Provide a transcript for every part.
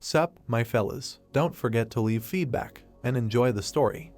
Sup, my fellas, don't forget to leave feedback, and enjoy the story.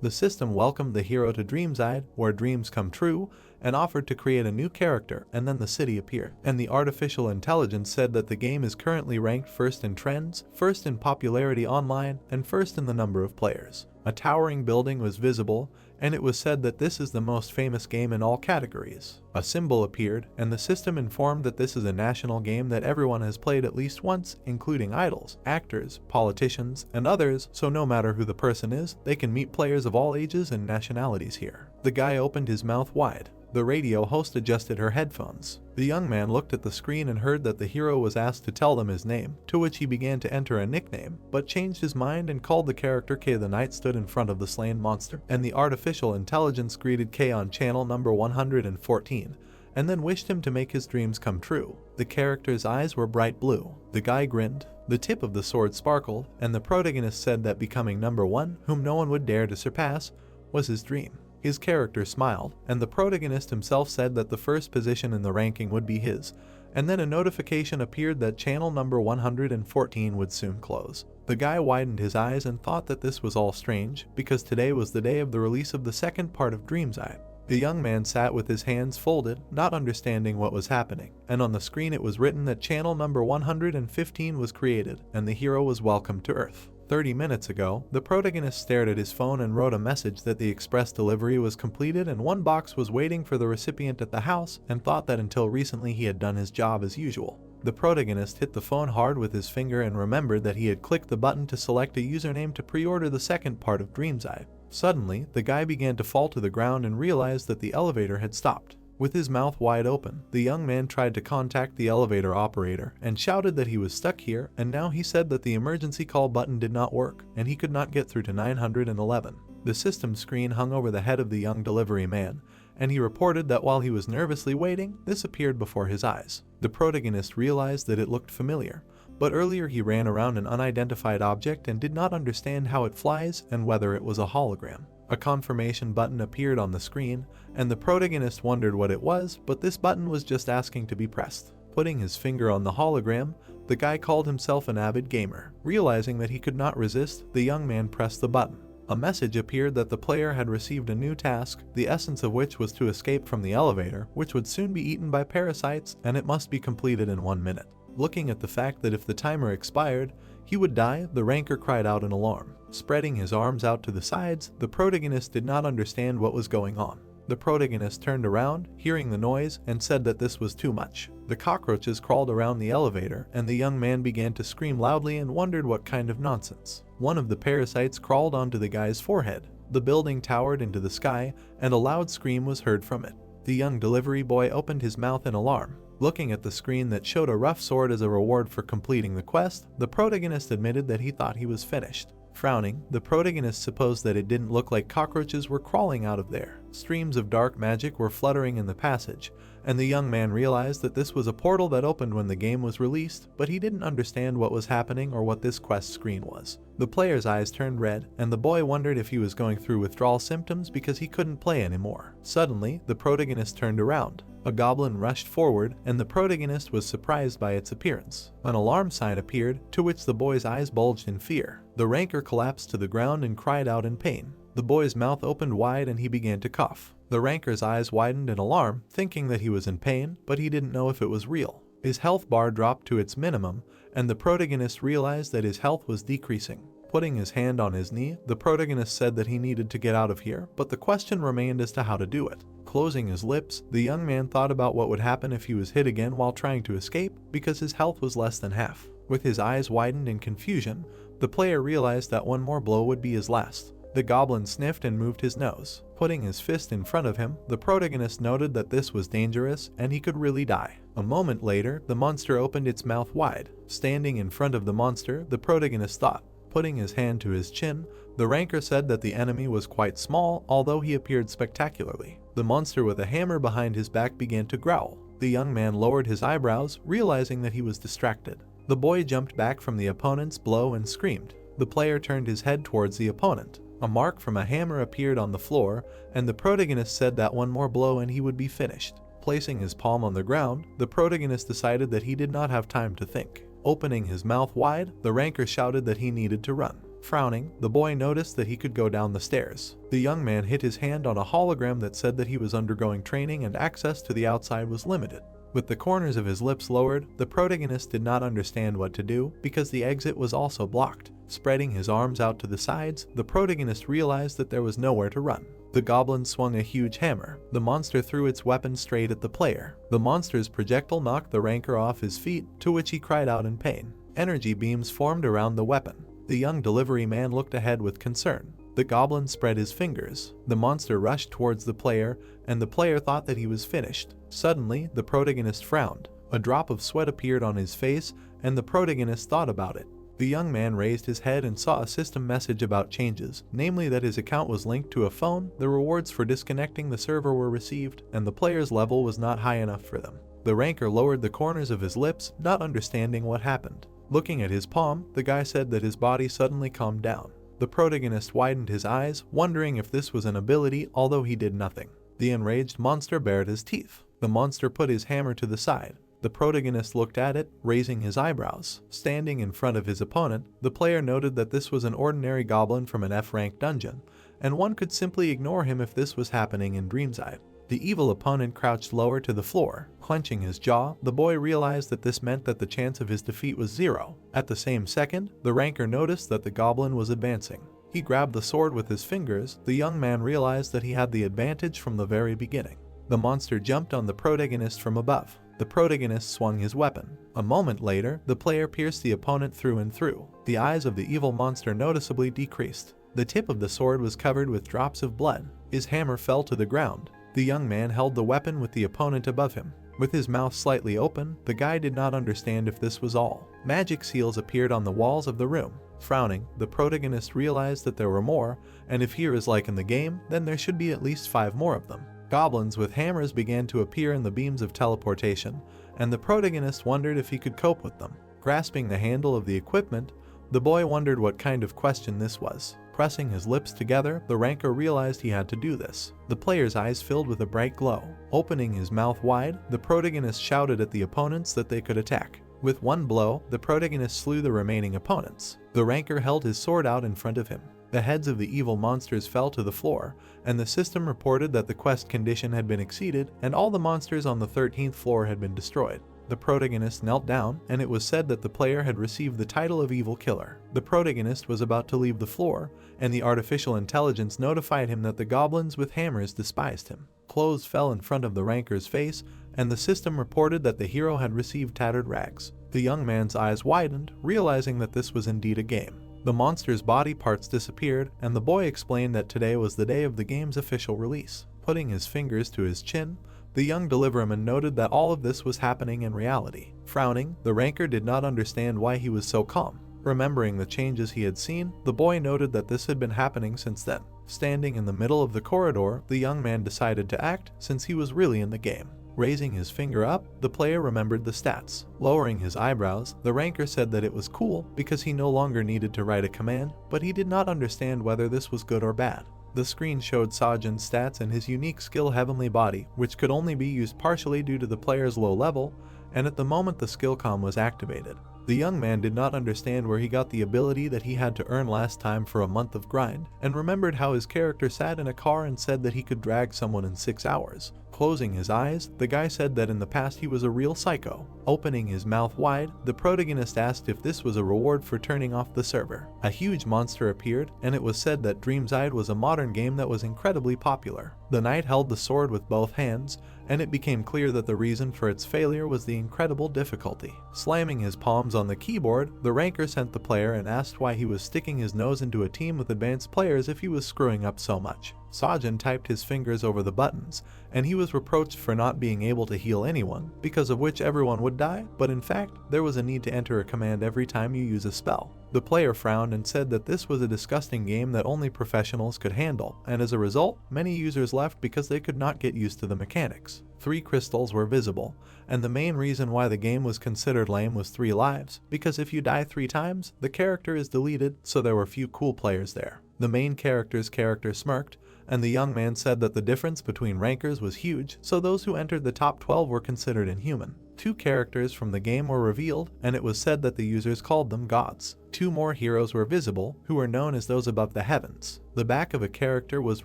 The system welcomed the hero to Dreamside, where dreams come true, and offered to create a new character, and then the city appeared. And the artificial intelligence said that the game is currently ranked first in trends, first in popularity online, and first in the number of players. A towering building was visible, and it was said that this is the most famous game in all categories. A symbol appeared, and the system informed that this is a national game that everyone has played at least once, including idols, actors, politicians, and others, so no matter who the person is, they can meet players of all ages and nationalities here. The guy opened his mouth wide. The radio host adjusted her headphones. The young man looked at the screen and heard that the hero was asked to tell them his name, to which he began to enter a nickname, but changed his mind and called the character K. The knight stood in front of the slain monster, and the artificial intelligence greeted K on channel number 114, and then wished him to make his dreams come true. The character's eyes were bright blue. The guy grinned, the tip of the sword sparkled, and the protagonist said that becoming number 1, whom no one would dare to surpass, was his dream. His character smiled, and the protagonist himself said that the first position in the ranking would be his, and then a notification appeared that channel number 114 would soon close. The guy widened his eyes and thought that this was all strange, because today was the day of the release of the second part of Dreamside. The young man sat with his hands folded, not understanding what was happening, and on the screen it was written that channel number 115 was created, and the hero was welcomed to Earth. 30 minutes ago, the protagonist stared at his phone and wrote a message that the express delivery was completed and one box was waiting for the recipient at the house, and thought that until recently he had done his job as usual. The protagonist hit the phone hard with his finger and remembered that he had clicked the button to select a username to pre-order the second part of Dreamside. Suddenly, the guy began to fall to the ground and realized that the elevator had stopped. With his mouth wide open, the young man tried to contact the elevator operator and shouted that he was stuck here, and now he said that the emergency call button did not work and he could not get through to 911. The system screen hung over the head of the young delivery man, and he reported that while he was nervously waiting, this appeared before his eyes. The protagonist realized that it looked familiar, but earlier he ran around an unidentified object and did not understand how it flies and whether it was a hologram. A confirmation button appeared on the screen, and the protagonist wondered what it was, but this button was just asking to be pressed. Putting his finger on the hologram, the guy called himself an avid gamer. Realizing that he could not resist, the young man pressed the button. A message appeared that the player had received a new task, the essence of which was to escape from the elevator, which would soon be eaten by parasites, and it must be completed in 1 minute. Looking at the fact that if the timer expired, he would die, the ranker cried out in alarm. Spreading his arms out to the sides, the protagonist did not understand what was going on. The protagonist turned around, hearing the noise, and said that this was too much. The cockroaches crawled around the elevator, and the young man began to scream loudly and wondered what kind of nonsense. One of the parasites crawled onto the guy's forehead. The building towered into the sky, and a loud scream was heard from it. The young delivery boy opened his mouth in alarm. Looking at the screen that showed a rough sword as a reward for completing the quest, the protagonist admitted that he thought he was finished. Frowning, the protagonist supposed that it didn't look like cockroaches were crawling out of there. Streams of dark magic were fluttering in the passage, and the young man realized that this was a portal that opened when the game was released, but he didn't understand what was happening or what this quest screen was. The player's eyes turned red, and the boy wondered if he was going through withdrawal symptoms because he couldn't play anymore. Suddenly, the protagonist turned around. A goblin rushed forward, and the protagonist was surprised by its appearance. An alarm sign appeared, to which the boy's eyes bulged in fear. The ranker collapsed to the ground and cried out in pain. The boy's mouth opened wide and he began to cough. The ranker's eyes widened in alarm, thinking that he was in pain, but he didn't know if it was real. His health bar dropped to its minimum, and the protagonist realized that his health was decreasing. Putting his hand on his knee, the protagonist said that he needed to get out of here, but the question remained as to how to do it. Closing his lips, the young man thought about what would happen if he was hit again while trying to escape, because his health was less than half. With his eyes widened in confusion, the player realized that one more blow would be his last. The goblin sniffed and moved his nose. Putting his fist in front of him, the protagonist noted that this was dangerous and he could really die. A moment later, the monster opened its mouth wide. Standing in front of the monster, the protagonist thought. Putting his hand to his chin, the ranker said that the enemy was quite small, although he appeared spectacularly. The monster with a hammer behind his back began to growl. The young man lowered his eyebrows, realizing that he was distracted. The boy jumped back from the opponent's blow and screamed. The player turned his head towards the opponent. A mark from a hammer appeared on the floor, and the protagonist said that one more blow and he would be finished. Placing his palm on the ground, the protagonist decided that he did not have time to think. Opening his mouth wide, the ranker shouted that he needed to run. Frowning, the boy noticed that he could go down the stairs. The young man hit his hand on a hologram that said that he was undergoing training and access to the outside was limited. With the corners of his lips lowered, the protagonist did not understand what to do because the exit was also blocked. Spreading his arms out to the sides, the protagonist realized that there was nowhere to run. The goblin swung a huge hammer. The monster threw its weapon straight at the player. The monster's projectile knocked the ranker off his feet, to which he cried out in pain. Energy beams formed around the weapon. The young delivery man looked ahead with concern. The goblin spread his fingers. The monster rushed towards the player, and the player thought that he was finished. Suddenly, the protagonist frowned. A drop of sweat appeared on his face, and the protagonist thought about it. The young man raised his head and saw a system message about changes, namely that his account was linked to a phone, the rewards for disconnecting the server were received, and the player's level was not high enough for them. The ranker lowered the corners of his lips, not understanding what happened. Looking at his palm, the guy said that his body suddenly calmed down. The protagonist widened his eyes, wondering if this was an ability, although he did nothing. The enraged monster bared his teeth. The monster put his hammer to the side. The protagonist looked at it, raising his eyebrows. Standing in front of his opponent, the player noted that this was an ordinary goblin from an F-rank dungeon, and one could simply ignore him if this was happening in Dreamside. The evil opponent crouched lower to the floor. Clenching his jaw, the boy realized that this meant that the chance of his defeat was 0. At the same second, the ranker noticed that the goblin was advancing. He grabbed the sword with his fingers. The young man realized that he had the advantage from the very beginning. The monster jumped on the protagonist from above. The protagonist swung his weapon. A moment later, the player pierced the opponent through and through. The eyes of the evil monster noticeably decreased. The tip of the sword was covered with drops of blood. His hammer fell to the ground. The young man held the weapon with the opponent above him. With his mouth slightly open, the guy did not understand if this was all. Magic seals appeared on the walls of the room. Frowning, the protagonist realized that there were more, and if here is like in the game, then there should be at least 5 more of them. Goblins with hammers began to appear in the beams of teleportation, and the protagonist wondered if he could cope with them. Grasping the handle of the equipment, the boy wondered what kind of question this was. Pressing his lips together, the ranker realized he had to do this. The player's eyes filled with a bright glow. Opening his mouth wide, the protagonist shouted at the opponents that they could attack. With one blow, the protagonist slew the remaining opponents. The ranker held his sword out in front of him. The heads of the evil monsters fell to the floor, and the system reported that the quest condition had been exceeded and all the monsters on the 13th floor had been destroyed. The protagonist knelt down, and it was said that the player had received the title of Evil Killer. The protagonist was about to leave the floor, and the artificial intelligence notified him that the goblins with hammers despised him. Clothes fell in front of the ranker's face, and the system reported that the hero had received tattered rags. The young man's eyes widened, realizing that this was indeed a game. The monster's body parts disappeared, and the boy explained that today was the day of the game's official release. Putting his fingers to his chin, the young deliverman noted that all of this was happening in reality. Frowning, the ranker did not understand why he was so calm. Remembering the changes he had seen, the boy noted that this had been happening since then. Standing in the middle of the corridor, the young man decided to act since he was really in the game. Raising his finger up, the player remembered the stats. Lowering his eyebrows, the ranker said that it was cool because he no longer needed to write a command, but he did not understand whether this was good or bad. The screen showed Sajin's stats and his unique skill Heavenly Body, which could only be used partially due to the player's low level, and at the moment the skill com was activated. The young man did not understand where he got the ability that he had to earn last time for a month of grind, and remembered how his character sat in a car and said that he could drag someone in 6 hours. Closing his eyes, the guy said that in the past he was a real psycho. Opening his mouth wide, the protagonist asked if this was a reward for turning off the server. A huge monster appeared, and it was said that Dreamside was a modern game that was incredibly popular. The knight held the sword with both hands, and it became clear that the reason for its failure was the incredible difficulty. Slamming his palms on the keyboard, the ranker sent the player and asked why he was sticking his nose into a team with advanced players if he was screwing up so much. Sajin typed his fingers over the buttons, and he was reproached for not being able to heal anyone, because of which everyone would die, but in fact, there was a need to enter a command every time you use a spell. The player frowned and said that this was a disgusting game that only professionals could handle, and as a result, many users left because they could not get used to the mechanics. 3 crystals were visible, and the main reason why the game was considered lame was 3 lives, because if you die 3 times, the character is deleted, so there were few cool players there. The main character's character smirked, and the young man said that the difference between rankers was huge, so those who entered the top 12 were considered inhuman. 2 characters from the game were revealed, and it was said that the users called them gods. 2 more heroes were visible, who were known as those above the heavens. The back of a character was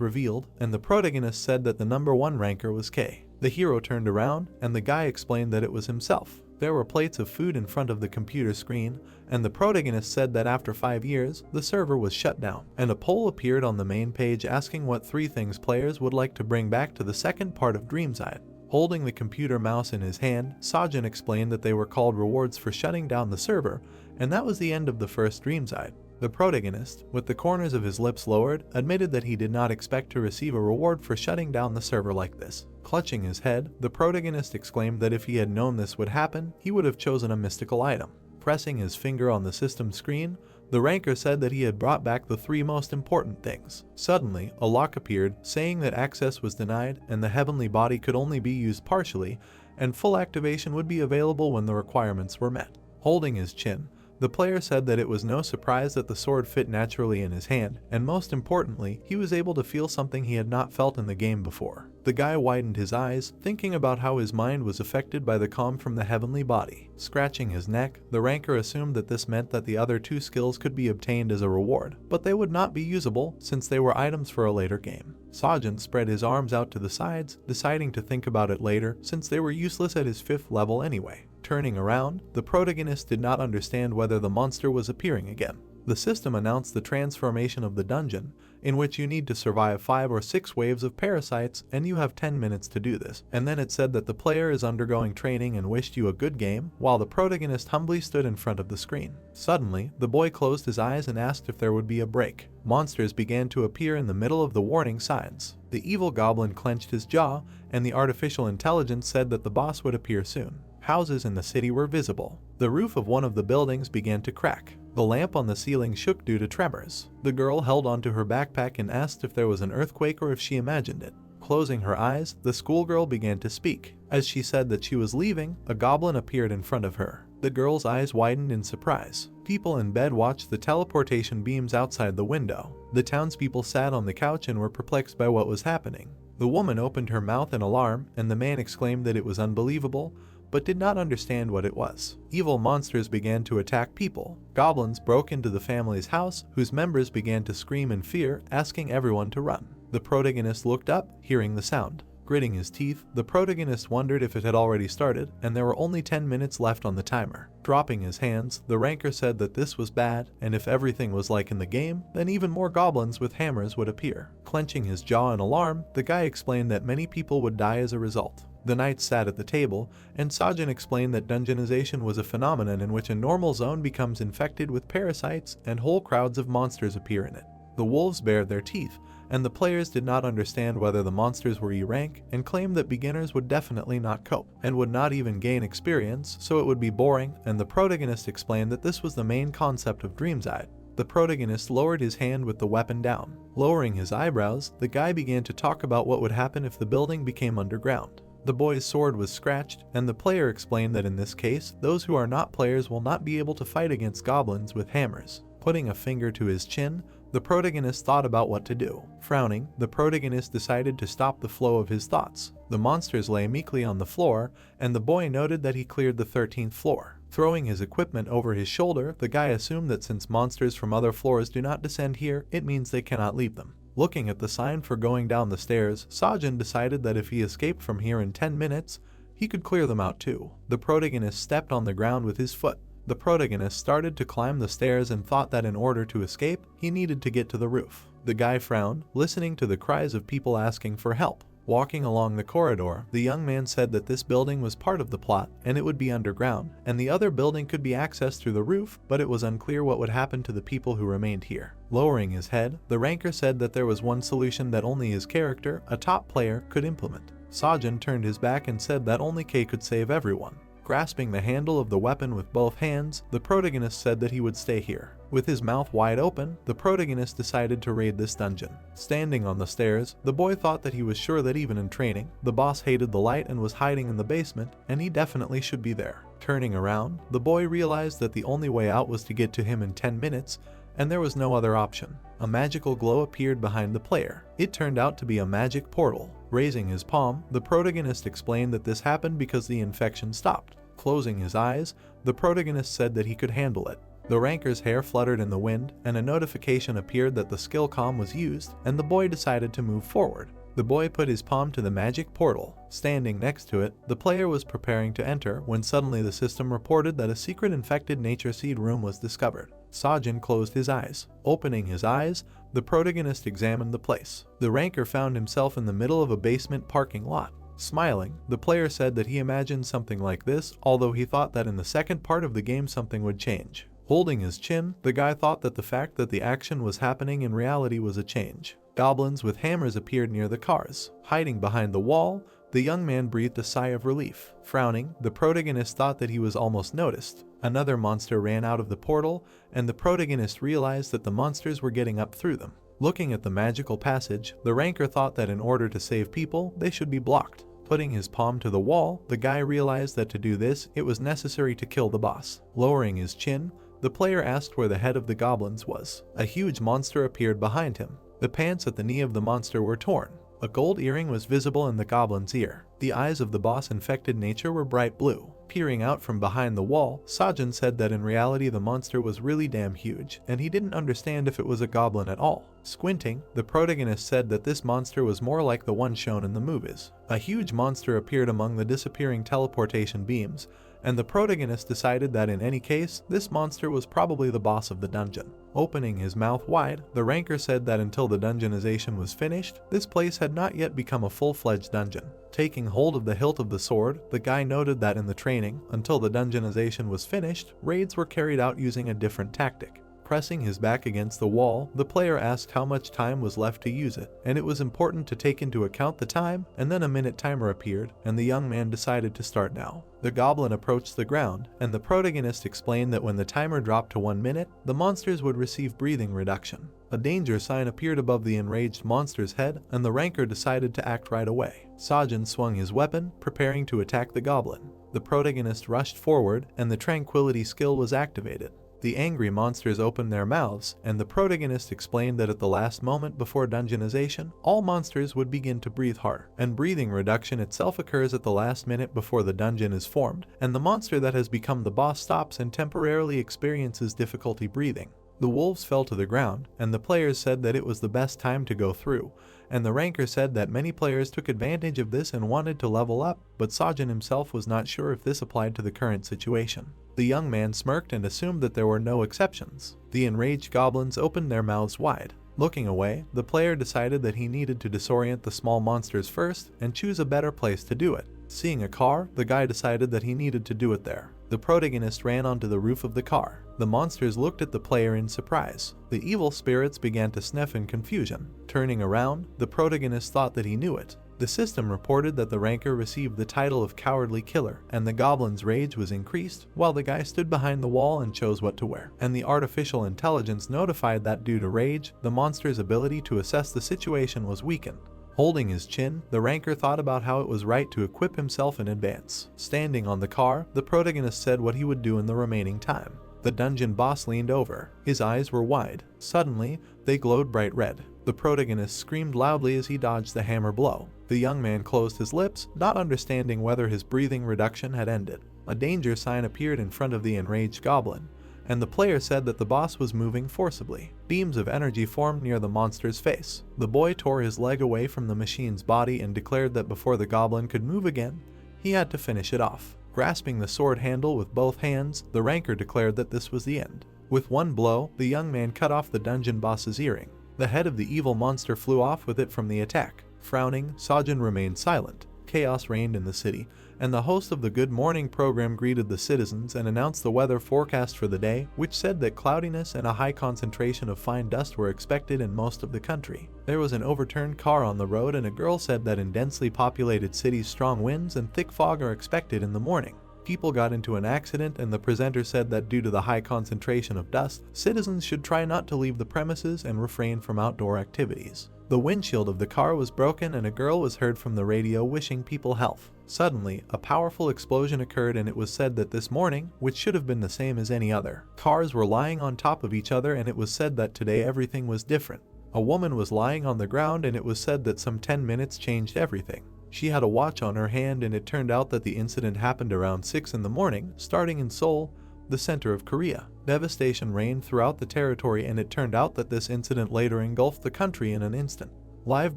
revealed, and the protagonist said that the number 1 ranker was K. The hero turned around, and the guy explained that it was himself. There were plates of food in front of the computer screen, and the protagonist said that after 5 years, the server was shut down. And a poll appeared on the main page asking what 3 things players would like to bring back to the second part of Dreamside. Holding the computer mouse in his hand, Sajin explained that they were called rewards for shutting down the server, and that was the end of the first Dreamside. The protagonist, with the corners of his lips lowered, admitted that he did not expect to receive a reward for shutting down the server like this. Clutching his head, the protagonist exclaimed that if he had known this would happen, he would have chosen a mystical item. Pressing his finger on the system screen, the ranker said that he had brought back the 3 most important things. Suddenly, a lock appeared, saying that access was denied and the heavenly body could only be used partially, and full activation would be available when the requirements were met. Holding his chin, the player said that it was no surprise that the sword fit naturally in his hand, and most importantly, he was able to feel something he had not felt in the game before. The guy widened his eyes, thinking about how his mind was affected by the calm from the heavenly body. Scratching his neck, the ranker assumed that this meant that the other 2 skills could be obtained as a reward, but they would not be usable since they were items for a later game. Sajin spread his arms out to the sides, deciding to think about it later since they were useless at his 5th level anyway. Turning around, the protagonist did not understand whether the monster was appearing again. The system announced the transformation of the dungeon, in which you need to survive 5 or 6 waves of parasites, and you have 10 minutes to do this. And then it said that the player is undergoing training and wished you a good game, while the protagonist humbly stood in front of the screen. Suddenly, the boy closed his eyes and asked if there would be a break. Monsters began to appear in the middle of the warning signs. The evil goblin clenched his jaw, and the artificial intelligence said that the boss would appear soon. Houses in the city were visible. The roof of one of the buildings began to crack. The lamp on the ceiling shook due to tremors. The girl held onto her backpack and asked if there was an earthquake or if she imagined it. Closing her eyes, the schoolgirl began to speak. As she said that she was leaving, a goblin appeared in front of her. The girl's eyes widened in surprise. People in bed watched the teleportation beams outside the window. The townspeople sat on the couch and were perplexed by what was happening. The woman opened her mouth in alarm, and the man exclaimed that it was unbelievable, but did not understand what it was. Evil monsters began to attack people. Goblins broke into the family's house, whose members began to scream in fear, asking everyone to run. The protagonist looked up, hearing the sound. Gritting his teeth, the protagonist wondered if it had already started, and there were only 10 minutes left on the timer. Dropping his hands, the ranker said that this was bad, and if everything was like in the game, then even more goblins with hammers would appear. Clenching his jaw in alarm, the guy explained that many people would die as a result. The knights sat at the table, and Sajin explained that Dungeonization was a phenomenon in which a normal zone becomes infected with parasites and whole crowds of monsters appear in it. The wolves bared their teeth, and the players did not understand whether the monsters were E-rank and claimed that beginners would definitely not cope and would not even gain experience, so it would be boring, and the protagonist explained that this was the main concept of Dreamside. The protagonist lowered his hand with the weapon down. Lowering his eyebrows, the guy began to talk about what would happen if the building became underground. The boy's sword was scratched, and the player explained that in this case, those who are not players will not be able to fight against goblins with hammers. Putting a finger to his chin, the protagonist thought about what to do. Frowning, the protagonist decided to stop the flow of his thoughts. The monsters lay meekly on the floor, and the boy noted that he cleared the 13th floor. Throwing his equipment over his shoulder, the guy assumed that since monsters from other floors do not descend here, it means they cannot leave them. Looking at the sign for going down the stairs, Sajin decided that if he escaped from here in 10 minutes, he could clear them out too. The protagonist stepped on the ground with his foot. The protagonist started to climb the stairs and thought that in order to escape, he needed to get to the roof. The guy frowned, listening to the cries of people asking for help. Walking along the corridor, the young man said that this building was part of the plot and it would be underground, and the other building could be accessed through the roof, but it was unclear what would happen to the people who remained here. Lowering his head, the ranker said that there was one solution that only his character, a top player, could implement. Sajin turned his back and said that only K could save everyone. Grasping the handle of the weapon with both hands, the protagonist said that he would stay here. With his mouth wide open, the protagonist decided to raid this dungeon. Standing on the stairs, the boy thought that he was sure that even in training, the boss hated the light and was hiding in the basement, and he definitely should be there. Turning around, the boy realized that the only way out was to get to him in 10 minutes, and there was no other option. A magical glow appeared behind the player. It turned out to be a magic portal. Raising his palm, the protagonist explained that this happened because the infection stopped. Closing his eyes, the protagonist said that he could handle it. The ranker's hair fluttered in the wind, and a notification appeared that the skill comm was used, and the boy decided to move forward. The boy put his palm to the magic portal. Standing next to it, the player was preparing to enter when suddenly the system reported that a secret infected nature seed room was discovered. Sajin closed his eyes. Opening his eyes, the protagonist examined the place. The ranker found himself in the middle of a basement parking lot. Smiling, the player said that he imagined something like this, although he thought that in the second part of the game something would change. Holding his chin, the guy thought that the fact that the action was happening in reality was a change. Goblins with hammers appeared near the cars. Hiding behind the wall, the young man breathed a sigh of relief. Frowning, the protagonist thought that he was almost noticed. Another monster ran out of the portal, and the protagonist realized that the monsters were getting up through them. Looking at the magical passage, the ranker thought that in order to save people, they should be blocked. Putting his palm to the wall, the guy realized that to do this, it was necessary to kill the boss. Lowering his chin, the player asked where the head of the goblins was. A huge monster appeared behind him. The pants at the knee of the monster were torn. A gold earring was visible in the goblin's ear. The eyes of the boss-infected nature were bright blue. Peering out from behind the wall, Sajin said that in reality the monster was really damn huge, and he didn't understand if it was a goblin at all. Squinting, the protagonist said that this monster was more like the one shown in the movies. A huge monster appeared among the disappearing teleportation beams, and the protagonist decided that in any case, this monster was probably the boss of the dungeon. Opening his mouth wide, the ranker said that until the dungeonization was finished, this place had not yet become a full-fledged dungeon. Taking hold of the hilt of the sword, the guy noted that in the training, until the dungeonization was finished, raids were carried out using a different tactic. Pressing his back against the wall, the player asked how much time was left to use it, and it was important to take into account the time, and then a minute timer appeared, and the young man decided to start now. The goblin approached the ground, and the protagonist explained that when the timer dropped to 1 minute, the monsters would receive breathing reduction. A danger sign appeared above the enraged monster's head, and the ranker decided to act right away. Sajin swung his weapon, preparing to attack the goblin. The protagonist rushed forward, and the tranquility skill was activated. The angry monsters opened their mouths, and the protagonist explained that at the last moment before dungeonization, all monsters would begin to breathe hard, and breathing reduction itself occurs at the last minute before the dungeon is formed, and the monster that has become the boss stops and temporarily experiences difficulty breathing. The wolves fell to the ground, and the players said that it was the best time to go through, and the ranker said that many players took advantage of this and wanted to level up, but Sajin himself was not sure if this applied to the current situation. The young man smirked and assumed that there were no exceptions. The enraged goblins opened their mouths wide. Looking away, the player decided that he needed to disorient the small monsters first and choose a better place to do it. Seeing a car, the guy decided that he needed to do it there. The protagonist ran onto the roof of the car. The monsters looked at the player in surprise. The evil spirits began to sniff in confusion. Turning around, the protagonist thought that he knew it. The system reported that the ranker received the title of Cowardly Killer, and the goblin's rage was increased, while the guy stood behind the wall and chose what to wear. And the artificial intelligence notified that due to rage, the monster's ability to assess the situation was weakened. Holding his chin, the ranker thought about how it was right to equip himself in advance. Standing on the car, the protagonist said what he would do in the remaining time. The dungeon boss leaned over. His eyes were wide. Suddenly, they glowed bright red. The protagonist screamed loudly as he dodged the hammer blow. The young man closed his lips, not understanding whether his breathing reduction had ended. A danger sign appeared in front of the enraged goblin, and the player said that the boss was moving forcibly. Beams of energy formed near the monster's face. The boy tore his leg away from the machine's body and declared that before the goblin could move again, he had to finish it off. Grasping the sword handle with both hands, the ranker declared that this was the end. With one blow, the young man cut off the dungeon boss's earring. The head of the evil monster flew off with it from the attack. Frowning, Sajin remained silent. Chaos reigned in the city, and the host of the Good Morning program greeted the citizens and announced the weather forecast for the day, which said that cloudiness and a high concentration of fine dust were expected in most of the country. There was an overturned car on the road, and a girl said that in densely populated cities strong winds and thick fog are expected in the morning. People got into an accident, and the presenter said that due to the high concentration of dust, citizens should try not to leave the premises and refrain from outdoor activities. The windshield of the car was broken, and a girl was heard from the radio wishing people health. Suddenly, a powerful explosion occurred, and it was said that this morning, which should have been the same as any other, cars were lying on top of each other, and it was said that today everything was different. A woman was lying on the ground, and it was said that some 10 minutes changed everything. She had a watch on her hand, and it turned out that the incident happened around 6 in the morning, starting in Seoul, the center of Korea. Devastation reigned throughout the territory, and it turned out that this incident later engulfed the country in an instant. Live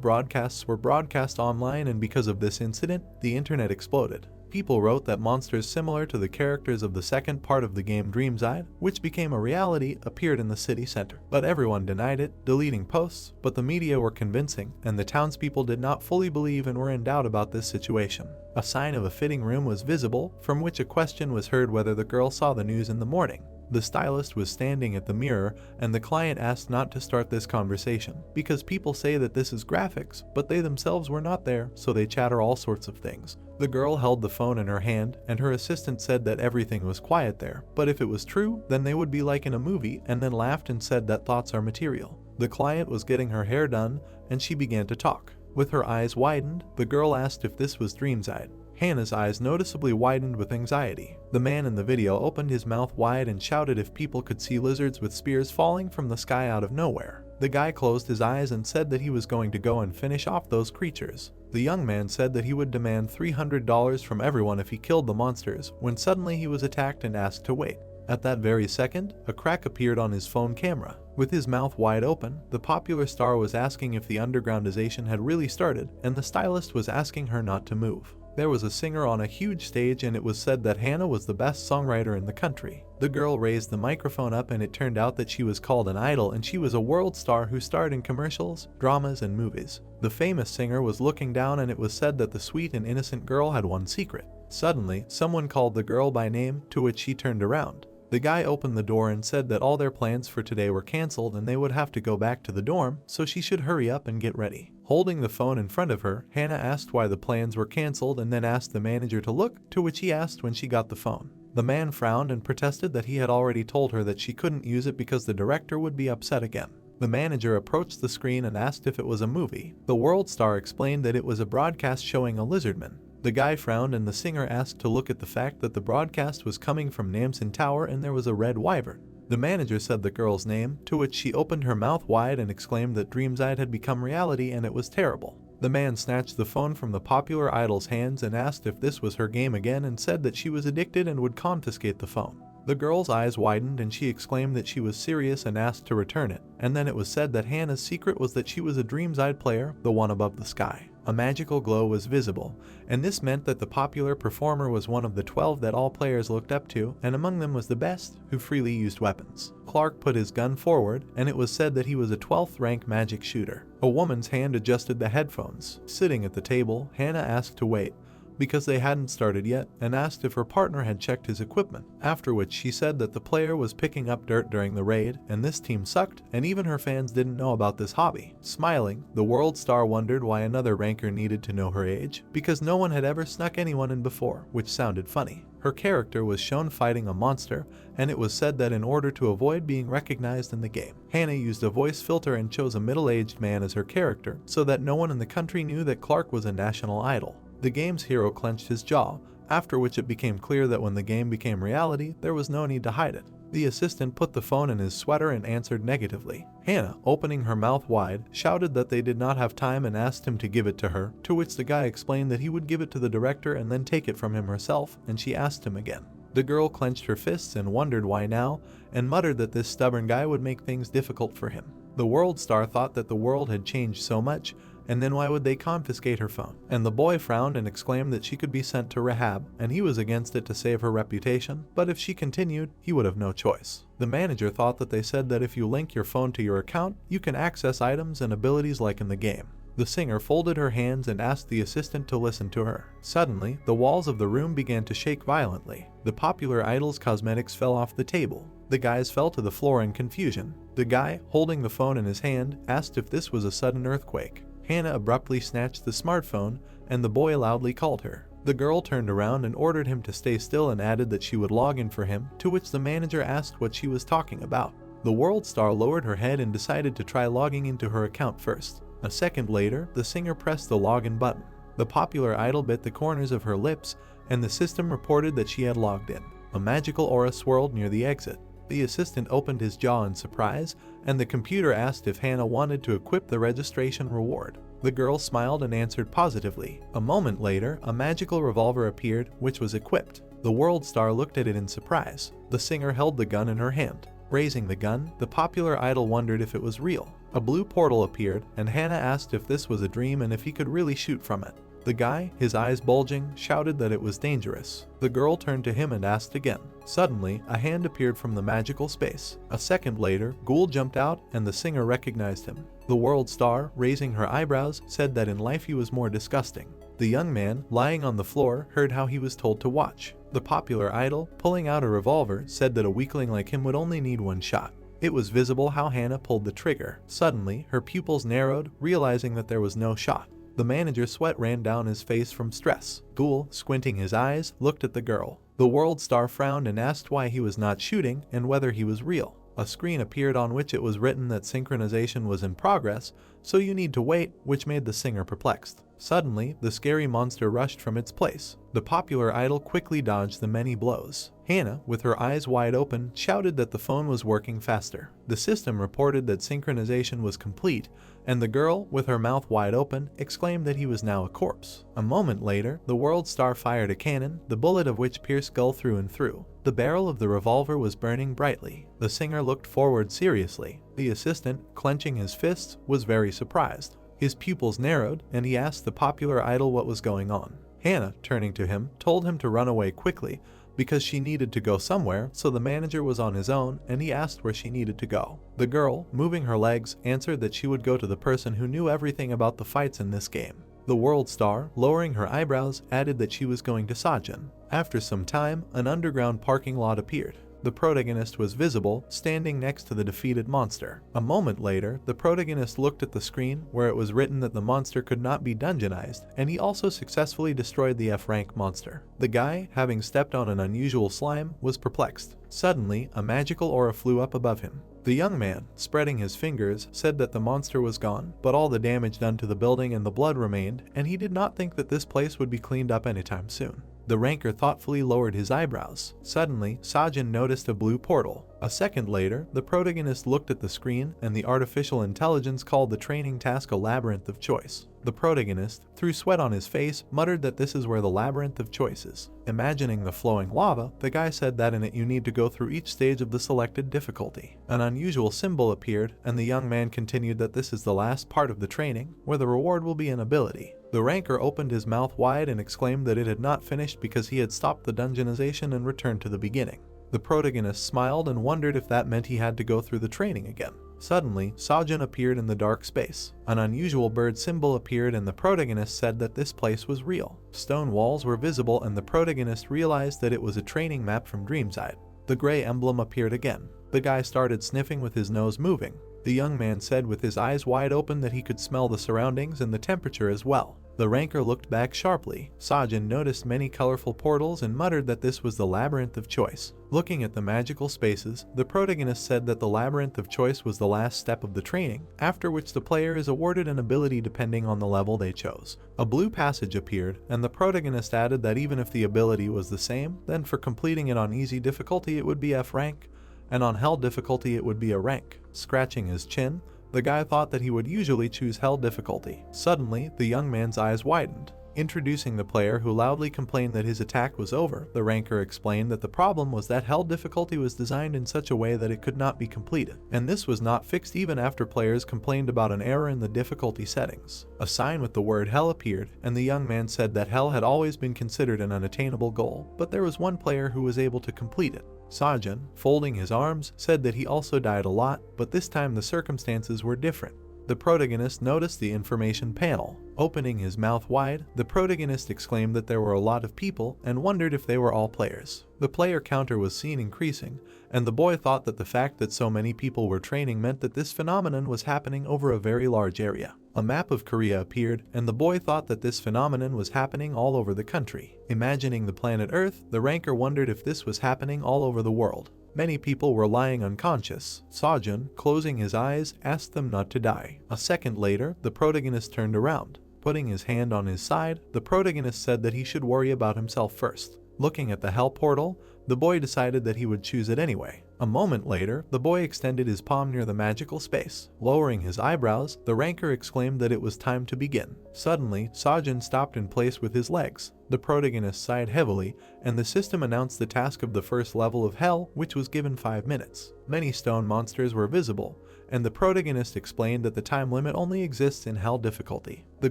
broadcasts were broadcast online, and because of this incident, the internet exploded. People wrote that monsters similar to the characters of the second part of the game Dreamside, which became a reality, appeared in the city center. But everyone denied it, deleting posts, but the media were convincing, and the townspeople did not fully believe and were in doubt about this situation. A sign of a fitting room was visible, from which a question was heard whether the girl saw the news in the morning. The stylist was standing at the mirror, and the client asked not to start this conversation, because people say that this is graphics, but they themselves were not there, so they chatter all sorts of things. The girl held the phone in her hand, and her assistant said that everything was quiet there, but if it was true, then they would be like in a movie, and then laughed and said that thoughts are material. The client was getting her hair done, and she began to talk. With her eyes widened, the girl asked if this was Dreamside. Hannah's eyes noticeably widened with anxiety. The man in the video opened his mouth wide and shouted if people could see lizards with spears falling from the sky out of nowhere. The guy closed his eyes and said that he was going to go and finish off those creatures. The young man said that he would demand $300 from everyone if he killed the monsters, when suddenly he was attacked and asked to wait. At that very second, a crack appeared on his phone camera. With his mouth wide open, the popular star was asking if the undergroundization had really started, and the stylist was asking her not to move. There was a singer on a huge stage, and it was said that Hannah was the best songwriter in the country. The girl raised the microphone up, and it turned out that she was called an idol, and she was a world star who starred in commercials, dramas, and movies. The famous singer was looking down, and it was said that the sweet and innocent girl had one secret. Suddenly, someone called the girl by name, to which she turned around. The guy opened the door and said that all their plans for today were cancelled and they would have to go back to the dorm, so she should hurry up and get ready. Holding the phone in front of her, Hannah asked why the plans were cancelled and then asked the manager to look, to which he asked when she got the phone. The man frowned and protested that he had already told her that she couldn't use it because the director would be upset again. The manager approached the screen and asked if it was a movie. The world star explained that it was a broadcast showing a lizardman. The guy frowned and the singer asked to look at the fact that the broadcast was coming from Namsan Tower and there was a red wyvern. The manager said the girl's name, to which she opened her mouth wide and exclaimed that Dreamside had become reality and it was terrible. The man snatched the phone from the popular idol's hands and asked if this was her game again and said that she was addicted and would confiscate the phone. The girl's eyes widened and she exclaimed that she was serious and asked to return it, and then it was said that Hannah's secret was that she was a Dreamside player, the one above the sky. A magical glow was visible, and this meant that the popular performer was one of the 12 that all players looked up to, and among them was the best, who freely used weapons. Clark put his gun forward, and it was said that he was a 12th rank magic shooter. A woman's hand adjusted the headphones. Sitting at the table, Hannah asked to wait, because they hadn't started yet, and asked if her partner had checked his equipment, after which she said that the player was picking up dirt during the raid, and this team sucked, and even her fans didn't know about this hobby. Smiling, the world star wondered why another ranker needed to know her age, because no one had ever snuck anyone in before, which sounded funny. Her character was shown fighting a monster, and it was said that in order to avoid being recognized in the game, Hannah used a voice filter and chose a middle-aged man as her character, so that no one in the country knew that Clark was a national idol. The game's hero clenched his jaw, after which it became clear that when the game became reality, there was no need to hide it. The assistant put the phone in his sweater and answered negatively. Hannah, opening her mouth wide, shouted that they did not have time and asked him to give it to her, to which the guy explained that he would give it to the director and then take it from him herself, and she asked him again. The girl clenched her fists and wondered why now, and muttered that this stubborn guy would make things difficult for him. The world star thought that the world had changed so much, and then why would they confiscate her phone? And the boy frowned and exclaimed that she could be sent to rehab, and he was against it to save her reputation, but if she continued, he would have no choice. The manager thought that they said that if you link your phone to your account, you can access items and abilities like in the game. The singer folded her hands and asked the assistant to listen to her. Suddenly, the walls of the room began to shake violently. The popular idol's cosmetics fell off the table. The guys fell to the floor in confusion. The guy, holding the phone in his hand, asked if this was a sudden earthquake. Hannah abruptly snatched the smartphone, and the boy loudly called her. The girl turned around and ordered him to stay still and added that she would log in for him, to which the manager asked what she was talking about. The world star lowered her head and decided to try logging into her account first. A second later, the singer pressed the login button. The popular idol bit the corners of her lips, and the system reported that she had logged in. A magical aura swirled near the exit. The assistant opened his jaw in surprise, and the computer asked if Hannah wanted to equip the registration reward. The girl smiled and answered positively. A moment later, a magical revolver appeared, which was equipped. The world star looked at it in surprise. The singer held the gun in her hand. Raising the gun, the popular idol wondered if it was real. A blue portal appeared, and Hannah asked if this was a dream and if he could really shoot from it. The guy, his eyes bulging, shouted that it was dangerous. The girl turned to him and asked again. Suddenly, a hand appeared from the magical space. A second later, Ghoul jumped out and the singer recognized him. The world star, raising her eyebrows, said that in life he was more disgusting. The young man, lying on the floor, heard how he was told to watch. The popular idol, pulling out a revolver, said that a weakling like him would only need one shot. It was visible how Hannah pulled the trigger. Suddenly, her pupils narrowed, realizing that there was no shot. The manager's sweat ran down his face from stress. Ghoul, squinting his eyes, looked at the girl. The world star frowned and asked why he was not shooting and whether he was real. A screen appeared on which it was written that synchronization was in progress, so you need to wait, which made the singer perplexed. Suddenly, the scary monster rushed from its place. The popular idol quickly dodged the many blows. Hannah, with her eyes wide open, shouted that the phone was working faster. The system reported that synchronization was complete, and the girl, with her mouth wide open, exclaimed that he was now a corpse. A moment later, the world star fired a cannon, the bullet of which pierced Gull through and through. The barrel of the revolver was burning brightly. The singer looked forward seriously. The assistant, clenching his fists, was very surprised. His pupils narrowed, and he asked the popular idol what was going on. Hannah, turning to him, told him to run away quickly, because she needed to go somewhere, so the manager was on his own and he asked where she needed to go. The girl, moving her legs, answered that she would go to the person who knew everything about the fights in this game. The world star, lowering her eyebrows, added that she was going to Sajin. After some time, an underground parking lot appeared. The protagonist was visible, standing next to the defeated monster. A moment later, the protagonist looked at the screen where it was written that the monster could not be dungeonized, and he also successfully destroyed the F-rank monster. The guy, having stepped on an unusual slime, was perplexed. Suddenly, a magical aura flew up above him. The young man, spreading his fingers, said that the monster was gone, but all the damage done to the building and the blood remained, and he did not think that this place would be cleaned up anytime soon. The ranker thoughtfully lowered his eyebrows. Suddenly, Sajin noticed a blue portal. A second later, the protagonist looked at the screen, and the artificial intelligence called the training task a labyrinth of choice. The protagonist, through sweat on his face, muttered that this is where the labyrinth of choice is. Imagining the flowing lava, the guy said that in it you need to go through each stage of the selected difficulty. An unusual symbol appeared, and the young man continued that this is the last part of the training, where the reward will be an ability. The ranker opened his mouth wide and exclaimed that it had not finished because he had stopped the dungeonization and returned to the beginning. The protagonist smiled and wondered if that meant he had to go through the training again. Suddenly, Sajin appeared in the dark space. An unusual bird symbol appeared and the protagonist said that this place was real. Stone walls were visible and the protagonist realized that it was a training map from Dreamside. The gray emblem appeared again. The guy started sniffing with his nose moving. The young man said with his eyes wide open that he could smell the surroundings and the temperature as well. The ranker looked back sharply. Sajin noticed many colorful portals and muttered that this was the labyrinth of choice. Looking at the magical spaces, the protagonist said that the labyrinth of choice was the last step of the training, after which the player is awarded an ability depending on the level they chose. A blue passage appeared, and the protagonist added that even if the ability was the same, then for completing it on easy difficulty it would be F rank, and on hell difficulty it would be a rank. Scratching his chin, the guy thought that he would usually choose hell difficulty. Suddenly, the young man's eyes widened. Introducing the player who loudly complained that his attack was over, the ranker explained that the problem was that hell difficulty was designed in such a way that it could not be completed, and this was not fixed even after players complained about an error in the difficulty settings. A sign with the word hell appeared, and the young man said that hell had always been considered an unattainable goal, but there was one player who was able to complete it. Sajin, folding his arms, said that he also died a lot, but this time the circumstances were different. The protagonist noticed the information panel. Opening his mouth wide, the protagonist exclaimed that there were a lot of people and wondered if they were all players. The player counter was seen increasing, and the boy thought that the fact that so many people were training meant that this phenomenon was happening over a very large area. A map of Korea appeared, and the boy thought that this phenomenon was happening all over the country. Imagining the planet Earth, the ranker wondered if this was happening all over the world. Many people were lying unconscious. Sajin, closing his eyes, asked them not to die. A second later, the protagonist turned around. Putting his hand on his side, the protagonist said that he should worry about himself first. Looking at the hell portal, the boy decided that he would choose it anyway. A moment later, the boy extended his palm near the magical space. Lowering his eyebrows, the ranker exclaimed that it was time to begin. Suddenly, Sajin stopped in place with his legs. The protagonist sighed heavily, and the system announced the task of the first level of Hell, which was given 5 minutes. Many stone monsters were visible, and the protagonist explained that the time limit only exists in Hell difficulty. The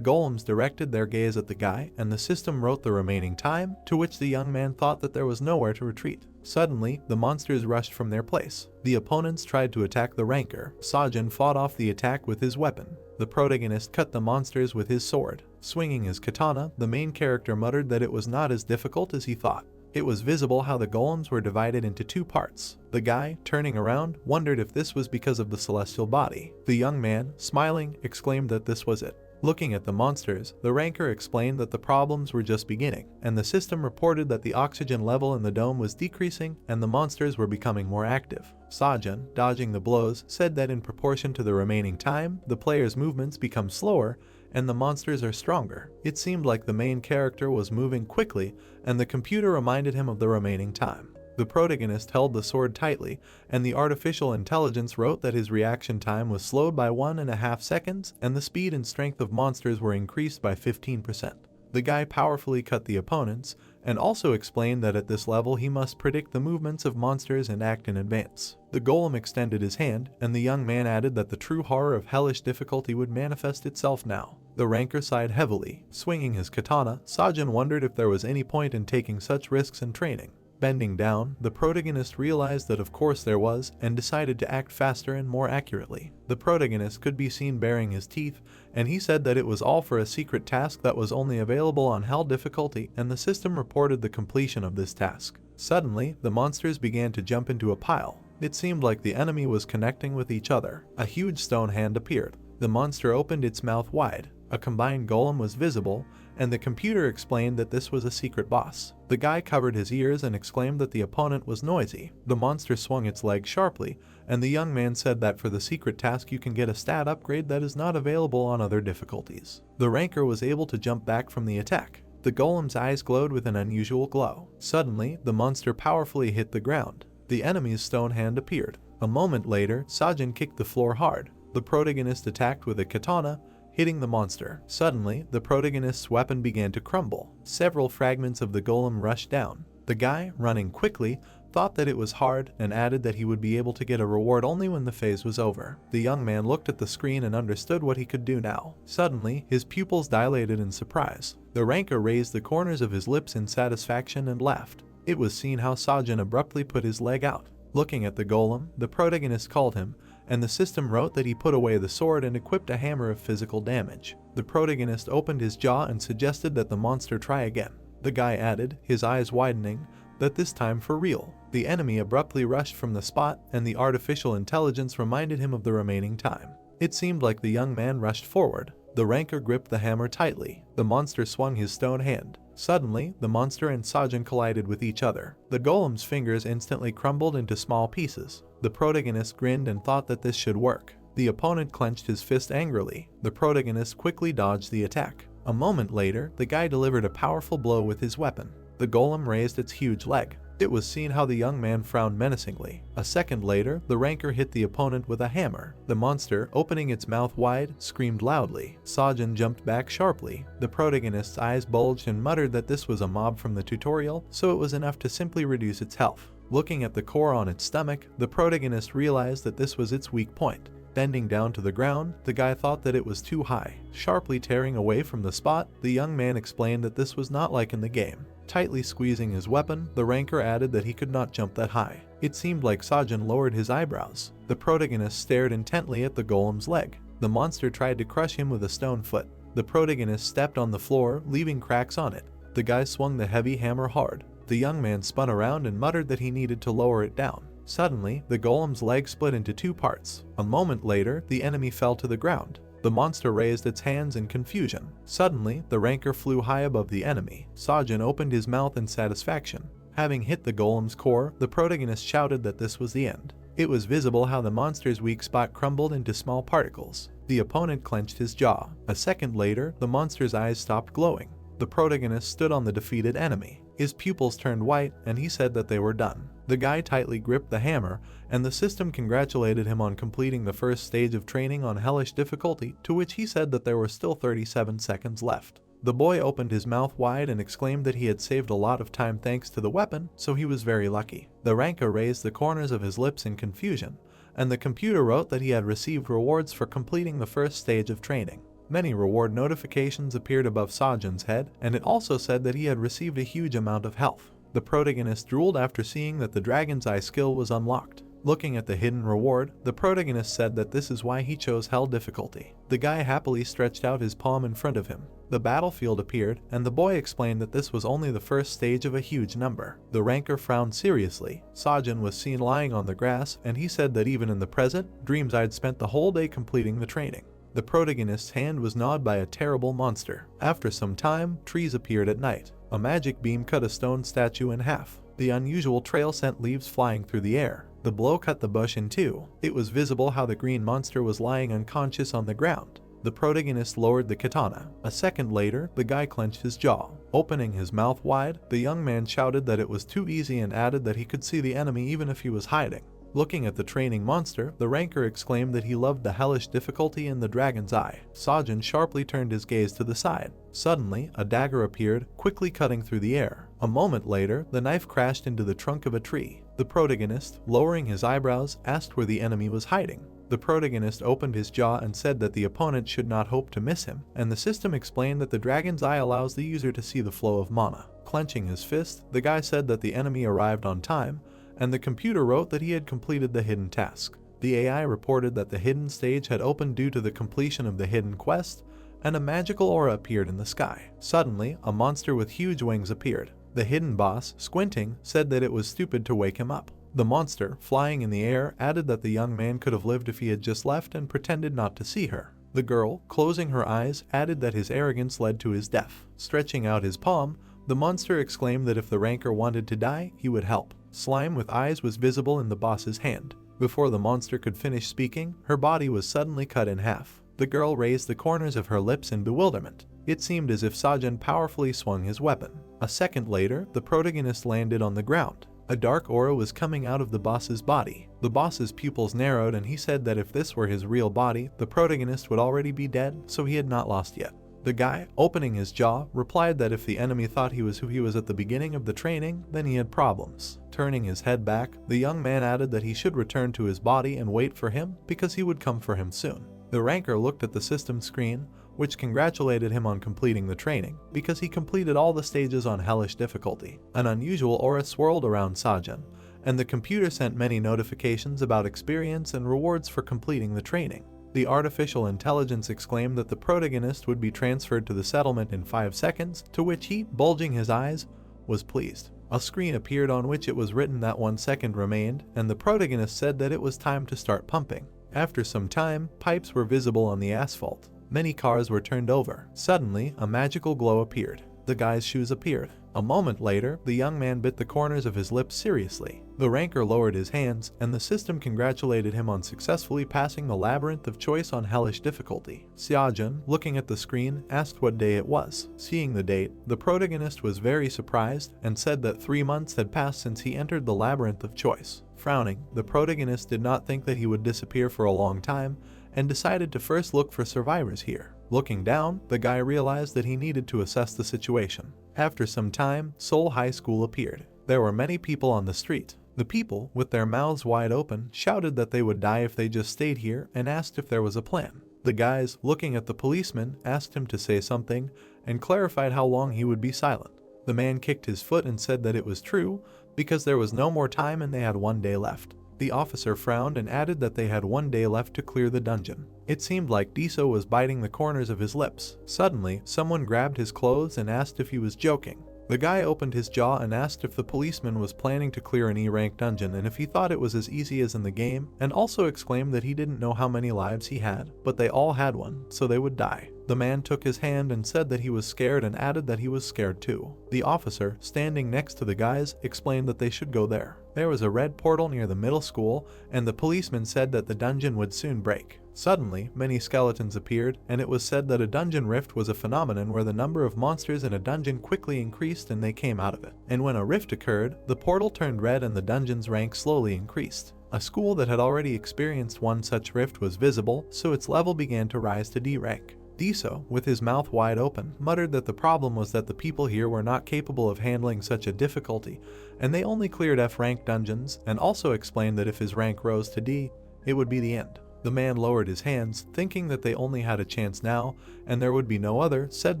golems directed their gaze at the guy, and the system wrote the remaining time, to which the young man thought that there was nowhere to retreat. Suddenly, the monsters rushed from their place. The opponents tried to attack the ranker. Sajin fought off the attack with his weapon. The protagonist cut the monsters with his sword. Swinging his katana, the main character muttered that it was not as difficult as he thought. It was visible how the golems were divided into 2 parts. The guy, turning around, wondered if this was because of the celestial body. The young man, smiling, exclaimed that this was it. Looking at the monsters, the ranker explained that the problems were just beginning, and the system reported that the oxygen level in the dome was decreasing and the monsters were becoming more active. Sajin, dodging the blows, said that in proportion to the remaining time, the player's movements become slower and the monsters are stronger. It seemed like the main character was moving quickly, and the computer reminded him of the remaining time. The protagonist held the sword tightly, and the artificial intelligence wrote that his reaction time was slowed by 1.5 seconds, and the speed and strength of monsters were increased by 15%. The guy powerfully cut the opponents, and also explained that at this level he must predict the movements of monsters and act in advance. The golem extended his hand, and the young man added that the true horror of hellish difficulty would manifest itself now. The ranker sighed heavily. Swinging his katana, Sajin wondered if there was any point in taking such risks in training. Bending down, the protagonist realized that of course there was, and decided to act faster and more accurately. The protagonist could be seen baring his teeth, and he said that it was all for a secret task that was only available on Hell difficulty, and the system reported the completion of this task. Suddenly, the monsters began to jump into a pile. It seemed like the enemy was connecting with each other. A huge stone hand appeared. The monster opened its mouth wide. A combined golem was visible, and the computer explained that this was a secret boss. The guy covered his ears and exclaimed that the opponent was noisy. The monster swung its leg sharply, and the young man said that for the secret task you can get a stat upgrade that is not available on other difficulties. The ranker was able to jump back from the attack. The golem's eyes glowed with an unusual glow. Suddenly, the monster powerfully hit the ground. The enemy's stone hand appeared. A moment later, Sajin kicked the floor hard. The protagonist attacked with a katana, hitting the monster. Suddenly, the protagonist's weapon began to crumble. Several fragments of the golem rushed down. The guy, running quickly, thought that it was hard and added that he would be able to get a reward only when the phase was over. The young man looked at the screen and understood what he could do now. Suddenly, his pupils dilated in surprise. The ranker raised the corners of his lips in satisfaction and laughed. It was seen how Sajin abruptly put his leg out. Looking at the golem, the protagonist called him, and the system wrote that he put away the sword and equipped a hammer of physical damage. The protagonist opened his jaw and suggested that the monster try again. The guy added, his eyes widening, that this time for real. The enemy abruptly rushed from the spot, and the artificial intelligence reminded him of the remaining time. It seemed like the young man rushed forward. The ranker gripped the hammer tightly. The monster swung his stone hand. Suddenly, the monster and Sajin collided with each other. The golem's fingers instantly crumbled into small pieces. The protagonist grinned and thought that this should work. The opponent clenched his fist angrily. The protagonist quickly dodged the attack. A moment later, the guy delivered a powerful blow with his weapon. The golem raised its huge leg. It was seen how the young man frowned menacingly. A second later, the ranker hit the opponent with a hammer. The monster, opening its mouth wide, screamed loudly. Sajin jumped back sharply. The protagonist's eyes bulged and muttered that this was a mob from the tutorial, so it was enough to simply reduce its health. Looking at the core on its stomach, the protagonist realized that this was its weak point. Bending down to the ground, the guy thought that it was too high. Sharply tearing away from the spot, the young man explained that this was not like in the game. Tightly squeezing his weapon, the ranker added that he could not jump that high. It seemed like Sajin lowered his eyebrows. The protagonist stared intently at the golem's leg. The monster tried to crush him with a stone foot. The protagonist stepped on the floor, leaving cracks on it. The guy swung the heavy hammer hard. The young man spun around and muttered that he needed to lower it down. Suddenly, the golem's leg split into 2 parts. A moment later, the enemy fell to the ground. The monster raised its hands in confusion. Suddenly, the ranker flew high above the enemy. Sajin opened his mouth in satisfaction. Having hit the golem's core, the protagonist shouted that this was the end. It was visible how the monster's weak spot crumbled into small particles. The opponent clenched his jaw. A second later, the monster's eyes stopped glowing. The protagonist stood on the defeated enemy. His pupils turned white and he said that they were done. The guy tightly gripped the hammer, and the system congratulated him on completing the first stage of training on hellish difficulty, to which he said that there were still 37 seconds left. The boy opened his mouth wide and exclaimed that he had saved a lot of time thanks to the weapon, so he was very lucky. The ranker raised the corners of his lips in confusion, and the computer wrote that he had received rewards for completing the first stage of training. Many reward notifications appeared above Sajin's head, and it also said that he had received a huge amount of health. The protagonist drooled after seeing that the Dragon's Eye skill was unlocked. Looking at the hidden reward, the protagonist said that this is why he chose Hell difficulty. The guy happily stretched out his palm in front of him. The battlefield appeared, and the boy explained that this was only the first stage of a huge number. The ranker frowned seriously. Sajin was seen lying on the grass, and he said that even in the present, Dreamside spent the whole day completing the training. The protagonist's hand was gnawed by a terrible monster. After some time, trees appeared at night. A magic beam cut a stone statue in half. The unusual trail sent leaves flying through the air. The blow cut the bush in two. It was visible how the green monster was lying unconscious on the ground. The protagonist lowered the katana. A second later, the guy clenched his jaw. Opening his mouth wide, the young man shouted that it was too easy and added that he could see the enemy even if he was hiding. Looking at the training monster, the ranker exclaimed that he loved the hellish difficulty in the Dragon's Eye. Sajin sharply turned his gaze to the side. Suddenly, a dagger appeared, quickly cutting through the air. A moment later, the knife crashed into the trunk of a tree. The protagonist, lowering his eyebrows, asked where the enemy was hiding. The protagonist opened his jaw and said that the opponent should not hope to miss him, and the system explained that the Dragon's Eye allows the user to see the flow of mana. Clenching his fist, the guy said that the enemy arrived on time, and the computer wrote that he had completed the hidden task. The AI reported that the hidden stage had opened due to the completion of the hidden quest, and a magical aura appeared in the sky. Suddenly, a monster with huge wings appeared. The hidden boss, squinting, said that it was stupid to wake him up. The monster, flying in the air, added that the young man could have lived if he had just left and pretended not to see her. The girl, closing her eyes, added that his arrogance led to his death. Stretching out his palm, the monster exclaimed that if the ranker wanted to die, he would help. Slime with eyes was visible in the boss's hand. Before the monster could finish speaking, her body was suddenly cut in half. The girl raised the corners of her lips in bewilderment. It seemed as if Sajin powerfully swung his weapon. A second later, the protagonist landed on the ground. A dark aura was coming out of the boss's body. The boss's pupils narrowed and he said that if this were his real body, the protagonist would already be dead, so he had not lost yet. The guy, opening his jaw, replied that if the enemy thought he was who he was at the beginning of the training, then he had problems. Turning his head back, the young man added that he should return to his body and wait for him, because he would come for him soon. The ranker looked at the system screen, which congratulated him on completing the training, because he completed all the stages on hellish difficulty. An unusual aura swirled around Sajin, and the computer sent many notifications about experience and rewards for completing the training. The artificial intelligence exclaimed that the protagonist would be transferred to the settlement in 5 seconds, to which he, bulging his eyes, was pleased. A screen appeared on which it was written that 1 second remained, and the protagonist said that it was time to start pumping. After some time, pipes were visible on the asphalt. Many cars were turned over. Suddenly, a magical glow appeared. The guy's shoes appeared. A moment later, the young man bit the corners of his lips seriously. The ranker lowered his hands, and the system congratulated him on successfully passing the Labyrinth of choice on hellish difficulty. Xiaojun, looking at the screen, asked what day it was. Seeing the date, the protagonist was very surprised and said that 3 months had passed since he entered the Labyrinth of choice. Frowning, the protagonist did not think that he would disappear for a long time, and decided to first look for survivors here. Looking down, the guy realized that he needed to assess the situation. After some time, Seoul High School appeared. There were many people on the street. The people, with their mouths wide open, shouted that they would die if they just stayed here and asked if there was a plan. The guys, looking at the policeman, asked him to say something and clarified how long he would be silent. The man kicked his foot and said that it was true because there was no more time and they had 1 day left. The officer frowned and added that they had 1 day left to clear the dungeon. It seemed like Diso was biting the corners of his lips. Suddenly, someone grabbed his clothes and asked if he was joking. The guy opened his jaw and asked if the policeman was planning to clear an E-rank dungeon and if he thought it was as easy as in the game, and also exclaimed that he didn't know how many lives he had, but they all had one, so they would die. The man took his hand and said that he was scared and added that he was scared too. The officer, standing next to the guys, explained that they should go there. There was a red portal near the middle school, and the policeman said that the dungeon would soon break. Suddenly, many skeletons appeared, and it was said that a dungeon rift was a phenomenon where the number of monsters in a dungeon quickly increased and they came out of it. And when a rift occurred, the portal turned red and the dungeon's rank slowly increased. A school that had already experienced one such rift was visible, so its level began to rise to D rank. Diso, with his mouth wide open, muttered that the problem was that the people here were not capable of handling such a difficulty, and they only cleared F rank dungeons, and also explained that if his rank rose to D, it would be the end. The man lowered his hands, thinking that they only had a chance now, and there would be no other, said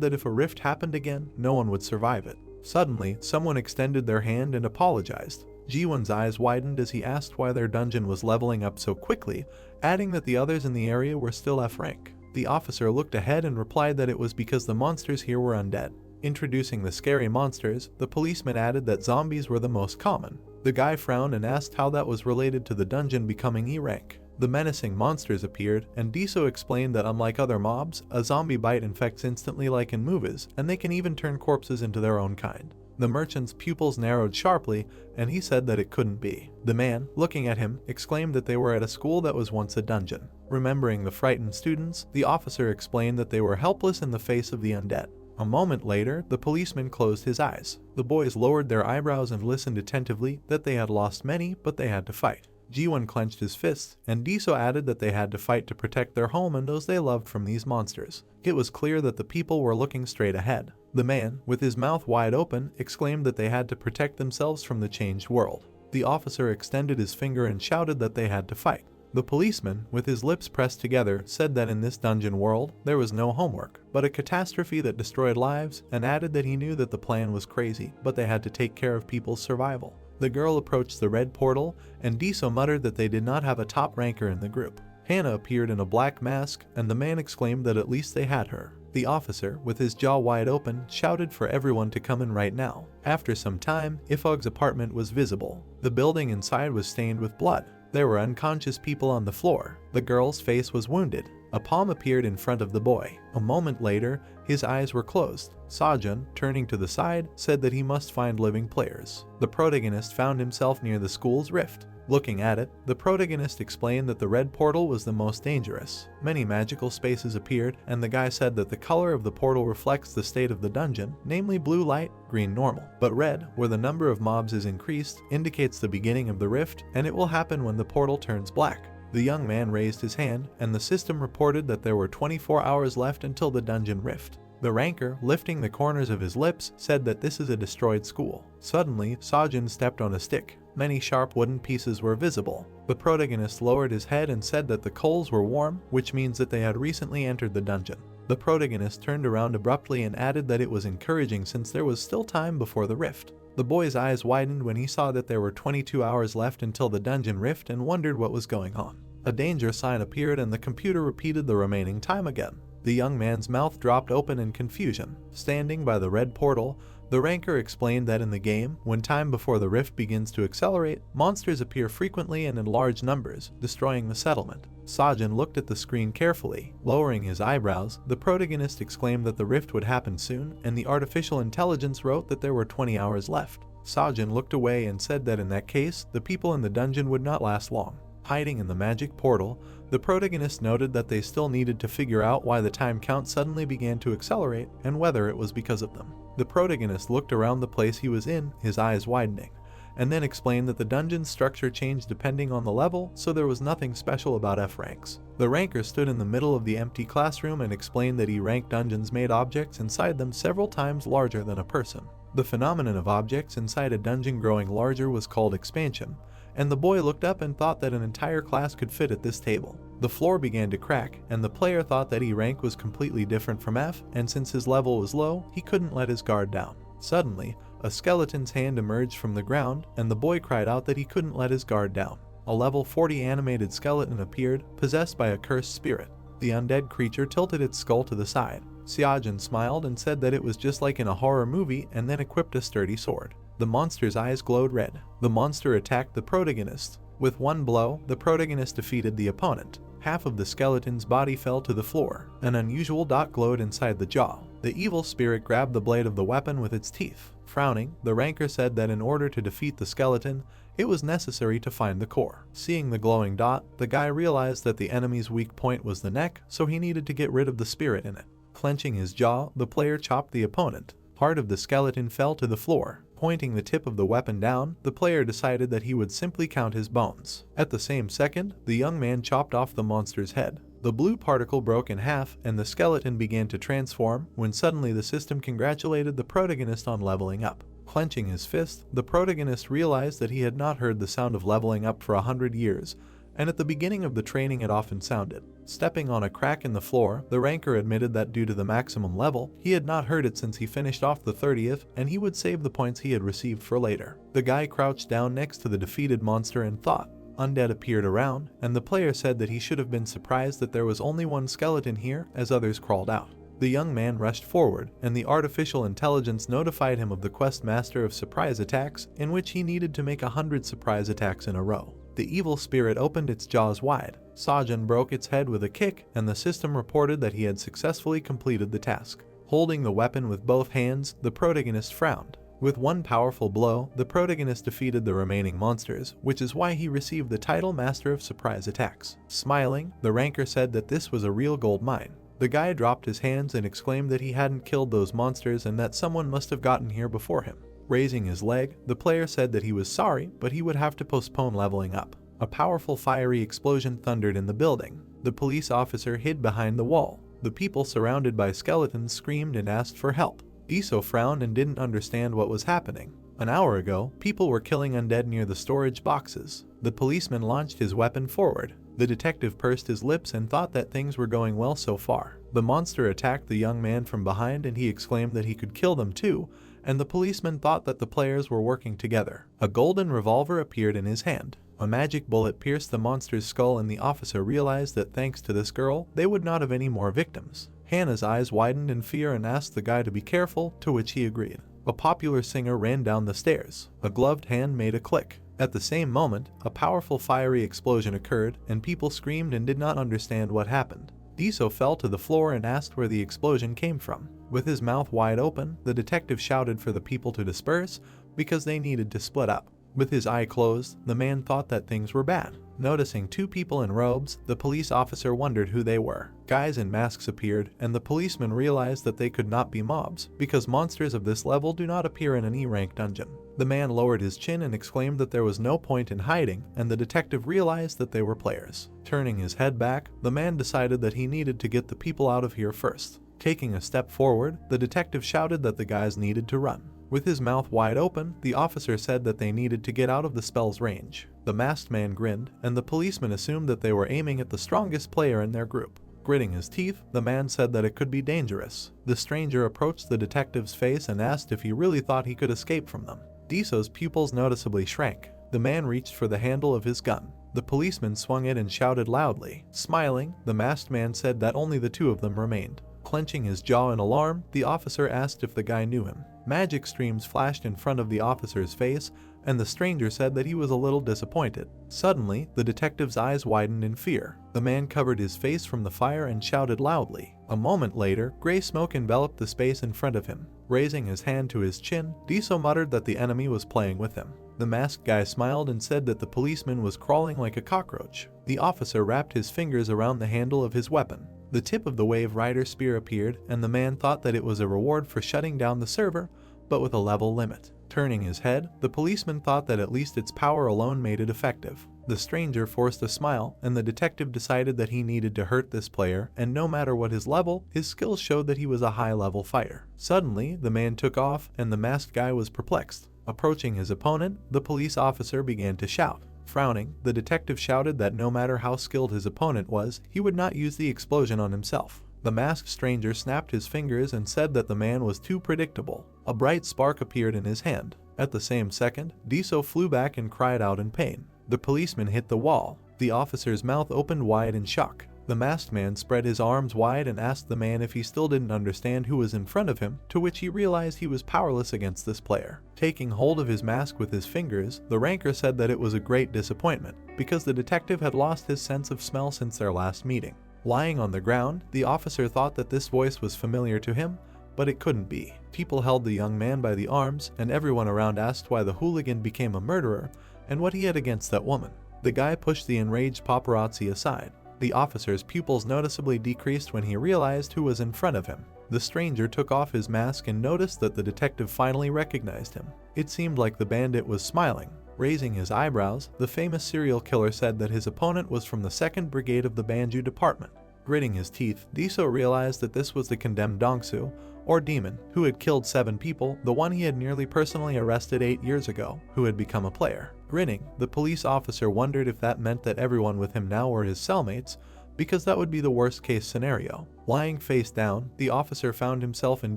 that if a rift happened again, no one would survive it. Suddenly, someone extended their hand and apologized. Ji-won's eyes widened as he asked why their dungeon was leveling up so quickly, adding that the others in the area were still F rank. The officer looked ahead and replied that it was because the monsters here were undead. Introducing the scary monsters, the policeman added that zombies were the most common. The guy frowned and asked how that was related to the dungeon becoming E rank. The menacing monsters appeared, and Diso explained that unlike other mobs, a zombie bite infects instantly like in movies, and they can even turn corpses into their own kind. The merchant's pupils narrowed sharply, and he said that it couldn't be. The man, looking at him, exclaimed that they were at a school that was once a dungeon. Remembering the frightened students, the officer explained that they were helpless in the face of the undead. A moment later, the policeman closed his eyes. The boys lowered their eyebrows and listened attentively, that they had lost many, but they had to fight. Ji-won clenched his fists, and Diso added that they had to fight to protect their home and those they loved from these monsters. It was clear that the people were looking straight ahead. The man, with his mouth wide open, exclaimed that they had to protect themselves from the changed world. The officer extended his finger and shouted that they had to fight. The policeman, with his lips pressed together, said that in this dungeon world, there was no homework, but a catastrophe that destroyed lives, and added that he knew that the plan was crazy, but they had to take care of people's survival. The girl approached the red portal, and Diso muttered that they did not have a top ranker in the group. Hannah appeared in a black mask, and the man exclaimed that at least they had her. The officer, with his jaw wide open, shouted for everyone to come in right now. After some time, Ifog's apartment was visible. The building inside was stained with blood. There were unconscious people on the floor. The girl's face was wounded. A palm appeared in front of the boy. A moment later, his eyes were closed. Sajun, turning to the side, said that he must find living players. The protagonist found himself near the school's rift. Looking at it, the protagonist explained that the red portal was the most dangerous. Many magical spaces appeared, and the guy said that the color of the portal reflects the state of the dungeon, namely blue light, green normal. But red, where the number of mobs is increased, indicates the beginning of the rift, and it will happen when the portal turns black. The young man raised his hand, and the system reported that there were 24 hours left until the dungeon rift. The ranker, lifting the corners of his lips, said that this is a destroyed school. Suddenly, Sajun stepped on a stick. Many sharp wooden pieces were visible. The protagonist lowered his head and said that the coals were warm, which means that they had recently entered the dungeon. The protagonist turned around abruptly and added that it was encouraging since there was still time before the rift. The boy's eyes widened when he saw that there were 22 hours left until the dungeon rift and wondered what was going on. A danger sign appeared and the computer repeated the remaining time again. The young man's mouth dropped open in confusion. Standing by the red portal, the ranker explained that in the game, when time before the rift begins to accelerate, monsters appear frequently and in large numbers, destroying the settlement. Sajun looked at the screen carefully. Lowering his eyebrows, the protagonist exclaimed that the rift would happen soon, and the artificial intelligence wrote that there were 20 hours left. Sajun looked away and said that in that case, the people in the dungeon would not last long. Hiding in the magic portal, the protagonist noted that they still needed to figure out why the time count suddenly began to accelerate and whether it was because of them. The protagonist looked around the place he was in, his eyes widening, and then explained that the dungeon's structure changed depending on the level, so there was nothing special about F ranks. The ranker stood in the middle of the empty classroom and explained that E-rank dungeons made objects inside them several times larger than a person. The phenomenon of objects inside a dungeon growing larger was called expansion, and the boy looked up and thought that an entire class could fit at this table. The floor began to crack, and the player thought that E rank was completely different from F, and since his level was low, he couldn't let his guard down. Suddenly, a skeleton's hand emerged from the ground, and the boy cried out that he couldn't let his guard down. A level 40 animated skeleton appeared, possessed by a cursed spirit. The undead creature tilted its skull to the side. Seojin smiled and said that it was just like in a horror movie, and then equipped a sturdy sword. The monster's eyes glowed red. The monster attacked the protagonist. With one blow, the protagonist defeated the opponent. Half of the skeleton's body fell to the floor. An unusual dot glowed inside the jaw. The evil spirit grabbed the blade of the weapon with its teeth. Frowning, the ranker said that in order to defeat the skeleton, it was necessary to find the core. Seeing the glowing dot, the guy realized that the enemy's weak point was the neck, so he needed to get rid of the spirit in it. Clenching his jaw, the player chopped the opponent. Part of the skeleton fell to the floor. Pointing the tip of the weapon down, the player decided that he would simply count his bones. At the same second, the young man chopped off the monster's head. The blue particle broke in half and the skeleton began to transform when suddenly the system congratulated the protagonist on leveling up. Clenching his fist, the protagonist realized that he had not heard the sound of leveling up for 100 years, and at the beginning of the training it often sounded. Stepping on a crack in the floor, the ranker admitted that due to the maximum level, he had not heard it since he finished off the 30th and he would save the points he had received for later. The guy crouched down next to the defeated monster and thought. Undead appeared around, and the player said that he should have been surprised that there was only one skeleton here as others crawled out. The young man rushed forward, and the artificial intelligence notified him of the quest master of surprise attacks, in which he needed to make 100 surprise attacks in a row. The evil spirit opened its jaws wide. Sajin broke its head with a kick, and the system reported that he had successfully completed the task. Holding the weapon with both hands, the protagonist frowned. With one powerful blow, the protagonist defeated the remaining monsters, which is why he received the title Master of Surprise Attacks. Smiling, the ranker said that this was a real gold mine. The guy dropped his hands and exclaimed that he hadn't killed those monsters and that someone must have gotten here before him. Raising his leg, the player said that he was sorry, but he would have to postpone leveling up. A powerful fiery explosion thundered in the building. The police officer hid behind the wall. The people surrounded by skeletons screamed and asked for help. Iso frowned and didn't understand what was happening. An hour ago, people were killing undead near the storage boxes. The policeman launched his weapon forward. The detective pursed his lips and thought that things were going well so far. The monster attacked the young man from behind and he exclaimed that he could kill them too, and the policeman thought that the players were working together. A golden revolver appeared in his hand. A magic bullet pierced the monster's skull and the officer realized that thanks to this girl, they would not have any more victims. Hannah's eyes widened in fear and asked the guy to be careful, to which he agreed. A popular singer ran down the stairs. A gloved hand made a click. At the same moment, a powerful fiery explosion occurred, and people screamed and did not understand what happened. Iso fell to the floor and asked where the explosion came from. With his mouth wide open, the detective shouted for the people to disperse because they needed to split up. With his eye closed, the man thought that things were bad. Noticing two people in robes, the police officer wondered who they were. Guys in masks appeared, and the policeman realized that they could not be mobs, because monsters of this level do not appear in an E-rank dungeon. The man lowered his chin and exclaimed that there was no point in hiding, and the detective realized that they were players. Turning his head back, the man decided that he needed to get the people out of here first. Taking a step forward, the detective shouted that the guys needed to run. With his mouth wide open, the officer said that they needed to get out of the spell's range. The masked man grinned, and the policeman assumed that they were aiming at the strongest player in their group. Gritting his teeth, the man said that it could be dangerous. The stranger approached the detective's face and asked if he really thought he could escape from them. Diso's pupils noticeably shrank. The man reached for the handle of his gun. The policeman swung it and shouted loudly. Smiling, the masked man said that only the two of them remained. Clenching his jaw in alarm, the officer asked if the guy knew him. Magic streams flashed in front of the officer's face, and the stranger said that he was a little disappointed. Suddenly, the detective's eyes widened in fear. The man covered his face from the fire and shouted loudly. A moment later, gray smoke enveloped the space in front of him. Raising his hand to his chin, Diso muttered that the enemy was playing with him. The masked guy smiled and said that the policeman was crawling like a cockroach. The officer wrapped his fingers around the handle of his weapon. The tip of the Wave Rider spear appeared, and the man thought that it was a reward for shutting down the server, but with a level limit. Turning his head, the policeman thought that at least its power alone made it effective. The stranger forced a smile, and the detective decided that he needed to hurt this player, and no matter what his level, his skills showed that he was a high-level fighter. Suddenly, the man took off, and the masked guy was perplexed. Approaching his opponent, the police officer began to shout. Frowning, the detective shouted that no matter how skilled his opponent was, he would not use the explosion on himself. The masked stranger snapped his fingers and said that the man was too predictable. A bright spark appeared in his hand. At the same second, Diso flew back and cried out in pain. The policeman hit the wall. The officer's mouth opened wide in shock. The masked man spread his arms wide and asked the man if he still didn't understand who was in front of him, to which he realized he was powerless against this player. Taking hold of his mask with his fingers, the ranker said that it was a great disappointment, because the detective had lost his sense of smell since their last meeting. Lying on the ground, the officer thought that this voice was familiar to him, but it couldn't be. People held the young man by the arms, and everyone around asked why the hooligan became a murderer and what he had against that woman. The guy pushed the enraged paparazzi aside. The officer's pupils noticeably decreased when he realized who was in front of him. The stranger took off his mask and noticed that the detective finally recognized him. It seemed like the bandit was smiling. Raising his eyebrows, the famous serial killer said that his opponent was from the 2nd Brigade of the Banshee Department. Gritting his teeth, Diso realized that this was the condemned Dongsu, or demon, who had killed 7 people, the one he had nearly personally arrested 8 years ago, who had become a player. Grinning, the police officer wondered if that meant that everyone with him now were his cellmates, because that would be the worst case scenario. Lying face down, the officer found himself in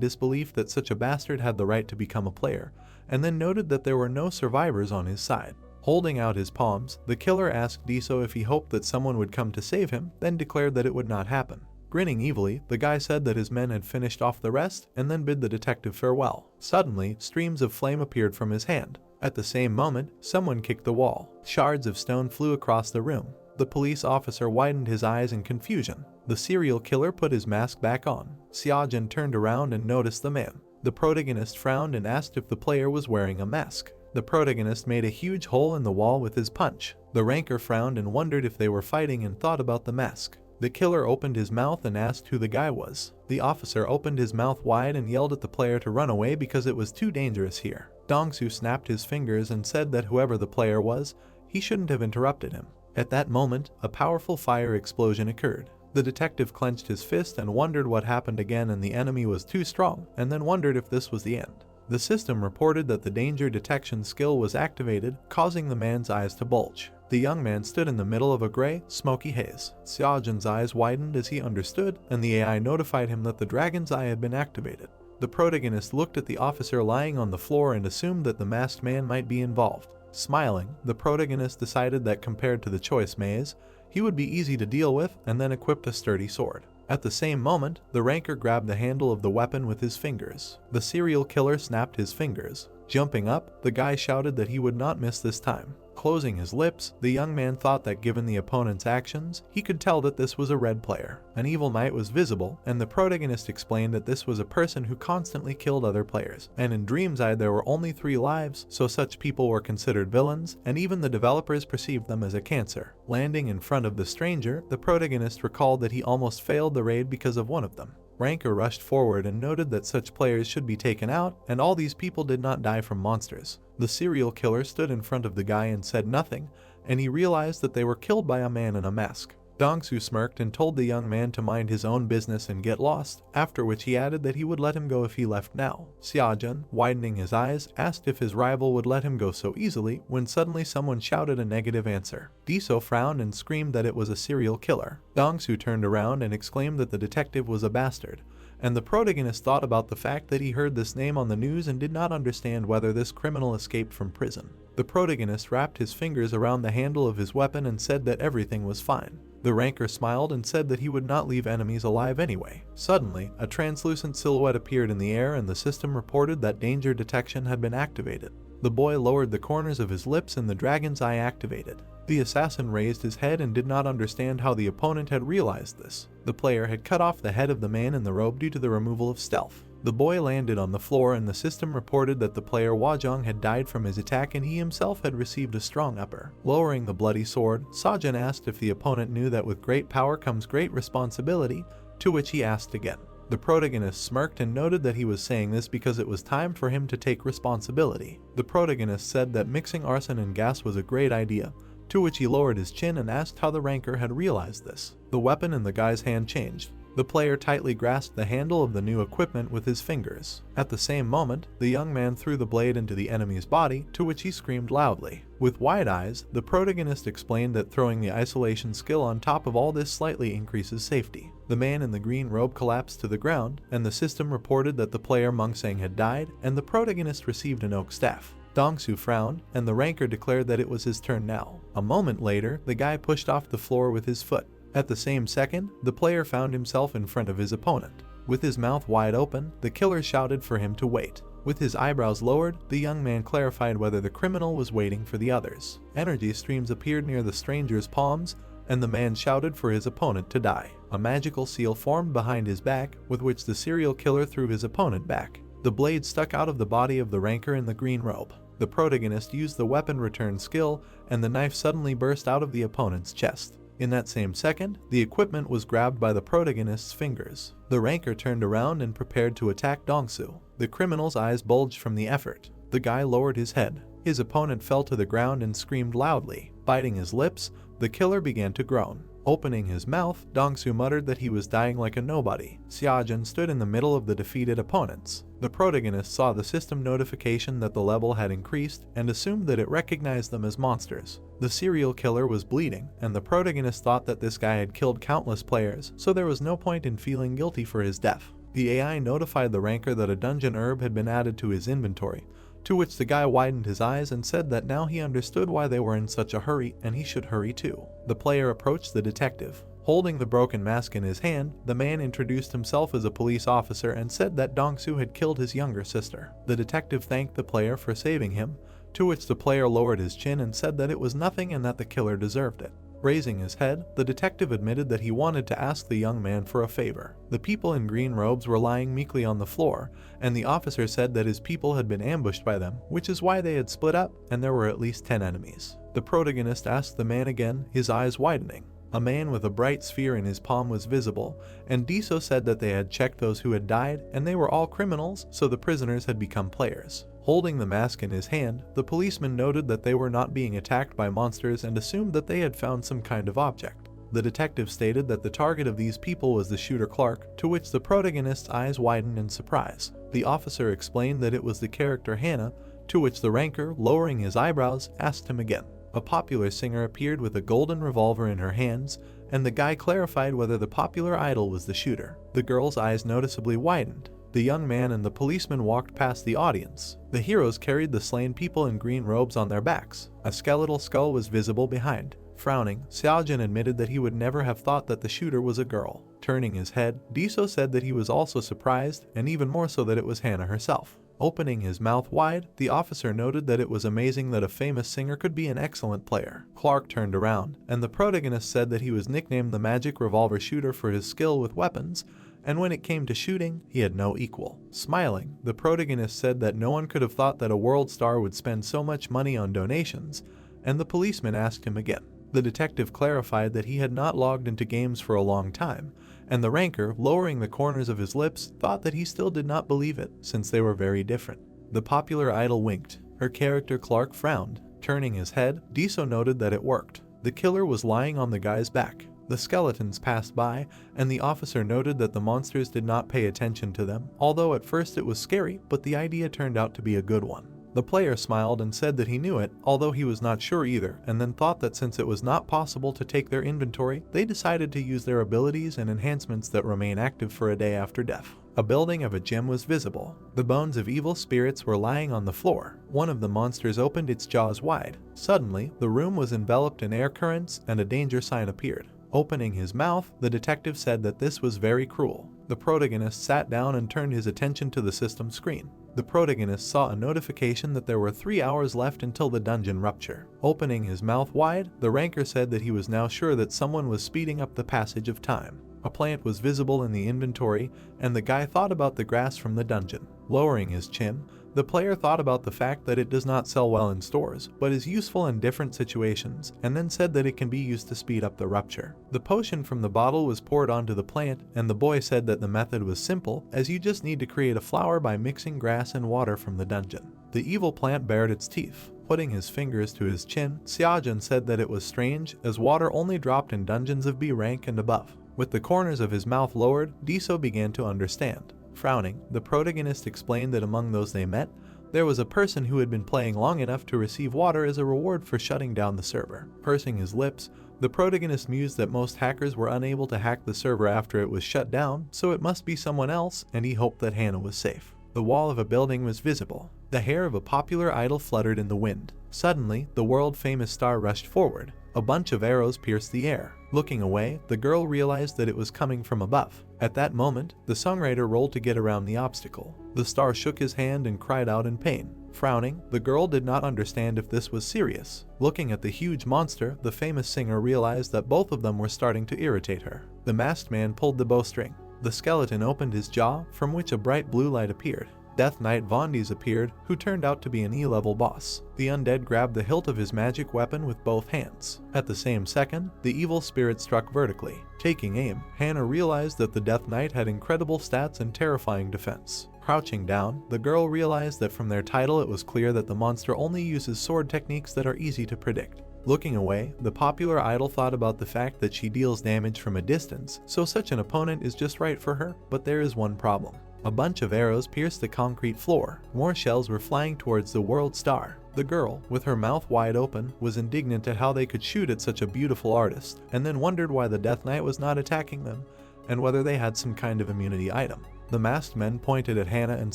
disbelief that such a bastard had the right to become a player, and then noted that there were no survivors on his side. Holding out his palms, the killer asked Diso if he hoped that someone would come to save him, then declared that it would not happen. Grinning evilly, the guy said that his men had finished off the rest and then bid the detective farewell. Suddenly, streams of flame appeared from his hand. At the same moment, someone kicked the wall. Shards of stone flew across the room. The police officer widened his eyes in confusion. The serial killer put his mask back on. Xiaojun turned around and noticed the man. The protagonist frowned and asked if the player was wearing a mask. The protagonist made a huge hole in the wall with his punch. The ranker frowned and wondered if they were fighting and thought about the mask. The killer opened his mouth and asked who the guy was. The officer opened his mouth wide and yelled at the player to run away because it was too dangerous here. Dongsu snapped his fingers and said that whoever the player was, he shouldn't have interrupted him. At that moment, a powerful fire explosion occurred. The detective clenched his fist and wondered what happened again, and the enemy was too strong, and then wondered if this was the end. The system reported that the danger detection skill was activated, causing the man's eyes to bulge. The young man stood in the middle of a gray, smoky haze. Xiaojun's eyes widened as he understood, and the AI notified him that the dragon's eye had been activated. The protagonist looked at the officer lying on the floor and assumed that the masked man might be involved. Smiling, the protagonist decided that compared to the choice maze, he would be easy to deal with, and then equipped a sturdy sword. At the same moment, the ranker grabbed the handle of the weapon with his fingers. The serial killer snapped his fingers. Jumping up, the guy shouted that he would not miss this time. Closing his lips, the young man thought that given the opponent's actions, he could tell that this was a red player. An evil knight was visible, and the protagonist explained that this was a person who constantly killed other players. And in Dream's Eye there were only 3 lives, so such people were considered villains, and even the developers perceived them as a cancer. Landing in front of the stranger, the protagonist recalled that he almost failed the raid because of one of them. Ranker rushed forward and noted that such players should be taken out, and all these people did not die from monsters. The serial killer stood in front of the guy and said nothing, and he realized that they were killed by a man in a mask. Dongsu smirked and told the young man to mind his own business and get lost, after which he added that he would let him go if he left now. Xiaojun, widening his eyes, asked if his rival would let him go so easily, when suddenly someone shouted a negative answer. Diso frowned and screamed that it was a serial killer. Dongsu turned around and exclaimed that the detective was a bastard, and the protagonist thought about the fact that he heard this name on the news and did not understand whether this criminal escaped from prison. The protagonist wrapped his fingers around the handle of his weapon and said that everything was fine. The ranker smiled and said that he would not leave enemies alive anyway. Suddenly, a translucent silhouette appeared in the air and the system reported that danger detection had been activated. The boy lowered the corners of his lips and the dragon's eye activated. The assassin raised his head and did not understand how the opponent had realized this. The player had cut off the head of the man in the robe due to the removal of stealth. The boy landed on the floor and the system reported that the player Wajong had died from his attack and he himself had received a strong upper. Lowering the bloody sword, Sajun asked if the opponent knew that with great power comes great responsibility, to which he asked again. The protagonist smirked and noted that he was saying this because it was time for him to take responsibility. The protagonist said that mixing arson and gas was a great idea, to which he lowered his chin and asked how the ranker had realized this. The weapon in the guy's hand changed. The player tightly grasped the handle of the new equipment with his fingers. At the same moment, the young man threw the blade into the enemy's body, to which he screamed loudly. With wide eyes, the protagonist explained that throwing the isolation skill on top of all this slightly increases safety. The man in the green robe collapsed to the ground, and the system reported that the player Mungsang had died, and the protagonist received an oak staff. Dongsu frowned, and the ranker declared that it was his turn now. A moment later, the guy pushed off the floor with his foot. At the same second, the player found himself in front of his opponent. With his mouth wide open, the killer shouted for him to wait. With his eyebrows lowered, the young man clarified whether the criminal was waiting for the others. Energy streams appeared near the stranger's palms, and the man shouted for his opponent to die. A magical seal formed behind his back, with which the serial killer threw his opponent back. The blade stuck out of the body of the ranker in the green robe. The protagonist used the weapon return skill, and the knife suddenly burst out of the opponent's chest. In that same second, the equipment was grabbed by the protagonist's fingers. The ranker turned around and prepared to attack Dongsu. The criminal's eyes bulged from the effort. The guy lowered his head. His opponent fell to the ground and screamed loudly. Biting his lips, the killer began to groan. Opening his mouth, Dongsu muttered that he was dying like a nobody. Xiaojun stood in the middle of the defeated opponents. The protagonist saw the system notification that the level had increased and assumed that it recognized them as monsters. The serial killer was bleeding, and the protagonist thought that this guy had killed countless players, so there was no point in feeling guilty for his death. The AI notified the ranker that a dungeon herb had been added to his inventory, to which the guy widened his eyes and said that now he understood why they were in such a hurry and he should hurry too. The player approached the detective. Holding the broken mask in his hand, the man introduced himself as a police officer and said that Dongsu had killed his younger sister. The detective thanked the player for saving him, to which the player lowered his chin and said that it was nothing and that the killer deserved it. Raising his head, the detective admitted that he wanted to ask the young man for a favor. The people in green robes were lying meekly on the floor, and the officer said that his people had been ambushed by them, which is why they had split up, and there were at least 10 enemies. The protagonist asked the man again, his eyes widening. A man with a bright sphere in his palm was visible, and Diso said that they had checked those who had died, and they were all criminals, so the prisoners had become players. Holding the mask in his hand, the policeman noted that they were not being attacked by monsters and assumed that they had found some kind of object. The detective stated that the target of these people was the shooter Clark, to which the protagonist's eyes widened in surprise. The officer explained that it was the character Hannah, to which the ranker, lowering his eyebrows, asked him again. A popular singer appeared with a golden revolver in her hands, and the guy clarified whether the popular idol was the shooter. The girl's eyes noticeably widened. The young man and the policeman walked past the audience. The heroes carried the slain people in green robes on their backs. A skeletal skull was visible behind. Frowning, Xiaojun admitted that he would never have thought that the shooter was a girl. Turning his head, Diso said that he was also surprised, and even more so that it was Hannah herself. Opening his mouth wide, the officer noted that it was amazing that a famous singer could be an excellent player. Clark turned around, and the protagonist said that he was nicknamed the Magic Revolver Shooter for his skill with weapons, and when it came to shooting, he had no equal. Smiling, the protagonist said that no one could have thought that a world star would spend so much money on donations, and the policeman asked him again. The detective clarified that he had not logged into games for a long time, and the ranker, lowering the corners of his lips, thought that he still did not believe it, since they were very different. The popular idol winked. Her character Clark frowned. Turning his head, Diso noted that it worked. The killer was lying on the guy's back. The skeletons passed by, and the officer noted that the monsters did not pay attention to them, although at first it was scary, but the idea turned out to be a good one. The player smiled and said that he knew it, although he was not sure either, and then thought that since it was not possible to take their inventory, they decided to use their abilities and enhancements that remain active for a day after death. A building of a gem was visible. The bones of evil spirits were lying on the floor. One of the monsters opened its jaws wide. Suddenly, the room was enveloped in air currents, and a danger sign appeared. Opening his mouth, the detective said that this was very cruel. The protagonist sat down and turned his attention to the system screen. The protagonist saw a notification that there were 3 hours left until the dungeon rupture. Opening his mouth wide, the ranker said that he was now sure that someone was speeding up the passage of time. A plant was visible in the inventory, and the guy thought about the grass from the dungeon. Lowering his chin, the player thought about the fact that it does not sell well in stores, but is useful in different situations, and then said that it can be used to speed up the rupture. The potion from the bottle was poured onto the plant, and the boy said that the method was simple, as you just need to create a flower by mixing grass and water from the dungeon. The evil plant bared its teeth. Putting his fingers to his chin, Xiaojun said that it was strange, as water only dropped in dungeons of B rank and above. With the corners of his mouth lowered, Diso began to understand. Frowning, the protagonist explained that among those they met, there was a person who had been playing long enough to receive water as a reward for shutting down the server. Pursing his lips, the protagonist mused that most hackers were unable to hack the server after it was shut down, so it must be someone else, and he hoped that Hannah was safe. The wall of a building was visible. The hair of a popular idol fluttered in the wind. Suddenly, the world-famous star rushed forward. A bunch of arrows pierced the air. Looking away, the girl realized that it was coming from above. At that moment, the songwriter rolled to get around the obstacle. The star shook his hand and cried out in pain. Frowning, the girl did not understand if this was serious. Looking at the huge monster, the famous singer realized that both of them were starting to irritate her. The masked man pulled the bowstring. The skeleton opened his jaw, from which a bright blue light appeared. Death Knight Vondes appeared, who turned out to be an E-level boss. The undead grabbed the hilt of his magic weapon with both hands. At the same second, the evil spirit struck vertically. Taking aim, Hannah realized that the Death Knight had incredible stats and terrifying defense. Crouching down, the girl realized that from their title it was clear that the monster only uses sword techniques that are easy to predict. Looking away, the popular idol thought about the fact that she deals damage from a distance, so such an opponent is just right for her, but there is one problem. A bunch of arrows pierced the concrete floor. More shells were flying towards the world star. The girl, with her mouth wide open, was indignant at how they could shoot at such a beautiful artist, and then wondered why the Death Knight was not attacking them, and whether they had some kind of immunity item. The masked men pointed at Hannah and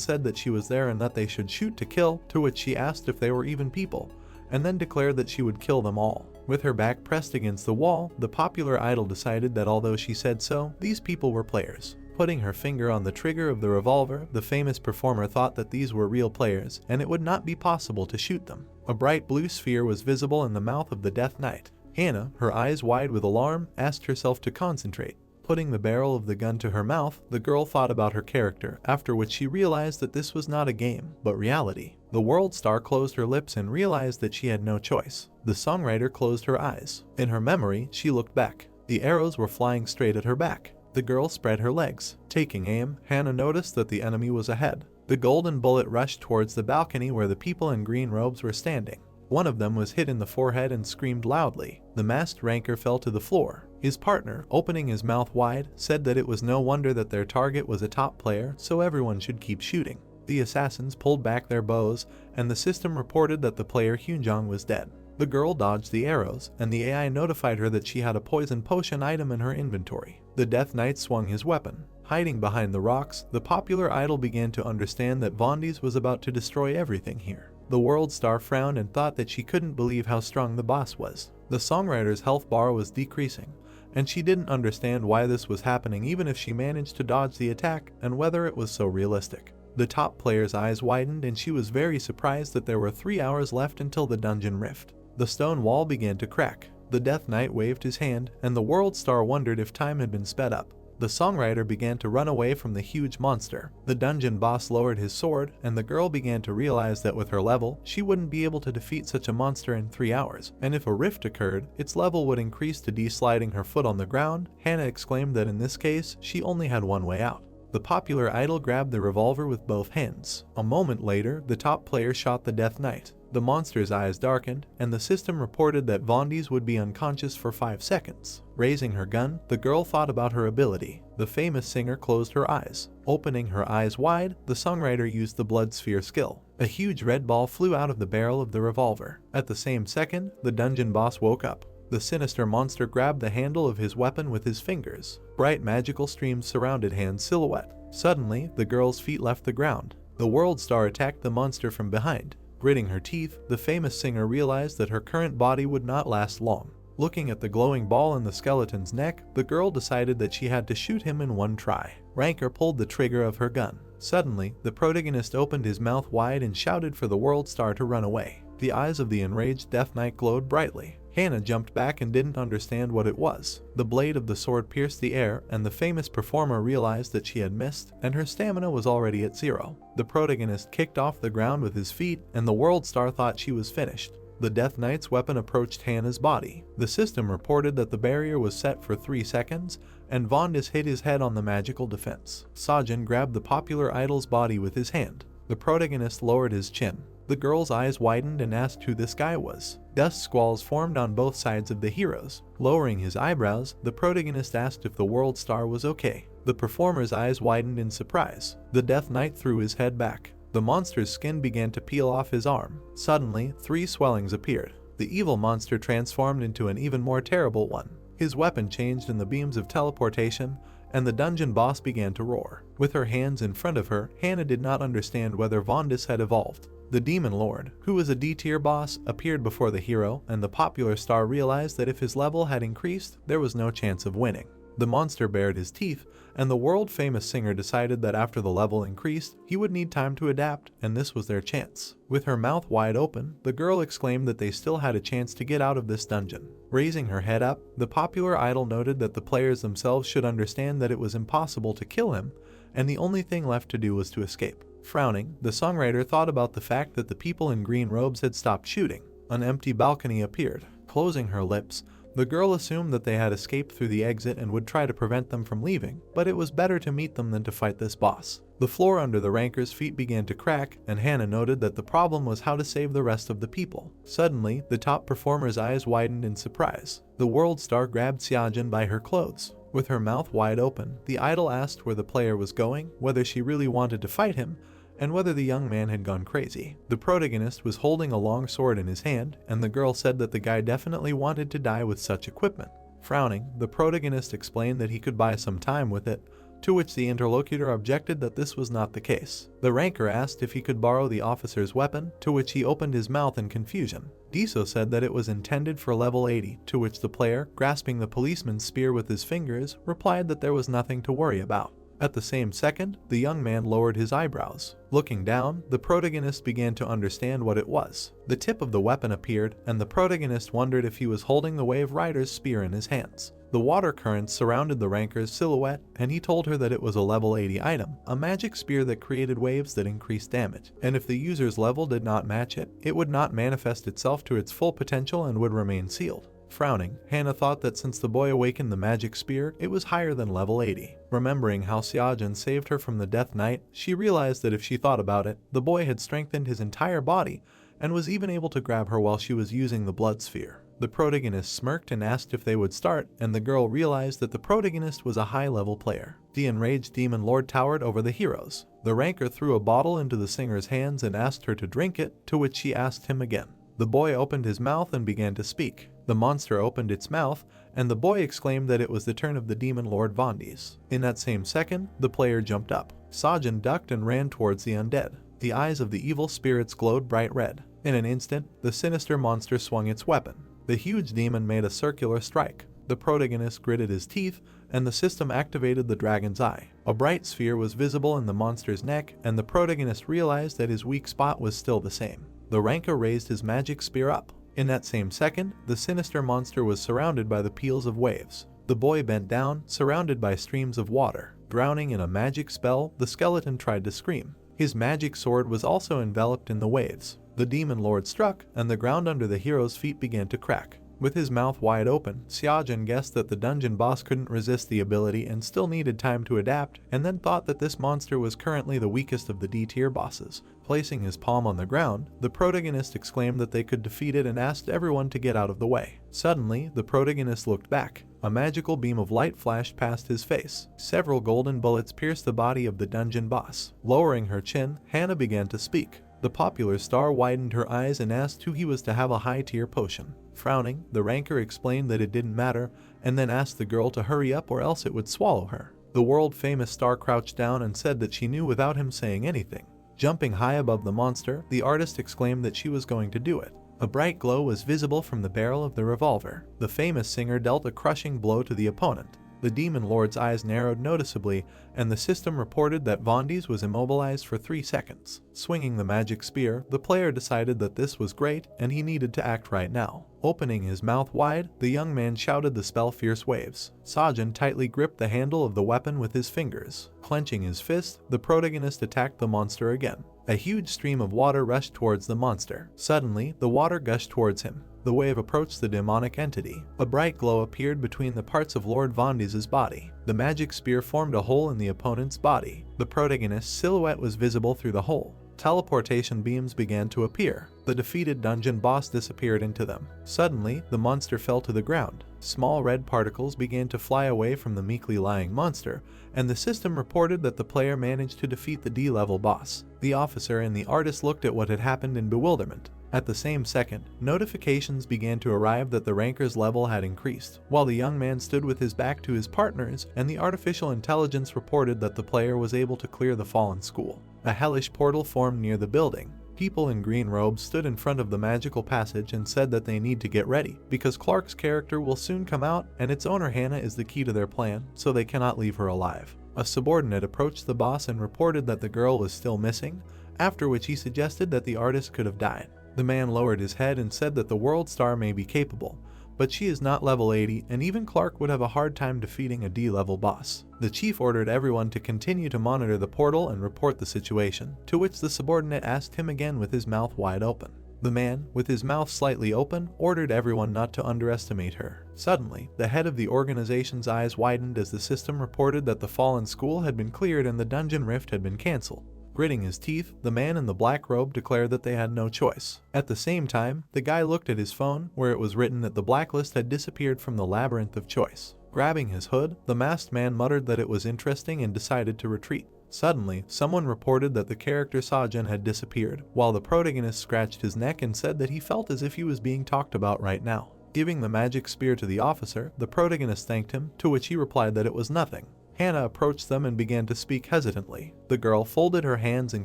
said that she was there and that they should shoot to kill, to which she asked if they were even people, and then declared that she would kill them all. With her back pressed against the wall, the popular idol decided that although she said so, these people were players. Putting her finger on the trigger of the revolver, the famous performer thought that these were real players, and it would not be possible to shoot them. A bright blue sphere was visible in the mouth of the Death Knight. Hannah, her eyes wide with alarm, asked herself to concentrate. Putting the barrel of the gun to her mouth, the girl thought about her character, after which she realized that this was not a game, but reality. The world star closed her lips and realized that she had no choice. The songwriter closed her eyes. In her memory, she looked back. The arrows were flying straight at her back. The girl spread her legs. Taking aim, Hannah noticed that the enemy was ahead. The golden bullet rushed towards the balcony where the people in green robes were standing. One of them was hit in the forehead and screamed loudly. The masked ranker fell to the floor. His partner, opening his mouth wide, said that it was no wonder that their target was a top player, so everyone should keep shooting. The assassins pulled back their bows, and the system reported that the player Yunjan was dead. The girl dodged the arrows, and the AI notified her that she had a poison potion item in her inventory. The Death Knight swung his weapon. Hiding behind the rocks, the popular idol began to understand that Vondes was about to destroy everything here. The world star frowned and thought that she couldn't believe how strong the boss was. The songwriter's health bar was decreasing, and she didn't understand why this was happening even if she managed to dodge the attack and whether it was so realistic. The top player's eyes widened and she was very surprised that there were 3 hours left until the dungeon rift. The stone wall began to crack. The Death Knight waved his hand, and the world star wondered if time had been sped up. The songwriter began to run away from the huge monster. The dungeon boss lowered his sword, and the girl began to realize that with her level, she wouldn't be able to defeat such a monster in 3 hours, and if a rift occurred, its level would increase to desliding her foot on the ground. Hannah exclaimed that in this case, she only had one way out. The popular idol grabbed the revolver with both hands. A moment later, the top player shot the Death Knight. The monster's eyes darkened, and the system reported that Vondes would be unconscious for 5 seconds. Raising her gun, the girl thought about her ability. The famous singer closed her eyes. Opening her eyes wide, the songwriter used the blood sphere skill. A huge red ball flew out of the barrel of the revolver. At the same second, the dungeon boss woke up. The sinister monster grabbed the handle of his weapon with his fingers. Bright magical streams surrounded Han's silhouette. Suddenly, the girl's feet left the ground. The world star attacked the monster from behind. Gritting her teeth, the famous singer realized that her current body would not last long. Looking at the glowing ball in the skeleton's neck, the girl decided that she had to shoot him in one try. RANKER pulled the trigger of her gun. Suddenly, the protagonist opened his mouth wide and shouted for the world star to run away. The eyes of the enraged Death Knight glowed brightly. Hannah jumped back and didn't understand what it was. The blade of the sword pierced the air, and the famous performer realized that she had missed, and her stamina was already at 0. The protagonist kicked off the ground with his feet, and the world star thought she was finished. The Death Knight's weapon approached Hannah's body. The system reported that the barrier was set for 3 seconds, and Vondes hit his head on the magical defense. Sajin grabbed the popular idol's body with his hand. The protagonist lowered his chin. The girl's eyes widened and asked who this guy was. Dust squalls formed on both sides of the heroes. Lowering his eyebrows, the protagonist asked if the world star was okay. The performer's eyes widened in surprise. The Death Knight threw his head back. The monster's skin began to peel off his arm. Suddenly, 3 swellings appeared. The evil monster transformed into an even more terrible one. His weapon changed in the beams of teleportation, and the dungeon boss began to roar. With her hands in front of her, Hannah did not understand whether Vondes had evolved. The Demon Lord, who was a D-tier boss, appeared before the hero, and the popular star realized that if his level had increased, there was no chance of winning. The monster bared his teeth, and the world-famous singer decided that after the level increased, he would need time to adapt, and this was their chance. With her mouth wide open, the girl exclaimed that they still had a chance to get out of this dungeon. Raising her head up, the popular idol noted that the players themselves should understand that it was impossible to kill him, and the only thing left to do was to escape. Frowning, the songwriter thought about the fact that the people in green robes had stopped shooting. An empty balcony appeared. Closing her lips, the girl assumed that they had escaped through the exit and would try to prevent them from leaving, but it was better to meet them than to fight this boss. The floor under the ranker's feet began to crack, and Hannah noted that the problem was how to save the rest of the people. Suddenly, the top performer's eyes widened in surprise. The world star grabbed Xiaojin by her clothes. With her mouth wide open, the idol asked where the player was going, whether she really wanted to fight him, and whether the young man had gone crazy. The protagonist was holding a long sword in his hand, and the girl said that the guy definitely wanted to die with such equipment. Frowning, the protagonist explained that he could buy some time with it, to which the interlocutor objected that this was not the case. The ranker asked if he could borrow the officer's weapon, to which he opened his mouth in confusion. Diso said that it was intended for level 80, to which the player, grasping the policeman's spear with his fingers, replied that there was nothing to worry about. At the same second, the young man lowered his eyebrows. Looking down, the protagonist began to understand what it was. The tip of the weapon appeared, and the protagonist wondered if he was holding the Wave Rider's spear in his hands. The water currents surrounded the ranker's silhouette, and he told her that it was a level 80 item, a magic spear that created waves that increased damage, and if the user's level did not match it, it would not manifest itself to its full potential and would remain sealed. Frowning, Hannah thought that since the boy awakened the magic spear, it was higher than level 80. Remembering how Xiaojin saved her from the Death Knight, she realized that if she thought about it, the boy had strengthened his entire body and was even able to grab her while she was using the blood sphere. The protagonist smirked and asked if they would start, and the girl realized that the protagonist was a high-level player. The enraged demon lord towered over the heroes. The ranker threw a bottle into the singer's hands and asked her to drink it, to which she asked him again. The boy opened his mouth and began to speak. The monster opened its mouth, and the boy exclaimed that it was the turn of the demon lord Vandis. In that same second, the player jumped up. Xiaojin ducked and ran towards the undead. The eyes of the evil spirits glowed bright red. In an instant, the sinister monster swung its weapon. The huge demon made a circular strike. The protagonist gritted his teeth, and the system activated the dragon's eye. A bright sphere was visible in the monster's neck, and the protagonist realized that his weak spot was still the same. The ranker raised his magic spear up. In that same second, the sinister monster was surrounded by the peals of waves. The boy bent down, surrounded by streams of water. Drowning in a magic spell, the skeleton tried to scream. His magic sword was also enveloped in the waves. The demon lord struck, and the ground under the hero's feet began to crack. With his mouth wide open, Xiaojin guessed that the dungeon boss couldn't resist the ability and still needed time to adapt, and then thought that this monster was currently the weakest of the D-tier bosses. Placing his palm on the ground, the protagonist exclaimed that they could defeat it and asked everyone to get out of the way. Suddenly, the protagonist looked back. A magical beam of light flashed past his face. Several golden bullets pierced the body of the dungeon boss. Lowering her chin, Hannah began to speak. The popular star widened her eyes and asked who he was to have a high-tier potion. Frowning, the ranker explained that it didn't matter, and then asked the girl to hurry up or else it would swallow her. The world-famous star crouched down and said that she knew without him saying anything. Jumping high above the monster, the artist exclaimed that she was going to do it. A bright glow was visible from the barrel of the revolver. The famous singer dealt a crushing blow to the opponent. The demon lord's eyes narrowed noticeably, and the system reported that Vandis was immobilized for 3 seconds. Swinging the magic spear, the player decided that this was great, and he needed to act right now. Opening his mouth wide, the young man shouted the spell Fierce Waves. Xiaojin tightly gripped the handle of the weapon with his fingers. Clenching his fist, the protagonist attacked the monster again. A huge stream of water rushed towards the monster. Suddenly, the water gushed towards him. The wave approached the demonic entity. A bright glow appeared between the parts of Lord Vandis' body. The magic spear formed a hole in the opponent's body. The protagonist's silhouette was visible through the hole. Teleportation beams began to appear. The defeated dungeon boss disappeared into them. Suddenly, the monster fell to the ground. Small red particles began to fly away from the meekly lying monster, and the system reported that the player managed to defeat the D-level boss. The officer and the artist looked at what had happened in bewilderment. At the same second, notifications began to arrive that the ranker's level had increased, while the young man stood with his back to his partners, and the artificial intelligence reported that the player was able to clear the fallen school. A hellish portal formed near the building. People in green robes stood in front of the magical passage and said that they need to get ready, because Clark's character will soon come out and its owner Hannah is the key to their plan, so they cannot leave her alive. A subordinate approached the boss and reported that the girl was still missing, after which he suggested that the artist could have died. The man lowered his head and said that the world star may be capable, but she is not level 80 and even Clark would have a hard time defeating a D-level boss. The chief ordered everyone to continue to monitor the portal and report the situation, to which the subordinate asked him again with his mouth wide open. The man, with his mouth slightly open, ordered everyone not to underestimate her. Suddenly, the head of the organization's eyes widened as the system reported that the fallen school had been cleared and the dungeon rift had been cancelled. Gritting his teeth, the man in the black robe declared that they had no choice. At the same time, the guy looked at his phone, where it was written that the blacklist had disappeared from the labyrinth of choice. Grabbing his hood, the masked man muttered that it was interesting and decided to retreat. Suddenly, someone reported that the character Sajin had disappeared, while the protagonist scratched his neck and said that he felt as if he was being talked about right now. Giving the magic spear to the officer, the protagonist thanked him, to which he replied that it was nothing. Hannah approached them and began to speak hesitantly. The girl folded her hands in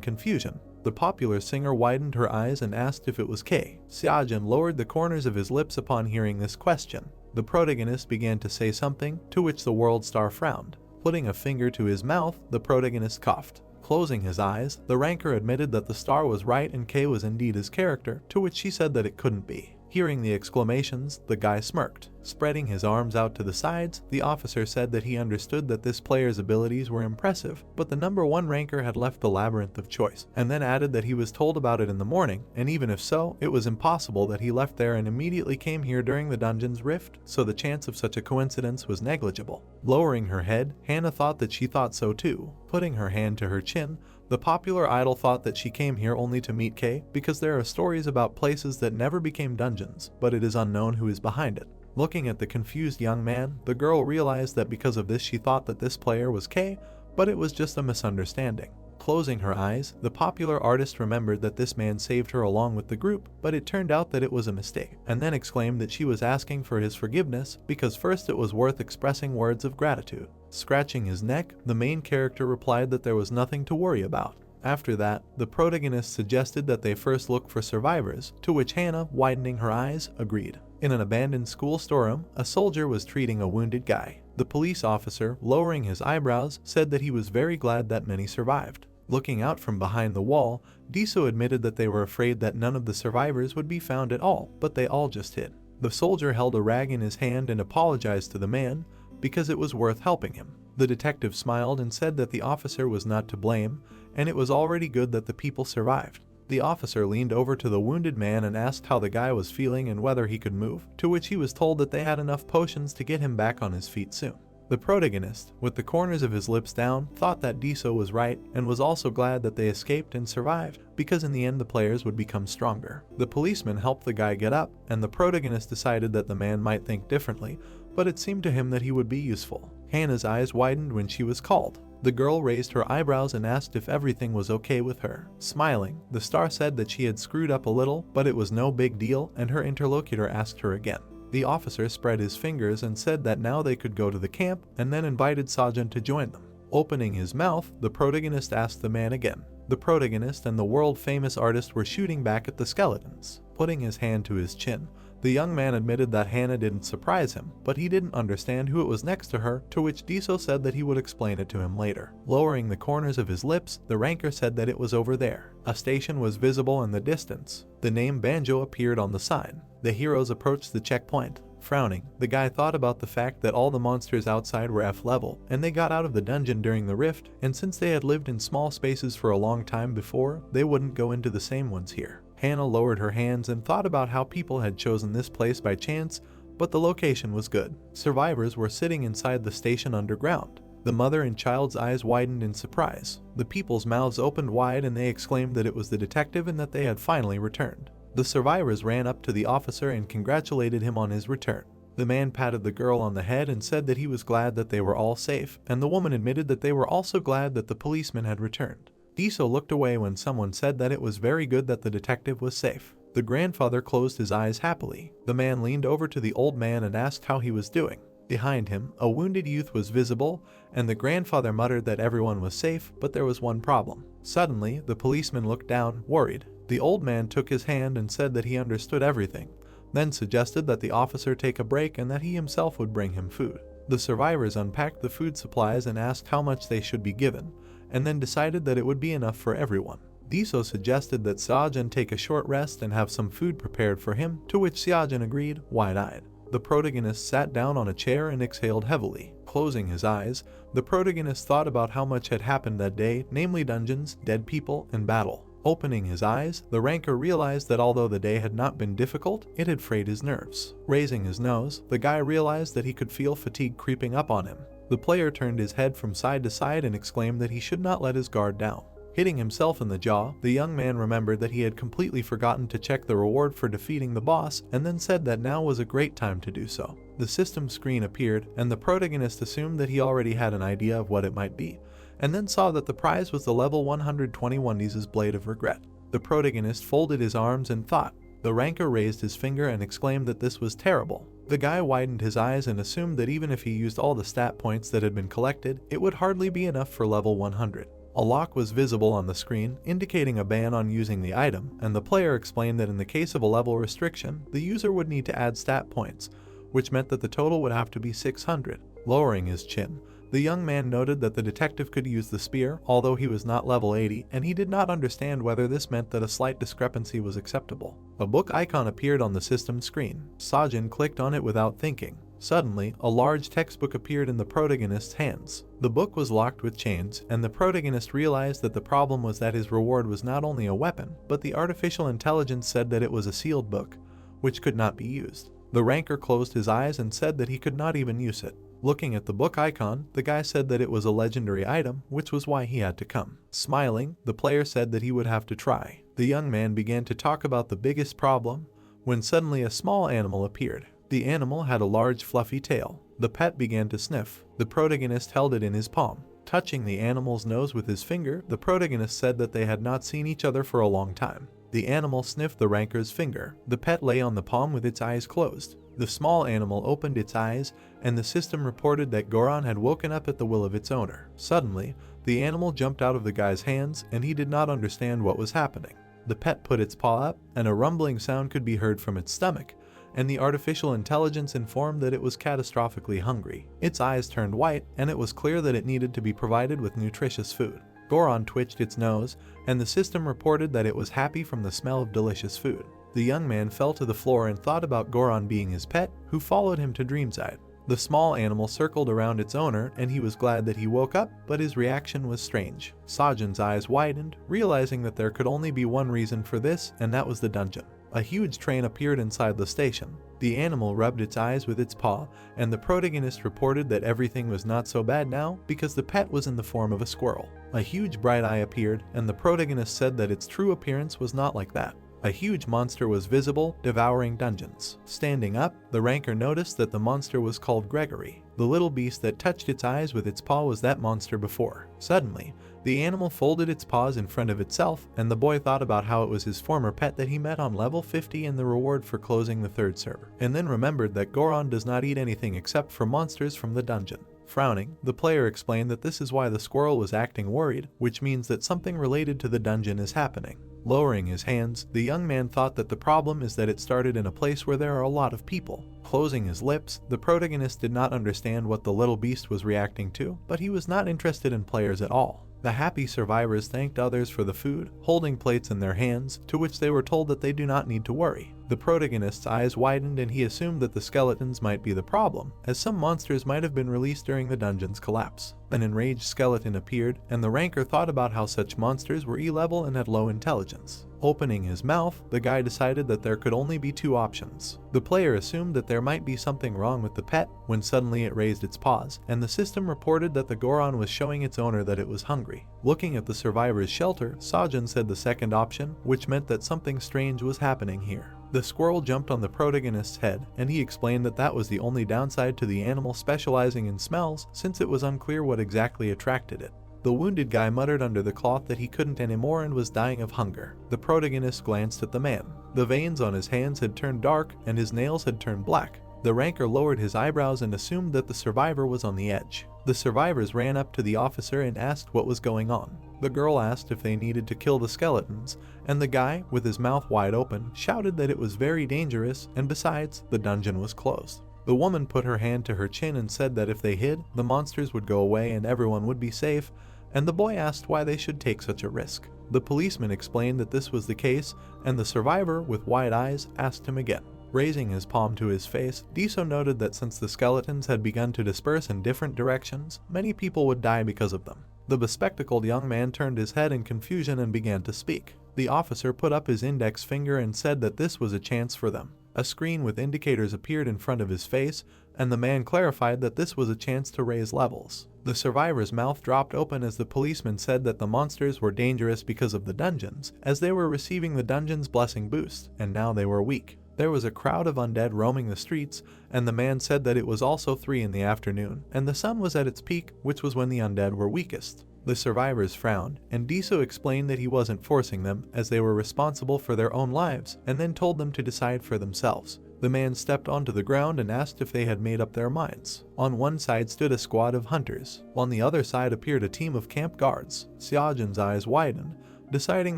confusion. The popular singer widened her eyes and asked if it was Kay. Sajin lowered the corners of his lips upon hearing this question. The protagonist began to say something, to which the world star frowned. Putting a finger to his mouth, the protagonist coughed. Closing his eyes, the ranker admitted that the star was right and Kay was indeed his character, to which she said that it couldn't be. Hearing the exclamations, the guy smirked. Spreading his arms out to the sides, the officer said that he understood that this player's abilities were impressive, but the number 1 ranker had left the labyrinth of choice, and then added that he was told about it in the morning, and even if so, it was impossible that he left there and immediately came here during the dungeon's rift, so the chance of such a coincidence was negligible. Lowering her head, Hannah thought that she thought so too. Putting her hand to her chin, the popular idol thought that she came here only to meet Kay, because there are stories about places that never became dungeons, but it is unknown who is behind it. Looking at the confused young man, the girl realized that because of this she thought that this player was Kay, but it was just a misunderstanding. Closing her eyes, the popular artist remembered that this man saved her along with the group, but it turned out that it was a mistake, and then exclaimed that she was asking for his forgiveness because first it was worth expressing words of gratitude. Scratching his neck, the main character replied that there was nothing to worry about. After that, the protagonist suggested that they first look for survivors, to which Hannah, widening her eyes, agreed. In an abandoned school storeroom, a soldier was treating a wounded guy. The police officer, lowering his eyebrows, said that he was very glad that many survived. Looking out from behind the wall, Diso admitted that they were afraid that none of the survivors would be found at all, but they all just hid. The soldier held a rag in his hand and apologized to the man, because it was worth helping him. The detective smiled and said that the officer was not to blame, and it was already good that the people survived. The officer leaned over to the wounded man and asked how the guy was feeling and whether he could move, to which he was told that they had enough potions to get him back on his feet soon. The protagonist, with the corners of his lips down, thought that Diso was right and was also glad that they escaped and survived, because in the end the players would become stronger. The policeman helped the guy get up, and the protagonist decided that the man might think differently, but it seemed to him that he would be useful. Hannah's eyes widened when she was called. The girl raised her eyebrows and asked if everything was okay with her. Smiling, the star said that she had screwed up a little, but it was no big deal, and her interlocutor asked her again. The officer spread his fingers and said that now they could go to the camp, and then invited Sajin to join them. Opening his mouth, the protagonist asked the man again. The protagonist and the world-famous artist were shooting back at the skeletons. Putting his hand to his chin, the young man admitted that Hannah didn't surprise him, but he didn't understand who it was next to her, to which Diso said that he would explain it to him later. Lowering the corners of his lips, the ranker said that it was over there. A station was visible in the distance. The name Banjo appeared on the sign. The heroes approached the checkpoint. Frowning, the guy thought about the fact that all the monsters outside were F level, and they got out of the dungeon during the rift, and since they had lived in small spaces for a long time before, they wouldn't go into the same ones here. Hannah lowered her hands and thought about how people had chosen this place by chance, but the location was good. Survivors were sitting inside the station underground. The mother and child's eyes widened in surprise. The people's mouths opened wide and they exclaimed that it was the detective and that they had finally returned. The survivors ran up to the officer and congratulated him on his return. The man patted the girl on the head and said that he was glad that they were all safe, and the woman admitted that they were also glad that the policeman had returned. Diso looked away when someone said that it was very good that the detective was safe. The grandfather closed his eyes happily. The man leaned over to the old man and asked how he was doing. Behind him, a wounded youth was visible, and the grandfather muttered that everyone was safe, but there was one problem. Suddenly, the policeman looked down, worried. The old man took his hand and said that he understood everything, then suggested that the officer take a break and that he himself would bring him food. The survivors unpacked the food supplies and asked how much they should be given, and then decided that it would be enough for everyone. Diso suggested that Xiaojun take a short rest and have some food prepared for him, to which Xiaojun agreed, wide-eyed. The protagonist sat down on a chair and exhaled heavily. Closing his eyes, the protagonist thought about how much had happened that day, namely dungeons, dead people, and battle. Opening his eyes, the ranker realized that although the day had not been difficult, it had frayed his nerves. Raising his nose, the guy realized that he could feel fatigue creeping up on him. The player turned his head from side to side and exclaimed that he should not let his guard down. Hitting himself in the jaw, the young man remembered that he had completely forgotten to check the reward for defeating the boss, and then said that now was a great time to do so. The system screen appeared, and the protagonist assumed that he already had an idea of what it might be, and then saw that the prize was the level 121 Nise's Blade of Regret. The protagonist folded his arms and thought. The ranker raised his finger and exclaimed that this was terrible. The guy widened his eyes and assumed that even if he used all the stat points that had been collected, it would hardly be enough for level 100. A lock was visible on the screen, indicating a ban on using the item, and the player explained that in the case of a level restriction, the user would need to add stat points, which meant that the total would have to be 600. Lowering his chin, the young man noted that the detective could use the spear, although he was not level 80, and he did not understand whether this meant that a slight discrepancy was acceptable. A book icon appeared on the system screen. Xiaojun clicked on it without thinking. Suddenly, a large textbook appeared in the protagonist's hands. The book was locked with chains, and the protagonist realized that the problem was that his reward was not only a weapon, but the artificial intelligence said that it was a sealed book, which could not be used. The ranker closed his eyes and said that he could not even use it. Looking at the book icon, the guy said that it was a legendary item, which was why he had to come. Smiling, the player said that he would have to try. The young man began to talk about the biggest problem, when suddenly a small animal appeared. The animal had a large fluffy tail. The pet began to sniff. The protagonist held it in his palm. Touching the animal's nose with his finger, the protagonist said that they had not seen each other for a long time. The animal sniffed the ranker's finger. The pet lay on the palm with its eyes closed. The small animal opened its eyes, and the system reported that Goron had woken up at the will of its owner. Suddenly, the animal jumped out of the guy's hands, and he did not understand what was happening. The pet put its paw up, and a rumbling sound could be heard from its stomach, and the artificial intelligence informed that it was catastrophically hungry. Its eyes turned white, and it was clear that it needed to be provided with nutritious food. Goron twitched its nose, and the system reported that it was happy from the smell of delicious food. The young man fell to the floor and thought about Goron being his pet, who followed him to Dreamside. The small animal circled around its owner, and he was glad that he woke up, but his reaction was strange. Xiaojun's eyes widened, realizing that there could only be one reason for this, and that was the dungeon. A huge train appeared inside the station. The animal rubbed its eyes with its paw, and the protagonist reported that everything was not so bad now because the pet was in the form of a squirrel. A huge bright eye appeared, and the protagonist said that its true appearance was not like that. A huge monster was visible, devouring dungeons. Standing up, the ranker noticed that the monster was called Gregory. The little beast that touched its eyes with its paw was that monster before. Suddenly, the animal folded its paws in front of itself, and the boy thought about how it was his former pet that he met on level 50 and the reward for closing the third server, and then remembered that Goron does not eat anything except for monsters from the dungeon. Frowning, the player explained that this is why the squirrel was acting worried, which means that something related to the dungeon is happening. Lowering his hands, the young man thought that the problem is that it started in a place where there are a lot of people. Closing his lips, the protagonist did not understand what the little beast was reacting to, but he was not interested in players at all. The happy survivors thanked others for the food, holding plates in their hands, to which they were told that they do not need to worry. The protagonist's eyes widened and he assumed that the skeletons might be the problem, as some monsters might have been released during the dungeon's collapse. An enraged skeleton appeared, and the ranker thought about how such monsters were E-level and had low intelligence. Opening his mouth, the guy decided that there could only be two options. The player assumed that there might be something wrong with the pet, when suddenly it raised its paws, and the system reported that the Goron was showing its owner that it was hungry. Looking at the survivor's shelter, Xiaojun said the second option, which meant that something strange was happening here. The squirrel jumped on the protagonist's head, and he explained that that was the only downside to the animal specializing in smells, since it was unclear what exactly attracted it. The wounded guy muttered under the cloth that he couldn't anymore and was dying of hunger. The protagonist glanced at the man. The veins on his hands had turned dark, and his nails had turned black. The ranker lowered his eyebrows and assumed that the survivor was on the edge. The survivors ran up to the officer and asked what was going on. The girl asked if they needed to kill the skeletons, and the guy, with his mouth wide open, shouted that it was very dangerous, and besides, the dungeon was closed. The woman put her hand to her chin and said that if they hid, the monsters would go away and everyone would be safe, and the boy asked why they should take such a risk. The policeman explained that this was the case, and the survivor, with wide eyes, asked him again. Raising his palm to his face, Diso noted that since the skeletons had begun to disperse in different directions, many people would die because of them. The bespectacled young man turned his head in confusion and began to speak. The officer put up his index finger and said that this was a chance for them. A screen with indicators appeared in front of his face, and the man clarified that this was a chance to raise levels. The survivor's mouth dropped open as the policeman said that the monsters were dangerous because of the dungeons, as they were receiving the dungeon's blessing boost, and now they were weak. There was a crowd of undead roaming the streets, and the man said that it was also 3 in the afternoon, and the sun was at its peak, which was when the undead were weakest. The survivors frowned, and Diso explained that he wasn't forcing them, as they were responsible for their own lives, and then told them to decide for themselves. The man stepped onto the ground and asked if they had made up their minds. On one side stood a squad of hunters. On the other side appeared a team of camp guards. Xiaojun's eyes widened, deciding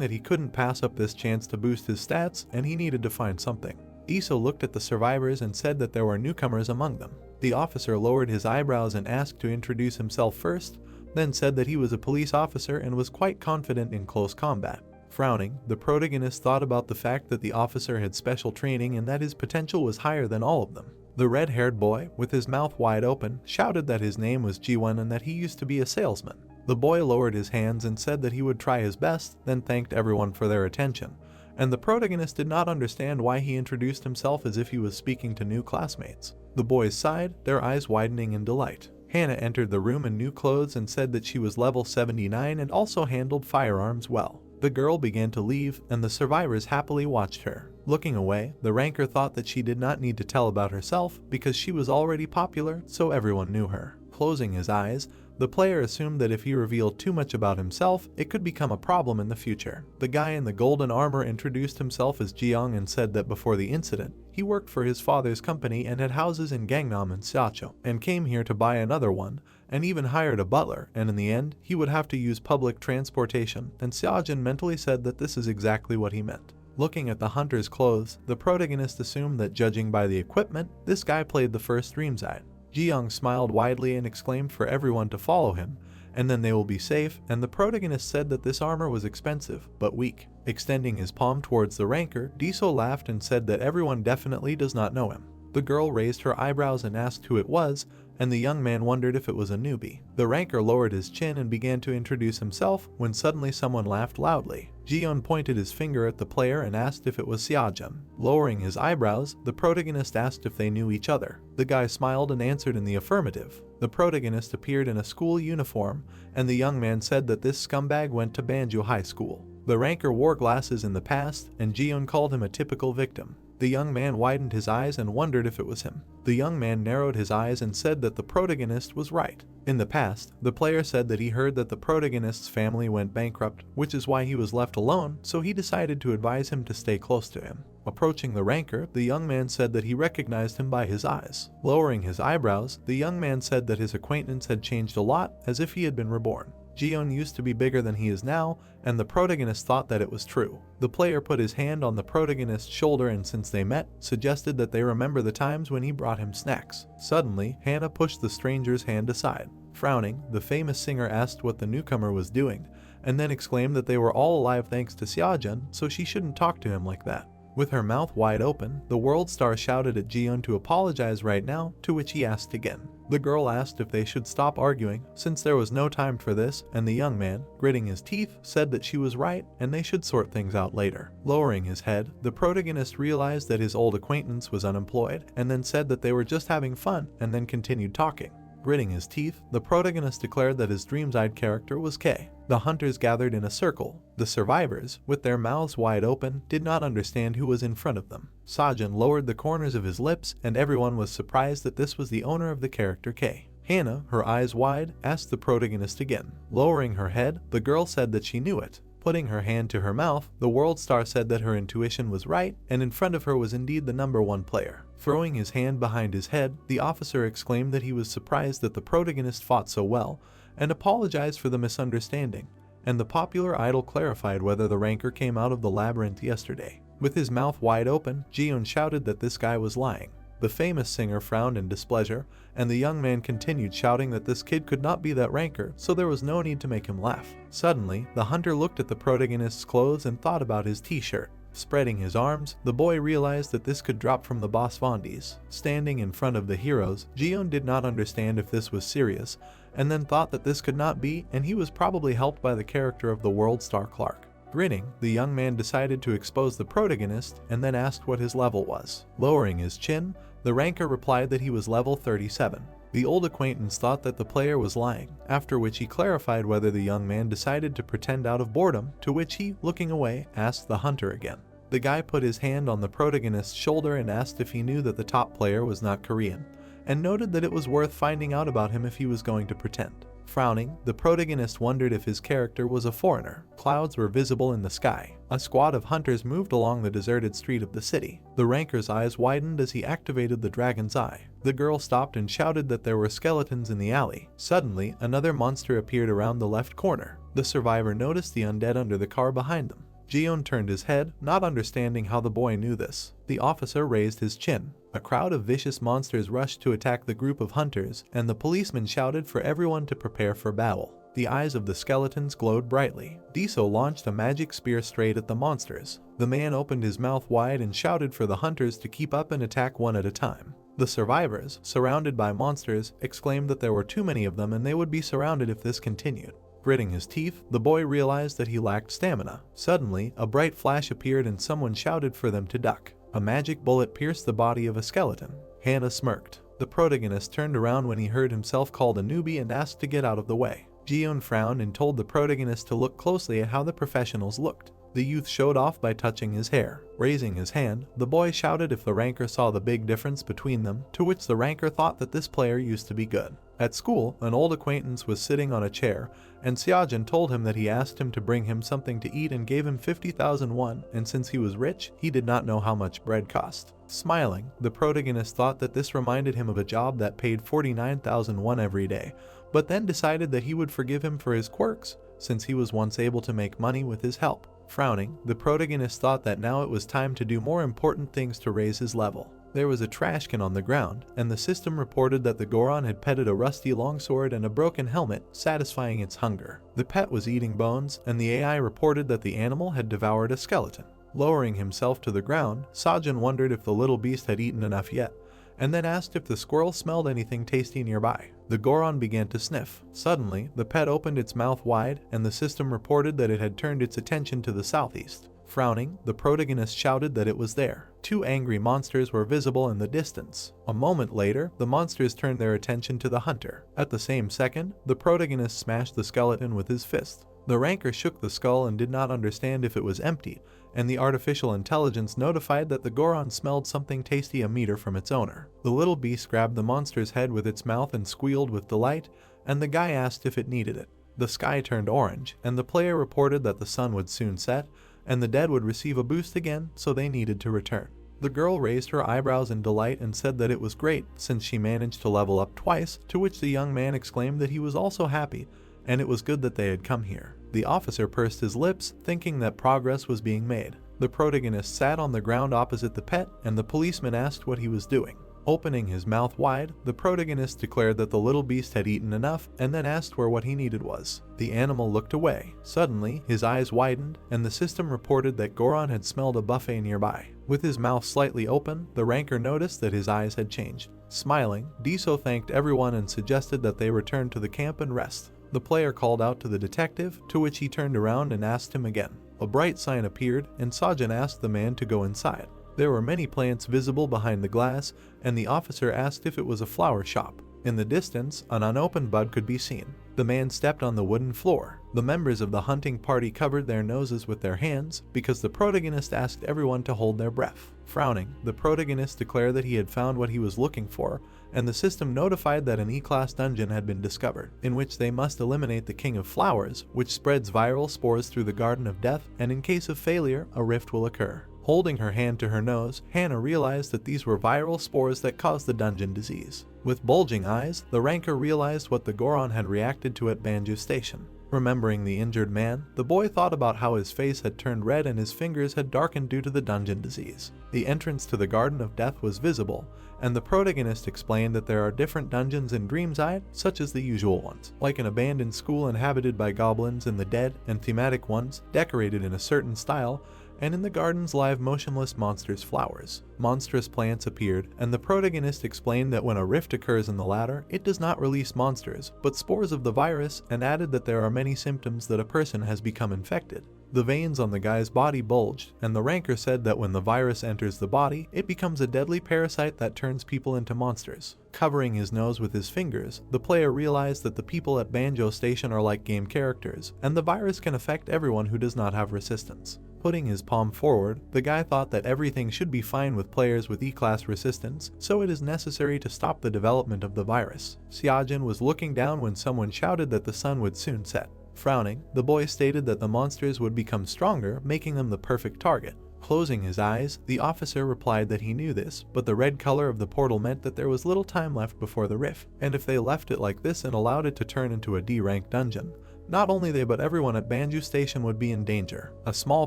that he couldn't pass up this chance to boost his stats, and he needed to find something. Diso looked at the survivors and said that there were newcomers among them. The officer lowered his eyebrows and asked to introduce himself first, then said that he was a police officer and was quite confident in close combat. Frowning, the protagonist thought about the fact that the officer had special training and that his potential was higher than all of them. The red-haired boy, with his mouth wide open, shouted that his name was Jiwon and that he used to be a salesman. The boy lowered his hands and said that he would try his best, then thanked everyone for their attention. And the protagonist did not understand why he introduced himself as if he was speaking to new classmates. The boys sighed, their eyes widening in delight. Hannah entered the room in new clothes and said that she was level 79 and also handled firearms well. The girl began to leave, and the survivors happily watched her. Looking away, the ranker thought that she did not need to tell about herself because she was already popular, so everyone knew her. Closing his eyes, the player assumed that if he revealed too much about himself, it could become a problem in the future. The guy in the golden armor introduced himself as Jiyoung and said that before the incident, he worked for his father's company and had houses in Gangnam and Seocho, and came here to buy another one, and even hired a butler, and in the end, he would have to use public transportation, and Seojin mentally said that this is exactly what he meant. Looking at the hunter's clothes, the protagonist assumed that judging by the equipment, this guy played the first Dreamside. Jiyoung smiled widely and exclaimed for everyone to follow him, and then they will be safe, and the protagonist said that this armor was expensive, but weak. Extending his palm towards the ranker, Diso laughed and said that everyone definitely does not know him. The girl raised her eyebrows and asked who it was, and the young man wondered if it was a newbie. The ranker lowered his chin and began to introduce himself when suddenly someone laughed loudly. Jiyeon pointed his finger at the player and asked if it was Seojun. Lowering his eyebrows, the protagonist asked if they knew each other. The guy smiled and answered in the affirmative. The protagonist appeared in a school uniform, and the young man said that this scumbag went to Banju High School. The ranker wore glasses in the past, and Jiyeon called him a typical victim. The young man widened his eyes and wondered if it was him. The young man narrowed his eyes and said that the protagonist was right. In the past, the player said that he heard that the protagonist's family went bankrupt, which is why he was left alone, so he decided to advise him to stay close to him. Approaching the ranker, the young man said that he recognized him by his eyes. Lowering his eyebrows, the young man said that his acquaintance had changed a lot, as if he had been reborn. Jiyeon used to be bigger than he is now, and the protagonist thought that it was true. The player put his hand on the protagonist's shoulder and since they met, suggested that they remember the times when he brought him snacks. Suddenly, Hannah pushed the stranger's hand aside. Frowning, the famous singer asked what the newcomer was doing, and then exclaimed that they were all alive thanks to Seojun, so she shouldn't talk to him like that. With her mouth wide open, the world star shouted at Jiyeon to apologize right now, to which he asked again. The girl asked if they should stop arguing, since there was no time for this, and the young man, gritting his teeth, said that she was right and they should sort things out later. Lowering his head, the protagonist realized that his old acquaintance was unemployed, and then said that they were just having fun, and then continued talking. Gritting his teeth, the protagonist declared that his Dreamside character was K. The hunters gathered in a circle. The survivors, with their mouths wide open, did not understand who was in front of them. Sajin lowered the corners of his lips, and everyone was surprised that this was the owner of the character K. Hannah, her eyes wide, asked the protagonist again. Lowering her head, the girl said that she knew it. Putting her hand to her mouth, the world star said that her intuition was right, and in front of her was indeed the #1 player. Throwing his hand behind his head, the officer exclaimed that he was surprised that the protagonist fought so well, and apologized for the misunderstanding, and the popular idol clarified whether the ranker came out of the labyrinth yesterday. With his mouth wide open, Jiun shouted that this guy was lying. The famous singer frowned in displeasure, and the young man continued shouting that this kid could not be that ranker, so there was no need to make him laugh. Suddenly, the hunter looked at the protagonist's clothes and thought about his t-shirt. Spreading his arms, the boy realized that this could drop from the boss Vondies. Standing in front of the heroes, Jiun did not understand if this was serious, and then thought that this could not be, and he was probably helped by the character of the world star Clark. Grinning, the young man decided to expose the protagonist and then asked what his level was. Lowering his chin, the ranker replied that he was level 37. The old acquaintance thought that the player was lying, after which he clarified whether the young man decided to pretend out of boredom, to which he, looking away, asked the hunter again. The guy put his hand on the protagonist's shoulder and asked if he knew that the top player was not Korean, and noted that it was worth finding out about him if he was going to pretend. Frowning, the protagonist wondered if his character was a foreigner. Clouds were visible in the sky. A squad of hunters moved along the deserted street of the city. The ranker's eyes widened as he activated the dragon's eye. The girl stopped and shouted that there were skeletons in the alley. Suddenly, another monster appeared around the left corner. The survivor noticed the undead under the car behind them. Jiun turned his head, not understanding how the boy knew this. The officer raised his chin. A crowd of vicious monsters rushed to attack the group of hunters, and the policeman shouted for everyone to prepare for battle. The eyes of the skeletons glowed brightly. Diso launched a magic spear straight at the monsters. The man opened his mouth wide and shouted for the hunters to keep up and attack one at a time. The survivors, surrounded by monsters, exclaimed that there were too many of them and they would be surrounded if this continued. Gritting his teeth, the boy realized that he lacked stamina. Suddenly, a bright flash appeared and someone shouted for them to duck. A magic bullet pierced the body of a skeleton. Hannah smirked. The protagonist turned around when he heard himself called a newbie and asked to get out of the way. Jiun frowned and told the protagonist to look closely at how the professionals looked. The youth showed off by touching his hair. Raising his hand, the boy shouted if the ranker saw the big difference between them, to which the ranker thought that this player used to be good. At school, an old acquaintance was sitting on a chair, and Seojin told him that he asked him to bring him something to eat and gave him 50,000 won, and since he was rich, he did not know how much bread cost. Smiling, the protagonist thought that this reminded him of a job that paid 49,000 won every day, but then decided that he would forgive him for his quirks, since he was once able to make money with his help. Frowning, the protagonist thought that now it was time to do more important things to raise his level. There was a trash can on the ground, and the system reported that the Goron had petted a rusty longsword and a broken helmet, satisfying its hunger. The pet was eating bones, and the AI reported that the animal had devoured a skeleton. Lowering himself to the ground, Seojin wondered if the little beast had eaten enough yet, and then asked if the squirrel smelled anything tasty nearby. The Goron began to sniff. Suddenly, the pet opened its mouth wide, and the system reported that it had turned its attention to the southeast. Frowning, the protagonist shouted that it was there. Two angry monsters were visible in the distance. A moment later, the monsters turned their attention to the hunter. At the same second, the protagonist smashed the skeleton with his fist. The ranker shook the skull and did not understand if it was empty, and the artificial intelligence notified that the Goron smelled something tasty a meter from its owner. The little beast grabbed the monster's head with its mouth and squealed with delight, and the guy asked if it needed it. The sky turned orange, and the player reported that the sun would soon set, and the dead would receive a boost again, so they needed to return. The girl raised her eyebrows in delight and said that it was great, since she managed to level up twice, to which the young man exclaimed that he was also happy, and it was good that they had come here. The officer pursed his lips, thinking that progress was being made. The protagonist sat on the ground opposite the pet, and the policeman asked what he was doing. Opening his mouth wide, the protagonist declared that the little beast had eaten enough, and then asked where what he needed was. The animal looked away. Suddenly, his eyes widened, and the system reported that Goron had smelled a buffet nearby. With his mouth slightly open, the ranker noticed that his eyes had changed. Smiling, Diso thanked everyone and suggested that they return to the camp and rest. The player called out to the detective, to which he turned around and asked him again. A bright sign appeared, and Seojin asked the man to go inside. There were many plants visible behind the glass, and the officer asked if it was a flower shop. In the distance, an unopened bud could be seen. The man stepped on the wooden floor. The members of the hunting party covered their noses with their hands, because the protagonist asked everyone to hold their breath. Frowning, the protagonist declared that he had found what he was looking for, and the system notified that an E-class dungeon had been discovered, in which they must eliminate the King of Flowers, which spreads viral spores through the Garden of Death, and in case of failure, a rift will occur. Holding her hand to her nose, Hannah realized that these were viral spores that caused the dungeon disease. With bulging eyes, the ranker realized what the Goron had reacted to at Banshee Station. Remembering the injured man, the boy thought about how his face had turned red and his fingers had darkened due to the dungeon disease. The entrance to the Garden of Death was visible, and the protagonist explained that there are different dungeons in Dreamside, such as the usual ones, like an abandoned school inhabited by goblins and the dead, and thematic ones, decorated in a certain style, and in the gardens live motionless monsters flowers. Monstrous plants appeared, and the protagonist explained that when a rift occurs in the latter, it does not release monsters, but spores of the virus, and added that there are many symptoms that a person has become infected. The veins on the guy's body bulged, and the ranker said that when the virus enters the body, it becomes a deadly parasite that turns people into monsters. Covering his nose with his fingers, the player realized that the people at Banjo Station are like game characters, and the virus can affect everyone who does not have resistance. Putting his palm forward, the guy thought that everything should be fine with players with E-class resistance, so it is necessary to stop the development of the virus. Xiaojin was looking down when someone shouted that the sun would soon set. Frowning, the boy stated that the monsters would become stronger, making them the perfect target. Closing his eyes, the officer replied that he knew this, but the red color of the portal meant that there was little time left before the rift, and if they left it like this and allowed it to turn into a D-rank dungeon, not only they but everyone at Banshee Station would be in danger. A small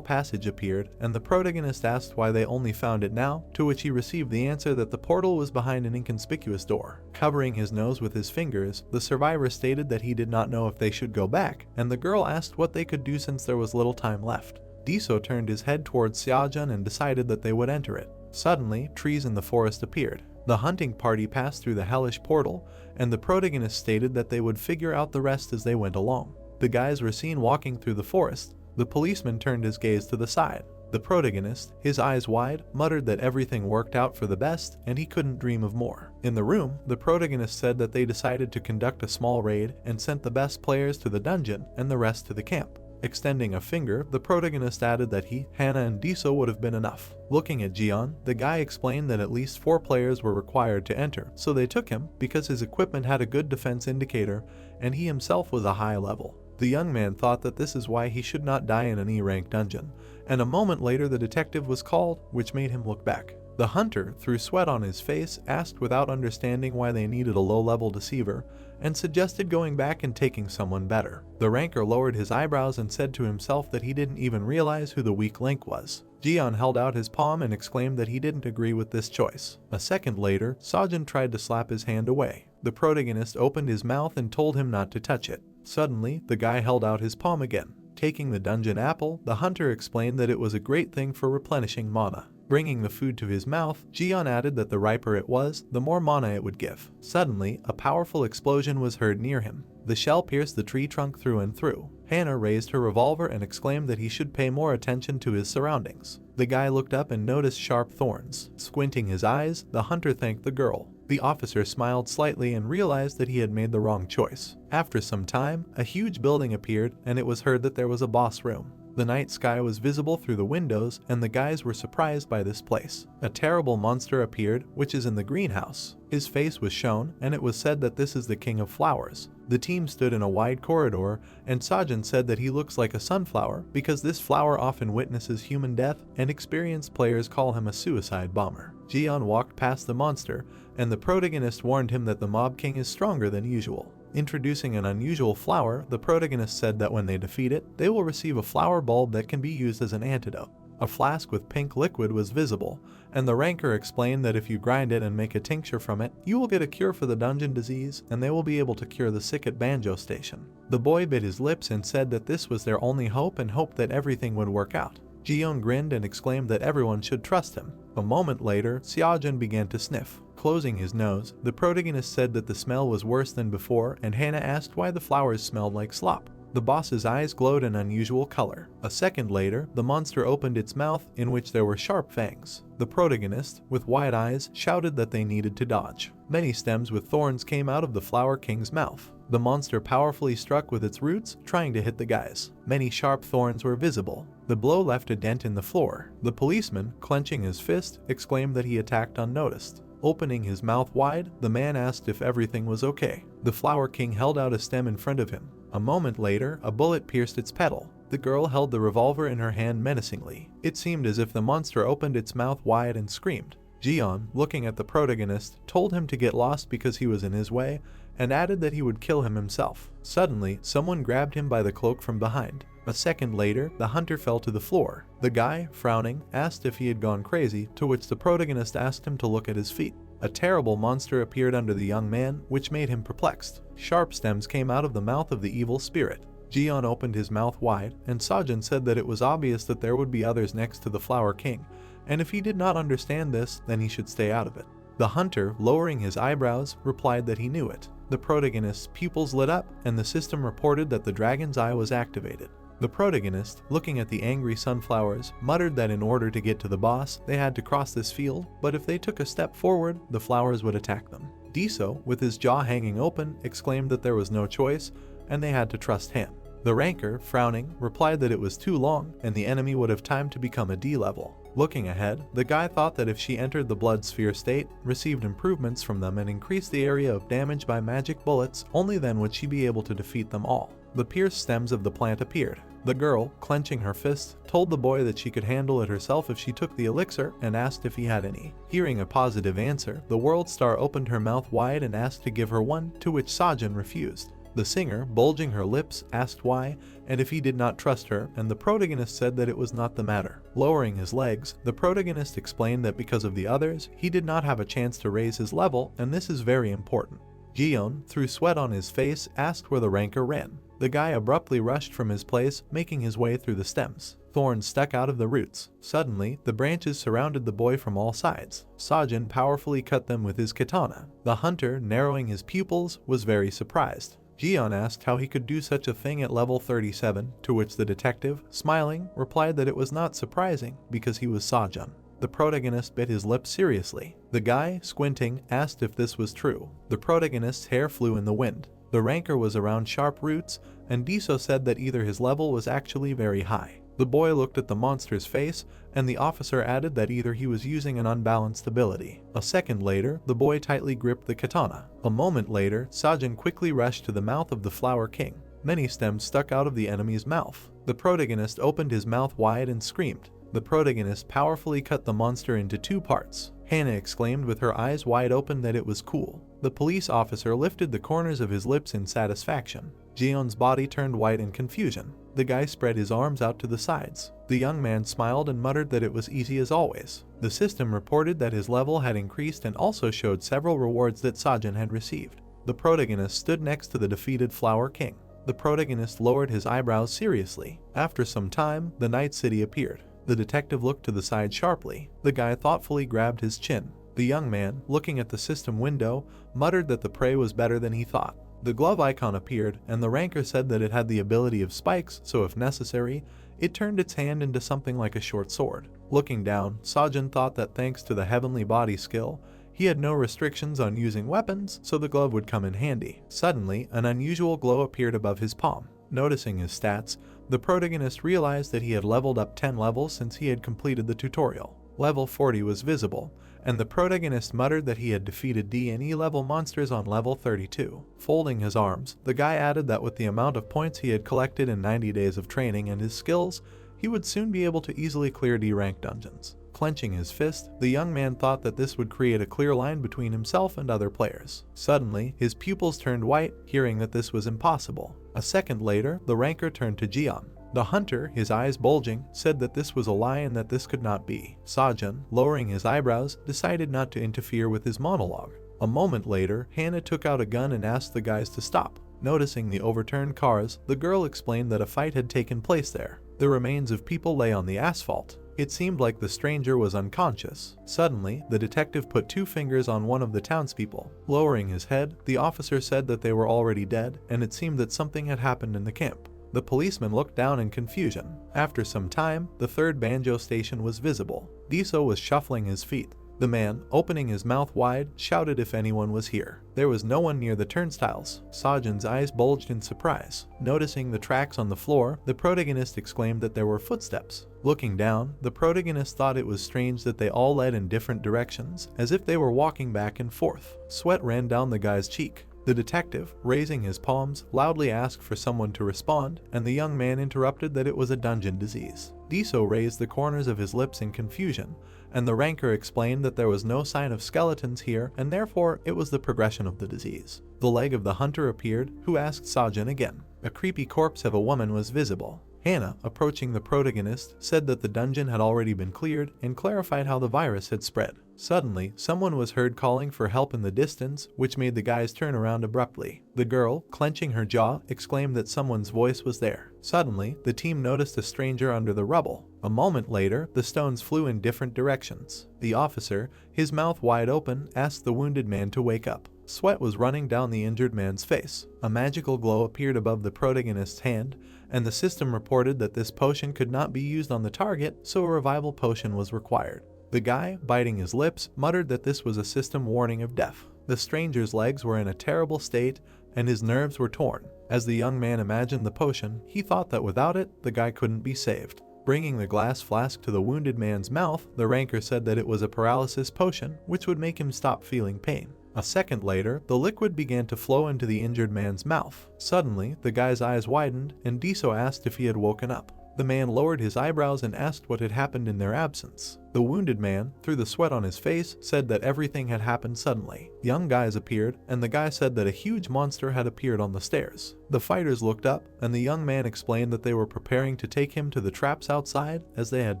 passage appeared, and the protagonist asked why they only found it now, to which he received the answer that the portal was behind an inconspicuous door. Covering his nose with his fingers, the survivor stated that he did not know if they should go back, and the girl asked what they could do since there was little time left. Diso turned his head towards Xiaojun and decided that they would enter it. Suddenly, trees in the forest appeared. The hunting party passed through the hellish portal, and the protagonist stated that they would figure out the rest as they went along. The guys were seen walking through the forest. The policeman turned his gaze to the side. The protagonist, his eyes wide, muttered that everything worked out for the best and he couldn't dream of more. In the room, the protagonist said that they decided to conduct a small raid and sent the best players to the dungeon and the rest to the camp. Extending a finger, the protagonist added that he, Hannah, and Diso would have been enough. Looking at Jian, the guy explained that at least 4 players were required to enter, so they took him because his equipment had a good defense indicator and he himself was a high level. The young man thought that this is why he should not die in an E-rank dungeon, and a moment later the detective was called, which made him look back. The hunter, through sweat on his face, asked without understanding why they needed a low-level deceiver, and suggested going back and taking someone better. The ranker lowered his eyebrows and said to himself that he didn't even realize who the weak link was. Jian held out his palm and exclaimed that he didn't agree with this choice. A second later, Sajin tried to slap his hand away. The protagonist opened his mouth and told him not to touch it. Suddenly, the guy held out his palm again. Taking the dungeon apple, the hunter explained that it was a great thing for replenishing mana. Bringing the food to his mouth, Jian added that the riper it was, the more mana it would give. Suddenly, a powerful explosion was heard near him. The shell pierced the tree trunk through and through. Hannah raised her revolver and exclaimed that he should pay more attention to his surroundings. The guy looked up and noticed sharp thorns. Squinting his eyes, the hunter thanked the girl. The officer smiled slightly and realized that he had made the wrong choice. After some time, a huge building appeared and it was heard that there was a boss room. The night sky was visible through the windows and the guys were surprised by this place. A terrible monster appeared, which is in the greenhouse. His face was shown and it was said that this is the King of Flowers. The team stood in a wide corridor and Sajin said that he looks like a sunflower because this flower often witnesses human death and experienced players call him a suicide bomber. Jian walked past the monster and the protagonist warned him that the Mob King is stronger than usual. Introducing an unusual flower, the protagonist said that when they defeat it, they will receive a flower bulb that can be used as an antidote. A flask with pink liquid was visible, and the ranker explained that if you grind it and make a tincture from it, you will get a cure for the dungeon disease and they will be able to cure the sick at Banjo Station. The boy bit his lips and said that this was their only hope and hoped that everything would work out. Jion grinned and exclaimed that everyone should trust him. A moment later, Xiaojun began to sniff. Closing his nose, the protagonist said that the smell was worse than before and Hannah asked why the flowers smelled like slop. The boss's eyes glowed an unusual color. A second later, the monster opened its mouth in which there were sharp fangs. The protagonist, with wide eyes, shouted that they needed to dodge. Many stems with thorns came out of the Flower King's mouth. The monster powerfully struck with its roots, trying to hit the guys. Many sharp thorns were visible. The blow left a dent in the floor. The policeman, clenching his fist, exclaimed that he attacked unnoticed. Opening his mouth wide, the man asked if everything was okay. The Flower King held out a stem in front of him. A moment later, a bullet pierced its petal. The girl held the revolver in her hand menacingly. It seemed as if the monster opened its mouth wide and screamed. Jiyeon, looking at the protagonist, told him to get lost because he was in his way, and added that he would kill him himself. Suddenly, someone grabbed him by the cloak from behind. A second later, the hunter fell to the floor. The guy, frowning, asked if he had gone crazy, to which the protagonist asked him to look at his feet. A terrible monster appeared under the young man, which made him perplexed. Sharp stems came out of the mouth of the evil spirit. Jiyeon opened his mouth wide, and Sojin said that it was obvious that there would be others next to the Flower King, and if he did not understand this, then he should stay out of it. The hunter, lowering his eyebrows, replied that he knew it. The protagonist's pupils lit up, and the system reported that the dragon's eye was activated. The protagonist, looking at the angry sunflowers, muttered that in order to get to the boss, they had to cross this field, but if they took a step forward, the flowers would attack them. Diso, with his jaw hanging open, exclaimed that there was no choice, and they had to trust him. The ranker, frowning, replied that it was too long, and the enemy would have time to become a D level. Looking ahead, the guy thought that if she entered the blood sphere state, received improvements from them and increased the area of damage by magic bullets, only then would she be able to defeat them all. The pierced stems of the plant appeared. The girl, clenching her fists, told the boy that she could handle it herself if she took the elixir and asked if he had any. Hearing a positive answer, the world star opened her mouth wide and asked to give her one, to which Sojin refused. The singer, bulging her lips, asked why, and if he did not trust her, and the protagonist said that it was not the matter. Lowering his legs, the protagonist explained that because of the others, he did not have a chance to raise his level, and this is very important. Jiyeon, through sweat on his face, asked where the ranker ran. The guy abruptly rushed from his place, making his way through the stems. Thorns stuck out of the roots. Suddenly, the branches surrounded the boy from all sides. Sojin powerfully cut them with his katana. The hunter, narrowing his pupils, was very surprised. Jiyeon asked how he could do such a thing at level 37, to which the detective, smiling, replied that it was not surprising because he was Sojin. The protagonist bit his lip seriously. The guy, squinting, asked if this was true. The protagonist's hair flew in the wind. The ranker was around sharp roots, and Diso said that either his level was actually very high. The boy looked at the monster's face, and the officer added that either he was using an unbalanced ability. A second later, the boy tightly gripped the katana. A moment later, Sojin quickly rushed to the mouth of the Flower King. Many stems stuck out of the enemy's mouth. The protagonist opened his mouth wide and screamed. The protagonist powerfully cut the monster into two parts. Hannah exclaimed with her eyes wide open that it was cool. The police officer lifted the corners of his lips in satisfaction. Jiyeon's body turned white in confusion. The guy spread his arms out to the sides. The young man smiled and muttered that it was easy as always. The system reported that his level had increased and also showed several rewards that Sojin had received. The protagonist stood next to the defeated Flower King. The protagonist lowered his eyebrows seriously. After some time, the night city appeared. The detective looked to the side sharply. The guy thoughtfully grabbed his chin. The young man, looking at the system window, muttered that the prey was better than he thought. The glove icon appeared, and the ranker said that it had the ability of spikes, so if necessary, it turned its hand into something like a short sword. Looking down, Sojin thought that thanks to the heavenly body skill, he had no restrictions on using weapons, so the glove would come in handy. Suddenly, an unusual glow appeared above his palm. Noticing his stats, the protagonist realized that he had leveled up 10 levels since he had completed the tutorial. Level 40 was visible, and the protagonist muttered that he had defeated D and E level monsters on level 32. Folding his arms, the guy added that with the amount of points he had collected in 90 days of training and his skills, he would soon be able to easily clear D rank dungeons. Clenching his fist, the young man thought that this would create a clear line between himself and other players. Suddenly, his pupils turned white, hearing that this was impossible. A second later, the ranker turned to Jiyeon. The hunter, his eyes bulging, said that this was a lie and that this could not be. Sojin, lowering his eyebrows, decided not to interfere with his monologue. A moment later, Hannah took out a gun and asked the guys to stop. Noticing the overturned cars, the girl explained that a fight had taken place there. The remains of people lay on the asphalt. It seemed like the stranger was unconscious. Suddenly, the detective put 2 fingers on one of the townspeople. Lowering his head, the officer said that they were already dead, and it seemed that something had happened in the camp. The policeman looked down in confusion. After some time, the third banjo station was visible. Diso was shuffling his feet. The man, opening his mouth wide, shouted if anyone was here. There was no one near the turnstiles. Sajin's eyes bulged in surprise. Noticing the tracks on the floor, the protagonist exclaimed that there were footsteps. Looking down, the protagonist thought it was strange that they all led in different directions, as if they were walking back and forth. Sweat ran down the guy's cheek. The detective, raising his palms, loudly asked for someone to respond, and the young man interrupted that it was a dungeon disease. Diso raised the corners of his lips in confusion, and the ranker explained that there was no sign of skeletons here, and therefore it was the progression of the disease. The leg of the hunter appeared, who asked Sajin again. A creepy corpse of a woman was visible. Hannah, approaching the protagonist, said that the dungeon had already been cleared and clarified how the virus had spread. Suddenly, someone was heard calling for help in the distance, which made the guys turn around abruptly. The girl, clenching her jaw, exclaimed that someone's voice was there. Suddenly, the team noticed a stranger under the rubble. A moment later, the stones flew in different directions. The officer, his mouth wide open, asked the wounded man to wake up. Sweat was running down the injured man's face. A magical glow appeared above the protagonist's hand, and the system reported that this potion could not be used on the target, so a revival potion was required. The guy, biting his lips, muttered that this was a system warning of death. The stranger's legs were in a terrible state, and his nerves were torn. As the young man imagined the potion, he thought that without it, the guy couldn't be saved. Bringing the glass flask to the wounded man's mouth, the ranker said that it was a paralysis potion, which would make him stop feeling pain. A second later, the liquid began to flow into the injured man's mouth. Suddenly, the guy's eyes widened, and Diso asked if he had woken up. The man lowered his eyebrows and asked what had happened in their absence. The wounded man, through the sweat on his face, said that everything had happened suddenly. Young guys appeared, and the guy said that a huge monster had appeared on the stairs. The fighters looked up, and the young man explained that they were preparing to take him to the traps outside, as they had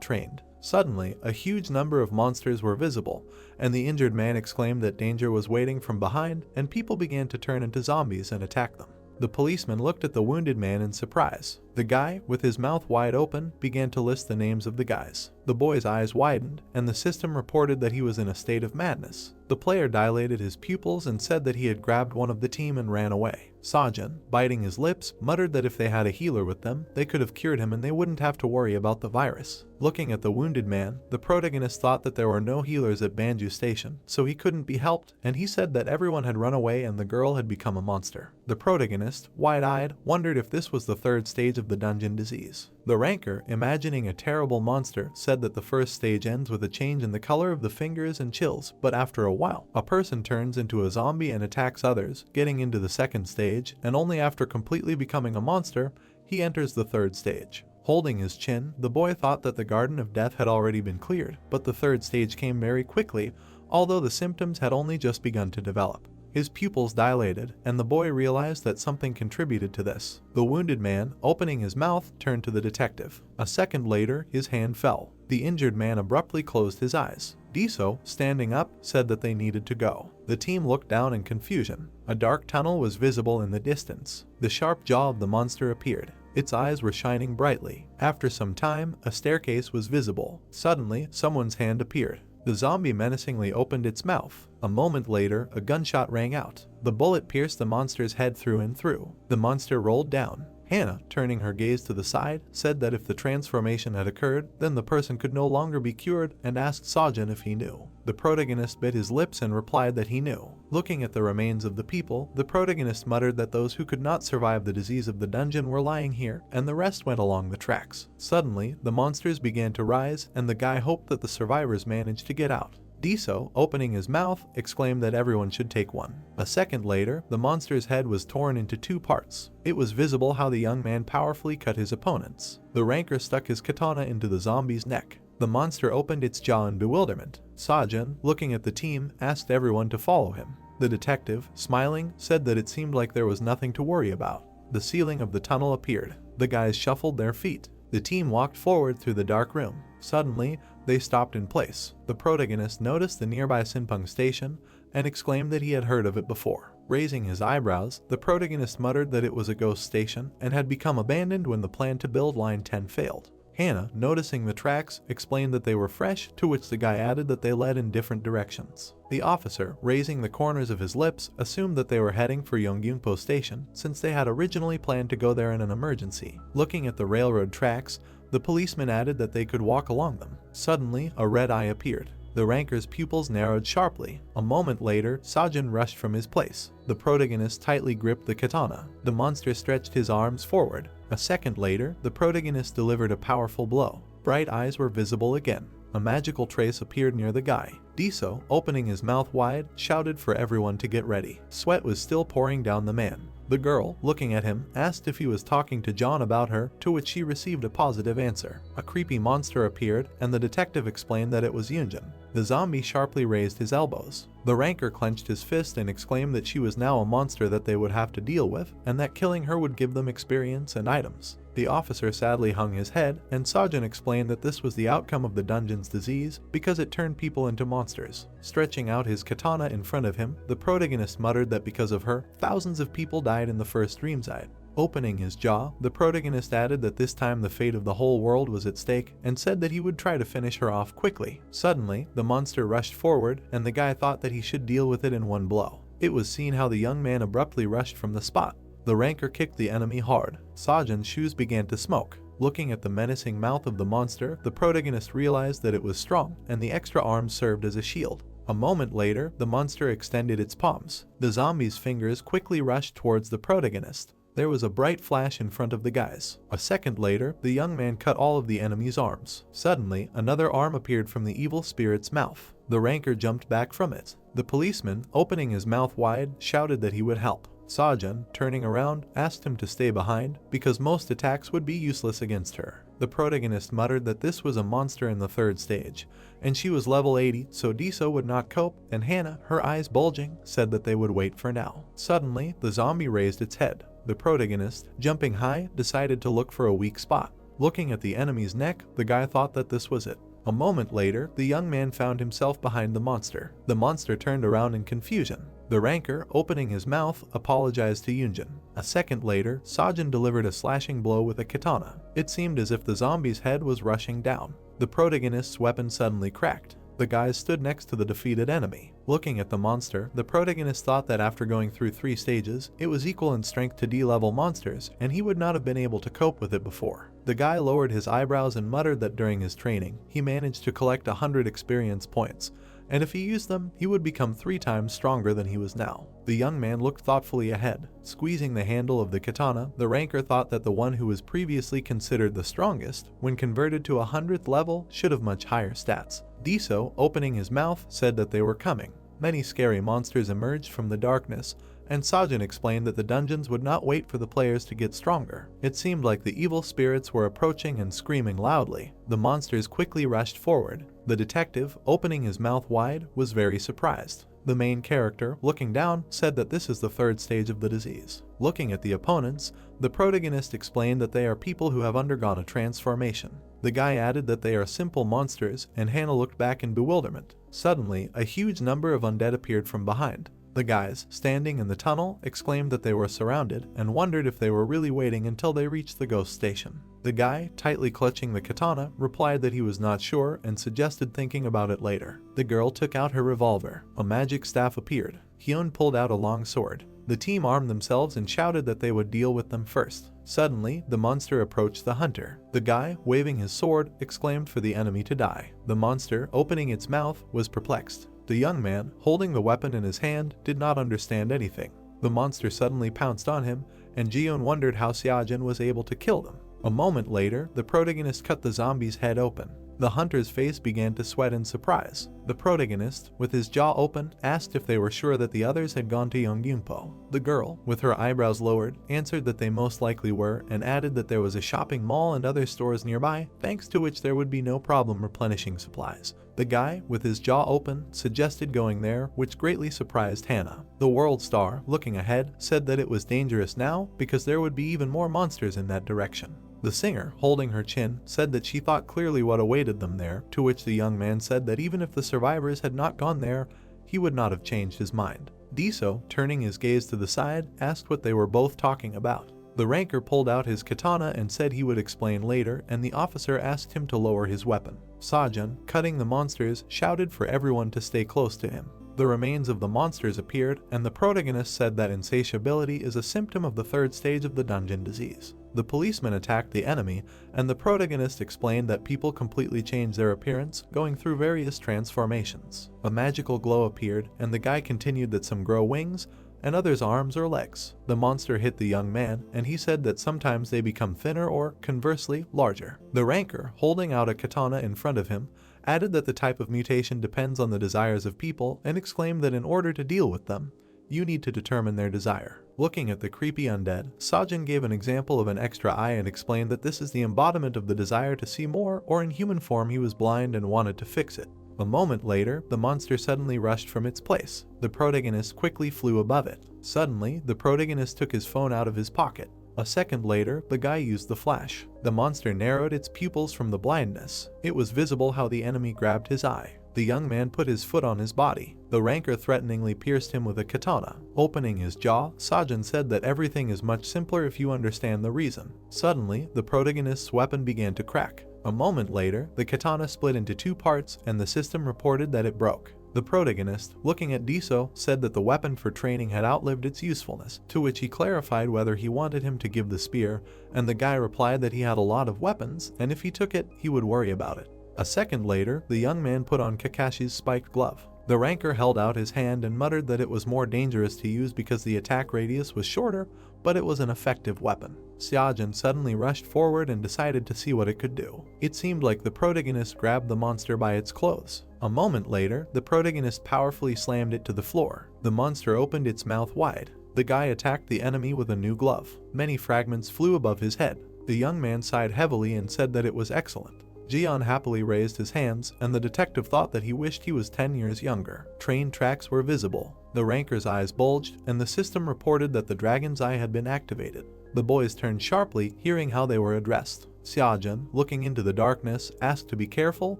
trained. Suddenly, a huge number of monsters were visible, and the injured man exclaimed that danger was waiting from behind, and people began to turn into zombies and attack them. The policeman looked at the wounded man in surprise. The guy, with his mouth wide open, began to list the names of the guys. The boy's eyes widened, and the system reported that he was in a state of madness. The player dilated his pupils and said that he had grabbed one of the team and ran away. Sajin, biting his lips, muttered that if they had a healer with them, they could have cured him and they wouldn't have to worry about the virus. Looking at the wounded man, the protagonist thought that there were no healers at Banshee Station, so he couldn't be helped, and he said that everyone had run away and the girl had become a monster. The protagonist, wide-eyed, wondered if this was the third stage of the dungeon disease. The ranker, imagining a terrible monster, said that the first stage ends with a change in the color of the fingers and chills, but after a while, a person turns into a zombie and attacks others, getting into the second stage, and only after completely becoming a monster, he enters the third stage. Holding his chin, the boy thought that the Garden of Death had already been cleared, but the third stage came very quickly, although the symptoms had only just begun to develop. His pupils dilated, and the boy realized that something contributed to this. The wounded man, opening his mouth, turned to the detective. A second later, his hand fell. The injured man abruptly closed his eyes. Diso, standing up, said that they needed to go. The team looked down in confusion. A dark tunnel was visible in the distance. The sharp jaw of the monster appeared. Its eyes were shining brightly. After some time, a staircase was visible. Suddenly, someone's hand appeared. The zombie menacingly opened its mouth. A moment later, a gunshot rang out. The bullet pierced the monster's head through and through. The monster rolled down. Hannah, turning her gaze to the side, said that if the transformation had occurred, then the person could no longer be cured, and asked Sajin if he knew. The protagonist bit his lips and replied that he knew. Looking at the remains of the people, the protagonist muttered that those who could not survive the disease of the dungeon were lying here, and the rest went along the tracks. Suddenly, the monsters began to rise, and the guy hoped that the survivors managed to get out. Diso, opening his mouth, exclaimed that everyone should take one. A second later, the monster's head was torn into two parts. It was visible how the young man powerfully cut his opponents. The ranker stuck his katana into the zombie's neck. The monster opened its jaw in bewilderment. Sajin, looking at the team, asked everyone to follow him. The detective, smiling, said that it seemed like there was nothing to worry about. The ceiling of the tunnel appeared. The guys shuffled their feet. The team walked forward through the dark room. Suddenly, they stopped in place. The protagonist noticed the nearby Sinpung station and exclaimed that he had heard of it before. Raising his eyebrows, the protagonist muttered that it was a ghost station and had become abandoned when the plan to build Line 10 failed. Hannah, noticing the tracks, explained that they were fresh, to which the guy added that they led in different directions. The officer, raising the corners of his lips, assumed that they were heading for Yongyungpo Station, since they had originally planned to go there in an emergency. Looking at the railroad tracks, the policeman added that they could walk along them. Suddenly, a red eye appeared. The ranker's pupils narrowed sharply. A moment later, Sajin rushed from his place. The protagonist tightly gripped the katana. The monster stretched his arms forward. A second later, the protagonist delivered a powerful blow. Bright eyes were visible again. A magical trace appeared near the guy. Diso, opening his mouth wide, shouted for everyone to get ready. Sweat was still pouring down the man. The girl, looking at him, asked if he was talking to John about her, to which she received a positive answer. A creepy monster appeared, and the detective explained that it was Yunjan. The zombie sharply raised his elbows. The ranker clenched his fist and exclaimed that she was now a monster that they would have to deal with, and that killing her would give them experience and items. The officer sadly hung his head, and Sajin explained that this was the outcome of the dungeon's disease because it turned people into monsters. Stretching out his katana in front of him, the protagonist muttered that because of her, thousands of people died in the first Dreamside. Opening his jaw, the protagonist added that this time the fate of the whole world was at stake and said that he would try to finish her off quickly. Suddenly, the monster rushed forward, and the guy thought that he should deal with it in one blow. It was seen how the young man abruptly rushed from the spot. The ranker kicked the enemy hard. Sajin's shoes began to smoke. Looking at the menacing mouth of the monster, the protagonist realized that it was strong, and the extra arms served as a shield. A moment later, the monster extended its palms. The zombie's fingers quickly rushed towards the protagonist. There was a bright flash in front of the guys. A second later, the young man cut all of the enemy's arms. Suddenly, another arm appeared from the evil spirit's mouth. The ranker jumped back from it. The policeman, opening his mouth wide, shouted that he would help. Sajin, turning around, asked him to stay behind because most attacks would be useless against her. The protagonist muttered that this was a monster in the third stage, and she was level 80, so Diso would not cope, and Hannah, her eyes bulging, said that they would wait for now. Suddenly, the zombie raised its head. The protagonist, jumping high, decided to look for a weak spot. Looking at the enemy's neck, the guy thought that this was it. A moment later, the young man found himself behind the monster. The monster turned around in confusion. The ranker, opening his mouth, apologized to Yunjan. A second later, Sajin delivered a slashing blow with a katana. It seemed as if the zombie's head was rushing down. The protagonist's weapon suddenly cracked. The guys stood next to the defeated enemy. Looking at the monster, the protagonist thought that after going through 3 stages, it was equal in strength to D-level monsters, and he would not have been able to cope with it before. The guy lowered his eyebrows and muttered that during his training, he managed to collect 100 experience points, and if he used them, he would become 3 times stronger than he was now. The young man looked thoughtfully ahead. Squeezing the handle of the katana, the ranker thought that the one who was previously considered the strongest, when converted to 100th level, should have much higher stats. Diso, opening his mouth, said that they were coming. Many scary monsters emerged from the darkness, and Sajin explained that the dungeons would not wait for the players to get stronger. It seemed like the evil spirits were approaching and screaming loudly. The monsters quickly rushed forward. The detective, opening his mouth wide, was very surprised. The main character, looking down, said that this is the 3rd stage of the disease. Looking at the opponents, the protagonist explained that they are people who have undergone a transformation. The guy added that they are simple monsters, and Hannah looked back in bewilderment. Suddenly, a huge number of undead appeared from behind. The guys, standing in the tunnel, exclaimed that they were surrounded and wondered if they were really waiting until they reached the ghost station. The guy, tightly clutching the katana, replied that he was not sure and suggested thinking about it later. The girl took out her revolver. A magic staff appeared. Hyun pulled out a long sword. The team armed themselves and shouted that they would deal with them first. Suddenly, the monster approached the hunter. The guy, waving his sword, exclaimed for the enemy to die. The monster, opening its mouth, was perplexed. The young man, holding the weapon in his hand, did not understand anything. The monster suddenly pounced on him, and Jiyeon wondered how Seojin was able to kill them. A moment later, the protagonist cut the zombie's head open. The hunter's face began to sweat in surprise. The protagonist, with his jaw open, asked if they were sure that the others had gone to Yongyunpo. The girl, with her eyebrows lowered, answered that they most likely were and added that there was a shopping mall and other stores nearby, thanks to which there would be no problem replenishing supplies. The guy, with his jaw open, suggested going there, which greatly surprised Hannah. The world star, looking ahead, said that it was dangerous now because there would be even more monsters in that direction. The singer, holding her chin, said that she thought clearly what awaited them there, to which the young man said that even if the survivors had not gone there, he would not have changed his mind. Diso, turning his gaze to the side, asked what they were both talking about. The ranker pulled out his katana and said he would explain later, and the officer asked him to lower his weapon. Sajin, cutting the monsters, shouted for everyone to stay close to him. the remains of the monsters appeared, and the protagonist said that insatiability is a symptom of the third stage of the dungeon disease. The policeman attacked the enemy, and the protagonist explained that people completely change their appearance, going through various transformations. A magical glow appeared, and the guy continued that some grow wings, and others arms or legs. The monster hit the young man, and he said that sometimes they become thinner or, conversely, larger. The ranker, holding out a katana in front of him, added that the type of mutation depends on the desires of people and exclaimed that in order to deal with them, you need to determine their desire. Looking at the creepy undead, Sajin gave an example of an extra eye and explained that this is the embodiment of the desire to see more, or in human form he was blind and wanted to fix it. A moment later, the monster suddenly rushed from its place. The protagonist quickly flew above it. Suddenly, the protagonist took his phone out of his pocket. A second later, the guy used the flash. The monster narrowed its pupils from the blindness. It was visible how the enemy grabbed his eye. The young man put his foot on his body. The ranker threateningly pierced him with a katana. Opening his jaw, Sajin said that everything is much simpler if you understand the reason. Suddenly, the protagonist's weapon began to crack. A moment later, the katana split into two parts and the system reported that it broke. The protagonist, looking at Diso, said that the weapon for training had outlived its usefulness, to which he clarified whether he wanted him to give the spear, and the guy replied that he had a lot of weapons, and if he took it, he would worry about it. A second later, the young man put on Kakashi's spiked glove. The ranker held out his hand and muttered that it was more dangerous to use because the attack radius was shorter, but it was an effective weapon. Sajin suddenly rushed forward and decided to see what it could do. It seemed like the protagonist grabbed the monster by its clothes. A moment later, the protagonist powerfully slammed it to the floor. The monster opened its mouth wide. The guy attacked the enemy with a new glove. Many fragments flew above his head. The young man sighed heavily and said that it was excellent. Jian happily raised his hands, and the detective thought that he wished he was 10 years younger. Train tracks were visible. The ranker's eyes bulged, and the system reported that the dragon's eye had been activated. The boys turned sharply, hearing how they were addressed. Xiajin, looking into the darkness, asked to be careful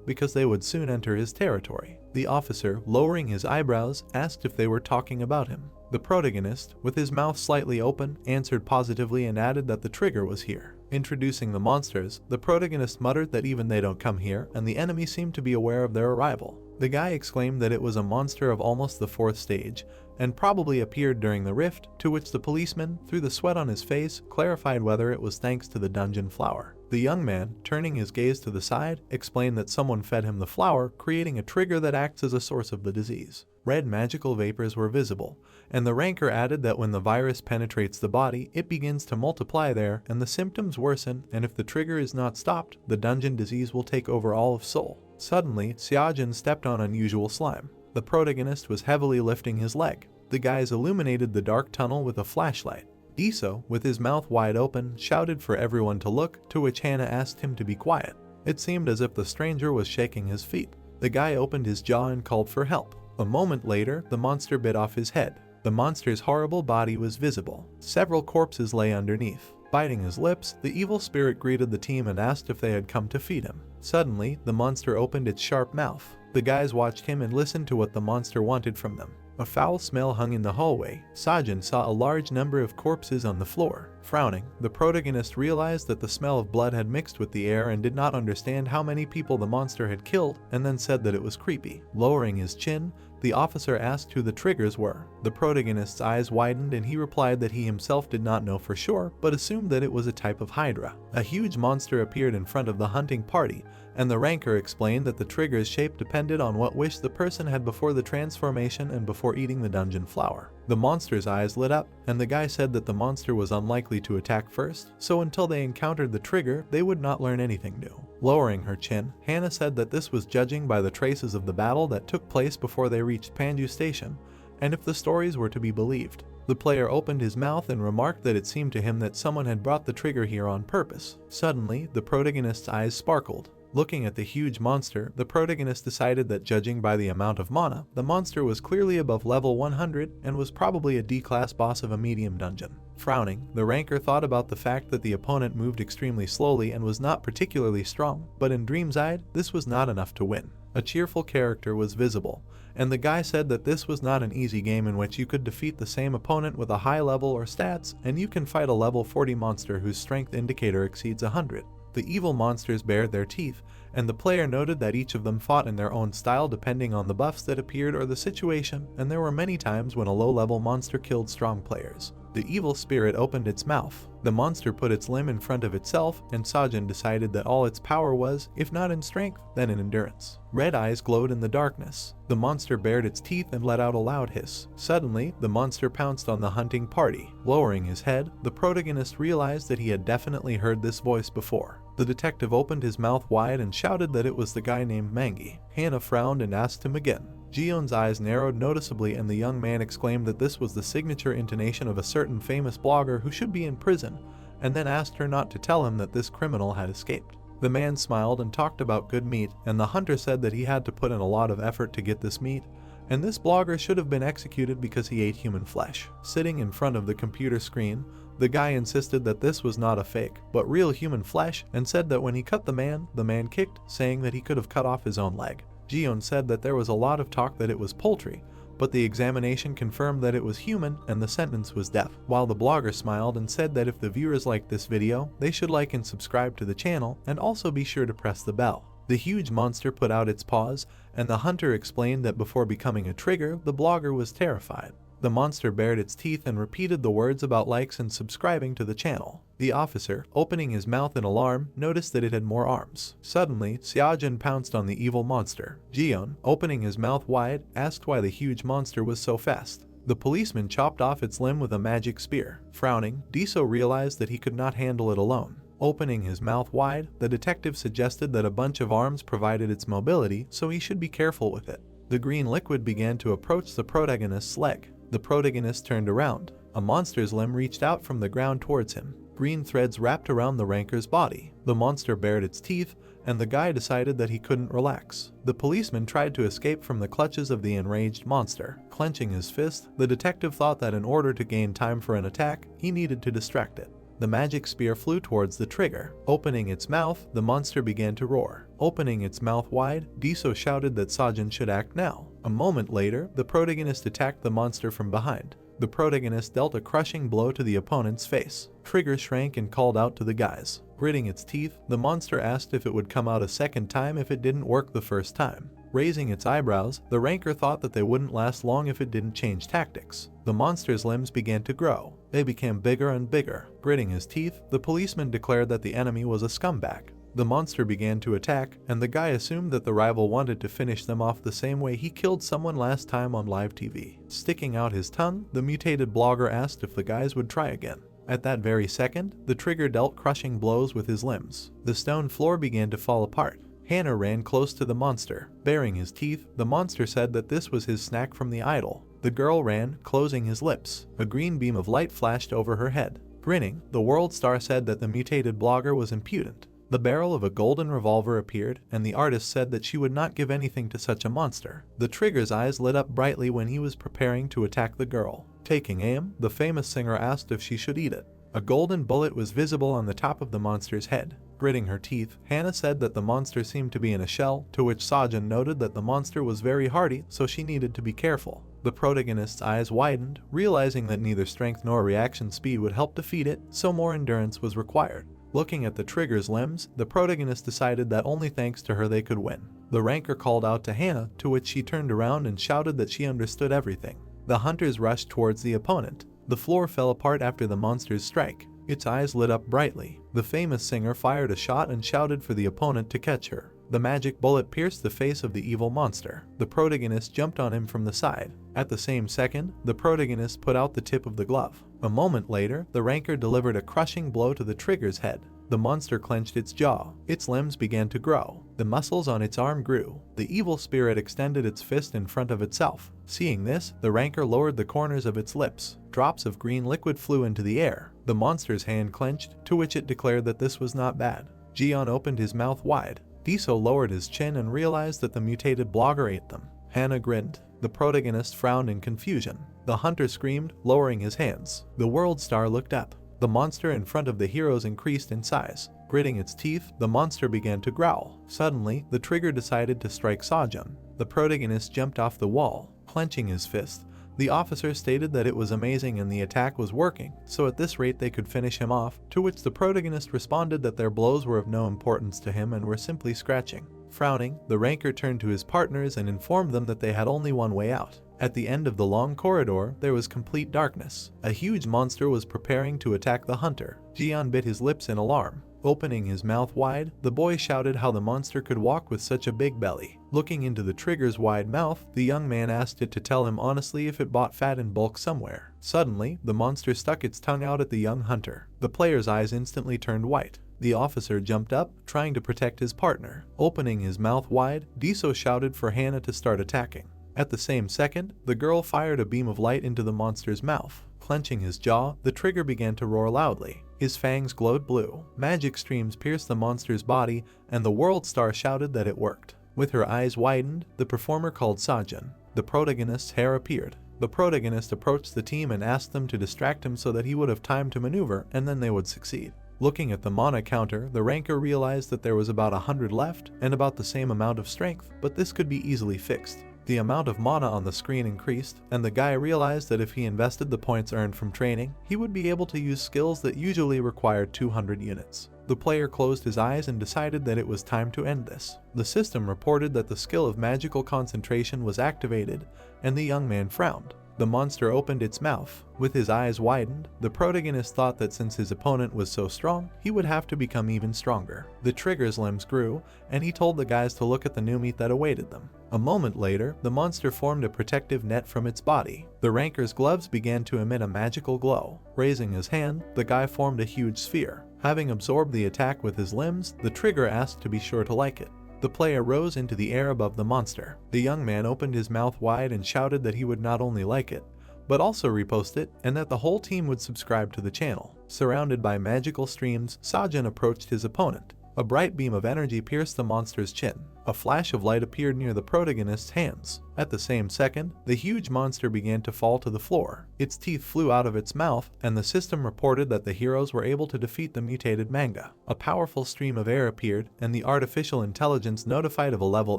because they would soon enter his territory. The officer, lowering his eyebrows, asked if they were talking about him. The protagonist, with his mouth slightly open, answered positively and added that the trigger was here. Introducing the monsters, the protagonist muttered that even they don't come here, and the enemy seemed to be aware of their arrival. The guy exclaimed that it was a monster of almost the 4th stage, and probably appeared during the rift, to which the policeman, through the sweat on his face, clarified whether it was thanks to the dungeon flower. The young man, turning his gaze to the side, explained that someone fed him the flower, creating a trigger that acts as a source of the disease. Red magical vapors were visible, and the ranker added that when the virus penetrates the body, it begins to multiply there, and the symptoms worsen, and if the trigger is not stopped, the dungeon disease will take over all of Seoul. Suddenly, Xiajin stepped on unusual slime. The protagonist was heavily lifting his leg. The guys illuminated the dark tunnel with a flashlight. Diso, with his mouth wide open, shouted for everyone to look, to which Hannah asked him to be quiet. It seemed as if the stranger was shaking his feet. The guy opened his jaw and called for help. A moment later, the monster bit off his head. The monster's horrible body was visible. Several corpses lay underneath. Biting his lips, the evil spirit greeted the team and asked if they had come to feed him. Suddenly, the monster opened its sharp mouth. The guys watched him and listened to what the monster wanted from them. A foul smell hung in the hallway. Sajin saw a large number of corpses on the floor. Frowning, the protagonist realized that the smell of blood had mixed with the air and did not understand how many people the monster had killed, and then said that it was creepy. Lowering his chin, the officer asked who the triggers were. The protagonist's eyes widened and he replied that he himself did not know for sure, but assumed that it was a type of hydra. A huge monster appeared in front of the hunting party, and the ranker explained that the trigger's shape depended on what wish the person had before the transformation and before eating the dungeon flower. The monster's eyes lit up, and the guy said that the monster was unlikely to attack first, so until they encountered the trigger, they would not learn anything new. Lowering her chin, Hannah said that this was judging by the traces of the battle that took place before they reached Panju Station, and if the stories were to be believed. The player opened his mouth and remarked that it seemed to him that someone had brought the trigger here on purpose. Suddenly, the protagonist's eyes sparkled. Looking at the huge monster, the protagonist decided that judging by the amount of mana, the monster was clearly above level 100 and was probably a D-class boss of a medium dungeon. Frowning, the ranker thought about the fact that the opponent moved extremely slowly and was not particularly strong, but in Dream's Eye, this was not enough to win. A cheerful character was visible, and the guy said that this was not an easy game in which you could defeat the same opponent with a high level or stats, and you can fight a level 40 monster whose strength indicator exceeds 100. The evil monsters bared their teeth, and the player noted that each of them fought in their own style depending on the buffs that appeared or the situation, and there were many times when a low-level monster killed strong players. The evil spirit opened its mouth. The monster put its limb in front of itself, and Sajin decided that all its power was, if not in strength, then in endurance. Red eyes glowed in the darkness. The monster bared its teeth and let out a loud hiss. Suddenly, the monster pounced on the hunting party. Lowering his head, the protagonist realized that he had definitely heard this voice before. The detective opened his mouth wide and shouted that it was the guy named Manga. Hannah frowned and asked him again. Ji-yeon's eyes narrowed noticeably, and the young man exclaimed that this was the signature intonation of a certain famous blogger who should be in prison, and then asked her not to tell him that this criminal had escaped. The man smiled and talked about good meat, and the hunter said that he had to put in a lot of effort to get this meat, and this blogger should have been executed because he ate human flesh. Sitting in front of the computer screen, the guy insisted that this was not a fake, but real human flesh, and said that when he cut the man kicked, saying that he could have cut off his own leg. Ji-yeon said that there was a lot of talk that it was poultry, but the examination confirmed that it was human and the sentence was death. While the blogger smiled and said that if the viewers liked this video, they should like and subscribe to the channel, and also be sure to press the bell. The huge monster put out its paws, and the hunter explained that before becoming a trigger, the blogger was terrified. The monster bared its teeth and repeated the words about likes and subscribing to the channel. The officer, opening his mouth in alarm, noticed that it had more arms. Suddenly, Seojin pounced on the evil monster. Ji-yeon, opening his mouth wide, asked why the huge monster was so fast. The policeman chopped off its limb with a magic spear. Frowning, Diso realized that he could not handle it alone. Opening his mouth wide, the detective suggested that a bunch of arms provided its mobility, so he should be careful with it. The green liquid began to approach the protagonist's leg. The protagonist turned around. A monster's limb reached out from the ground towards him. Green threads wrapped around the ranker's body. The monster bared its teeth, and the guy decided that he couldn't relax. The policeman tried to escape from the clutches of the enraged monster. Clenching his fist, the detective thought that in order to gain time for an attack, he needed to distract it. The magic spear flew towards the trigger. Opening its mouth, the monster began to roar. Opening its mouth wide, Diso shouted that Sajin should act now. A moment later, the protagonist attacked the monster from behind. The protagonist dealt a crushing blow to the opponent's face. Trigger shrank and called out to the guys. Gritting its teeth, the monster asked if it would come out a second time if it didn't work the first time. Raising its eyebrows, the ranker thought that they wouldn't last long if it didn't change tactics. The monster's limbs began to grow. They became bigger and bigger. Gritting his teeth, the policeman declared that the enemy was a scumbag. The monster began to attack, and the guy assumed that the rival wanted to finish them off the same way he killed someone last time on live TV. Sticking out his tongue, the mutated blogger asked if the guys would try again. At that very second, the trigger dealt crushing blows with his limbs. The stone floor began to fall apart. Hannah ran close to the monster. Baring his teeth, the monster said that this was his snack from the idol. The girl ran, closing his lips. A green beam of light flashed over her head. Grinning, the world star said that the mutated blogger was impudent. The barrel of a golden revolver appeared, and the artist said that she would not give anything to such a monster. The trigger's eyes lit up brightly when he was preparing to attack the girl. Taking aim, the famous singer asked if she should eat it. A golden bullet was visible on the top of the monster's head. Gritting her teeth, Hannah said that the monster seemed to be in a shell, to which Sajin noted that the monster was very hardy, so she needed to be careful. The protagonist's eyes widened, realizing that neither strength nor reaction speed would help defeat it, so more endurance was required. Looking at the trigger's limbs, the protagonist decided that only thanks to her they could win. The ranker called out to Hannah, to which she turned around and shouted that she understood everything. The hunters rushed towards the opponent. The floor fell apart after the monster's strike. Its eyes lit up brightly. The famous singer fired a shot and shouted for the opponent to catch her. The magic bullet pierced the face of the evil monster. The protagonist jumped on him from the side. At the same second, the protagonist put out the tip of the glove. A moment later, the ranker delivered a crushing blow to the trigger's head. The monster clenched its jaw. Its limbs began to grow. The muscles on its arm grew. The evil spirit extended its fist in front of itself. Seeing this, the ranker lowered the corners of its lips. Drops of green liquid flew into the air. The monster's hand clenched, to which it declared that this was not bad. Ji-yeon opened his mouth wide. Diso lowered his chin and realized that the mutated blogger ate them. Hannah grinned. The protagonist frowned in confusion. The hunter screamed, lowering his hands. The world star looked up. The monster in front of the heroes increased in size. Gritting its teeth, the monster began to growl. Suddenly, the trigger decided to strike Sajin. The protagonist jumped off the wall. Clenching his fist, The officer stated that it was amazing and the attack was working, so at this rate they could finish him off, to which the protagonist responded that their blows were of no importance to him and were simply scratching. Frowning, the ranker turned to his partners and informed them that they had only one way out. At the end of the long corridor, there was complete darkness. A huge monster was preparing to attack the hunter. Jian bit his lips in alarm. Opening his mouth wide, the boy shouted how the monster could walk with such a big belly. Looking into the trigger's wide mouth, the young man asked it to tell him honestly if it bought fat in bulk somewhere. Suddenly, the monster stuck its tongue out at the young hunter. The player's eyes instantly turned white. The officer jumped up, trying to protect his partner. Opening his mouth wide, Diso shouted for Hannah to start attacking. At the same second, the girl fired a beam of light into the monster's mouth. Clenching his jaw, the trigger began to roar loudly. His fangs glowed blue. Magic streams pierced the monster's body, and the world star shouted that it worked. With her eyes widened, the performer called Sajin. The protagonist's hair appeared. The protagonist approached the team and asked them to distract him so that he would have time to maneuver, and then they would succeed. Looking at the mana counter, the ranker realized that there was about 100 left, and about the same amount of strength, but this could be easily fixed. The amount of mana on the screen increased, and the guy realized that if he invested the points earned from training, he would be able to use skills that usually required 200 units. The player closed his eyes and decided that it was time to end this. The system reported that the skill of magical concentration was activated, and the young man frowned. The monster opened its mouth. With his eyes widened, the protagonist thought that since his opponent was so strong, he would have to become even stronger. The trigger's limbs grew, and he told the guys to look at the new meat that awaited them. A moment later, the monster formed a protective net from its body. The ranker's gloves began to emit a magical glow. Raising his hand, the guy formed a huge sphere. Having absorbed the attack with his limbs, the trigger asked to be sure to like it. The player rose into the air above the monster. The young man opened his mouth wide and shouted that he would not only like it, but also repost it, and that the whole team would subscribe to the channel. Surrounded by magical streams, Sajin approached his opponent. A bright beam of energy pierced the monster's chin. A flash of light appeared near the protagonist's hands. At the same second, the huge monster began to fall to the floor. Its teeth flew out of its mouth, and the system reported that the heroes were able to defeat the mutated Manga. A powerful stream of air appeared, and the artificial intelligence notified of a level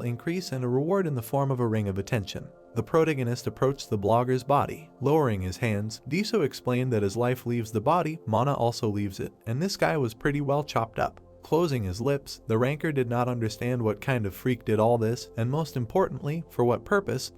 increase and a reward in the form of a ring of attention. The protagonist approached the blogger's body. Lowering his hands, Diso explained that as life leaves the body, mana also leaves it, and this guy was pretty well chopped up. Closing his lips, the ranker did not understand what kind of freak did all this, and most importantly, for what purpose,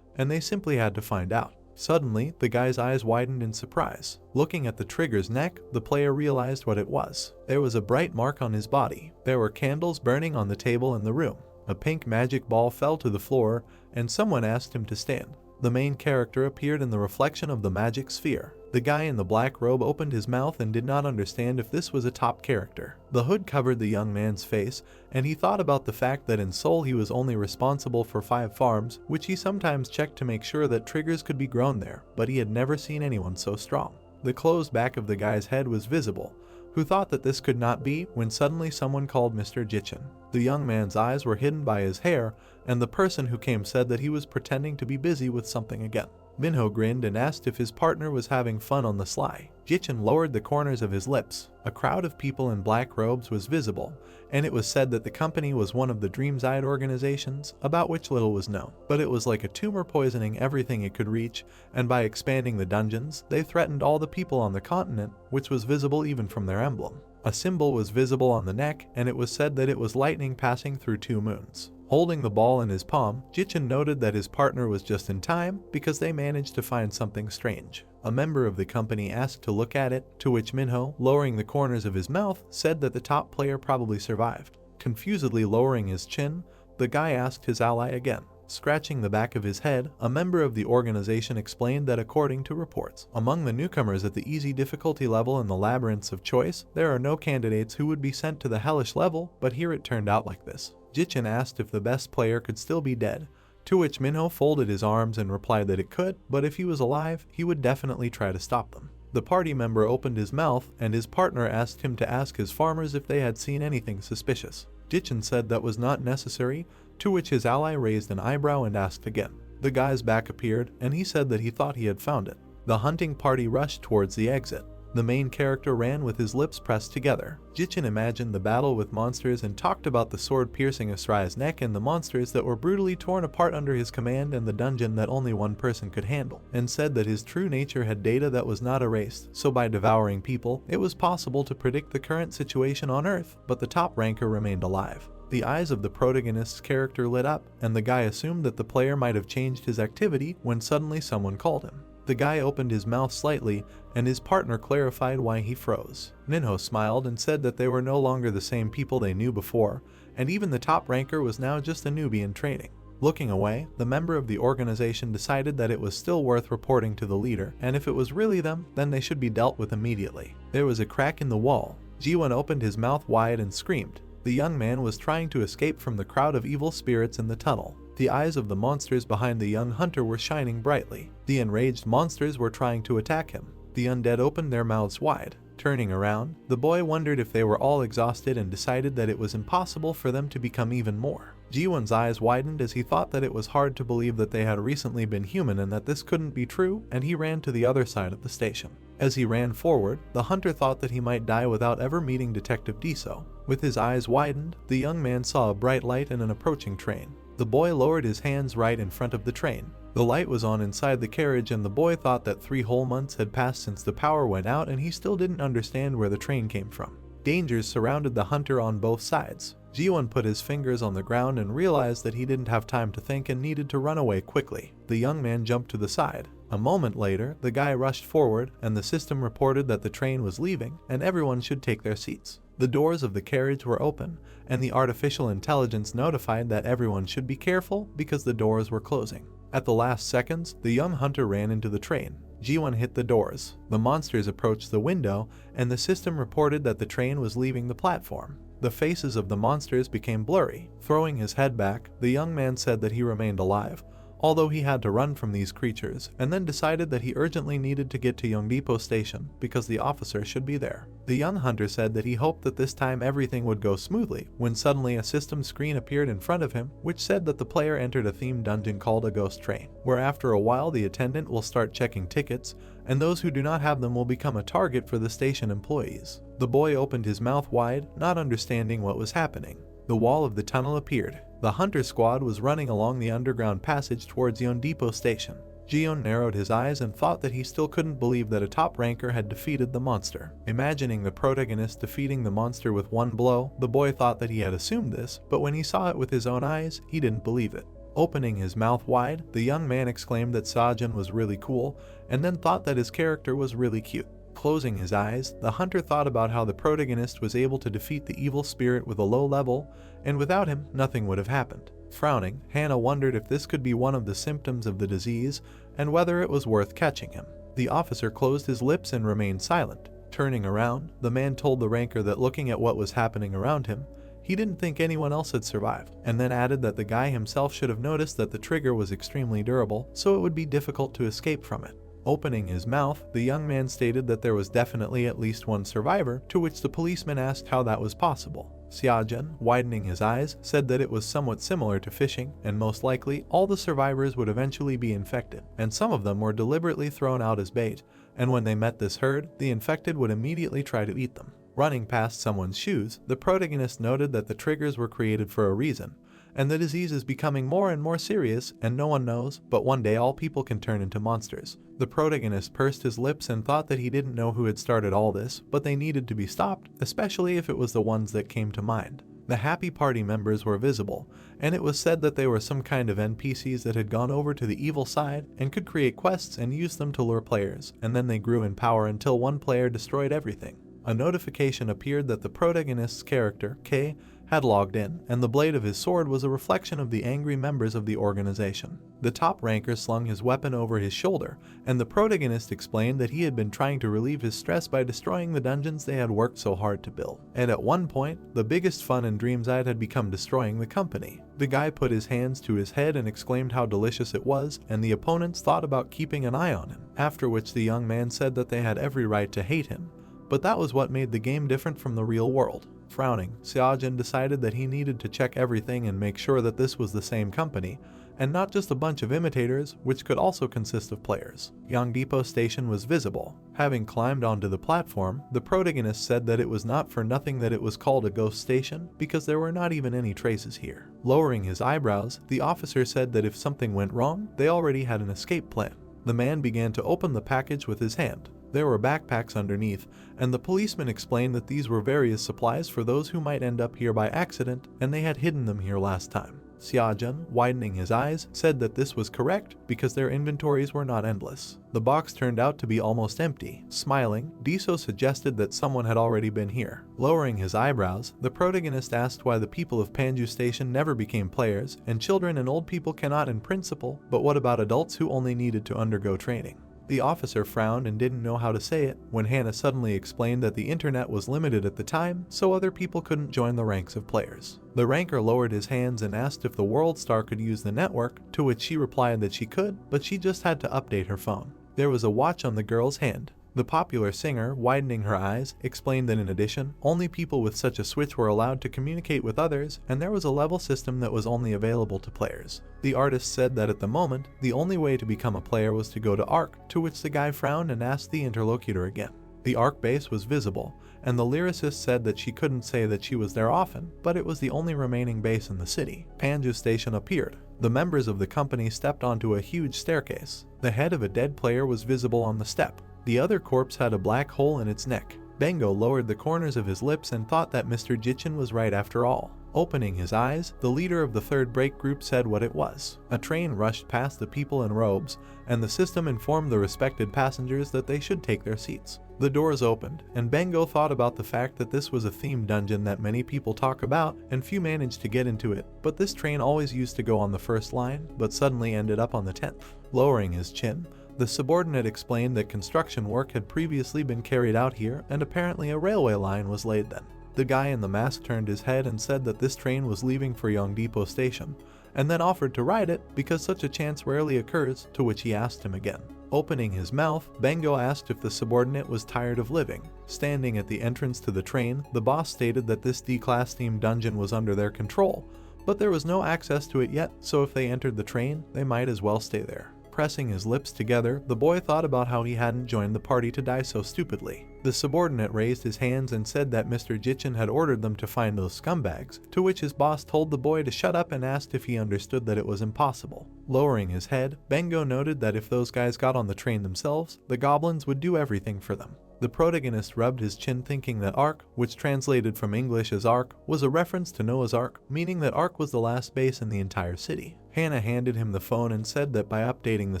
and they simply had to find out. Suddenly, the guy's eyes widened in surprise. Looking at the trigger's neck, the player realized what it was. There was a bright mark on his body. There were candles burning on the table in the room. A pink magic ball fell to the floor, and someone asked him to stand. The main character appeared in the reflection of the magic sphere. The guy in the black robe opened his mouth and did not understand if this was a top character. The hood covered the young man's face, and he thought about the fact that in Seoul he was only responsible for 5 farms, which he sometimes checked to make sure that triggers could be grown there, but he had never seen anyone so strong. The closed back of the guy's head was visible, who thought that this could not be when suddenly someone called Mr. Jichin. The young man's eyes were hidden by his hair, and the person who came said that he was pretending to be busy with something again. Minho grinned and asked if his partner was having fun on the sly. Jichin lowered the corners of his lips. A crowd of people in black robes was visible, and it was said that the company was one of the Dungeonization organizations, about which little was known. But it was like a tumor poisoning everything it could reach, and by expanding the dungeons, they threatened all the people on the continent, which was visible even from their emblem. A symbol was visible on the neck, and it was said that it was lightning passing through 2 moons. Holding the ball in his palm, Jichin noted that his partner was just in time because they managed to find something strange. A member of the company asked to look at it, to which Minho, lowering the corners of his mouth, said that the top player probably survived. Confusedly lowering his chin, the guy asked his ally again. Scratching the back of his head, a member of the organization explained that according to reports, among the newcomers at the easy difficulty level in the Labyrinths of Choice, there are no candidates who would be sent to the hellish level, but here it turned out like this. Jichin asked if the best player could still be dead, to which Minho folded his arms and replied that it could, but if he was alive, he would definitely try to stop them. The party member opened his mouth, and his partner asked him to ask his farmers if they had seen anything suspicious. Jichin said that was not necessary, to which his ally raised an eyebrow and asked again. The guy's back appeared, and he said that he thought he had found it. The hunting party rushed towards the exit. The main character ran with his lips pressed together. Jichin imagined the battle with monsters and talked about the sword piercing Asrai's neck and the monsters that were brutally torn apart under his command and the dungeon that only one person could handle, and said that his true nature had data that was not erased, so by devouring people, it was possible to predict the current situation on Earth, but the top ranker remained alive. The eyes of the protagonist's character lit up, and the guy assumed that the player might have changed his activity when suddenly someone called him. The guy opened his mouth slightly, and his partner clarified why he froze. Ninho smiled and said that they were no longer the same people they knew before, and even the top ranker was now just a newbie in training. Looking away, the member of the organization decided that it was still worth reporting to the leader, and if it was really them, then they should be dealt with immediately. There was a crack in the wall. Jiwon opened his mouth wide and screamed. The young man was trying to escape from the crowd of evil spirits in the tunnel. The eyes of the monsters behind the young hunter were shining brightly. The enraged monsters were trying to attack him. The undead opened their mouths wide. Turning around, the boy wondered if they were all exhausted and decided that it was impossible for them to become even more. Jiwon's eyes widened as he thought that it was hard to believe that they had recently been human and that this couldn't be true, and he ran to the other side of the station. As he ran forward, the hunter thought that he might die without ever meeting Detective Diso. With his eyes widened, the young man saw a bright light in an approaching train. The boy lowered his hands right in front of the train. The light was on inside the carriage, and the boy thought that 3 whole months had passed since the power went out, and he still didn't understand where the train came from. Dangers surrounded the hunter on both sides. Jiwon put his fingers on the ground and realized that he didn't have time to think and needed to run away quickly. The young man jumped to the side. A moment later, the guy rushed forward, and the system reported that the train was leaving and everyone should take their seats. The doors of the carriage were open, and the artificial intelligence notified that everyone should be careful because the doors were closing. At the last seconds, the young hunter ran into the train. Jiwon hit the doors. The monsters approached the window, and the system reported that the train was leaving the platform. The faces of the monsters became blurry. Throwing his head back, the young man said that he remained alive, although he had to run from these creatures, and then decided that he urgently needed to get to Yongdepo Station because the officer should be there. The young hunter said that he hoped that this time everything would go smoothly, when suddenly a system screen appeared in front of him, which said that the player entered a themed dungeon called a ghost train, where after a while the attendant will start checking tickets, and those who do not have them will become a target for the station employees. The boy opened his mouth wide, not understanding what was happening. The wall of the tunnel appeared. The hunter squad was running along the underground passage towards Yondepo Station. Jiwon narrowed his eyes and thought that he still couldn't believe that a top ranker had defeated the monster. Imagining the protagonist defeating the monster with one blow, the boy thought that he had assumed this, but when he saw it with his own eyes, he didn't believe it. Opening his mouth wide, the young man exclaimed that Sajin was really cool, and then thought that his character was really cute. Closing his eyes, the hunter thought about how the protagonist was able to defeat the evil spirit with a low level, and without him, nothing would have happened. Frowning, Hannah wondered if this could be one of the symptoms of the disease, and whether it was worth catching him. The officer closed his lips and remained silent. Turning around, the man told the ranker that looking at what was happening around him, he didn't think anyone else had survived, and then added that the guy himself should have noticed that the trigger was extremely durable, so it would be difficult to escape from it. Opening his mouth, the young man stated that there was definitely at least one survivor, to which the policeman asked how that was possible. Xiaojun, widening his eyes, said that it was somewhat similar to fishing, and most likely, all the survivors would eventually be infected, and some of them were deliberately thrown out as bait, and when they met this herd, the infected would immediately try to eat them. Running past someone's shoes, the protagonist noted that the triggers were created for a reason, and the disease is becoming more and more serious, and no one knows, but one day all people can turn into monsters. The protagonist pursed his lips and thought that he didn't know who had started all this, but they needed to be stopped, especially if it was the ones that came to mind. The happy party members were visible, and it was said that they were some kind of NPCs that had gone over to the evil side and could create quests and use them to lure players, and then they grew in power until one player destroyed everything. A notification appeared that the protagonist's character, K, had logged in, and the blade of his sword was a reflection of the angry members of the organization. The top ranker slung his weapon over his shoulder, and the protagonist explained that he had been trying to relieve his stress by destroying the dungeons they had worked so hard to build. And at one point, the biggest fun in Dreamside had become destroying the company. The guy put his hands to his head and exclaimed how delicious it was, and the opponents thought about keeping an eye on him, after which the young man said that they had every right to hate him. But that was what made the game different from the real world. Frowning, Xiaojun decided that he needed to check everything and make sure that this was the same company, and not just a bunch of imitators, which could also consist of players. Yangdipo Station was visible. Having climbed onto the platform, the protagonist said that it was not for nothing that it was called a ghost station, because there were not even any traces here. Lowering his eyebrows, the officer said that if something went wrong, they already had an escape plan. The man began to open the package with his hand. There were backpacks underneath, and the policeman explained that these were various supplies for those who might end up here by accident, and they had hidden them here last time. Xiaojun, widening his eyes, said that this was correct because their inventories were not endless. The box turned out to be almost empty. Smiling, Diso suggested that someone had already been here. Lowering his eyebrows, the protagonist asked why the people of Panju Station never became players, and children and old people cannot in principle, but what about adults who only needed to undergo training? The officer frowned and didn't know how to say it when Hannah suddenly explained that the internet was limited at the time, so other people couldn't join the ranks of players. The ranker lowered his hands and asked if the World Star could use the network, to which she replied that she could, but she just had to update her phone. There was a watch on the girl's hand. The popular singer, widening her eyes, explained that in addition, only people with such a switch were allowed to communicate with others, and there was a level system that was only available to players. The artist said that at the moment, the only way to become a player was to go to Ark, to which the guy frowned and asked the interlocutor again. The Ark base was visible, and the lyricist said that she couldn't say that she was there often, but it was the only remaining base in the city. Panju Station appeared. The members of the company stepped onto a huge staircase. The head of a dead player was visible on the step. The other corpse had a black hole in its neck. Bengo lowered the corners of his lips and thought that Mr. Jichin was right after all. Opening his eyes, the leader of the third break group said what it was. A train rushed past the people in robes, and the system informed the respected passengers that they should take their seats. The doors opened, and Bengo thought about the fact that this was a themed dungeon that many people talk about, and few managed to get into it, but this train always used to go on the first line, but suddenly ended up on the 10th. Lowering his chin, the subordinate explained that construction work had previously been carried out here, and apparently a railway line was laid then. The guy in the mask turned his head and said that this train was leaving for Yongdipo Station, and then offered to ride it because such a chance rarely occurs, to which he asked him again. Opening his mouth, Bengo asked if the subordinate was tired of living. Standing at the entrance to the train, the boss stated that this D-class themed dungeon was under their control, but there was no access to it yet, so if they entered the train, they might as well stay there. Pressing his lips together, the boy thought about how he hadn't joined the party to die so stupidly. The subordinate raised his hands and said that Mr. Jichin had ordered them to find those scumbags, to which his boss told the boy to shut up and asked if he understood that it was impossible. Lowering his head, Bengo noted that if those guys got on the train themselves, the goblins would do everything for them. The protagonist rubbed his chin thinking that Ark, which translated from English as Ark, was a reference to Noah's Ark, meaning that Ark was the last base in the entire city. Hannah handed him the phone and said that by updating the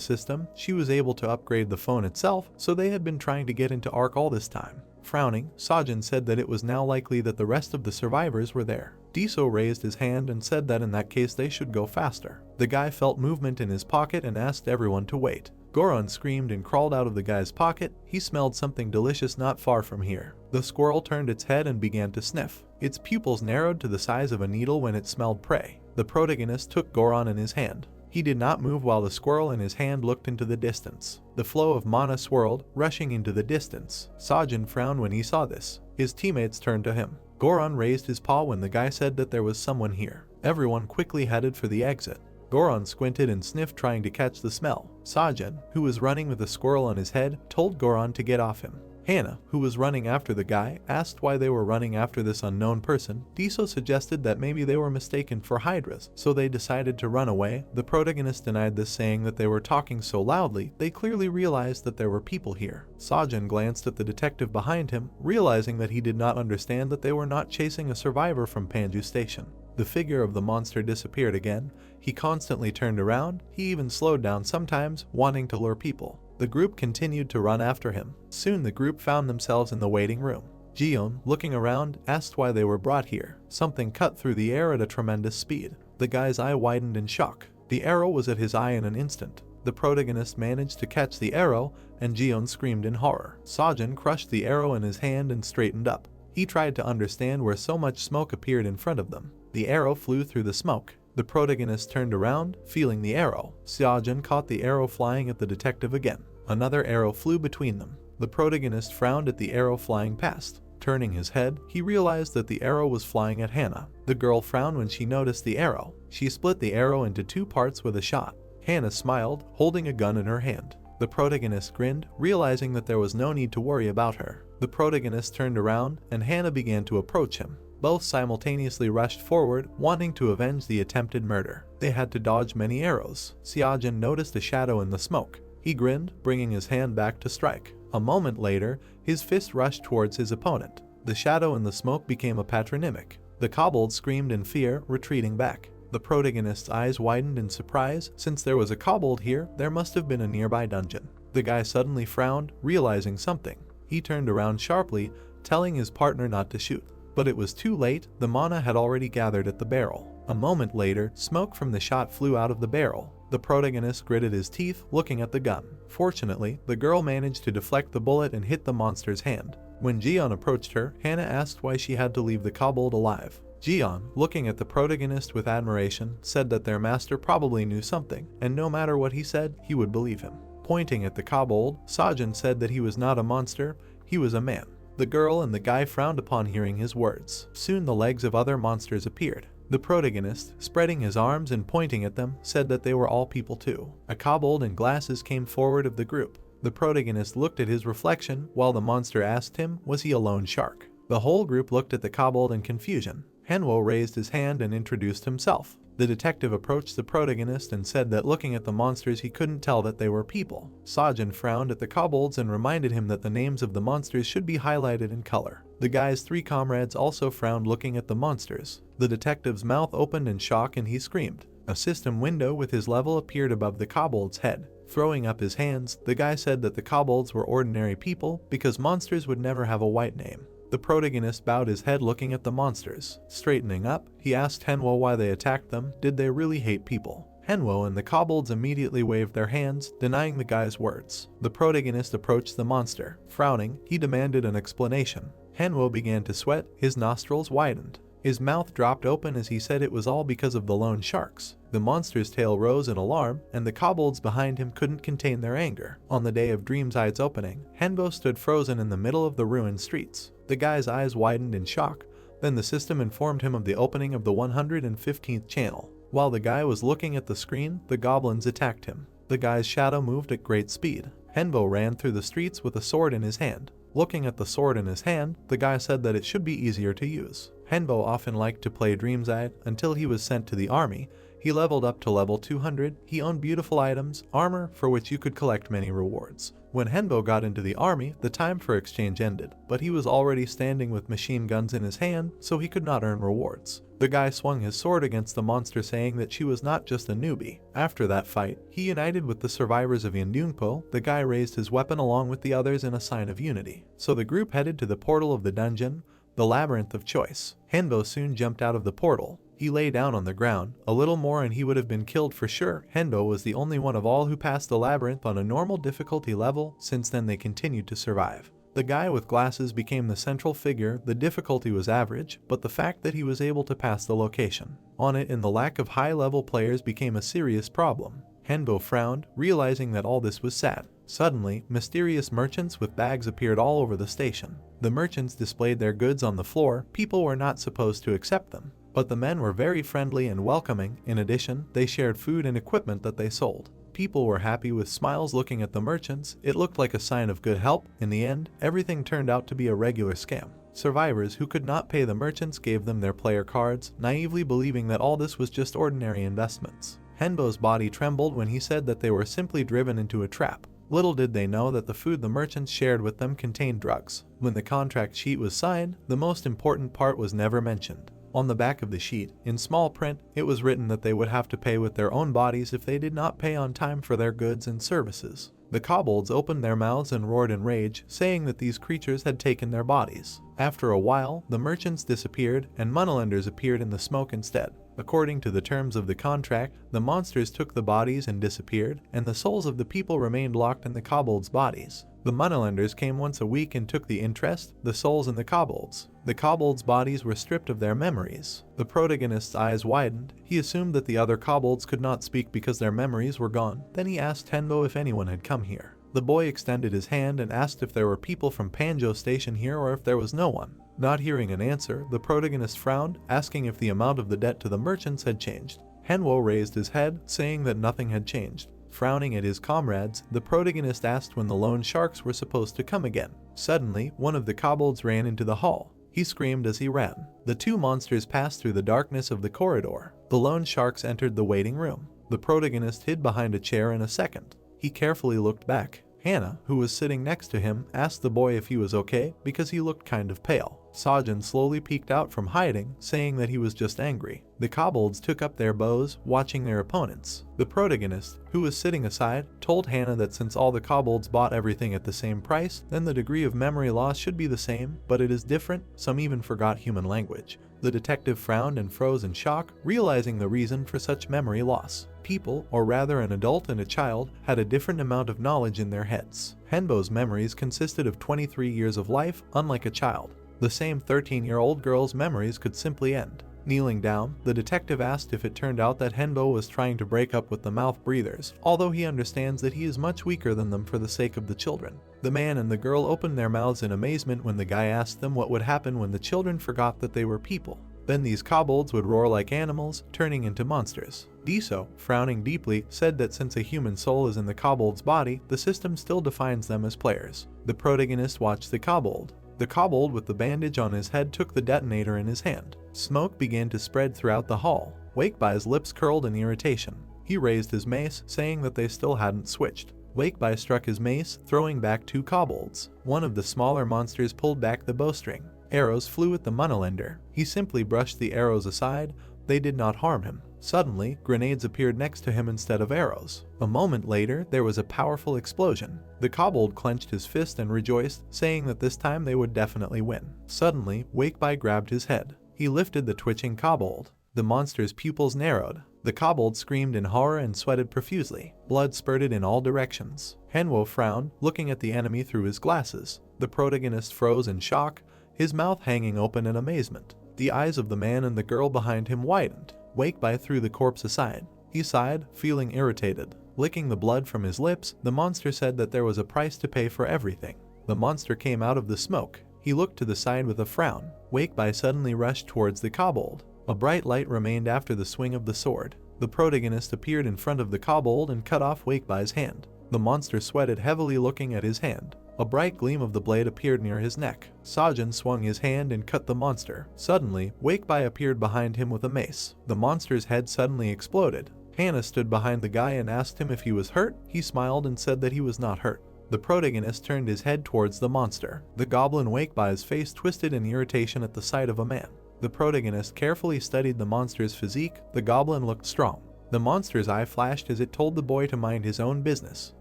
system, she was able to upgrade the phone itself, so they had been trying to get into Ark all this time. Frowning, Sajin said that it was now likely that the rest of the survivors were there. Diso raised his hand and said that in that case they should go faster. The guy felt movement in his pocket and asked everyone to wait. Goron screamed and crawled out of the guy's pocket. He smelled something delicious not far from here. The squirrel turned its head and began to sniff. Its pupils narrowed to the size of a needle when it smelled prey. The protagonist took Goron in his hand. He did not move while the squirrel in his hand looked into the distance. The flow of mana swirled, rushing into the distance. Sajin frowned when he saw this. His teammates turned to him. Goron raised his paw when the guy said that there was someone here. Everyone quickly headed for the exit. Goron squinted and sniffed trying to catch the smell. Sajin, who was running with a squirrel on his head, told Goron to get off him. Hannah, who was running after the guy, asked why they were running after this unknown person. Diso suggested that maybe they were mistaken for hydras, so they decided to run away. The protagonist denied this, saying that they were talking so loudly, they clearly realized that there were people here. Sajin glanced at the detective behind him, realizing that he did not understand that they were not chasing a survivor from Panju Station. The figure of the monster disappeared again. He constantly turned around. He even slowed down sometimes, wanting to lure people. The group continued to run after him. Soon the group found themselves in the waiting room. Jion, looking around, asked why they were brought here. Something cut through the air at a tremendous speed. The guy's eye widened in shock. The arrow was at his eye in an instant. The protagonist managed to catch the arrow, and Jion screamed in horror. Sajin crushed the arrow in his hand and straightened up. He tried to understand where so much smoke appeared in front of them. The arrow flew through the smoke. The protagonist turned around, feeling the arrow. Xiaojun caught the arrow flying at the detective again. Another arrow flew between them. The protagonist frowned at the arrow flying past. Turning his head, he realized that the arrow was flying at Hannah. The girl frowned when she noticed the arrow. She split the arrow into 2 parts with a shot. Hannah smiled, holding a gun in her hand. The protagonist grinned, realizing that there was no need to worry about her. The protagonist turned around, and Hannah began to approach him. Both simultaneously rushed forward, wanting to avenge the attempted murder. They had to dodge many arrows. Seojin noticed a shadow in the smoke. He grinned, bringing his hand back to strike. A moment later, his fist rushed towards his opponent. The shadow in the smoke became a patronymic. The kobold screamed in fear, retreating back. The protagonist's eyes widened in surprise. Since there was a kobold here, there must have been a nearby dungeon. The guy suddenly frowned, realizing something. He turned around sharply, telling his partner not to shoot. But it was too late, the mana had already gathered at the barrel. A moment later, smoke from the shot flew out of the barrel. The protagonist gritted his teeth, looking at the gun. Fortunately, the girl managed to deflect the bullet and hit the monster's hand. When Jiyeon approached her, Hannah asked why she had to leave the kobold alive. Jiyeon, looking at the protagonist with admiration, said that their master probably knew something, and no matter what he said, he would believe him. Pointing at the kobold, Seojin said that he was not a monster, he was a man. The girl and the guy frowned upon hearing his words. Soon the legs of other monsters appeared. The protagonist, spreading his arms and pointing at them, said that they were all people too. A kobold in glasses came forward of the group. The protagonist looked at his reflection, while the monster asked him, was he a lone shark? The whole group looked at the kobold in confusion. Manhwa raised his hand and introduced himself. The detective approached the protagonist and said that looking at the monsters he couldn't tell that they were people. Seojin frowned at the kobolds and reminded him that the names of the monsters should be highlighted in color. The guy's 3 comrades also frowned looking at the monsters. The detective's mouth opened in shock and he screamed. A system window with his level appeared above the kobold's head. Throwing up his hands, the guy said that the kobolds were ordinary people because monsters would never have a white name. The protagonist bowed his head looking at the monsters. Straightening up, he asked Manhwa why they attacked them. Did they really hate people? Manhwa and the kobolds immediately waved their hands, denying the guy's words. The protagonist approached the monster. Frowning, he demanded an explanation. Manhwa began to sweat, his nostrils widened. His mouth dropped open as he said it was all because of the lone sharks. The monster's tail rose in alarm, and the kobolds behind him couldn't contain their anger. On the day of Dreamside's opening, Manhwa stood frozen in the middle of the ruined streets. The guy's eyes widened in shock, then the system informed him of the opening of the 115th channel. While the guy was looking at the screen, the goblins attacked him. The guy's shadow moved at great speed. Manhwa ran through the streets with a sword in his hand. Looking at the sword in his hand, the guy said that it should be easier to use. Manhwa often liked to play Dreamside until he was sent to the army. He leveled up to level 200, he owned beautiful items, armor for which you could collect many rewards. When Manhwa got into the army, the time for exchange ended, but he was already standing with machine guns in his hand, so he could not earn rewards. The guy swung his sword against the monster saying that she was not just a newbie. After that fight, he united with the survivors of Yunjan. The guy raised his weapon along with the others in a sign of unity. So the group headed to the portal of the dungeon, the Labyrinth of Choice. Manhwa soon jumped out of the portal. He lay down on the ground. A little more and he would have been killed for sure. Manhwa was the only one of all who passed the labyrinth on a normal difficulty level. Since then they continued to survive. The guy with glasses became the central figure. The difficulty was average, but the fact that he was able to pass the location on it and the lack of high-level players became a serious problem. Manhwa frowned, realizing that all this was sad. Suddenly, mysterious merchants with bags appeared all over the station. The merchants displayed their goods on the floor. People were not supposed to accept them, but the men were very friendly and welcoming. In addition, they shared food and equipment that they sold. People were happy with smiles looking at the merchants. It looked like a sign of good help. In the end, everything turned out to be a regular scam. Survivors who could not pay the merchants gave them their player cards, naively believing that all this was just ordinary investments. Manhwa's body trembled when he said that they were simply driven into a trap. Little did they know that the food the merchants shared with them contained drugs. When the contract sheet was signed, the most important part was never mentioned. On the back of the sheet, in small print, it was written that they would have to pay with their own bodies if they did not pay on time for their goods and services. The kobolds opened their mouths and roared in rage, saying that these creatures had taken their bodies. After a while, the merchants disappeared and moneylenders appeared in the smoke instead. According to the terms of the contract, the monsters took the bodies and disappeared, and the souls of the people remained locked in the kobolds' bodies. The moneylenders came once a week and took the interest, the souls in the kobolds. The kobolds' bodies were stripped of their memories. The protagonist's eyes widened. He assumed that the other kobolds could not speak because their memories were gone. Then he asked Manhwa if anyone had come here. The boy extended his hand and asked if there were people from Panjo Station here or if there was no one. Not hearing an answer, the protagonist frowned, asking if the amount of the debt to the merchants had changed. Hanwoo raised his head, saying that nothing had changed. Frowning at his comrades, the protagonist asked when the loan sharks were supposed to come again. Suddenly, one of the kobolds ran into the hall. He screamed as he ran. The two monsters passed through the darkness of the corridor. The loan sharks entered the waiting room. The protagonist hid behind a chair in a second. He carefully looked back. Hannah, who was sitting next to him, asked the boy if he was okay because he looked kind of pale. Sajin slowly peeked out from hiding, saying that he was just angry. The kobolds took up their bows, watching their opponents. The protagonist, who was sitting aside, told Hannah that since all the kobolds bought everything at the same price, then the degree of memory loss should be the same, but it is different. Some even forgot human language. The detective frowned and froze in shock, realizing the reason for such memory loss. People, or rather an adult and a child, had a different amount of knowledge in their heads. Henbo's memories consisted of 23 years of life, unlike a child. The same 13-year-old girl's memories could simply end. Kneeling down, the detective asked if it turned out that Henbo was trying to break up with the mouth breathers, although he understands that he is much weaker than them for the sake of the children. The man and the girl opened their mouths in amazement when the guy asked them what would happen when the children forgot that they were people. Then these kobolds would roar like animals, turning into monsters. Diso, frowning deeply, said that since a human soul is in the kobold's body, the system still defines them as players. The protagonist watched the kobold. The kobold with the bandage on his head took the detonator in his hand. Smoke began to spread throughout the hall. Wakebai's lips curled in irritation. He raised his mace, saying that they still hadn't switched. Wakebai struck his mace, throwing back two kobolds. One of the smaller monsters pulled back the bowstring. Arrows flew at the moneylender. He simply brushed the arrows aside. They did not harm him. Suddenly, grenades appeared next to him instead of arrows. A moment later, there was a powerful explosion. The kobold clenched his fist and rejoiced, saying that this time they would definitely win. Suddenly, Wakebai grabbed his head. He lifted the twitching kobold. The monster's pupils narrowed. The kobold screamed in horror and sweated profusely. Blood spurted in all directions. Henwo frowned, looking at the enemy through his glasses. The protagonist froze in shock, his mouth hanging open in amazement. The eyes of the man and the girl behind him widened. Wakebai threw the corpse aside. He sighed, feeling irritated. Licking the blood from his lips, the monster said that there was a price to pay for everything. The monster came out of the smoke. He looked to the side with a frown. Wakebai suddenly rushed towards the kobold. A bright light remained after the swing of the sword. The protagonist appeared in front of the kobold and cut off Wakebai's hand. The monster sweated heavily looking at his hand. A bright gleam of the blade appeared near his neck. Sajin swung his hand and cut the monster. Suddenly, Wakebai appeared behind him with a mace. The monster's head suddenly exploded. Hannah stood behind the guy and asked him if he was hurt. He smiled and said that he was not hurt. The protagonist turned his head towards the monster. The goblin Wakebai's face twisted in irritation at the sight of a man. The protagonist carefully studied the monster's physique. The goblin looked strong. The monster's eye flashed as it told the boy to mind his own business.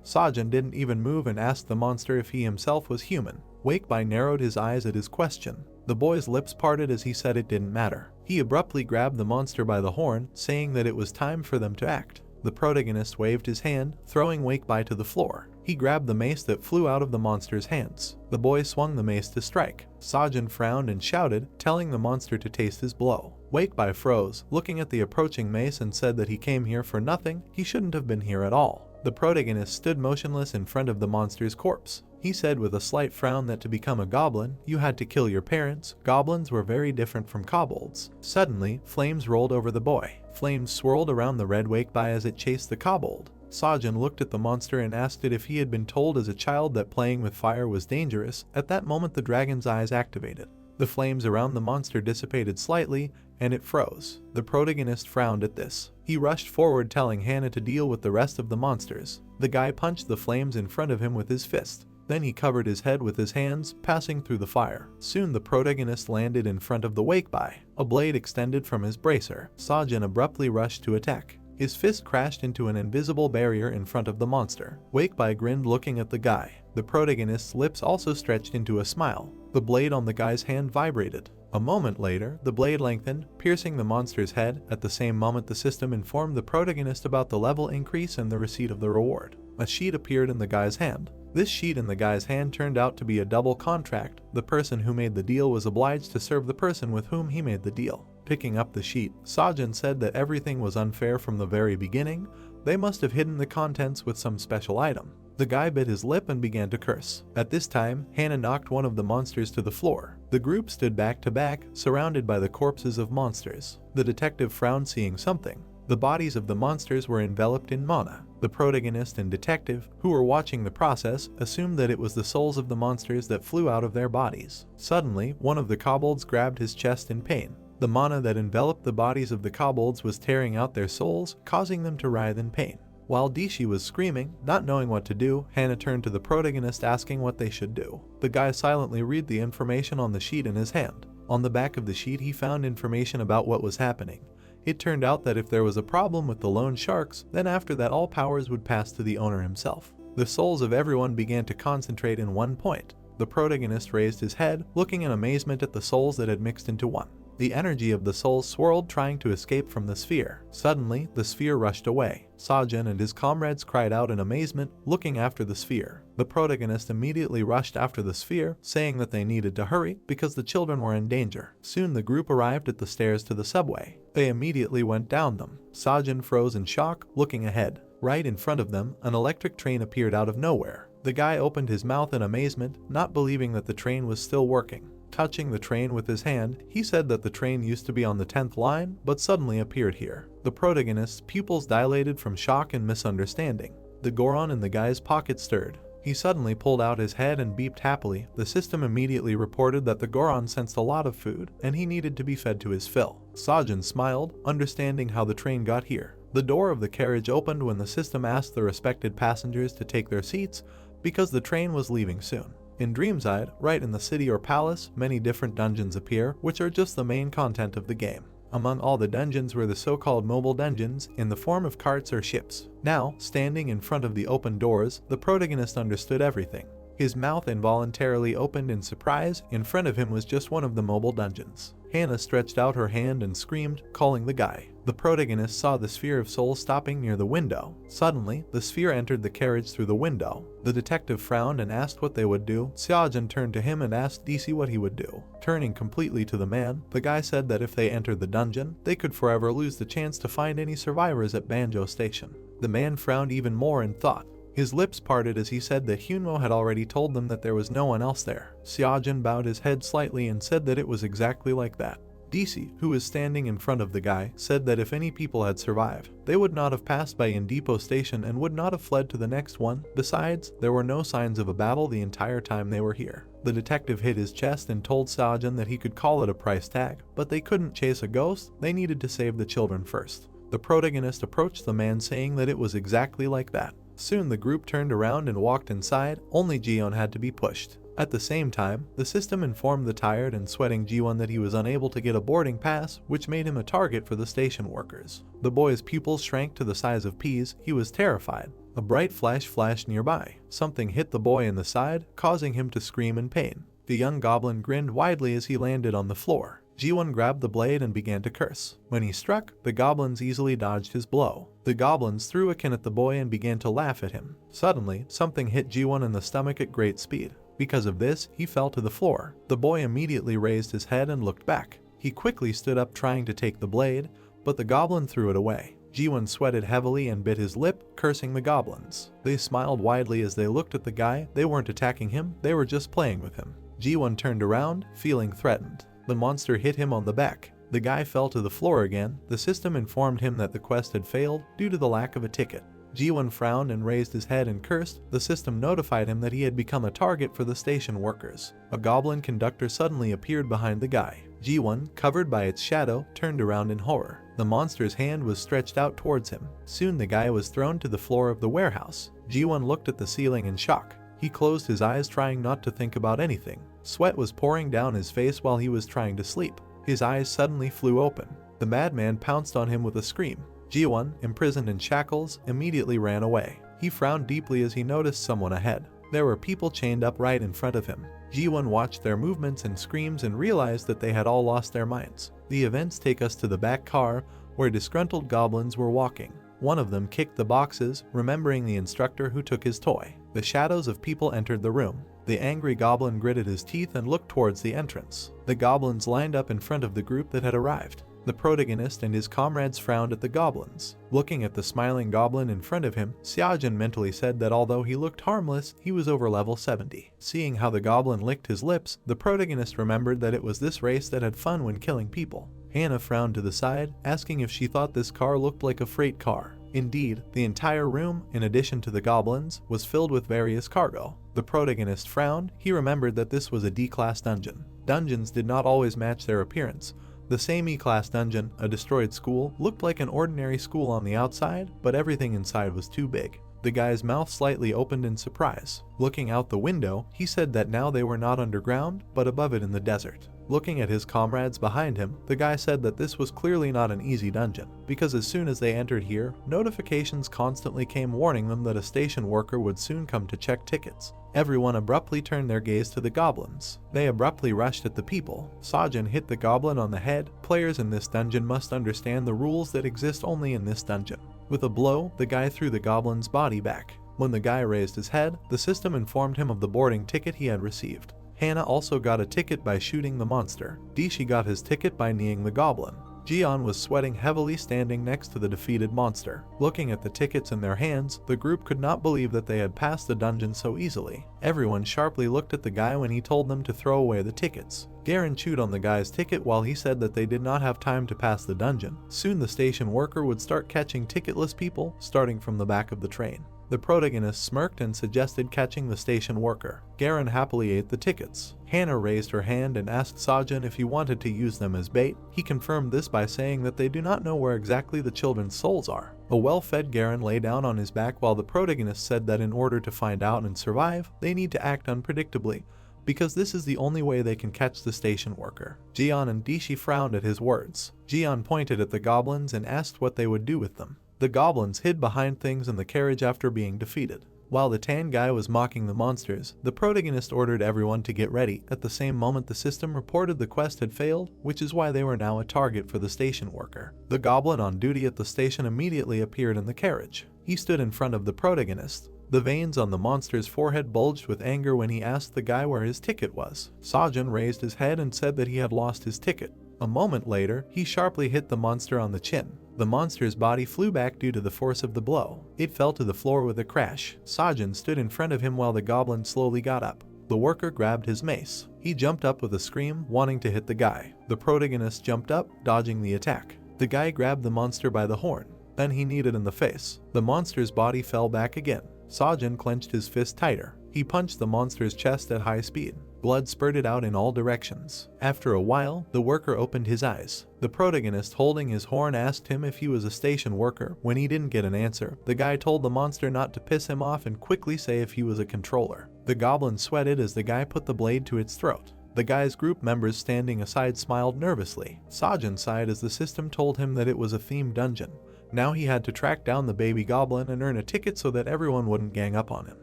Sajin didn't even move and asked the monster if he himself was human. Wakebai narrowed his eyes at his question. The boy's lips parted as he said it didn't matter. He abruptly grabbed the monster by the horn, saying that it was time for them to act. The protagonist waved his hand, throwing Wakebai to the floor. He grabbed the mace that flew out of the monster's hands. The boy swung the mace to strike. Sajin frowned and shouted, telling the monster to taste his blow. Wakebai froze, looking at the approaching mace and said that he came here for nothing. He shouldn't have been here at all. The protagonist stood motionless in front of the monster's corpse. He said with a slight frown that to become a goblin, you had to kill your parents. Goblins were very different from kobolds. Suddenly, flames rolled over the boy. Flames swirled around the red Wakebai as it chased the kobold. Sajin looked at the monster and asked it if he had been told as a child that playing with fire was dangerous. At that moment, the dragon's eyes activated. The flames around the monster dissipated slightly, and it froze. The protagonist frowned at this. He rushed forward, telling Hannah to deal with the rest of the monsters. The guy punched the flames in front of him with his fist. Then he covered his head with his hands, passing through the fire. Soon the protagonist landed in front of the Wakebai. A blade extended from his bracer. Sajin abruptly rushed to attack. His fist crashed into an invisible barrier in front of the monster. Wakebai grinned, looking at the guy. The protagonist's lips also stretched into a smile. The blade on the guy's hand vibrated. A moment later, the blade lengthened, piercing the monster's head. At the same moment, the system informed the protagonist about the level increase and the receipt of the reward. A sheet appeared in the guy's hand. This sheet in the guy's hand turned out to be a double contract. The person who made the deal was obliged to serve the person with whom he made the deal. Picking up the sheet, Sajin said that everything was unfair from the very beginning. They must have hidden the contents with some special item. The guy bit his lip and began to curse. At this time, Hannah knocked one of the monsters to the floor. The group stood back to back, surrounded by the corpses of monsters. The detective frowned, seeing something. The bodies of the monsters were enveloped in mana. The protagonist and detective, who were watching the process, assumed that it was the souls of the monsters that flew out of their bodies. Suddenly, one of the kobolds grabbed his chest in pain. The mana that enveloped the bodies of the kobolds was tearing out their souls, causing them to writhe in pain. While Dishi was screaming, not knowing what to do, Hannah turned to the protagonist asking what they should do. The guy silently read the information on the sheet in his hand. On the back of the sheet he found information about what was happening. It turned out that if there was a problem with the loan sharks, then after that all powers would pass to the owner himself. The souls of everyone began to concentrate in one point. The protagonist raised his head, looking in amazement at the souls that had mixed into one. The energy of the souls swirled, trying to escape from the sphere. Suddenly, the sphere rushed away. Sajin and his comrades cried out in amazement, looking after the sphere. The protagonist immediately rushed after the sphere, saying that they needed to hurry because the children were in danger. Soon the group arrived at the stairs to the subway. They immediately went down them. Sajin froze in shock, looking ahead. Right in front of them, an electric train appeared out of nowhere. The guy opened his mouth in amazement, not believing that the train was still working. Touching the train with his hand, he said that the train used to be on the 10th line, but suddenly appeared here. The protagonist's pupils dilated from shock and misunderstanding. The Goron in the guy's pocket stirred. He suddenly pulled out his head and beeped happily. The system immediately reported that the Goron sensed a lot of food, and he needed to be fed to his fill. Sajin smiled, understanding how the train got here. The door of the carriage opened when the system asked the respected passengers to take their seats, because the train was leaving soon. In Dreamside, right in the city or palace, many different dungeons appear, which are just the main content of the game. Among all the dungeons were the so-called mobile dungeons, in the form of carts or ships. Now, standing in front of the open doors, the protagonist understood everything. His mouth involuntarily opened in surprise. In front of him was just one of the mobile dungeons. Hannah stretched out her hand and screamed, calling the guy. The protagonist saw the sphere of souls stopping near the window. Suddenly, the sphere entered the carriage through the window. The detective frowned and asked what they would do. Seojin turned to him and asked DC what he would do. Turning completely to the man, the guy said that if they entered the dungeon, they could forever lose the chance to find any survivors at Banjo Station. The man frowned even more in thought. His lips parted as he said that Hyunmo had already told them that there was no one else there. Seojin bowed his head slightly and said that it was exactly like that. DC, who was standing in front of the guy, said that if any people had survived, they would not have passed by Depot Station and would not have fled to the next one. Besides, there were no signs of a battle the entire time they were here. The detective hit his chest and told Seojin that he could call it a price tag, but they couldn't chase a ghost, they needed to save the children first. The protagonist approached the man saying that it was exactly like that. Soon the group turned around and walked inside, only Jiwon had to be pushed. At the same time, the system informed the tired and sweating Jiwon that he was unable to get a boarding pass, which made him a target for the station workers. The boy's pupils shrank to the size of peas. He was terrified. A bright flash flashed nearby. Something hit the boy in the side, causing him to scream in pain. The young goblin grinned widely as he landed on the floor. Jiwon grabbed the blade and began to curse. When he struck, the goblins easily dodged his blow. The goblins threw a can at the boy and began to laugh at him. Suddenly, something hit Jiwon in the stomach at great speed. Because of this, he fell to the floor. The boy immediately raised his head and looked back. He quickly stood up trying to take the blade, but the goblin threw it away. Jiwon sweated heavily and bit his lip, cursing the goblins. They smiled widely as they looked at the guy. They weren't attacking him, they were just playing with him. Jiwon turned around, feeling threatened. The monster hit him on the back. The guy fell to the floor again. The system informed him that the quest had failed due to the lack of a ticket. Jiwon frowned and raised his head and cursed. The system notified him that he had become a target for the station workers. A goblin conductor suddenly appeared behind the guy. Jiwon, covered by its shadow, turned around in horror. The monster's hand was stretched out towards him. Soon the guy was thrown to the floor of the warehouse. Jiwon looked at the ceiling in shock. He closed his eyes, trying not to think about anything. Sweat was pouring down his face while he was trying to sleep. His eyes suddenly flew open. The madman pounced on him with a scream. Jiwon, imprisoned in shackles, immediately ran away. He frowned deeply as he noticed someone ahead. There were people chained up right in front of him. Jiwon watched their movements and screams and realized that they had all lost their minds. The events take us to the back car, where disgruntled goblins were walking. One of them kicked the boxes, remembering the instructor who took his toy. The shadows of people entered the room. The angry goblin gritted his teeth and looked towards the entrance. The goblins lined up in front of the group that had arrived. The protagonist and his comrades frowned at the goblins. Looking at the smiling goblin in front of him, Xiaojun mentally said that although he looked harmless, he was over level 70. Seeing how the goblin licked his lips, the protagonist remembered that it was this race that had fun when killing people. Hannah frowned to the side, asking if she thought this car looked like a freight car. Indeed, the entire room, in addition to the goblins, was filled with various cargo. The protagonist frowned. He remembered that this was a D-class dungeon. Dungeons did not always match their appearance. The same E-class dungeon, a destroyed school, looked like an ordinary school on the outside, but everything inside was too big. The guy's mouth slightly opened in surprise. Looking out the window, he said that now they were not underground, but above it in the desert. Looking at his comrades behind him, the guy said that this was clearly not an easy dungeon, because as soon as they entered here, notifications constantly came warning them that a station worker would soon come to check tickets. Everyone abruptly turned their gaze to the goblins. They abruptly rushed at the people. Xiaojun hit the goblin on the head. Players in this dungeon must understand the rules that exist only in this dungeon. With a blow, the guy threw the goblin's body back. When the guy raised his head, the system informed him of the boarding ticket he had received. Hannah also got a ticket by shooting the monster. Dishi got his ticket by kneeing the goblin. Jian was sweating heavily standing next to the defeated monster. Looking at the tickets in their hands, the group could not believe that they had passed the dungeon so easily. Everyone sharply looked at the guy when he told them to throw away the tickets. Garen chewed on the guy's ticket while he said that they did not have time to pass the dungeon. Soon the station worker would start catching ticketless people, starting from the back of the train. The protagonist smirked and suggested catching the station worker. Garen happily ate the tickets. Hannah raised her hand and asked Xiaojun if he wanted to use them as bait. He confirmed this by saying that they do not know where exactly the children's souls are. A well-fed Garen lay down on his back while the protagonist said that in order to find out and survive, they need to act unpredictably, because this is the only way they can catch the station worker. Jian and Dishi frowned at his words. Jian pointed at the goblins and asked what they would do with them. The goblins hid behind things in the carriage after being defeated. While the tan guy was mocking the monsters, the protagonist ordered everyone to get ready. At the same moment, the system reported the quest had failed, which is why they were now a target for the station worker. The goblin on duty at the station immediately appeared in the carriage. He stood in front of the protagonist. The veins on the monster's forehead bulged with anger when he asked the guy where his ticket was. Xiaojun raised his head and said that he had lost his ticket. A moment later, he sharply hit the monster on the chin. The monster's body flew back due to the force of the blow. It fell to the floor with a crash. Xiaojun stood in front of him while the goblin slowly got up. The worker grabbed his mace. He jumped up with a scream, wanting to hit the guy. The protagonist jumped up, dodging the attack. The guy grabbed the monster by the horn. Then he kneed it in the face. The monster's body fell back again. Xiaojun clenched his fist tighter. He punched the monster's chest at high speed. Blood spurted out in all directions. After a while, the worker opened his eyes. The protagonist holding his horn asked him if he was a station worker. When he didn't get an answer, the guy told the monster not to piss him off and quickly say if he was a controller. The goblin sweated as the guy put the blade to its throat. The guy's group members standing aside smiled nervously. Xiaojun sighed as the system told him that it was a themed dungeon. Now he had to track down the baby goblin and earn a ticket so that everyone wouldn't gang up on him.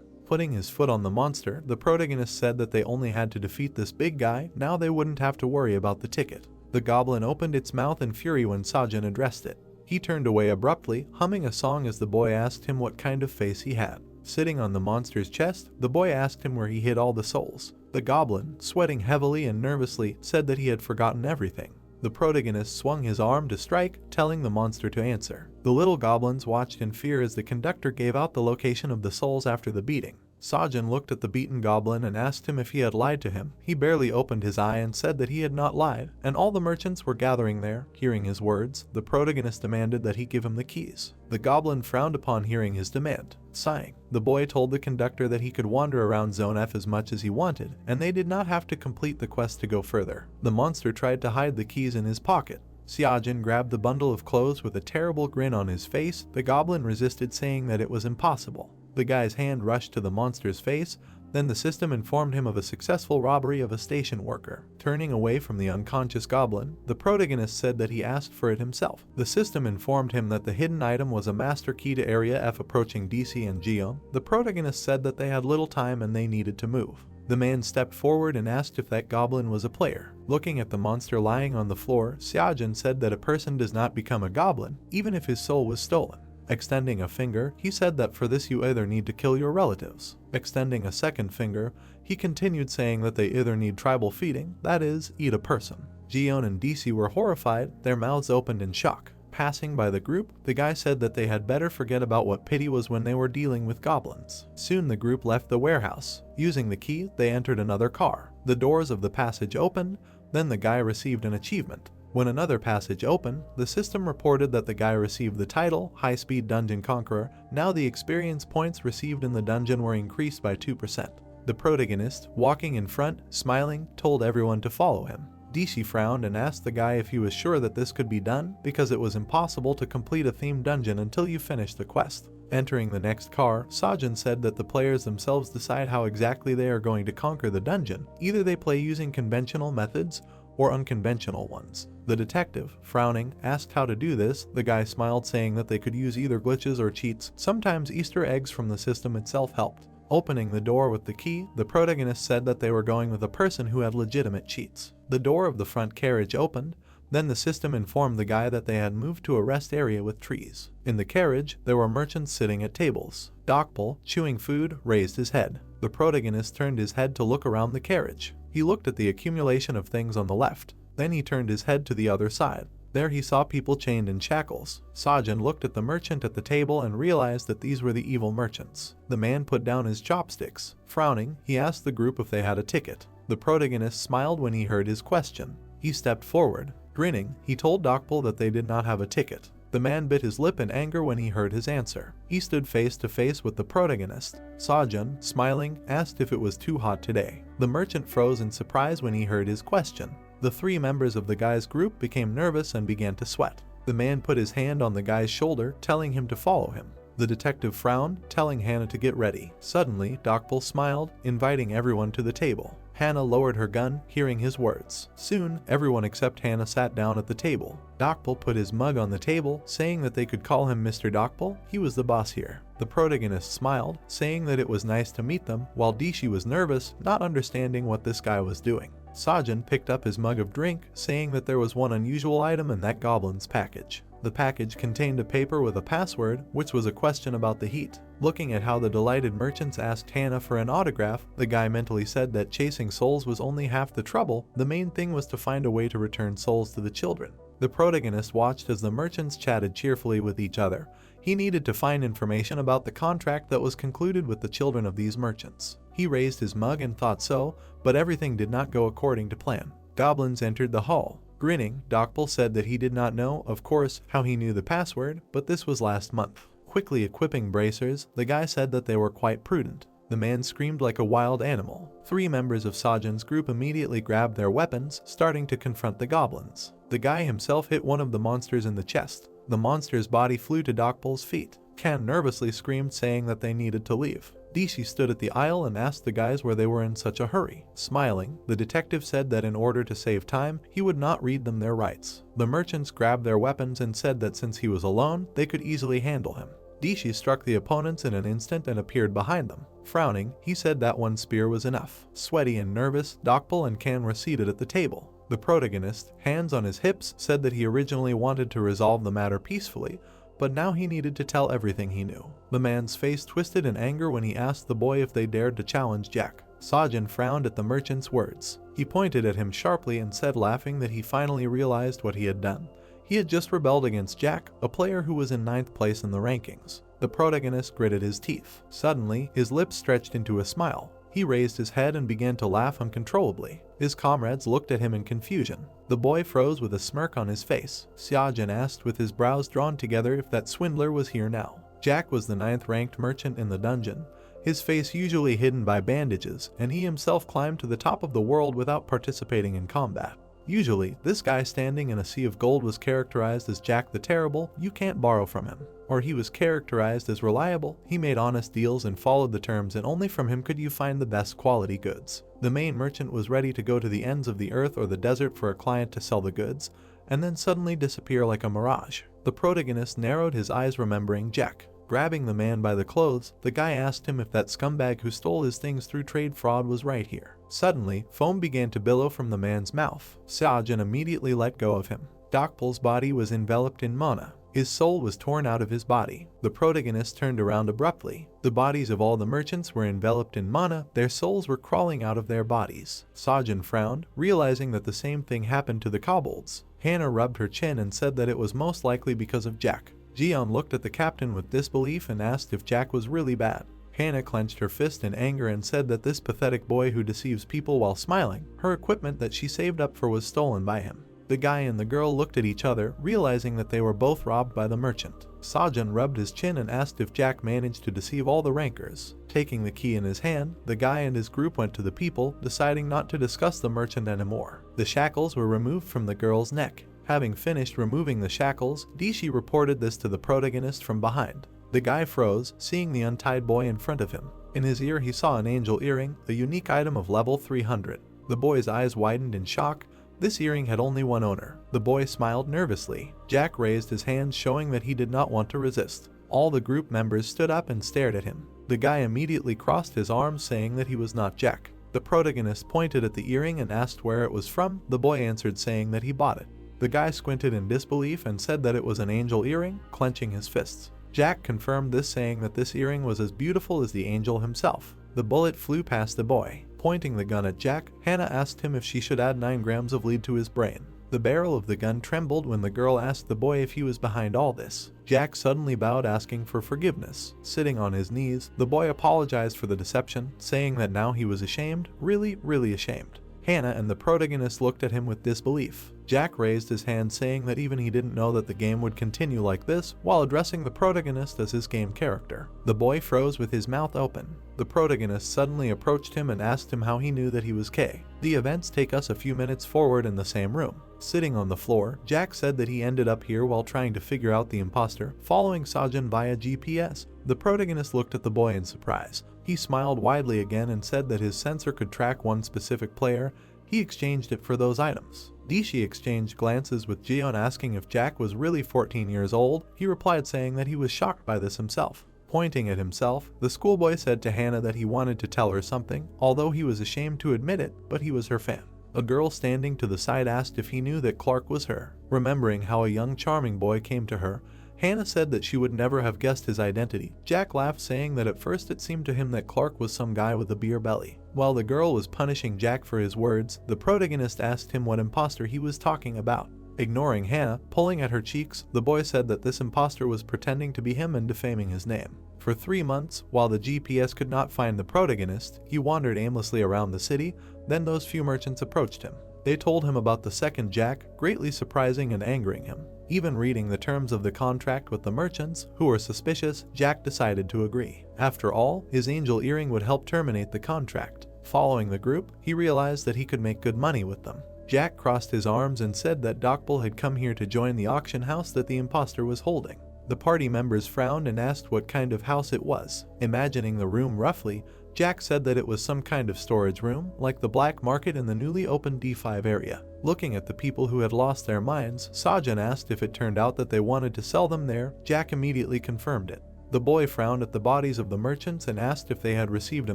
Putting his foot on the monster, the protagonist said that they only had to defeat this big guy. Now they wouldn't have to worry about the ticket. The goblin opened its mouth in fury when Xiaojun addressed it. He turned away abruptly, humming a song as the boy asked him what kind of face he had. Sitting on the monster's chest, the boy asked him where he hid all the souls. The goblin, sweating heavily and nervously, said that he had forgotten everything. The protagonist swung his arm to strike, telling the monster to answer. The little goblins watched in fear as the conductor gave out the location of the souls after the beating. Xiaojun looked at the beaten goblin and asked him if he had lied to him. He barely opened his eye and said that he had not lied, and all the merchants were gathering there. Hearing his words, the protagonist demanded that he give him the keys. The goblin frowned upon hearing his demand. Sighing, the boy told the conductor that he could wander around Zone F as much as he wanted, and they did not have to complete the quest to go further. The monster tried to hide the keys in his pocket. Xiaojun grabbed the bundle of clothes with a terrible grin on his face. The goblin resisted, saying that it was impossible. The guy's hand rushed to the monster's face, then the system informed him of a successful robbery of a station worker. Turning away from the unconscious goblin, the protagonist said that he asked for it himself. The system informed him that the hidden item was a master key to Area F. Approaching DC and Geo, the protagonist said that they had little time and they needed to move. The man stepped forward and asked if that goblin was a player. Looking at the monster lying on the floor, Xiaojun said that a person does not become a goblin, even if his soul was stolen. Extending a finger, he said that for this you either need to kill your relatives. Extending a second finger, he continued saying that they either need tribal feeding, that is, eat a person. Jion and DC were horrified, their mouths opened in shock. Passing by the group, the guy said that they had better forget about what pity was when they were dealing with goblins. Soon the group left the warehouse. Using the key, they entered another car. The doors of the passage opened, then the guy received an achievement. When another passage opened, the system reported that the guy received the title, High-Speed Dungeon Conqueror. Now the experience points received in the dungeon were increased by 2%. The protagonist, walking in front, smiling, told everyone to follow him. DC frowned and asked the guy if he was sure that this could be done, because it was impossible to complete a themed dungeon until you finished the quest. Entering the next car, Sajin said that the players themselves decide how exactly they are going to conquer the dungeon. Either they play using conventional methods or unconventional ones. The detective, frowning, asked how to do this. The guy smiled, saying that they could use either glitches or cheats. Sometimes Easter eggs from the system itself helped. Opening the door with the key, the protagonist said that they were going with a person who had legitimate cheats. The door of the front carriage opened, then the system informed the guy that they had moved to a rest area with trees. In the carriage, there were merchants sitting at tables. Dokpul, chewing food, raised his head. The protagonist turned his head to look around the carriage. He looked at the accumulation of things on the left. Then he turned his head to the other side. There he saw people chained in shackles. Sajin looked at the merchant at the table and realized that these were the evil merchants. The man put down his chopsticks. Frowning, he asked the group if they had a ticket. The protagonist smiled when he heard his question. He stepped forward. Grinning, he told Dokpul that they did not have a ticket. The man bit his lip in anger when he heard his answer. He stood face to face with the protagonist. Sajin, smiling, asked if it was too hot today. The merchant froze in surprise when he heard his question. The three members of the guy's group became nervous and began to sweat. The man put his hand on the guy's shoulder, telling him to follow him. The detective frowned, telling Hannah to get ready. Suddenly, Dokpul smiled, inviting everyone to the table. Hannah lowered her gun, hearing his words. Soon, everyone except Hannah sat down at the table. Dokpul put his mug on the table, saying that they could call him Mr. Dokpul. He was the boss here. The protagonist smiled, saying that it was nice to meet them, while Dishi was nervous, not understanding what this guy was doing. Sajin picked up his mug of drink, saying that there was one unusual item in that goblin's package. The package contained a paper with a password, which was a question about the heat. Looking at how the delighted merchants asked Hannah for an autograph, the guy mentally said that chasing souls was only half the trouble. The main thing was to find a way to return souls to the children. The protagonist watched as the merchants chatted cheerfully with each other. He needed to find information about the contract that was concluded with the children of these merchants. He raised his mug and thought so, but everything did not go according to plan. Goblins entered the hall. Grinning, Dokpul said that he did not know, of course, how he knew the password, but this was last month. Quickly equipping bracers, the guy said that they were quite prudent. The man screamed like a wild animal. Three members of Sajin's group immediately grabbed their weapons, starting to confront the goblins. The guy himself hit one of the monsters in the chest. The monster's body flew to Dokpul's feet. Kan nervously screamed, saying that they needed to leave. Dishi stood at the aisle and asked the guys where they were in such a hurry. Smiling, the detective said that in order to save time, he would not read them their rights. The merchants grabbed their weapons and said that since he was alone, they could easily handle him. Dishi struck the opponents in an instant and appeared behind them. Frowning, he said that one spear was enough. Sweaty and nervous, Dokpul and Kan were seated at the table. The protagonist, hands on his hips, said that he originally wanted to resolve the matter peacefully, but now he needed to tell everything he knew. The man's face twisted in anger when he asked the boy if they dared to challenge Jack. Sajin frowned at the merchant's words. He pointed at him sharply and said, laughing, that he finally realized what he had done. He had just rebelled against Jack, a player who was in 9th place in the rankings. The protagonist gritted his teeth. Suddenly, his lips stretched into a smile. He raised his head and began to laugh uncontrollably. His comrades looked at him in confusion. The boy froze with a smirk on his face. Sajin asked with his brows drawn together if that swindler was here now. Jack was the 9th ranked merchant in the dungeon, his face usually hidden by bandages, and he himself climbed to the top of the world without participating in combat. Usually, this guy standing in a sea of gold was characterized as Jack the Terrible. You can't borrow from him. Or he was characterized as reliable. He made honest deals and followed the terms, and only from him could you find the best quality goods. The main merchant was ready to go to the ends of the earth or the desert for a client to sell the goods, and then suddenly disappear like a mirage. The protagonist narrowed his eyes, remembering Jack. Grabbing the man by the clothes, the guy asked him if that scumbag who stole his things through trade fraud was right here. Suddenly, foam began to billow from the man's mouth. Sajin immediately let go of him. Dokpul's body was enveloped in mana. His soul was torn out of his body. The protagonist turned around abruptly. The bodies of all the merchants were enveloped in mana, their souls were crawling out of their bodies. Sajin frowned, realizing that the same thing happened to the kobolds. Hannah rubbed her chin and said that it was most likely because of Jack. Jiyeon looked at the captain with disbelief and asked if Jack was really bad. Hannah clenched her fist in anger and said that this pathetic boy who deceives people while smiling, her equipment that she saved up for was stolen by him. The guy and the girl looked at each other, realizing that they were both robbed by the merchant. Sajin rubbed his chin and asked if Jack managed to deceive all the rankers. Taking the key in his hand, the guy and his group went to the people, deciding not to discuss the merchant anymore. The shackles were removed from the girl's neck. Having finished removing the shackles, Dishi reported this to the protagonist from behind. The guy froze, seeing the untied boy in front of him. In his ear he saw an angel earring, a unique item of level 300. The boy's eyes widened in shock. This earring had only one owner. The boy smiled nervously. Jack raised his hands, showing that he did not want to resist. All the group members stood up and stared at him. The guy immediately crossed his arms, saying that he was not Jack. The protagonist pointed at the earring and asked where it was from. The boy answered, saying that he bought it. The guy squinted in disbelief and said that it was an angel earring, clenching his fists. Jack confirmed this, saying that this earring was as beautiful as the angel himself. The bullet flew past the boy. Pointing the gun at Jack, Hannah asked him if she should add 9 grams of lead to his brain. The barrel of the gun trembled when the girl asked the boy if he was behind all this. Jack suddenly bowed, asking for forgiveness. Sitting on his knees, the boy apologized for the deception, saying that now he was ashamed, really ashamed. Hannah and the protagonist looked at him with disbelief. Jack raised his hand, saying that even he didn't know that the game would continue like this, while addressing the protagonist as his game character. The boy froze with his mouth open. The protagonist suddenly approached him and asked him how he knew that he was K. The events take us a few minutes forward in the same room. Sitting on the floor, Jack said that he ended up here while trying to figure out the impostor, following Sajin via GPS. The protagonist looked at the boy in surprise. He smiled widely again and said that his sensor could track one specific player. He exchanged it for those items. Dishi exchanged glances with Jiyeon, asking if Jack was really 14 years old. He replied, saying that he was shocked by this himself. Pointing at himself, the schoolboy said to Hannah that he wanted to tell her something, although he was ashamed to admit it, but he was her fan. A girl standing to the side asked if he knew that Clark was her. Remembering how a young charming boy came to her, Hannah said that she would never have guessed his identity. Jack laughed, saying that at first it seemed to him that Clark was some guy with a beer belly. While the girl was punishing Jack for his words, the protagonist asked him what imposter he was talking about. Ignoring Hannah, pulling at her cheeks, the boy said that this imposter was pretending to be him and defaming his name. For 3 months, while the GPS could not find the protagonist, he wandered aimlessly around the city. Then those few merchants approached him. They told him about the second Jack, greatly surprising and angering him. Even reading the terms of the contract with the merchants, who were suspicious, Jack decided to agree. After all, his angel earring would help terminate the contract. Following the group, he realized that he could make good money with them. Jack crossed his arms and said that Dokbul had come here to join the auction house that the imposter was holding. The party members frowned and asked what kind of house it was. Imagining the room roughly, Jack said that it was some kind of storage room, like the black market in the newly opened D5 area. Looking at the people who had lost their minds, Sajin asked if it turned out that they wanted to sell them there. Jack immediately confirmed it. The boy frowned at the bodies of the merchants and asked if they had received a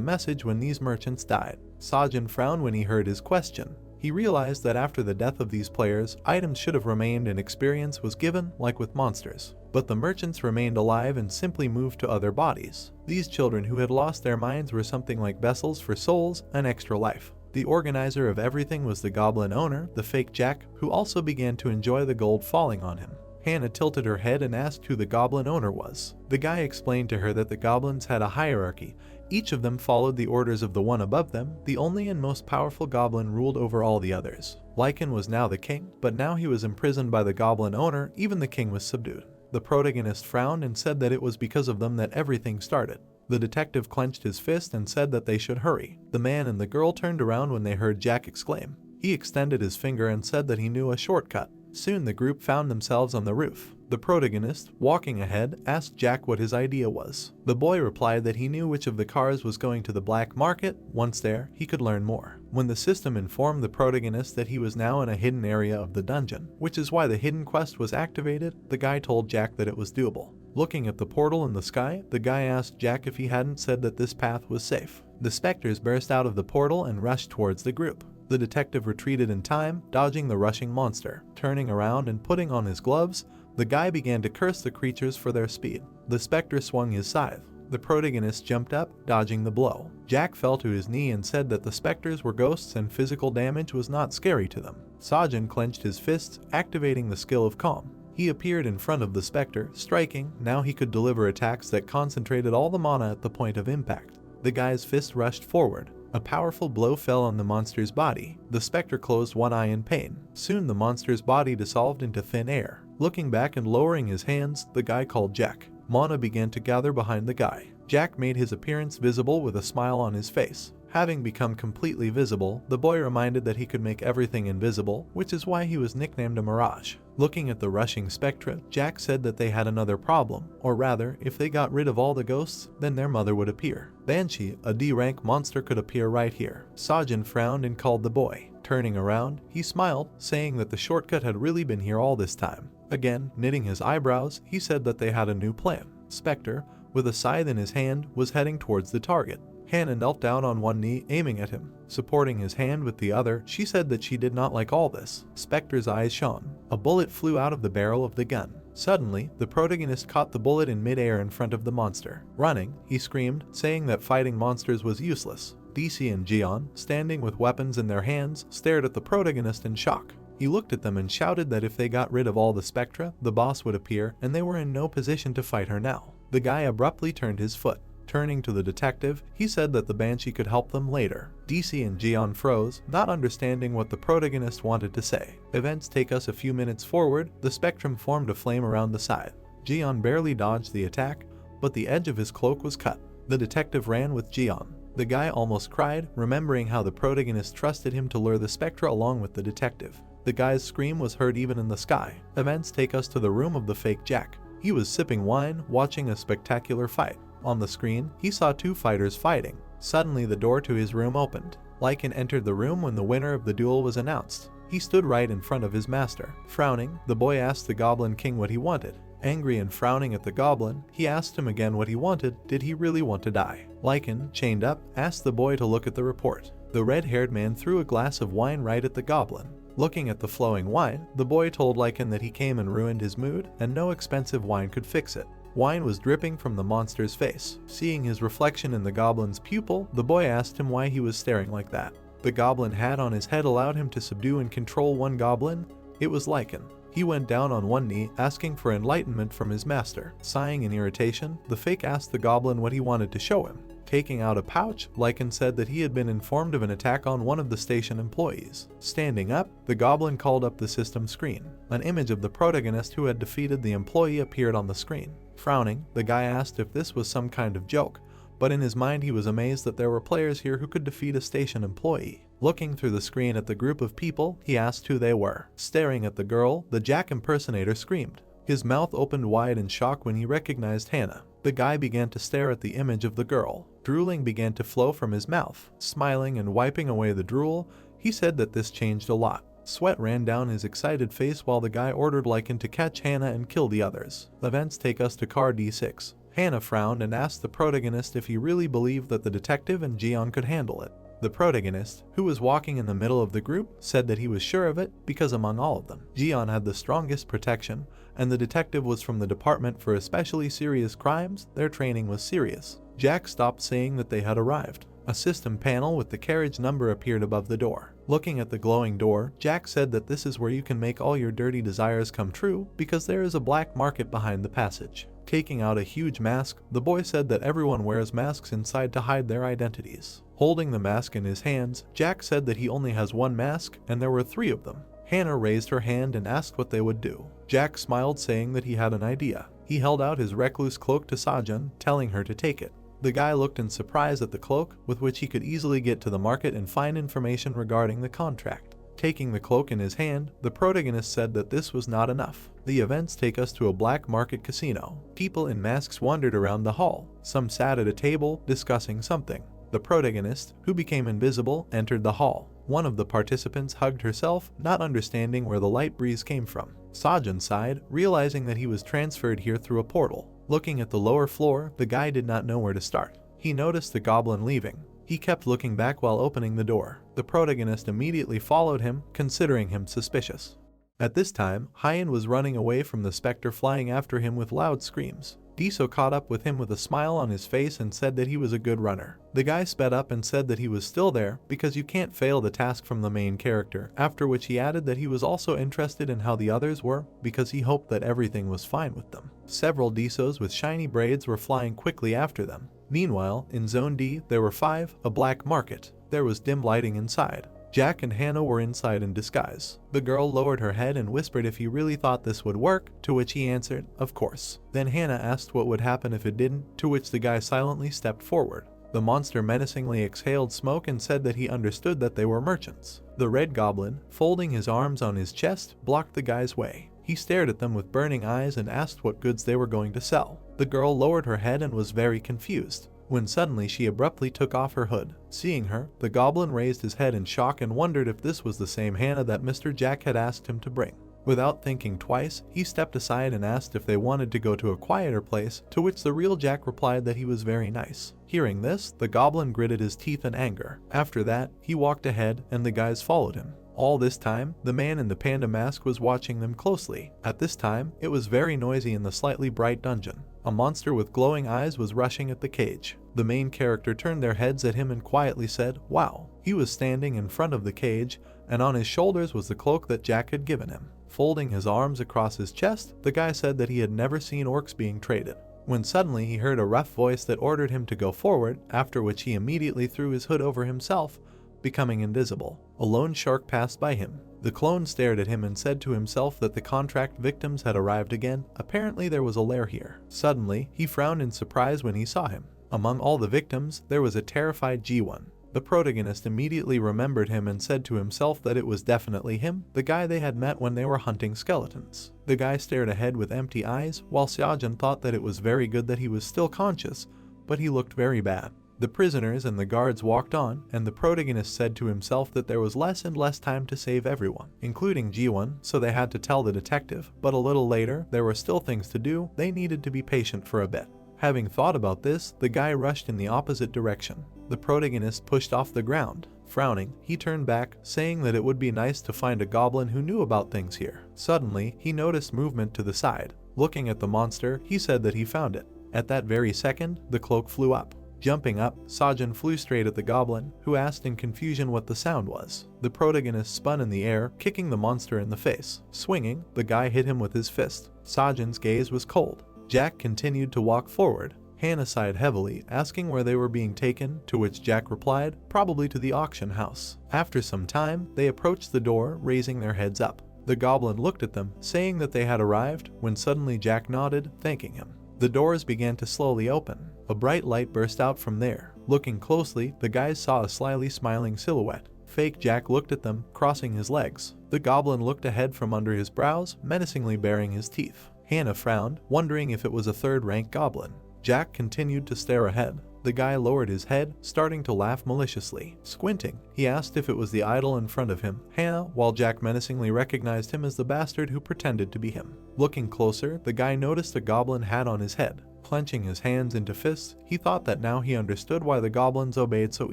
message when these merchants died. Sajin frowned when he heard his question. He realized that after the death of these players, items should have remained and experience was given, like with monsters. But the merchants remained alive and simply moved to other bodies. These children who had lost their minds were something like vessels for souls, an extra life. The organizer of everything was the Goblin owner, the fake Jack, who also began to enjoy the gold falling on him. Hannah tilted her head and asked who the Goblin owner was. The guy explained to her that the goblins had a hierarchy. Each of them followed the orders of the one above them. The only and most powerful goblin ruled over all the others. Lycan was now the king, but now he was imprisoned by the Goblin owner. Even the king was subdued. The protagonist frowned and said that it was because of them that everything started. The detective clenched his fist and said that they should hurry. The man and the girl turned around when they heard Jack exclaim. He extended his finger and said that he knew a shortcut. Soon the group found themselves on the roof. The protagonist, walking ahead, asked Jack what his idea was. The boy replied that he knew which of the cars was going to the black market. Once there, he could learn more. When the system informed the protagonist that he was now in a hidden area of the dungeon, which is why the hidden quest was activated, the guy told Jack that it was doable. Looking at the portal in the sky, the guy asked Jack if he hadn't said that this path was safe. The specters burst out of the portal and rushed towards the group. The detective retreated in time, dodging the rushing monster. Turning around and putting on his gloves, The guy began to curse the creatures for their speed. The specter swung his scythe. The protagonist jumped up, dodging the blow. Jack fell to his knee and said that the specters were ghosts and physical damage was not scary to them. Sajin clenched his fists, activating the skill of calm. He appeared in front of the specter, striking. Now he could deliver attacks that concentrated all the mana at the point of impact. The guy's fist rushed forward. A powerful blow fell on the monster's body. The specter closed one eye in pain. Soon the monster's body dissolved into thin air. Looking back and lowering his hands, the guy called Jack. Mana began to gather behind the guy. Jack made his appearance visible with a smile on his face. Having become completely visible, the boy reminded that he could make everything invisible, which is why he was nicknamed a Mirage. Looking at the rushing spectra, Jack said that they had another problem, or rather, if they got rid of all the ghosts, then their mother would appear. Banshee, a D-rank monster, could appear right here. Sajin frowned and called the boy. Turning around, he smiled, saying that the shortcut had really been here all this time. Again, knitting his eyebrows, he said that they had a new plan. Spectre, with a scythe in his hand, was heading towards the target. Hannah knelt down on one knee, aiming at him. Supporting his hand with the other, she said that she did not like all this. Spectre's eyes shone. A bullet flew out of the barrel of the gun. Suddenly, the protagonist caught the bullet in midair in front of the monster. Running, he screamed, saying that fighting monsters was useless. DC and Jian, standing with weapons in their hands, stared at the protagonist in shock. He looked at them and shouted that if they got rid of all the spectra, the boss would appear, and they were in no position to fight her now. The guy abruptly turned his foot. Turning to the detective, he said that the Banshee could help them later. DC and Jian froze, not understanding what the protagonist wanted to say. Events take us a few minutes forward. The spectrum formed a flame around the side. Jian barely dodged the attack, but the edge of his cloak was cut. The detective ran with Jian. The guy almost cried, remembering how the protagonist trusted him to lure the spectra along with the detective. The guy's scream was heard even in the sky. Events take us to the room of the fake Jack. He was sipping wine, watching a spectacular fight. On the screen, he saw two fighters fighting. Suddenly, the door to his room opened. Lycan entered the room when the winner of the duel was announced. He stood right in front of his master. Frowning, the boy asked the Goblin King what he wanted. Angry and frowning at the Goblin, he asked him again what he wanted. Did he really want to die? Lycan, chained up, asked the boy to look at the report. The red-haired man threw a glass of wine right at the Goblin. Looking at the flowing wine, the boy told Lycan that he came and ruined his mood, and no expensive wine could fix it. Wine was dripping from the monster's face. Seeing his reflection in the Goblin's pupil, the boy asked him why he was staring like that. The Goblin hat on his head allowed him to subdue and control one Goblin. It was Lycan. He went down on one knee, asking for enlightenment from his master. Sighing in irritation, the fake asked the Goblin what he wanted to show him. Taking out a pouch, Lycan said that he had been informed of an attack on one of the station employees. Standing up, the Goblin called up the system screen. An image of the protagonist who had defeated the employee appeared on the screen. Frowning, the guy asked if this was some kind of joke, but in his mind he was amazed that there were players here who could defeat a station employee. Looking through the screen at the group of people, he asked who they were. Staring at the girl, the Jack impersonator screamed. His mouth opened wide in shock when he recognized Hannah. The guy began to stare at the image of the girl. Drooling began to flow from his mouth. Smiling and wiping away the drool, he said that this changed a lot. Sweat ran down his excited face while the guy ordered Lycan to catch Hannah and kill the others. Events take us to card D6. Hannah frowned and asked the protagonist if he really believed that the detective and Jian could handle it. The protagonist, who was walking in the middle of the group, said that he was sure of it because among all of them, Jian had the strongest protection, and the detective was from the Department for Especially Serious Crimes. Their training was serious. Jack stopped saying that they had arrived. A system panel with the carriage number appeared above the door. Looking at the glowing door, Jack said that this is where you can make all your dirty desires come true because there is a black market behind the passage. Taking out a huge mask, the boy said that everyone wears masks inside to hide their identities. Holding the mask in his hands, Jack said that he only has one mask and there were 3 of them. Hannah raised her hand and asked what they would do. Jack smiled, saying that he had an idea. He held out his recluse cloak to Sajin, telling her to take it. The guy looked in surprise at the cloak, with which he could easily get to the market and find information regarding the contract. Taking the cloak in his hand, the protagonist said that this was not enough. The events take us to a black market casino. People in masks wandered around the hall. Some sat at a table, discussing something. The protagonist, who became invisible, entered the hall. One of the participants hugged herself, not understanding where the light breeze came from. Sajin sighed, realizing that he was transferred here through a portal. Looking at the lower floor, the guy did not know where to start. He noticed the Goblin leaving. He kept looking back while opening the door. The protagonist immediately followed him, considering him suspicious. At this time, Hyan was running away from the specter, flying after him with loud screams. Diso caught up with him with a smile on his face and said that he was a good runner. The guy sped up and said that he was still there because you can't fail the task from the main character, after which he added that he was also interested in how the others were because he hoped that everything was fine with them. Several Disos with shiny braids were flying quickly after them. Meanwhile, in Zone D, there were 5, a black market. There was dim lighting inside. Jack and Hannah were inside in disguise. The girl lowered her head and whispered if he really thought this would work, to which he answered, of course. Then Hannah asked what would happen if it didn't, to which the guy silently stepped forward. The monster menacingly exhaled smoke and said that he understood that they were merchants. The red goblin, folding his arms on his chest, blocked the guy's way. He stared at them with burning eyes and asked what goods they were going to sell. The girl lowered her head and was very confused, when suddenly she abruptly took off her hood. Seeing her, the goblin raised his head in shock and wondered if this was the same Hannah that Mr. Jack had asked him to bring. Without thinking twice, he stepped aside and asked if they wanted to go to a quieter place, to which the real Jack replied that he was very nice. Hearing this, the goblin gritted his teeth in anger. After that, he walked ahead and the guys followed him. All this time, the man in the panda mask was watching them closely. At this time, it was very noisy in the slightly bright dungeon. A monster with glowing eyes was rushing at the cage. The main character turned their heads at him and quietly said, "Wow." He was standing in front of the cage, and on his shoulders was the cloak that Jack had given him. Folding his arms across his chest, the guy said that he had never seen orcs being traded. When suddenly he heard a rough voice that ordered him to go forward, after which he immediately threw his hood over himself, becoming invisible. A lone shark passed by him. The clone stared at him and said to himself that the contract victims had arrived again. Apparently there was a lair here. Suddenly, he frowned in surprise when he saw him. Among all the victims, there was a terrified G1. The protagonist immediately remembered him and said to himself that it was definitely him, the guy they had met when they were hunting skeletons. The guy stared ahead with empty eyes, while Xiaojun thought that it was very good that he was still conscious, but he looked very bad. The prisoners and the guards walked on, and the protagonist said to himself that there was less and less time to save everyone, including G1, so they had to tell the detective, but a little later, there were still things to do, they needed to be patient for a bit. Having thought about this, the guy rushed in the opposite direction. The protagonist pushed off the ground. Frowning, he turned back, saying that it would be nice to find a goblin who knew about things here. Suddenly, he noticed movement to the side. Looking at the monster, he said that he found it. At that very second, the cloak flew up. Jumping up, Xiaojun flew straight at the goblin, who asked in confusion what the sound was. The protagonist spun in the air, kicking the monster in the face. Swinging, the guy hit him with his fist. Xiaojun's gaze was cold. Jack continued to walk forward. Hannah sighed heavily, asking where they were being taken, to which Jack replied, probably to the auction house. After some time, they approached the door, raising their heads up. The goblin looked at them, saying that they had arrived, when suddenly Jack nodded, thanking him. The doors began to slowly open. A bright light burst out from there. Looking closely, the guys saw a slyly smiling silhouette. Fake Jack looked at them, crossing his legs. The goblin looked ahead from under his brows, menacingly baring his teeth. Hannah frowned, wondering if it was a third-rank goblin. Jack continued to stare ahead. The guy lowered his head, starting to laugh maliciously. Squinting, he asked if it was the idol in front of him, Hannah, while Jack menacingly recognized him as the bastard who pretended to be him. Looking closer, the guy noticed a goblin hat on his head. Clenching his hands into fists, he thought that now he understood why the goblins obeyed so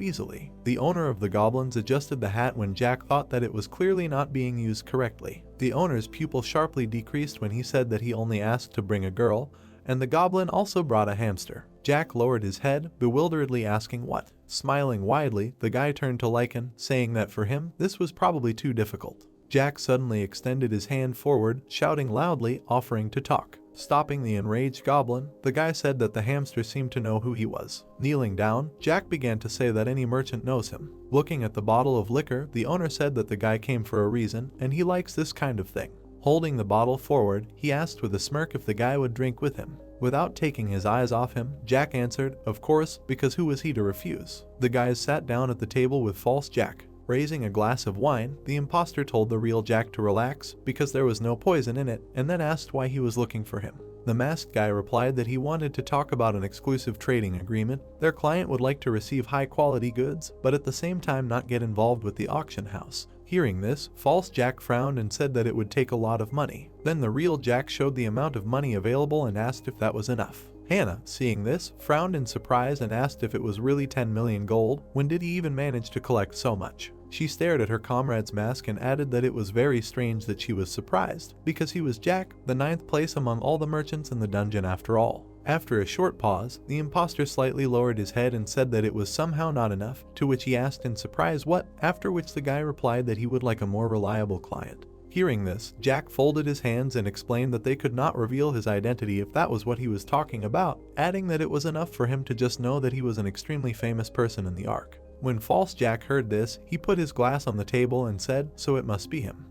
easily. The owner of the goblins adjusted the hat when Jack thought that it was clearly not being used correctly. The owner's pupil sharply decreased when he said that he only asked to bring a girl, and the goblin also brought a hamster. Jack lowered his head, bewilderedly asking what. Smiling widely, the guy turned to Lycan, saying that for him, this was probably too difficult. Jack suddenly extended his hand forward, shouting loudly, offering to talk. Stopping the enraged goblin, the guy said that the hamster seemed to know who he was. Kneeling down, Jack began to say that any merchant knows him. Looking at the bottle of liquor, the owner said that the guy came for a reason, and he likes this kind of thing. Holding the bottle forward, he asked with a smirk if the guy would drink with him. Without taking his eyes off him, Jack answered, of course, because who was he to refuse? The guys sat down at the table with false Jack. Raising a glass of wine, the impostor told the real Jack to relax because there was no poison in it, and then asked why he was looking for him. The masked guy replied that he wanted to talk about an exclusive trading agreement. Their client would like to receive high-quality goods, but at the same time not get involved with the auction house. Hearing this, false Jack frowned and said that it would take a lot of money. Then the real Jack showed the amount of money available and asked if that was enough. Hannah, seeing this, frowned in surprise and asked if it was really 10 million gold. When did he even manage to collect so much? She stared at her comrade's mask and added that it was very strange that she was surprised, because he was Jack, the 9th place among all the merchants in the dungeon after all. After a short pause, the impostor slightly lowered his head and said that it was somehow not enough, to which he asked in surprise what, after which the guy replied that he would like a more reliable client. Hearing this, Jack folded his hands and explained that they could not reveal his identity if that was what he was talking about, adding that it was enough for him to just know that he was an extremely famous person in the arc. When False Jack heard this, he put his glass on the table and said, "So it must be him."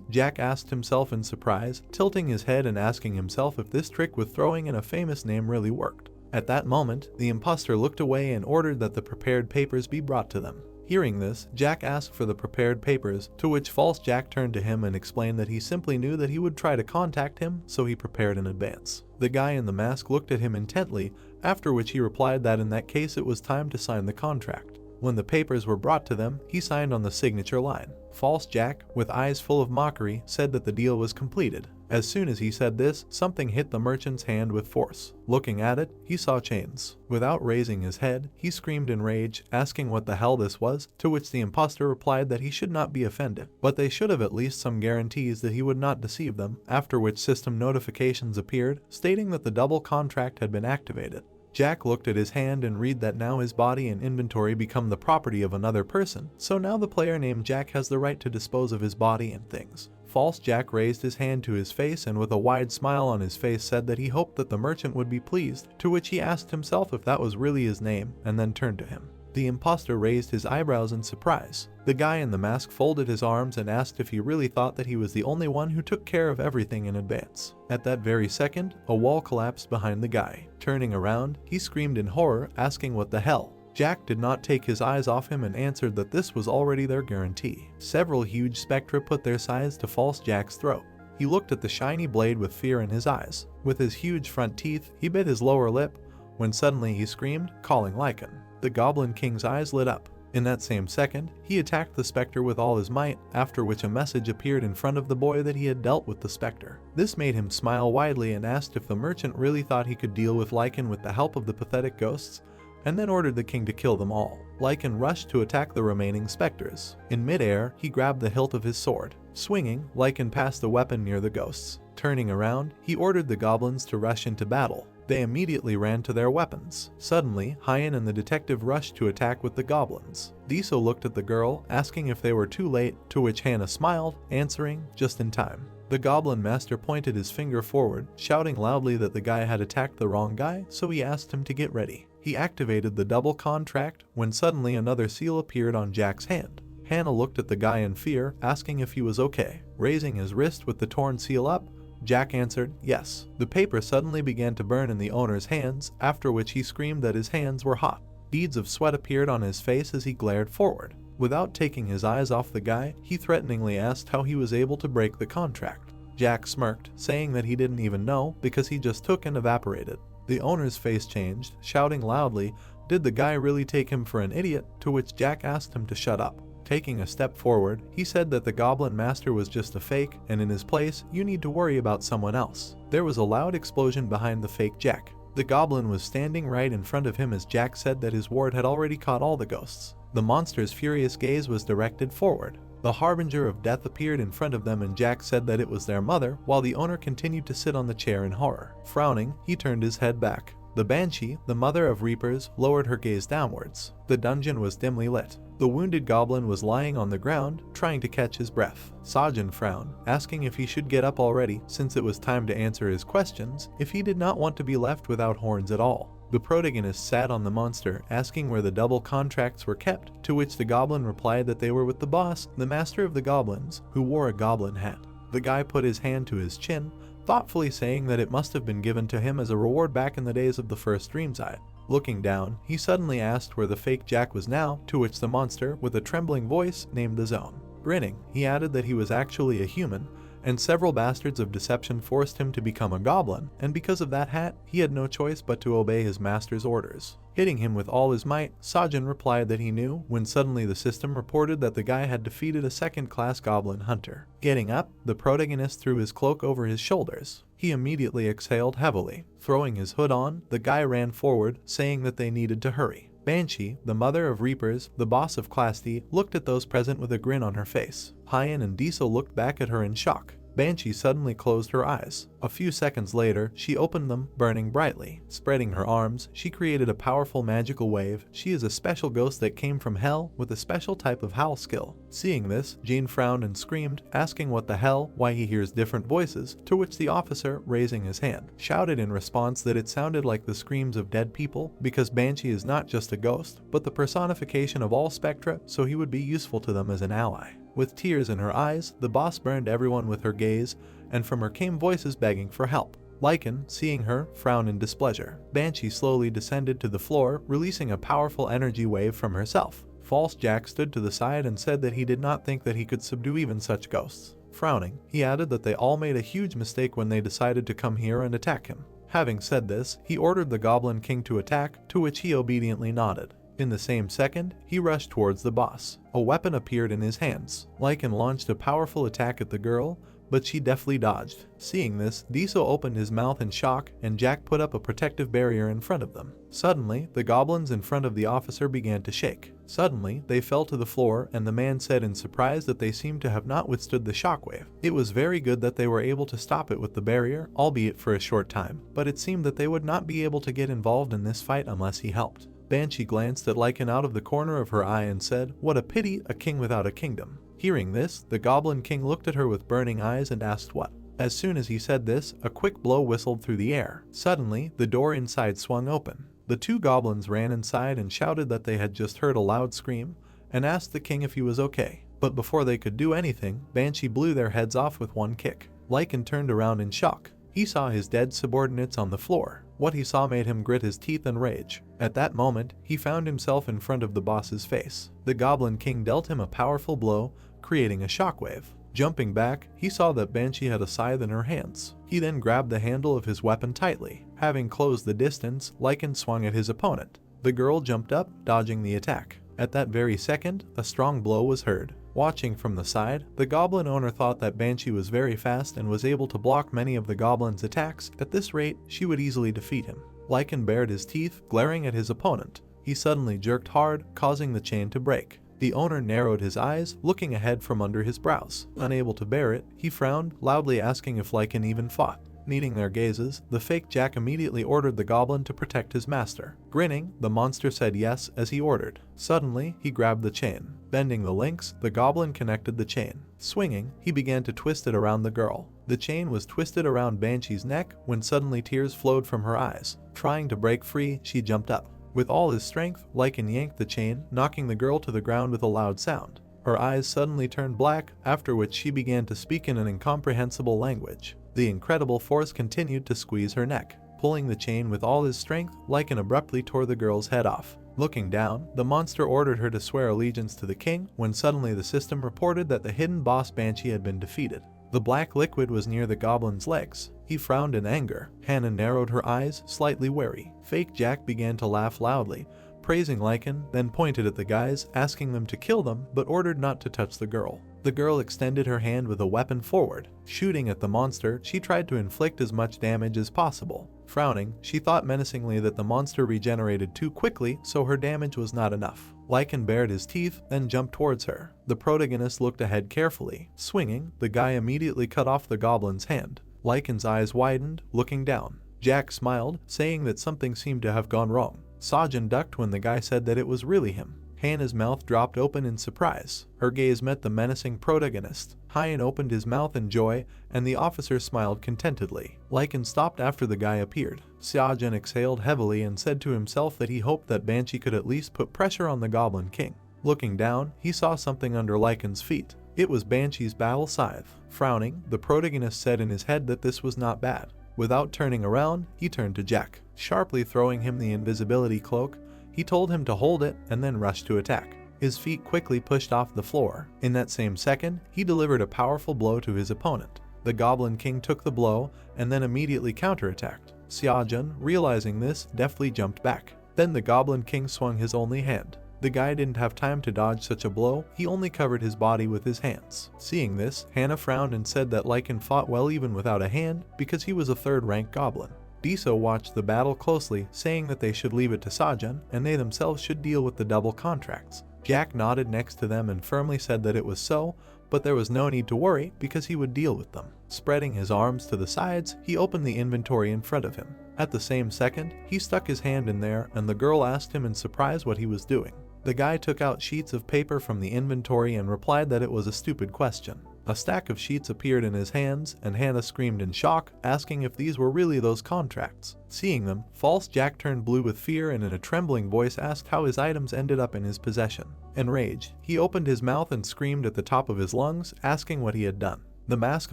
Jack asked himself in surprise, tilting his head and asking himself if this trick with throwing in a famous name really worked. At that moment, the impostor looked away and ordered that the prepared papers be brought to them. Hearing this, Jack asked for the prepared papers, to which False Jack turned to him and explained that he simply knew that he would try to contact him, so he prepared in advance. The guy in the mask looked at him intently, after which he replied that in that case it was time to sign the contract. When the papers were brought to them, he signed on the signature line. False Jack, with eyes full of mockery, said that the deal was completed. As soon as he said this, something hit the merchant's hand with force. Looking at it, he saw chains. Without raising his head, he screamed in rage, asking what the hell this was, to which the impostor replied that he should not be offended, but they should have at least some guarantees that he would not deceive them, after which system notifications appeared, stating that the double contract had been activated. Jack looked at his hand and read that now his body and inventory become the property of another person, so now the player named Jack has the right to dispose of his body and things. False Jack raised his hand to his face and with a wide smile on his face said that he hoped that the merchant would be pleased, to which he asked himself if that was really his name, and then turned to him. The impostor raised his eyebrows in surprise. The guy in the mask folded his arms and asked if he really thought that he was the only one who took care of everything in advance. At that very second, a wall collapsed behind the guy. Turning around, he screamed in horror, asking what the hell. Jack did not take his eyes off him and answered that this was already their guarantee. Several huge spectra put their sides to False Jack's throat. He looked at the shiny blade with fear in his eyes. With his huge front teeth, he bit his lower lip, when suddenly he screamed, calling Lycan. The Goblin King's eyes lit up. In that same second, he attacked the specter with all his might, after which a message appeared in front of the boy that he had dealt with the specter. This made him smile widely and asked if the merchant really thought he could deal with Lycan with the help of the pathetic ghosts, and then ordered the king to kill them all. Lycan rushed to attack the remaining specters. In midair, he grabbed the hilt of his sword. Swinging, Lycan passed the weapon near the ghosts. Turning around, he ordered the goblins to rush into battle. They immediately ran to their weapons. Suddenly, Hyan and the detective rushed to attack with the goblins. Diso looked at the girl, asking if they were too late, to which Hannah smiled, answering, just in time. The goblin master pointed his finger forward, shouting loudly that the guy had attacked the wrong guy, so he asked him to get ready. He activated the double contract, when suddenly another seal appeared on Jack's hand. Hannah looked at the guy in fear, asking if he was okay. Raising his wrist with the torn seal up, Jack answered, yes. The paper suddenly began to burn in the owner's hands, after which he screamed that his hands were hot. Beads of sweat appeared on his face as he glared forward. Without taking his eyes off the guy, he threateningly asked how he was able to break the contract. Jack smirked, saying that he didn't even know because he just took and evaporated. The owner's face changed, shouting loudly, did the guy really take him for an idiot, to which Jack asked him to shut up. Taking a step forward, he said that the Goblin Master was just a fake, and in his place, you need to worry about someone else. There was a loud explosion behind the fake Jack. The Goblin was standing right in front of him as Jack said that his ward had already caught all the ghosts. The monster's furious gaze was directed forward. The Harbinger of Death appeared in front of them and Jack said that it was their mother, while the owner continued to sit on the chair in horror. Frowning, he turned his head back. The Banshee, the mother of Reapers, lowered her gaze downwards. The dungeon was dimly lit. The wounded goblin was lying on the ground, trying to catch his breath. Sajin frowned, asking if he should get up already, since it was time to answer his questions, if he did not want to be left without horns at all. The protagonist sat on the monster, asking where the double contracts were kept, to which the goblin replied that they were with the boss, the master of the goblins, who wore a goblin hat. The guy put his hand to his chin, thoughtfully saying that it must have been given to him as a reward back in the days of the first Dreamside. Looking down, he suddenly asked where the fake Jack was now, to which the monster, with a trembling voice, named the zone. Grinning, he added that he was actually a human, and several bastards of deception forced him to become a goblin, and because of that hat, he had no choice but to obey his master's orders. Hitting him with all his might, Sajin replied that he knew, when suddenly the system reported that the guy had defeated a second-class goblin hunter. Getting up, the protagonist threw his cloak over his shoulders. He immediately exhaled heavily. Throwing his hood on, the guy ran forward, saying that they needed to hurry. Banshee, the mother of Reapers, the boss of Class D, looked at those present with a grin on her face. Hyen and Diesel looked back at her in shock. Banshee suddenly closed her eyes. A few seconds later, she opened them, burning brightly. Spreading her arms, she created a powerful magical wave. She is a special ghost that came from hell with a special type of howl skill. Seeing this, Jean frowned and screamed, asking what the hell, why he hears different voices, to which the officer, raising his hand, shouted in response that it sounded like the screams of dead people, because Banshee is not just a ghost, but the personification of all spectra, so he would be useful to them as an ally. With tears in her eyes, the boss burned everyone with her gaze, and from her came voices begging for help. Lycan, seeing her, frowned in displeasure. Banshee slowly descended to the floor, releasing a powerful energy wave from herself. False Jack stood to the side and said that he did not think that he could subdue even such ghosts. Frowning, he added that they all made a huge mistake when they decided to come here and attack him. Having said this, he ordered the Goblin King to attack, to which he obediently nodded. In the same second, he rushed towards the boss. A weapon appeared in his hands. Lycan launched a powerful attack at the girl, but she deftly dodged. Seeing this, Diesel opened his mouth in shock, and Jack put up a protective barrier in front of them. Suddenly, the goblins in front of the officer began to shake. Suddenly, they fell to the floor, and the man said in surprise that they seemed to have not withstood the shockwave. It was very good that they were able to stop it with the barrier, albeit for a short time, but it seemed that they would not be able to get involved in this fight unless he helped. Banshee glanced at Lycan out of the corner of her eye and said, "What a pity, a king without a kingdom." Hearing this, the Goblin King looked at her with burning eyes and asked what. As soon as he said this, a quick blow whistled through the air. Suddenly, the door inside swung open. The two goblins ran inside and shouted that they had just heard a loud scream, and asked the king if he was okay. But before they could do anything, Banshee blew their heads off with one kick. Lycan turned around in shock. He saw his dead subordinates on the floor. What he saw made him grit his teeth in rage. At that moment, he found himself in front of the boss's face. The Goblin King dealt him a powerful blow, creating a shockwave. Jumping back, he saw that Banshee had a scythe in her hands. He then grabbed the handle of his weapon tightly. Having closed the distance, Lycan swung at his opponent. The girl jumped up, dodging the attack. At that very second, a strong blow was heard. Watching from the side, the goblin owner thought that Banshee was very fast and was able to block many of the goblin's attacks. At this rate, she would easily defeat him. Lycan bared his teeth, glaring at his opponent. He suddenly jerked hard, causing the chain to break. The owner narrowed his eyes, looking ahead from under his brows. Unable to bear it, he frowned, loudly asking if Lycan even fought. Meeting their gazes, the fake Jack immediately ordered the goblin to protect his master. Grinning, the monster said yes as he ordered. Suddenly, he grabbed the chain. Bending the links, the goblin connected the chain. Swinging, he began to twist it around the girl. The chain was twisted around Banshee's neck when suddenly tears flowed from her eyes. Trying to break free, she jumped up. With all his strength, Lycan yanked the chain, knocking the girl to the ground with a loud sound. Her eyes suddenly turned black, after which she began to speak in an incomprehensible language. The incredible force continued to squeeze her neck. Pulling the chain with all his strength, Lycan abruptly tore the girl's head off. Looking down, the monster ordered her to swear allegiance to the king, when suddenly the system reported that the hidden boss Banshee had been defeated. The black liquid was near the goblin's legs. He frowned in anger. Hannah narrowed her eyes, slightly wary. Fake Jack began to laugh loudly, praising Lycan, then pointed at the guys, asking them to kill them, but ordered not to touch the girl. The girl extended her hand with a weapon forward. Shooting at the monster, she tried to inflict as much damage as possible. Frowning, she thought menacingly that the monster regenerated too quickly, so her damage was not enough. Lycan bared his teeth, then jumped towards her. The protagonist looked ahead carefully. Swinging, the guy immediately cut off the goblin's hand. Lycan's eyes widened, looking down. Jack smiled, saying that something seemed to have gone wrong. Sajin ducked when the guy said that it was really him. Hannah's mouth dropped open in surprise. Her gaze met the menacing protagonist. Hyen opened his mouth in joy, and the officer smiled contentedly. Lycan stopped after the guy appeared. Sajin exhaled heavily and said to himself that he hoped that Banshee could at least put pressure on the Goblin King. Looking down, he saw something under Lycan's feet. It was Banshee's battle scythe. Frowning, the protagonist said in his head that this was not bad. Without turning around, he turned to Jack. Sharply throwing him the invisibility cloak, he told him to hold it and then rushed to attack. His feet quickly pushed off the floor. In that same second, he delivered a powerful blow to his opponent. The Goblin King took the blow and then immediately counterattacked. Xiaojun, realizing this, deftly jumped back. Then the Goblin King swung his only hand. The guy didn't have time to dodge such a blow, he only covered his body with his hands. Seeing this, Hannah frowned and said that Lycan fought well even without a hand because he was a third-rank goblin. Diso watched the battle closely, saying that they should leave it to Sajin and they themselves should deal with the double contracts. Jack nodded next to them and firmly said that it was so, but there was no need to worry because he would deal with them. Spreading his arms to the sides, he opened the inventory in front of him. At the same second, he stuck his hand in there and the girl asked him in surprise what he was doing. The guy took out sheets of paper from the inventory and replied that it was a stupid question. A stack of sheets appeared in his hands, and Hannah screamed in shock, asking if these were really those contracts. Seeing them, False Jack turned blue with fear and in a trembling voice asked how his items ended up in his possession. Enraged, he opened his mouth and screamed at the top of his lungs, asking what he had done. The mask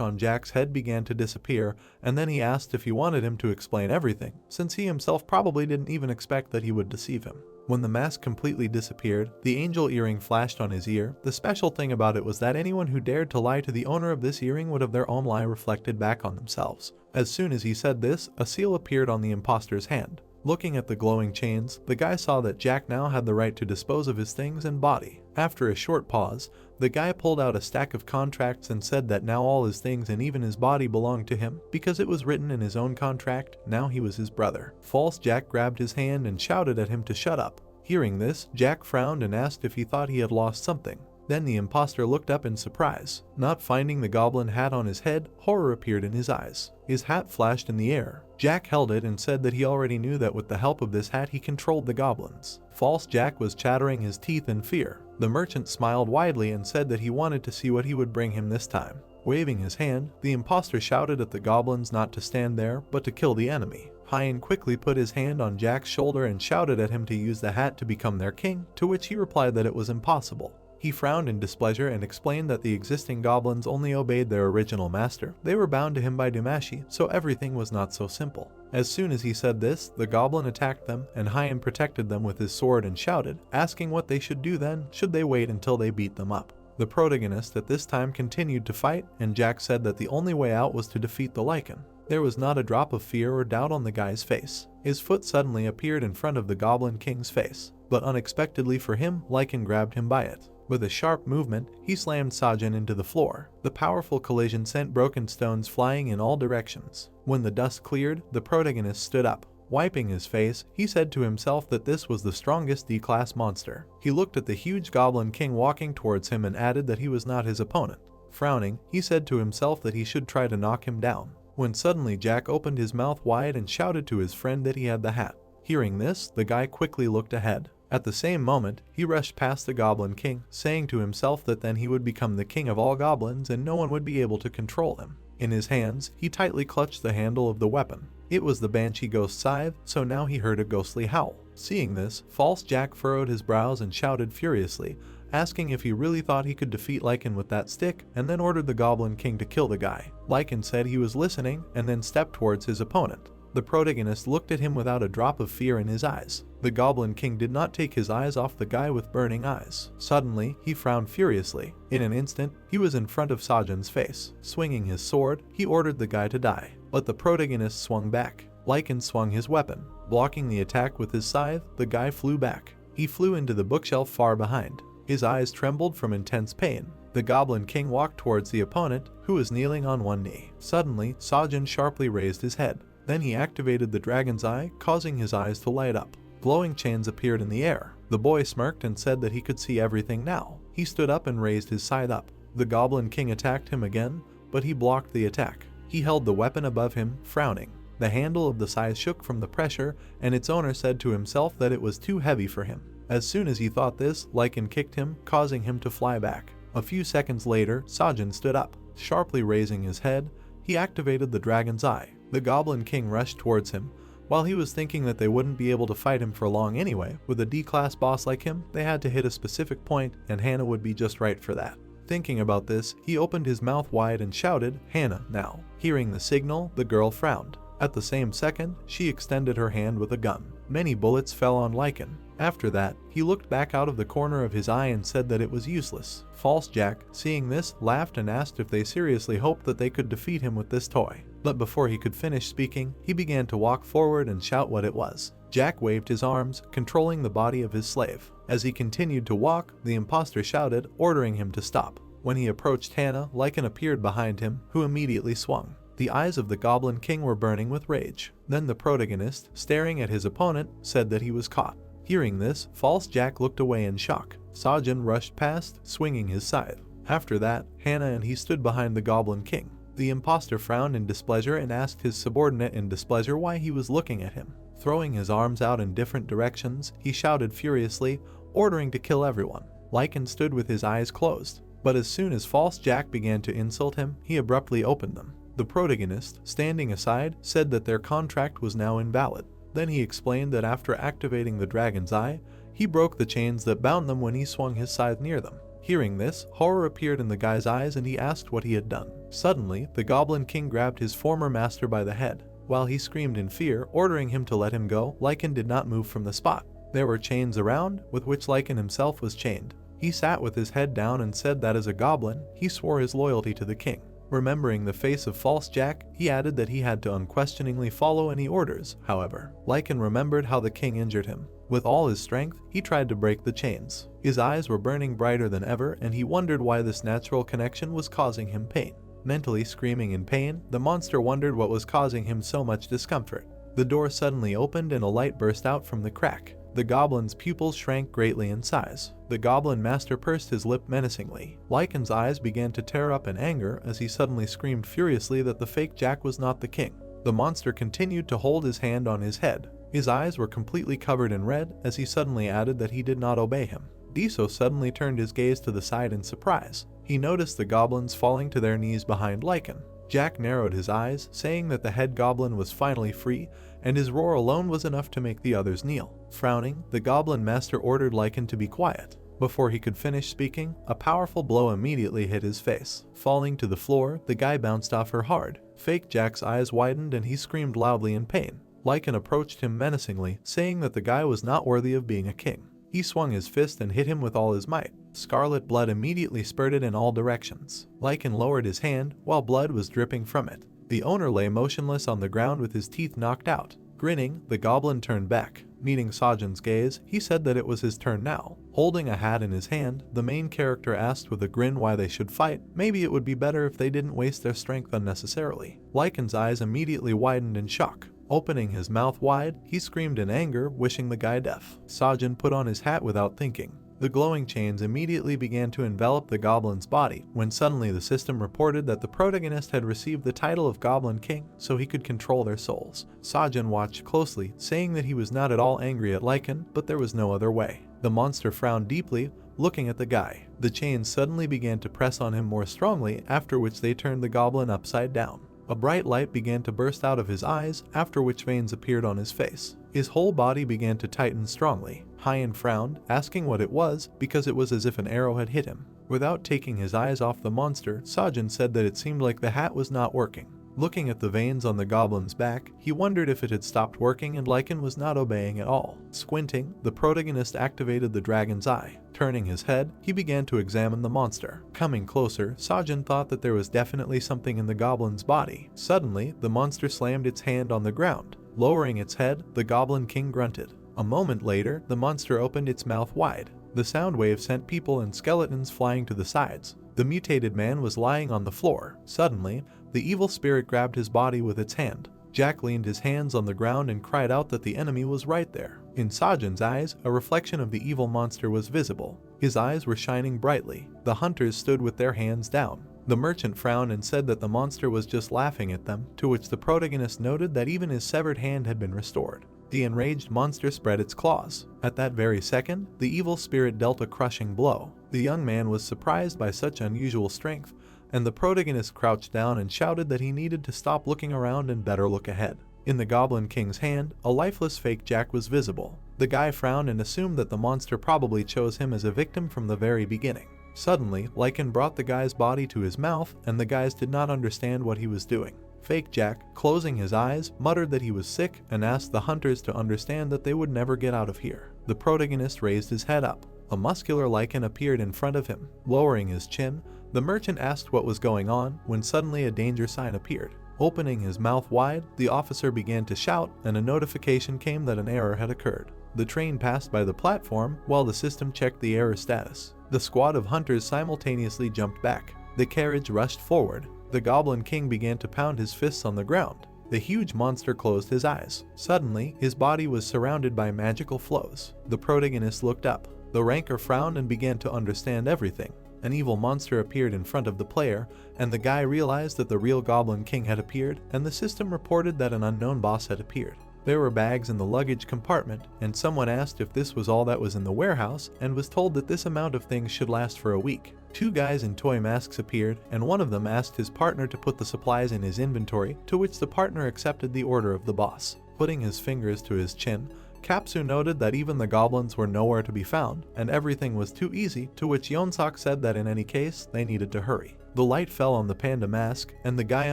on Jack's head began to disappear, and then he asked if he wanted him to explain everything, since he himself probably didn't even expect that he would deceive him. When the mask completely disappeared, the angel earring flashed on his ear. The special thing about it was that anyone who dared to lie to the owner of this earring would have their own lie reflected back on themselves. As soon as he said this, a seal appeared on the imposter's hand. Looking at the glowing chains, the guy saw that Jack now had the right to dispose of his things and body. After a short pause, the guy pulled out a stack of contracts and said that now all his things and even his body belonged to him, because it was written in his own contract, now he was his brother. False Jack grabbed his hand and shouted at him to shut up. Hearing this, Jack frowned and asked if he thought he had lost something. Then the imposter looked up in surprise. Not finding the goblin hat on his head, horror appeared in his eyes. His hat flashed in the air. Jack held it and said that he already knew that with the help of this hat he controlled the goblins. False Jack was chattering his teeth in fear. The merchant smiled widely and said that he wanted to see what he would bring him this time. Waving his hand, the imposter shouted at the goblins not to stand there, but to kill the enemy. Hyan quickly put his hand on Jack's shoulder and shouted at him to use the hat to become their king, to which he replied that it was impossible. He frowned in displeasure and explained that the existing goblins only obeyed their original master. They were bound to him by Dumashi, so everything was not so simple. As soon as he said this, the goblin attacked them, and Hyan protected them with his sword and shouted, asking what they should do then, should they wait until they beat them up. The protagonist at this time continued to fight, and Jack said that the only way out was to defeat the Lycan. There was not a drop of fear or doubt on the guy's face. His foot suddenly appeared in front of the Goblin King's face, but unexpectedly for him, Lycan grabbed him by it. With a sharp movement, he slammed Sajin into the floor. The powerful collision sent broken stones flying in all directions. When the dust cleared, the protagonist stood up. Wiping his face, he said to himself that this was the strongest D-class monster. He looked at the huge Goblin King walking towards him and added that he was not his opponent. Frowning, he said to himself that he should try to knock him down. When suddenly Jack opened his mouth wide and shouted to his friend that he had the hat. Hearing this, the guy quickly looked ahead. At the same moment, he rushed past the Goblin King, saying to himself that then he would become the king of all goblins and no one would be able to control him. In his hands, he tightly clutched the handle of the weapon. It was the Banshee Ghost Scythe, so now he heard a ghostly howl. Seeing this, False Jack furrowed his brows and shouted furiously, asking if he really thought he could defeat Lycan with that stick, and then ordered the Goblin King to kill the guy. Lycan said he was listening, and then stepped towards his opponent. The protagonist looked at him without a drop of fear in his eyes. The Goblin King did not take his eyes off the guy with burning eyes. Suddenly, he frowned furiously. In an instant, he was in front of Sajin's face. Swinging his sword, he ordered the guy to die. But the protagonist swung back. Lycan swung his weapon. Blocking the attack with his scythe, the guy flew back. He flew into the bookshelf far behind. His eyes trembled from intense pain. The Goblin King walked towards the opponent, who was kneeling on one knee. Suddenly, Sajin sharply raised his head. Then he activated the dragon's eye, causing his eyes to light up. Glowing chains appeared in the air. The boy smirked and said that he could see everything now. He stood up and raised his scythe up. The Goblin King attacked him again, but he blocked the attack. He held the weapon above him, frowning. The handle of the scythe shook from the pressure, and its owner said to himself that it was too heavy for him. As soon as he thought this, Lycan kicked him, causing him to fly back. A few seconds later, Sajin stood up. Sharply raising his head, he activated the dragon's eye. The Goblin King rushed towards him. While he was thinking that they wouldn't be able to fight him for long anyway, with a D-class boss like him, they had to hit a specific point, and Hannah would be just right for that. Thinking about this, he opened his mouth wide and shouted, "Hannah, now." Hearing the signal, the girl frowned. At the same second, she extended her hand with a gun. Many bullets fell on Lycan. After that, he looked back out of the corner of his eye and said that it was useless. False Jack, seeing this, laughed and asked if they seriously hoped that they could defeat him with this toy. But before he could finish speaking, he began to walk forward and shout what it was. Jack waved his arms, controlling the body of his slave. As he continued to walk, the imposter shouted, ordering him to stop. When he approached Hannah, Lycan appeared behind him, who immediately swung. The eyes of the Goblin King were burning with rage. Then the protagonist, staring at his opponent, said that he was caught. Hearing this, False Jack looked away in shock. Sajin rushed past, swinging his scythe. After that, Hannah and he stood behind the Goblin King. The impostor frowned in displeasure and asked his subordinate in displeasure why he was looking at him. Throwing his arms out in different directions, he shouted furiously, ordering to kill everyone. Lycan stood with his eyes closed, but as soon as False Jack began to insult him, he abruptly opened them. The protagonist, standing aside, said that their contract was now invalid. Then he explained that after activating the dragon's eye, he broke the chains that bound them when he swung his scythe near them. Hearing this, horror appeared in the guy's eyes and he asked what he had done. Suddenly, the Goblin King grabbed his former master by the head. While he screamed in fear, ordering him to let him go, Lycan did not move from the spot. There were chains around, with which Lycan himself was chained. He sat with his head down and said that as a goblin, he swore his loyalty to the king. Remembering the face of False Jack, he added that he had to unquestioningly follow any orders. However, Lycan remembered how the king injured him. With all his strength, he tried to break the chains. His eyes were burning brighter than ever, and he wondered why this natural connection was causing him pain. Mentally screaming in pain, the monster wondered what was causing him so much discomfort. The door suddenly opened and a light burst out from the crack. The goblin's pupils shrank greatly in size. The goblin master pursed his lip menacingly. Lycan's eyes began to tear up in anger as he suddenly screamed furiously that the fake Jack was not the king. The monster continued to hold his hand on his head. His eyes were completely covered in red as he suddenly added that he did not obey him. Diso suddenly turned his gaze to the side in surprise. He noticed the goblins falling to their knees behind Lycan. Jack narrowed his eyes, saying that the head goblin was finally free, and his roar alone was enough to make the others kneel. Frowning, the goblin master ordered Lycan to be quiet. Before he could finish speaking, a powerful blow immediately hit his face. Falling to the floor, the guy bounced off her hard. Fake Jack's eyes widened and he screamed loudly in pain. Lycan approached him menacingly, saying that the guy was not worthy of being a king. He swung his fist and hit him with all his might. Scarlet blood immediately spurted in all directions. Lycan lowered his hand, while blood was dripping from it. The owner lay motionless on the ground with his teeth knocked out. Grinning, the goblin turned back. Meeting Sajin's gaze, he said that it was his turn now. Holding a hat in his hand, the main character asked with a grin why they should fight. Maybe it would be better if they didn't waste their strength unnecessarily. Lycan's eyes immediately widened in shock. Opening his mouth wide, he screamed in anger, wishing the guy death. Sajin put on his hat without thinking. The glowing chains immediately began to envelop the goblin's body, when suddenly the system reported that the protagonist had received the title of Goblin King, so he could control their souls. Sajin watched closely, saying that he was not at all angry at Lycan, but there was no other way. The monster frowned deeply, looking at the guy. The chains suddenly began to press on him more strongly, after which they turned the goblin upside down. A bright light began to burst out of his eyes, after which veins appeared on his face. His whole body began to tighten strongly. Hyan frowned, asking what it was, because it was as if an arrow had hit him. Without taking his eyes off the monster, Sajin said that it seemed like the hat was not working. Looking at the veins on the goblin's back, he wondered if it had stopped working and Lycan was not obeying at all. Squinting, the protagonist activated the dragon's eye. Turning his head, he began to examine the monster. Coming closer, Sajin thought that there was definitely something in the goblin's body. Suddenly, the monster slammed its hand on the ground. Lowering its head, the Goblin King grunted. A moment later, the monster opened its mouth wide. The sound wave sent people and skeletons flying to the sides. The mutated man was lying on the floor. Suddenly, the evil spirit grabbed his body with its hand. Jack leaned his hands on the ground and cried out that the enemy was right there. In Sajin's eyes, a reflection of the evil monster was visible. His eyes were shining brightly. The hunters stood with their hands down. The merchant frowned and said that the monster was just laughing at them, to which the protagonist noted that even his severed hand had been restored. The enraged monster spread its claws. At that very second, the evil spirit dealt a crushing blow. The young man was surprised by such unusual strength, and the protagonist crouched down and shouted that he needed to stop looking around and better look ahead. In the Goblin King's hand, a lifeless fake Jack was visible. The guy frowned and assumed that the monster probably chose him as a victim from the very beginning. Suddenly, Lycan brought the guy's body to his mouth, and the guys did not understand what he was doing. Fake Jack, closing his eyes, muttered that he was sick and asked the hunters to understand that they would never get out of here. The protagonist raised his head up. A muscular Lycan appeared in front of him. Lowering his chin, the merchant asked what was going on, when suddenly a danger sign appeared. Opening his mouth wide, the officer began to shout, and a notification came that an error had occurred. The train passed by the platform, while the system checked the error status. The squad of hunters simultaneously jumped back. The carriage rushed forward. The Goblin King began to pound his fists on the ground. The huge monster closed his eyes. Suddenly, his body was surrounded by magical flows. The protagonist looked up. The ranker frowned and began to understand everything. An evil monster appeared in front of the player, and the guy realized that the real Goblin King had appeared, and the system reported that an unknown boss had appeared. There were bags in the luggage compartment, and someone asked if this was all that was in the warehouse, and was told that this amount of things should last for a week. Two guys in toy masks appeared, and one of them asked his partner to put the supplies in his inventory, to which the partner accepted the order of the boss. Putting his fingers to his chin, Kapsu noted that even the goblins were nowhere to be found, and everything was too easy, to which Yonsok said that in any case, they needed to hurry. The light fell on the panda mask, and the guy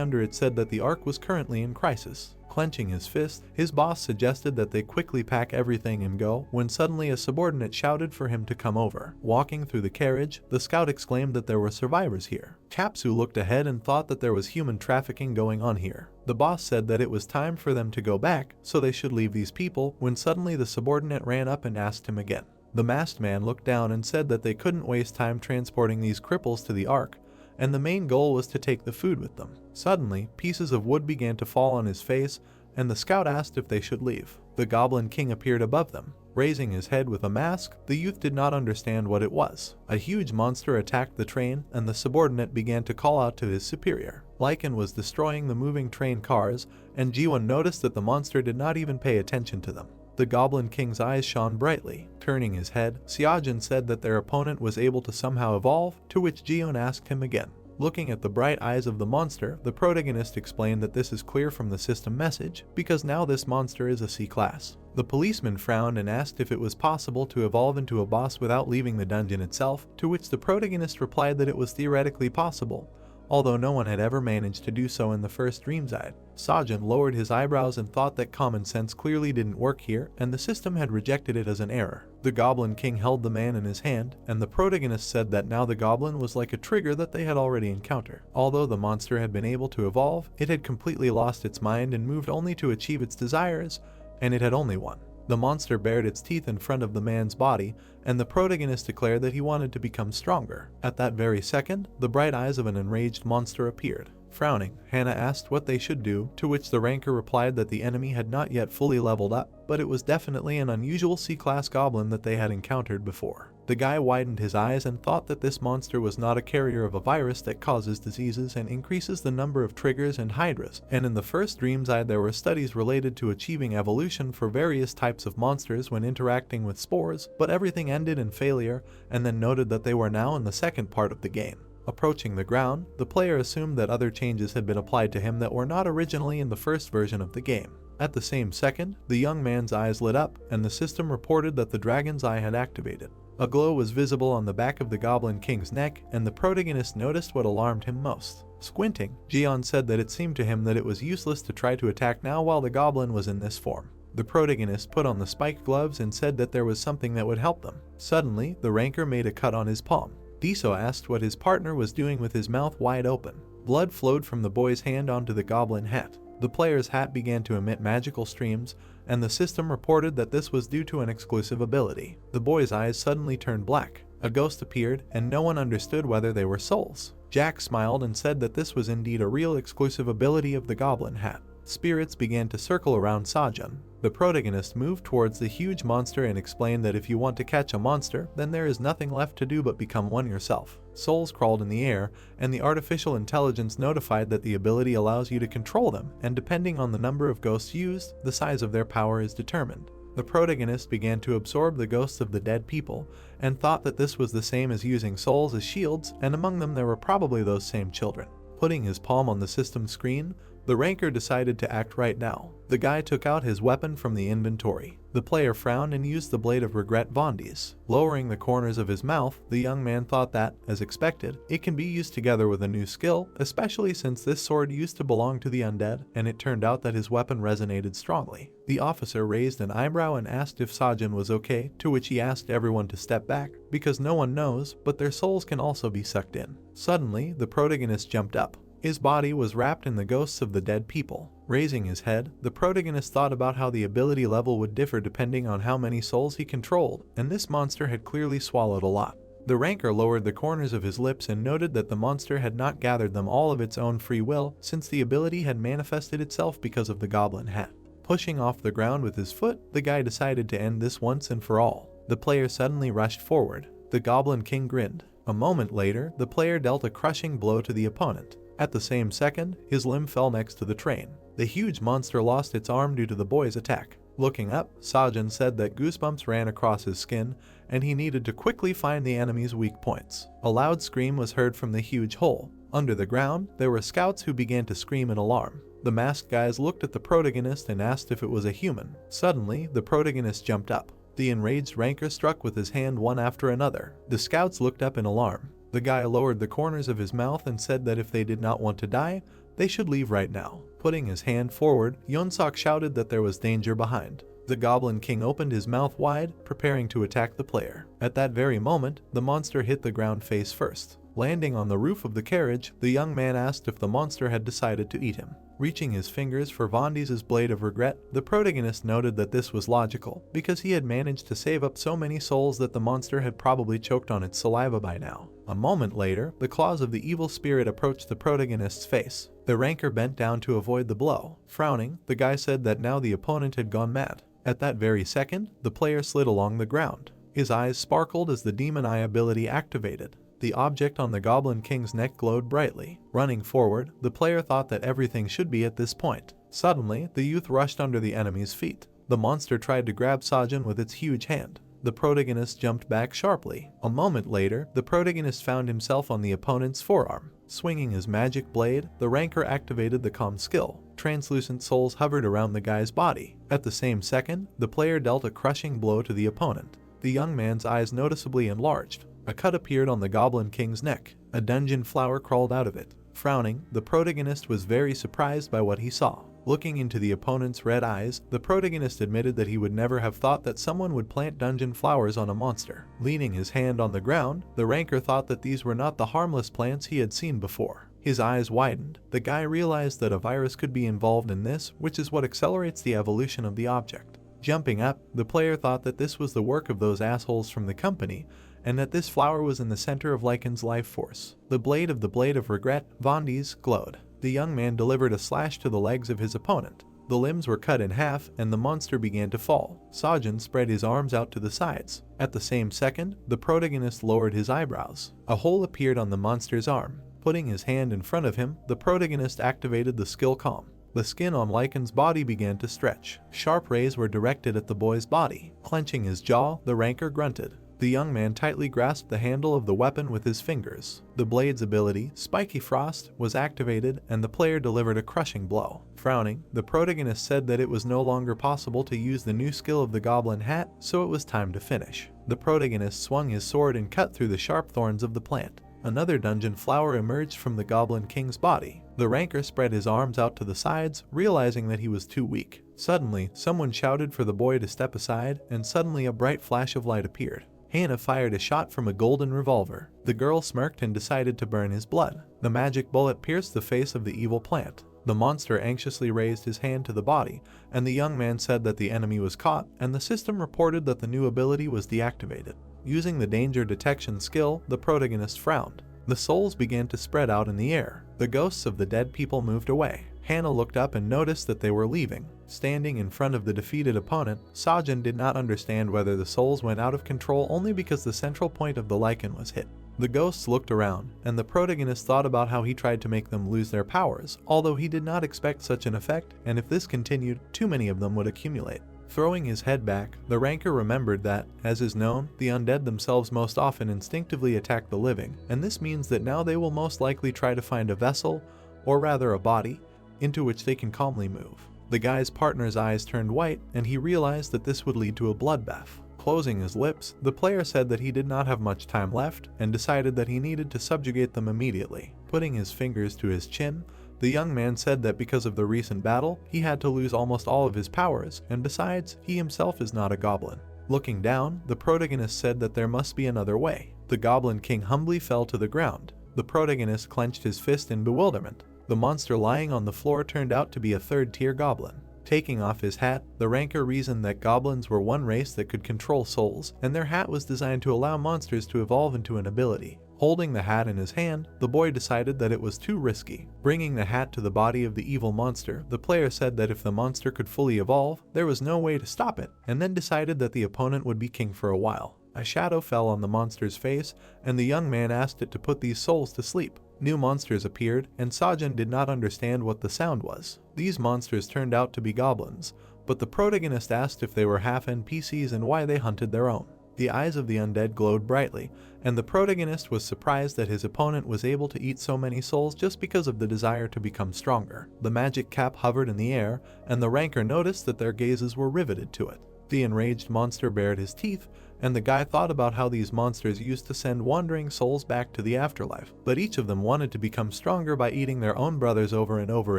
under it said that the Ark was currently in crisis. Clenching his fist, his boss suggested that they quickly pack everything and go, when suddenly a subordinate shouted for him to come over. Walking through the carriage, the scout exclaimed that there were survivors here. Kapsu looked ahead and thought that there was human trafficking going on here. The boss said that it was time for them to go back, so they should leave these people, when suddenly the subordinate ran up and asked him again. The masked man looked down and said that they couldn't waste time transporting these cripples to the Ark, and the main goal was to take the food with them. Suddenly, pieces of wood began to fall on his face, and the scout asked if they should leave. The Goblin King appeared above them. Raising his head with a mask, the youth did not understand what it was. A huge monster attacked the train, and the subordinate began to call out to his superior. Lycan was destroying the moving train cars, and Jiwon noticed that the monster did not even pay attention to them. The Goblin King's eyes shone brightly. Turning his head, Seojin said that their opponent was able to somehow evolve, to which Jiwon asked him again. Looking at the bright eyes of the monster, the protagonist explained that this is clear from the system message, because now this monster is a C class. The policeman frowned and asked if it was possible to evolve into a boss without leaving the dungeon itself, to which the protagonist replied that it was theoretically possible, although no one had ever managed to do so in the first Dreamside. Sajin lowered his eyebrows and thought that common sense clearly didn't work here, and the system had rejected it as an error. The Goblin King held the man in his hand, and the protagonist said that now the goblin was like a trigger that they had already encountered. Although the monster had been able to evolve, it had completely lost its mind and moved only to achieve its desires, and it had only one. The monster bared its teeth in front of the man's body, and the protagonist declared that he wanted to become stronger. At that very second, the bright eyes of an enraged monster appeared. Frowning, Hannah asked what they should do, to which the ranker replied that the enemy had not yet fully leveled up, but it was definitely an unusual C-class goblin that they had encountered before. The guy widened his eyes and thought that this monster was not a carrier of a virus that causes diseases and increases the number of triggers and hydras, and in the first Dreamside there were studies related to achieving evolution for various types of monsters when interacting with spores, but everything ended in failure, and then noted that they were now in the second part of the game. Approaching the ground, the player assumed that other changes had been applied to him that were not originally in the first version of the game. At the same second, the young man's eyes lit up, and the system reported that the dragon's eye had activated. A glow was visible on the back of the Goblin King's neck, and the protagonist noticed what alarmed him most. Squinting, Jion said that it seemed to him that it was useless to try to attack now while the goblin was in this form. The protagonist put on the spiked gloves and said that there was something that would help them. Suddenly, the ranker made a cut on his palm. Diso asked what his partner was doing with his mouth wide open. Blood flowed from the boy's hand onto the goblin hat. The player's hat began to emit magical streams, and the system reported that this was due to an exclusive ability. The boy's eyes suddenly turned black. A ghost appeared, and no one understood whether they were souls. Jack smiled and said that this was indeed a real exclusive ability of the goblin hat. Spirits began to circle around Sajun. The protagonist moved towards the huge monster and explained that if you want to catch a monster, then there is nothing left to do but become one yourself. Souls crawled in the air, and the artificial intelligence notified that the ability allows you to control them, and depending on the number of ghosts used, the size of their power is determined. The protagonist began to absorb the ghosts of the dead people, and thought that this was the same as using souls as shields, and among them there were probably those same children. Putting his palm on the system screen, the ranker decided to act right now. The guy took out his weapon from the inventory. The player frowned and used the blade of regret Vondi's. Lowering the corners of his mouth, the young man thought that, as expected, it can be used together with a new skill, especially since this sword used to belong to the undead, and it turned out that his weapon resonated strongly. The officer raised an eyebrow and asked if Sajin was okay, to which he asked everyone to step back, because no one knows, but their souls can also be sucked in. Suddenly, the protagonist jumped up. His body was wrapped in the ghosts of the dead people. Raising his head, the protagonist thought about how the ability level would differ depending on how many souls he controlled, and this monster had clearly swallowed a lot. The ranker lowered the corners of his lips and noted that the monster had not gathered them all of its own free will, since the ability had manifested itself because of the goblin hat. Pushing off the ground with his foot, the guy decided to end this once and for all. The player suddenly rushed forward. The Goblin King grinned. A moment later, the player dealt a crushing blow to the opponent. At the same second, his limb fell next to the train. The huge monster lost its arm due to the boy's attack. Looking up, Sajin said that goosebumps ran across his skin, and he needed to quickly find the enemy's weak points. A loud scream was heard from the huge hole. Under the ground, there were scouts who began to scream in alarm. The masked guys looked at the protagonist and asked if it was a human. Suddenly, the protagonist jumped up. The enraged ranker struck with his hand one after another. The scouts looked up in alarm. The guy lowered the corners of his mouth and said that if they did not want to die, they should leave right now. Putting his hand forward, Yonsok shouted that there was danger behind. The Goblin King opened his mouth wide, preparing to attack the player. At that very moment, the monster hit the ground face first. Landing on the roof of the carriage, the young man asked if the monster had decided to eat him. Reaching his fingers for Vandis's blade of regret, the protagonist noted that this was logical, because he had managed to save up so many souls that the monster had probably choked on its saliva by now. A moment later, the claws of the evil spirit approached the protagonist's face. The ranker bent down to avoid the blow. Frowning, the guy said that now the opponent had gone mad. At that very second, the player slid along the ground. His eyes sparkled as the demon eye ability activated. The object on the Goblin King's neck glowed brightly. Running forward, the player thought that everything should be at this point. Suddenly, the youth rushed under the enemy's feet. The monster tried to grab Sajin with its huge hand. The protagonist jumped back sharply. A moment later, the protagonist found himself on the opponent's forearm. Swinging his magic blade, the ranker activated the calm skill. Translucent souls hovered around the guy's body. At the same second, the player dealt a crushing blow to the opponent. The young man's eyes noticeably enlarged. A cut appeared on the Goblin King's neck. A dungeon flower crawled out of it. Frowning, the protagonist was very surprised by what he saw. Looking into the opponent's red eyes, the protagonist admitted that he would never have thought that someone would plant dungeon flowers on a monster. Leaning his hand on the ground, the ranker thought that these were not the harmless plants he had seen before. His eyes widened. The guy realized that a virus could be involved in this, which is what accelerates the evolution of the object. Jumping up, the player thought that this was the work of those assholes from the company, and that this flower was in the center of Lycan's life force. The blade of regret, Vandis, glowed. The young man delivered a slash to the legs of his opponent. The limbs were cut in half, and the monster began to fall. Sajin spread his arms out to the sides. At the same second, the protagonist lowered his eyebrows. A hole appeared on the monster's arm. Putting his hand in front of him, the protagonist activated the skill Calm. The skin on Lycan's body began to stretch. Sharp rays were directed at the boy's body. Clenching his jaw, the ranker grunted. The young man tightly grasped the handle of the weapon with his fingers. The blade's ability, Spiky Frost, was activated, and the player delivered a crushing blow. Frowning, the protagonist said that it was no longer possible to use the new skill of the Goblin Hat, so it was time to finish. The protagonist swung his sword and cut through the sharp thorns of the plant. Another dungeon flower emerged from the Goblin King's body. The ranker spread his arms out to the sides, realizing that he was too weak. Suddenly, someone shouted for the boy to step aside, and suddenly a bright flash of light appeared. Hannah fired a shot from a golden revolver. The girl smirked and decided to burn his blood. The magic bullet pierced the face of the evil plant. The monster anxiously raised his hand to the body, and the young man said that the enemy was caught, and the system reported that the new ability was deactivated. Using the danger detection skill, the protagonist frowned. The souls began to spread out in the air. The ghosts of the dead people moved away. Hannah looked up and noticed that they were leaving. Standing in front of the defeated opponent, Sajin did not understand whether the souls went out of control only because the central point of the Lycan was hit. The ghosts looked around, and the protagonist thought about how he tried to make them lose their powers, although he did not expect such an effect, and if this continued, too many of them would accumulate. Throwing his head back, the ranker remembered that, as is known, the undead themselves most often instinctively attack the living, and this means that now they will most likely try to find a vessel, or rather a body, into which they can calmly move. The guy's partner's eyes turned white, and he realized that this would lead to a bloodbath. Closing his lips, the player said that he did not have much time left, and decided that he needed to subjugate them immediately. Putting his fingers to his chin, the young man said that because of the recent battle, he had to lose almost all of his powers, and besides, he himself is not a goblin. Looking down, the protagonist said that there must be another way. The Goblin King humbly fell to the ground. The protagonist clenched his fist in bewilderment. The monster lying on the floor turned out to be a third-tier goblin. Taking off his hat, the ranker reasoned that goblins were one race that could control souls, and their hat was designed to allow monsters to evolve into an ability. Holding the hat in his hand, the boy decided that it was too risky. Bringing the hat to the body of the evil monster, the player said that if the monster could fully evolve, there was no way to stop it, and then decided that the opponent would be king for a while. A shadow fell on the monster's face, and the young man asked it to put these souls to sleep. New monsters appeared, and Sajin did not understand what the sound was. These monsters turned out to be goblins, but the protagonist asked if they were half NPCs and why they hunted their own. The eyes of the undead glowed brightly, and the protagonist was surprised that his opponent was able to eat so many souls just because of the desire to become stronger. The magic cap hovered in the air, and the ranker noticed that their gazes were riveted to it. The enraged monster bared his teeth, and the guy thought about how these monsters used to send wandering souls back to the afterlife, but each of them wanted to become stronger by eating their own brothers over and over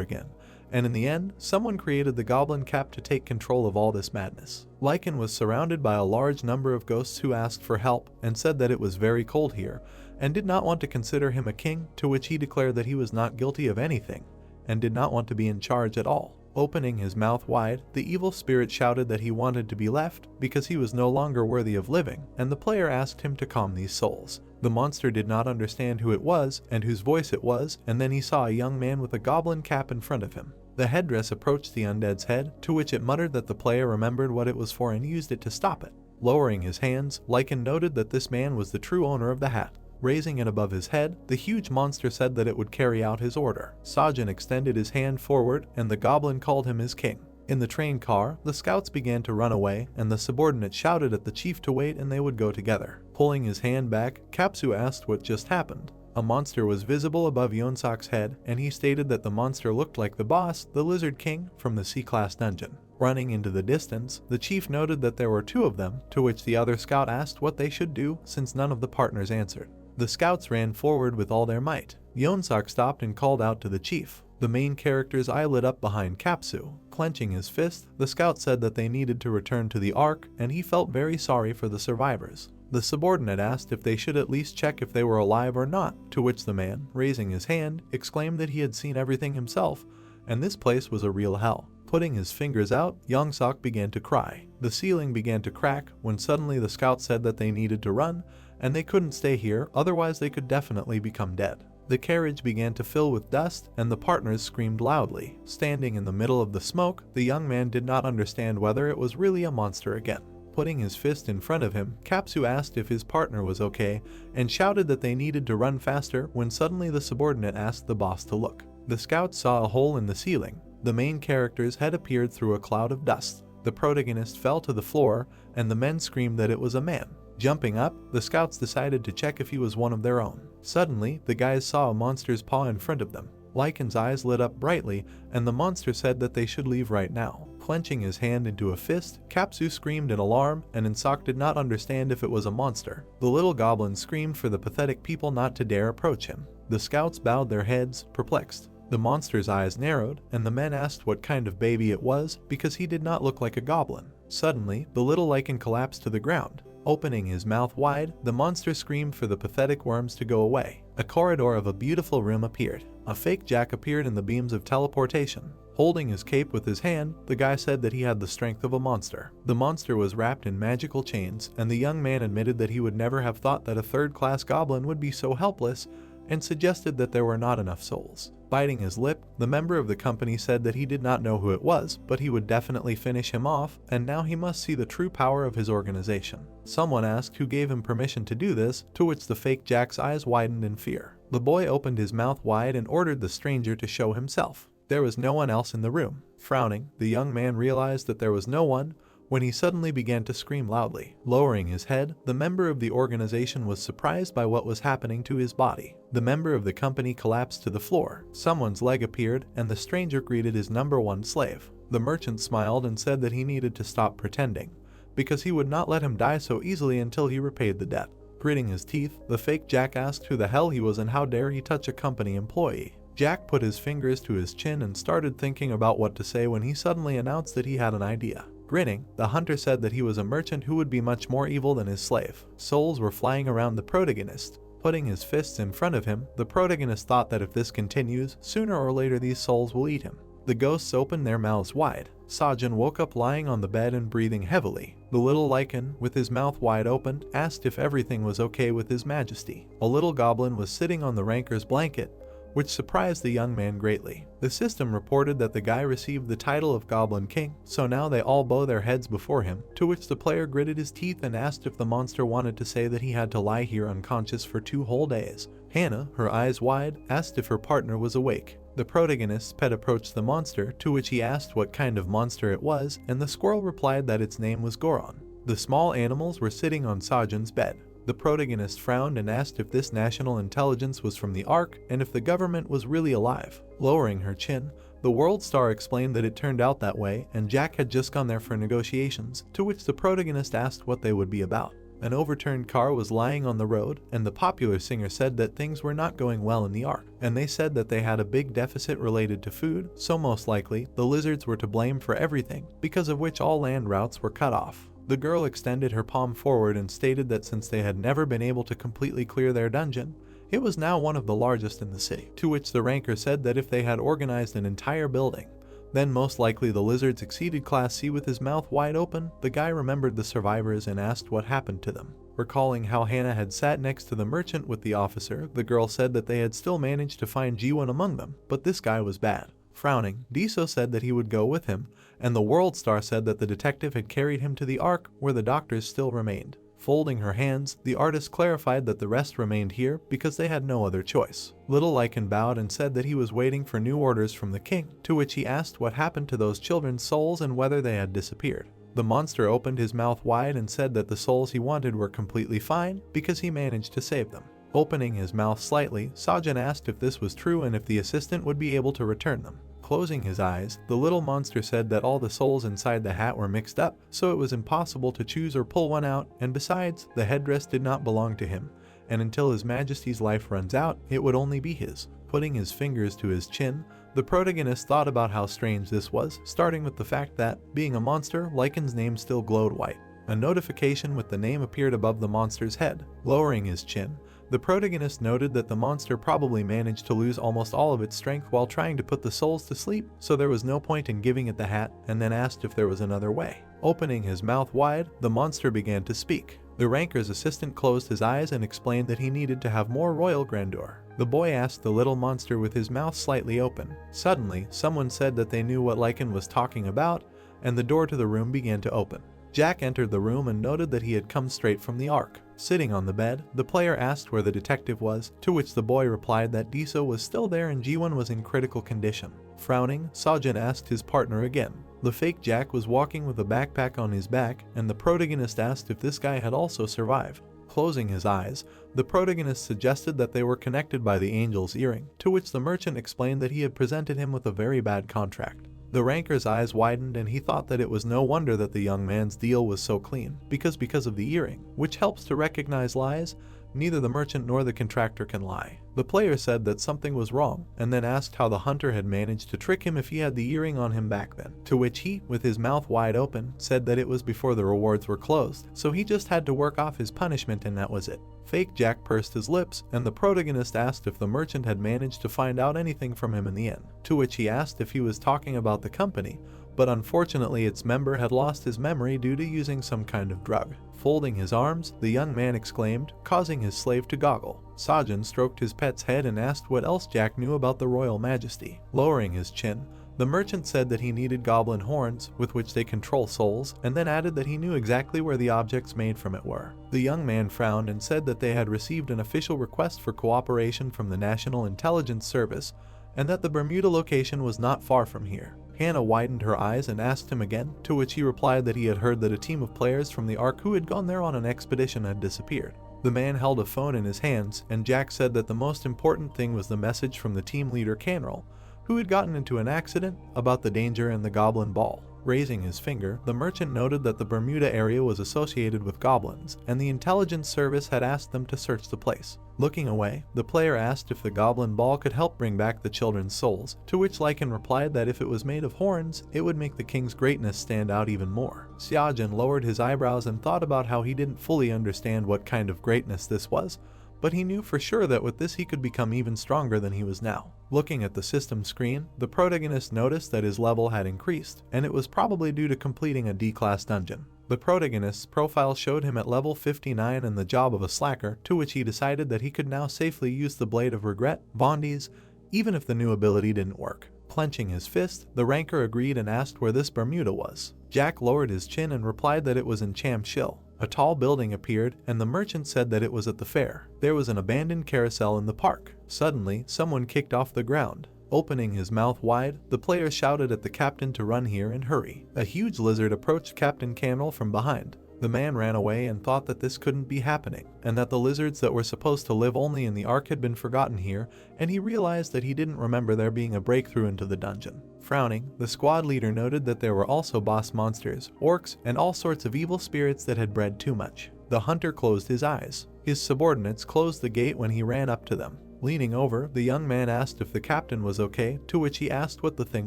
again. And in the end, someone created the goblin cap to take control of all this madness. Lycan was surrounded by a large number of ghosts who asked for help and said that it was very cold here, and did not want to consider him a king, to which he declared that he was not guilty of anything, and did not want to be in charge at all. Opening his mouth wide, the evil spirit shouted that he wanted to be left because he was no longer worthy of living, and the player asked him to calm these souls. The monster did not understand who it was and whose voice it was, and then he saw a young man with a goblin cap in front of him. The headdress approached the undead's head, to which it muttered that the player remembered what it was for and used it to stop it. Lowering his hands, Lycan noted that this man was the true owner of the hat. Raising it above his head, the huge monster said that it would carry out his order. Sajin extended his hand forward, and the goblin called him his king. In the train car, the scouts began to run away, and the subordinate shouted at the chief to wait and they would go together. Pulling his hand back, Kapsu asked what just happened. A monster was visible above Yonsok's head, and he stated that the monster looked like the boss, the Lizard King, from the C-class dungeon. Running into the distance, the chief noted that there were two of them, to which the other scout asked what they should do since none of the partners answered. The scouts ran forward with all their might. Yonsok stopped and called out to the chief. The main character's eye lit up behind Kapsu. Clenching his fist, the scout said that they needed to return to the Ark, and he felt very sorry for the survivors. The subordinate asked if they should at least check if they were alive or not, to which the man, raising his hand, exclaimed that he had seen everything himself, and this place was a real hell. Putting his fingers out, Yongsok began to cry. The ceiling began to crack when suddenly the scout said that they needed to run, and they couldn't stay here, otherwise they could definitely become dead. The carriage began to fill with dust, and the partners screamed loudly. Standing in the middle of the smoke, the young man did not understand whether it was really a monster again. Putting his fist in front of him, Kapsu asked if his partner was okay, and shouted that they needed to run faster when suddenly the subordinate asked the boss to look. The scouts saw a hole in the ceiling. The main character's head appeared through a cloud of dust. The protagonist fell to the floor, and the men screamed that it was a man. Jumping up, the scouts decided to check if he was one of their own. Suddenly, the guys saw a monster's paw in front of them. Lycan's eyes lit up brightly, and the monster said that they should leave right now. Clenching his hand into a fist, Kapsu screamed in alarm, and Insok did not understand if it was a monster. The little goblin screamed for the pathetic people not to dare approach him. The scouts bowed their heads, perplexed. The monster's eyes narrowed, and the men asked what kind of baby it was because he did not look like a goblin. Suddenly, the little Lycan collapsed to the ground. Opening his mouth wide, the monster screamed for the pathetic worms to go away. A corridor of a beautiful room appeared. A fake Jack appeared in the beams of teleportation. Holding his cape with his hand, the guy said that he had the strength of a monster. The monster was wrapped in magical chains, and the young man admitted that he would never have thought that a third-class goblin would be so helpless, and suggested that there were not enough souls. Biting his lip, the member of the company said that he did not know who it was, but he would definitely finish him off, and now he must see the true power of his organization. Someone asked who gave him permission to do this, to which the fake Jack's eyes widened in fear. The boy opened his mouth wide and ordered the stranger to show himself. There was no one else in the room. Frowning, the young man realized that there was no one, when he suddenly began to scream loudly. Lowering his head, the member of the organization was surprised by what was happening to his body. The member of the company collapsed to the floor. Someone's leg appeared, and the stranger greeted his #1 slave. The merchant smiled and said that he needed to stop pretending, because he would not let him die so easily until he repaid the debt. Gritting his teeth, the fake Jack asked who the hell he was and how dare he touch a company employee. Jack put his fingers to his chin and started thinking about what to say when he suddenly announced that he had an idea. Grinning, the hunter said that he was a merchant who would be much more evil than his slave. Souls were flying around the protagonist. Putting his fists in front of him, the protagonist thought that if this continues, sooner or later these souls will eat him. The ghosts opened their mouths wide. Sajin woke up lying on the bed and breathing heavily. The little lichen, with his mouth wide open, asked if everything was okay with His Majesty. A little goblin was sitting on the ranker's blanket, which surprised the young man greatly. The system reported that the guy received the title of Goblin King, so now they all bow their heads before him, to which the player gritted his teeth and asked if the monster wanted to say that he had to lie here unconscious for 2 whole days. Hannah, her eyes wide, asked if her partner was awake. The protagonist's pet approached the monster, to which he asked what kind of monster it was, and the squirrel replied that its name was Goron. The small animals were sitting on Sajin's bed. The protagonist frowned and asked if this national intelligence was from the Ark and if the government was really alive. Lowering her chin, the world star explained that it turned out that way and Jack had just gone there for negotiations, to which the protagonist asked what they would be about. An overturned car was lying on the road, and the popular singer said that things were not going well in the Ark, and they said that they had a big deficit related to food, so most likely, the lizards were to blame for everything, because of which all land routes were cut off. The girl extended her palm forward and stated that since they had never been able to completely clear their dungeon, it was now one of the largest in the city, to which the ranker said that if they had organized an entire building, then most likely the lizards exceeded Class C. With his mouth wide open, the guy remembered the survivors and asked what happened to them. Recalling how Hannah had sat next to the merchant with the officer, the girl said that they had still managed to find G1 among them, but this guy was bad. Frowning, Diso said that he would go with him, and the world star said that the detective had carried him to the Ark, where the doctors still remained. Folding her hands, the artist clarified that the rest remained here because they had no other choice. Little Lichen bowed and said that he was waiting for new orders from the king, to which he asked what happened to those children's souls and whether they had disappeared. The monster opened his mouth wide and said that the souls he wanted were completely fine because he managed to save them. Opening his mouth slightly, Sajin asked if this was true and if the assistant would be able to return them. Closing his eyes, the little monster said that all the souls inside the hat were mixed up, so it was impossible to choose or pull one out, and besides, the headdress did not belong to him, and until His Majesty's life runs out, it would only be his. Putting his fingers to his chin, the protagonist thought about how strange this was, starting with the fact that, being a monster, Lycan's name still glowed white. A notification with the name appeared above the monster's head. Lowering his chin, the protagonist noted that the monster probably managed to lose almost all of its strength while trying to put the souls to sleep, so there was no point in giving it the hat, and then asked if there was another way. Opening his mouth wide, the monster began to speak. The ranker's assistant closed his eyes and explained that he needed to have more royal grandeur. The boy asked the little monster with his mouth slightly open. Suddenly, someone said that they knew what Lycan was talking about, and the door to the room began to open. Jack entered the room and noted that he had come straight from the Ark. Sitting on the bed, the player asked where the detective was, to which the boy replied that Diso was still there and G1 was in critical condition. Frowning, Sajin asked his partner again. The fake Jack was walking with a backpack on his back, and the protagonist asked if this guy had also survived. Closing his eyes, the protagonist suggested that they were connected by the angel's earring, to which the merchant explained that he had presented him with a very bad contract. The ranker's eyes widened and he thought that it was no wonder that the young man's deal was so clean, because of the earring, which helps to recognize lies. Neither the merchant nor the contractor can lie. The player said that something was wrong, and then asked how the hunter had managed to trick him if he had the earring on him back then, to which he, with his mouth wide open, said that it was before the rewards were closed, so he just had to work off his punishment and that was it. Fake Jack pursed his lips, and the protagonist asked if the merchant had managed to find out anything from him in the end, to which he asked if he was talking about the company, but unfortunately its member had lost his memory due to using some kind of drug. Folding his arms, the young man exclaimed, causing his slave to goggle. Sajin stroked his pet's head and asked what else Jack knew about the royal majesty. Lowering his chin, the merchant said that he needed goblin horns, with which they control souls, and then added that he knew exactly where the objects made from it were. The young man frowned and said that they had received an official request for cooperation from the National Intelligence Service, and that the Bermuda location was not far from here. Hannah widened her eyes and asked him again, to which he replied that he had heard that a team of players from the Ark who had gone there on an expedition had disappeared. The man held a phone in his hands, and Jack said that the most important thing was the message from the team leader Canrel, who had gotten into an accident, about the danger in the goblin ball. Raising his finger, the merchant noted that the Bermuda area was associated with goblins, and the intelligence service had asked them to search the place. Looking away, the player asked if the goblin ball could help bring back the children's souls, to which Lycan replied that if it was made of horns, it would make the king's greatness stand out even more. Sajin lowered his eyebrows and thought about how he didn't fully understand what kind of greatness this was, but he knew for sure that with this he could become even stronger than he was now. Looking at the system screen, the protagonist noticed that his level had increased, and it was probably due to completing a D-class dungeon. The protagonist's profile showed him at level 59 and the job of a slacker, to which he decided that he could now safely use the Blade of Regret, Bondies, even if the new ability didn't work. Clenching his fist, the ranker agreed and asked where this Bermuda was. Jack lowered his chin and replied that it was in Chamshill. A tall building appeared, and the merchant said that it was at the fair. There was an abandoned carousel in the park. Suddenly, someone kicked off the ground. Opening his mouth wide, the player shouted at the captain to run here and hurry. A huge lizard approached Captain Candle from behind. The man ran away and thought that this couldn't be happening, and that the lizards that were supposed to live only in the Ark had been forgotten here, and he realized that he didn't remember there being a breakthrough into the dungeon. Frowning, the squad leader noted that there were also boss monsters, orcs, and all sorts of evil spirits that had bred too much. The hunter closed his eyes. His subordinates closed the gate when he ran up to them. Leaning over, the young man asked if the captain was okay, to which he asked what the thing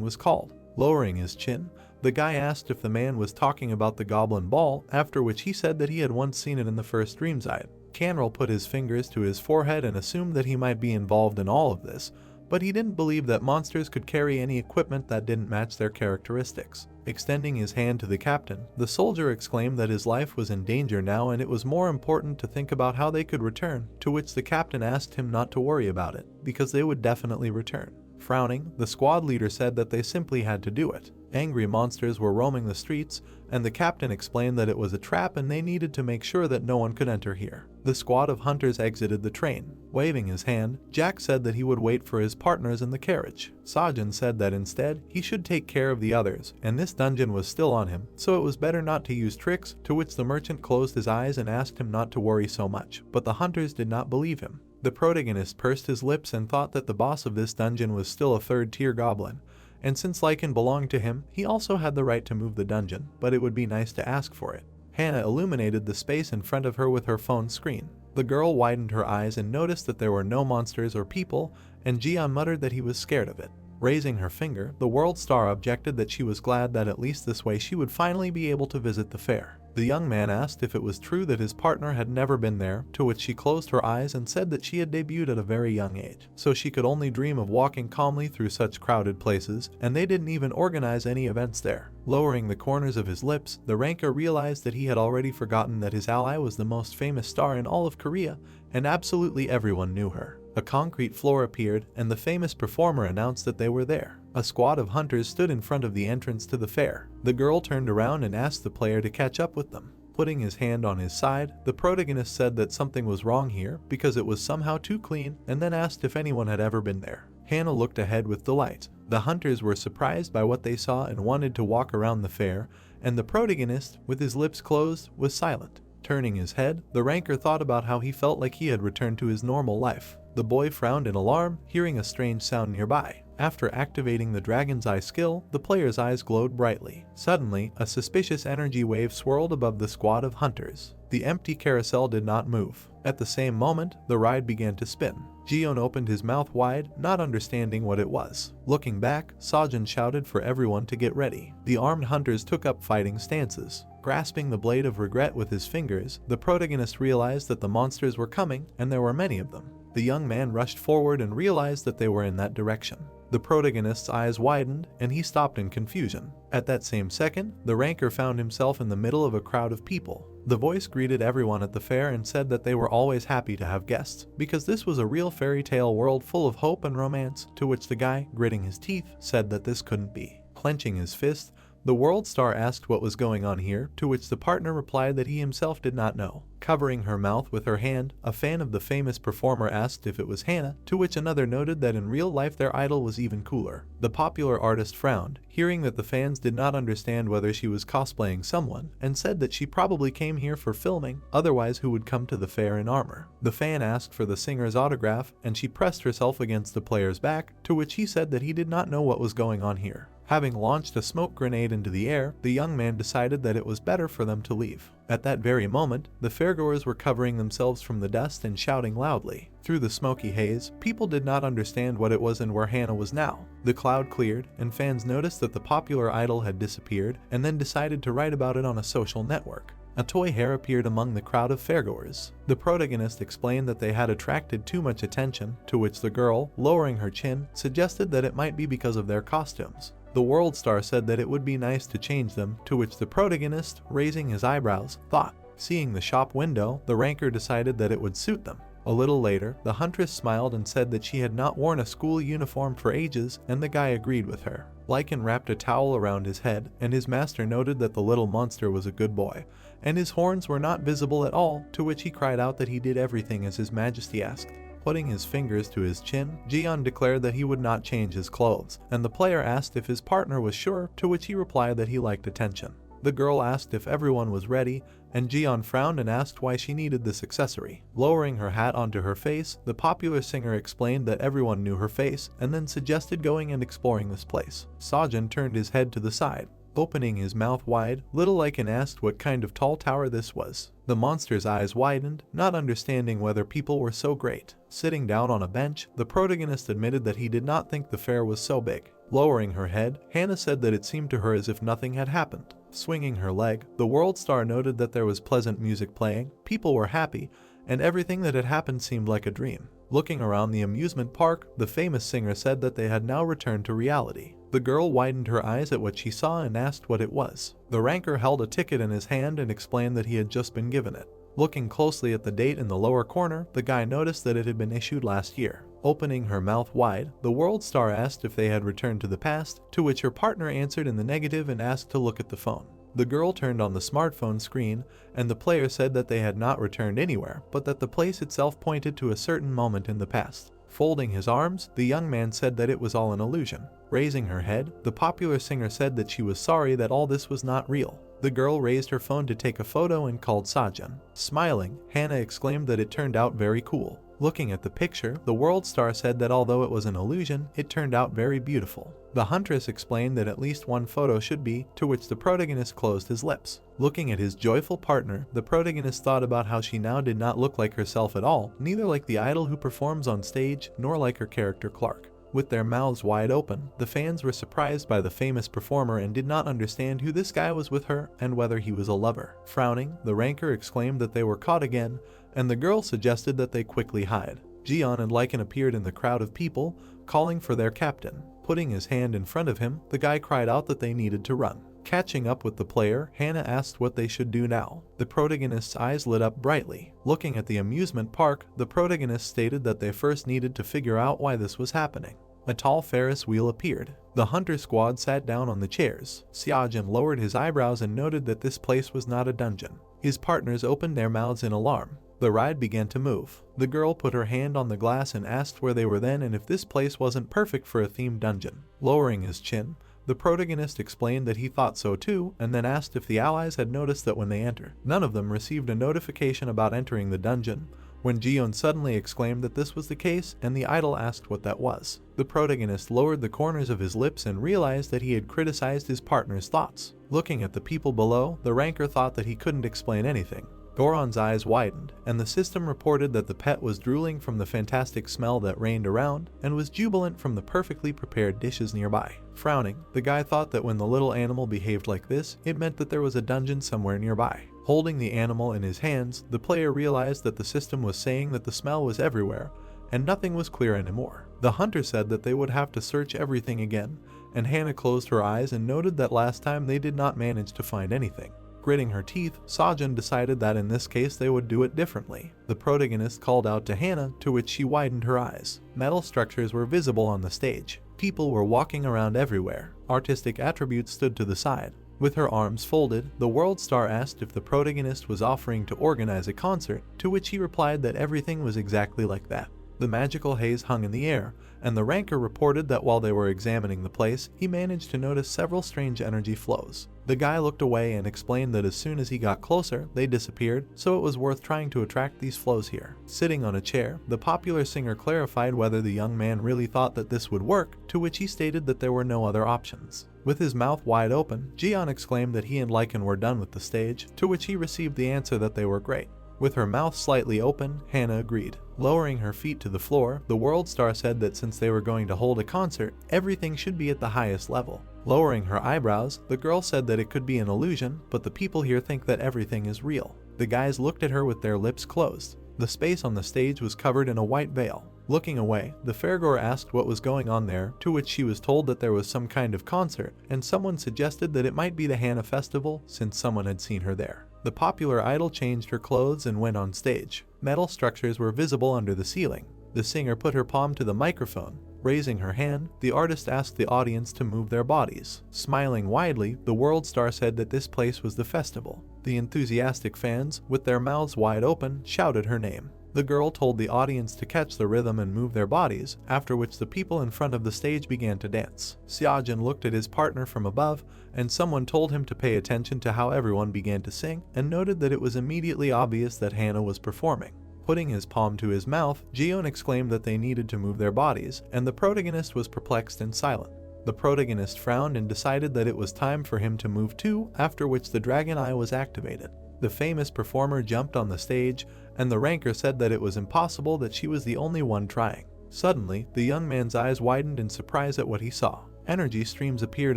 was called. Lowering his chin, the guy asked if the man was talking about the goblin ball, after which he said that he had once seen it in the first Dreamside. Canrell put his fingers to his forehead and assumed that he might be involved in all of this, but he didn't believe that monsters could carry any equipment that didn't match their characteristics. Extending his hand to the captain, the soldier exclaimed that his life was in danger now and it was more important to think about how they could return, to which the captain asked him not to worry about it, because they would definitely return. Frowning, the squad leader said that they simply had to do it. Angry monsters were roaming the streets, and the captain explained that it was a trap and they needed to make sure that no one could enter here. The squad of hunters exited the train. Waving his hand, Jack said that he would wait for his partners in the carriage. Sajin said that instead, he should take care of the others, and this dungeon was still on him, so it was better not to use tricks, to which the merchant closed his eyes and asked him not to worry so much, but the hunters did not believe him. The protagonist pursed his lips and thought that the boss of this dungeon was still a third-tier goblin, and since Lycan belonged to him, he also had the right to move the dungeon, but it would be nice to ask for it. Hannah illuminated the space in front of her with her phone screen. The girl widened her eyes and noticed that there were no monsters or people, and Jian muttered that he was scared of it. Raising her finger, the World Star objected that she was glad that at least this way she would finally be able to visit the fair. The young man asked if it was true that his partner had never been there, to which she closed her eyes and said that she had debuted at a very young age, so she could only dream of walking calmly through such crowded places, and they didn't even organize any events there. Lowering the corners of his lips, the ranker realized that he had already forgotten that his ally was the most famous star in all of Korea, and absolutely everyone knew her. A concrete floor appeared, and the famous performer announced that they were there. A squad of hunters stood in front of the entrance to the fair. The girl turned around and asked the player to catch up with them. Putting his hand on his side, the protagonist said that something was wrong here because it was somehow too clean, and then asked if anyone had ever been there. Hannah looked ahead with delight. The hunters were surprised by what they saw and wanted to walk around the fair, and the protagonist, with his lips closed, was silent. Turning his head, the ranker thought about how he felt like he had returned to his normal life. The boy frowned in alarm, hearing a strange sound nearby. After activating the Dragon's Eye skill, the player's eyes glowed brightly. Suddenly, a suspicious energy wave swirled above the squad of hunters. The empty carousel did not move. At the same moment, the ride began to spin. Jion opened his mouth wide, not understanding what it was. Looking back, Sajin shouted for everyone to get ready. The armed hunters took up fighting stances. Grasping the Blade of Regret with his fingers, the protagonist realized that the monsters were coming, and there were many of them. The young man rushed forward and realized that they were in that direction. The protagonist's eyes widened, and he stopped in confusion. At that same second, the ranker found himself in the middle of a crowd of people. The voice greeted everyone at the fair and said that they were always happy to have guests, because this was a real fairy tale world full of hope and romance, to which the guy, gritting his teeth, said that this couldn't be. Clenching his fist, the World Star asked what was going on here, to which the partner replied that he himself did not know. Covering her mouth with her hand, a fan of the famous performer asked if it was Hannah, to which another noted that in real life their idol was even cooler. The popular artist frowned, hearing that the fans did not understand whether she was cosplaying someone, and said that she probably came here for filming, otherwise who would come to the fair in armor. The fan asked for the singer's autograph, and she pressed herself against the player's back, to which he said that he did not know what was going on here. Having launched a smoke grenade into the air, the young man decided that it was better for them to leave. At that very moment, the fairgoers were covering themselves from the dust and shouting loudly. Through the smoky haze, people did not understand what it was and where Hannah was now. The cloud cleared, and fans noticed that the popular idol had disappeared, and then decided to write about it on a social network. A toy hare appeared among the crowd of fairgoers. The protagonist explained that they had attracted too much attention, to which the girl, lowering her chin, suggested that it might be because of their costumes. The world star said that it would be nice to change them, to which the protagonist, raising his eyebrows, thought. Seeing the shop window, the ranker decided that it would suit them. A little later, the huntress smiled and said that she had not worn a school uniform for ages, and the guy agreed with her. Lycan wrapped a towel around his head, and his master noted that the little monster was a good boy, and his horns were not visible at all, to which he cried out that he did everything as his majesty asked. Putting his fingers to his chin, Jian declared that he would not change his clothes, and the player asked if his partner was sure, to which he replied that he liked attention. The girl asked if everyone was ready, and Jian frowned and asked why she needed this accessory. Lowering her hat onto her face, the popular singer explained that everyone knew her face, and then suggested going and exploring this place. Sajin turned his head to the side. Opening his mouth wide, little Lycan asked what kind of tall tower this was. The monster's eyes widened, not understanding whether people were so great. Sitting down on a bench, the protagonist admitted that he did not think the fair was so big. Lowering her head, Hannah said that it seemed to her as if nothing had happened. Swinging her leg, the world star noted that there was pleasant music playing, people were happy, and everything that had happened seemed like a dream. Looking around the amusement park, the famous singer said that they had now returned to reality. The girl widened her eyes at what she saw and asked what it was. The ranker held a ticket in his hand and explained that he had just been given it. Looking closely at the date in the lower corner, the guy noticed that it had been issued last year. Opening her mouth wide, the world star asked if they had returned to the past, to which her partner answered in the negative and asked to look at the phone. The girl turned on the smartphone screen, and the player said that they had not returned anywhere, but that the place itself pointed to a certain moment in the past. Folding his arms, the young man said that it was all an illusion. Raising her head, the popular singer said that she was sorry that all this was not real. The girl raised her phone to take a photo and called Sajin. Smiling, Hannah exclaimed that it turned out very cool. Looking at the picture, the world star said that although it was an illusion, it turned out very beautiful. The huntress explained that at least one photo should be, to which the protagonist closed his lips. Looking at his joyful partner, the protagonist thought about how she now did not look like herself at all, neither like the idol who performs on stage, nor like her character Clark. With their mouths wide open, the fans were surprised by the famous performer and did not understand who this guy was with her and whether he was a lover. Frowning, the ranker exclaimed that they were caught again, and the girl suggested that they quickly hide. Jian and Lycan appeared in the crowd of people, calling for their captain. Putting his hand in front of him, the guy cried out that they needed to run. Catching up with the player, Hannah asked what they should do now. The protagonist's eyes lit up brightly. Looking at the amusement park, the protagonist stated that they first needed to figure out why this was happening. A tall Ferris wheel appeared. The hunter squad sat down on the chairs. Xiaojin lowered his eyebrows and noted that this place was not a dungeon. His partners opened their mouths in alarm. The ride began to move. The girl put her hand on the glass and asked where they were then and if this place wasn't perfect for a themed dungeon. Lowering his chin, the protagonist explained that he thought so too, and then asked if the allies had noticed that when they entered. None of them received a notification about entering the dungeon, when Jion suddenly exclaimed that this was the case, and the idol asked what that was. The protagonist lowered the corners of his lips and realized that he had criticized his partner's thoughts. Looking at the people below, the ranker thought that he couldn't explain anything. Goron's eyes widened, and the system reported that the pet was drooling from the fantastic smell that reigned around, and was jubilant from the perfectly prepared dishes nearby. Frowning, the guy thought that when the little animal behaved like this, it meant that there was a dungeon somewhere nearby. Holding the animal in his hands, the player realized that the system was saying that the smell was everywhere, and nothing was clear anymore. The hunter said that they would have to search everything again, and Hannah closed her eyes and noted that last time they did not manage to find anything. Gritting her teeth, Sajin decided that in this case they would do it differently. The protagonist called out to Hannah, to which she widened her eyes. Metal structures were visible on the stage. People were walking around everywhere. Artistic attributes stood to the side. With her arms folded, the world star asked if the protagonist was offering to organize a concert, to which he replied that everything was exactly like that. The magical haze hung in the air, and the ranker reported that while they were examining the place, he managed to notice several strange energy flows. The guy looked away and explained that as soon as he got closer, they disappeared, so it was worth trying to attract these flows here. Sitting on a chair, the popular singer clarified whether the young man really thought that this would work, to which he stated that there were no other options. With his mouth wide open, Jian exclaimed that he and Lycan were done with the stage, to which he received the answer that they were great. With her mouth slightly open, Hannah agreed. Lowering her feet to the floor, the world star said that since they were going to hold a concert, everything should be at the highest level. Lowering her eyebrows, the girl said that it could be an illusion, but the people here think that everything is real. The guys looked at her with their lips closed. The space on the stage was covered in a white veil. Looking away, the fairgoer asked what was going on there, to which she was told that there was some kind of concert, and someone suggested that it might be the Hana festival since someone had seen her there. The popular idol changed her clothes and went on stage. Metal structures were visible under the ceiling. The singer put her palm to the microphone. Raising her hand, the artist asked the audience to move their bodies. Smiling widely, the world star said that this place was the festival. The enthusiastic fans, with their mouths wide open, shouted her name. The girl told the audience to catch the rhythm and move their bodies, after which the people in front of the stage began to dance. Seojin looked at his partner from above, and someone told him to pay attention to how everyone began to sing, and noted that it was immediately obvious that Hana was performing. Putting his palm to his mouth, Jiyeon exclaimed that they needed to move their bodies, and the protagonist was perplexed and silent. The protagonist frowned and decided that it was time for him to move too, after which the dragon eye was activated. The famous performer jumped on the stage, and the ranker said that it was impossible that she was the only one trying. Suddenly, the young man's eyes widened in surprise at what he saw. Energy streams appeared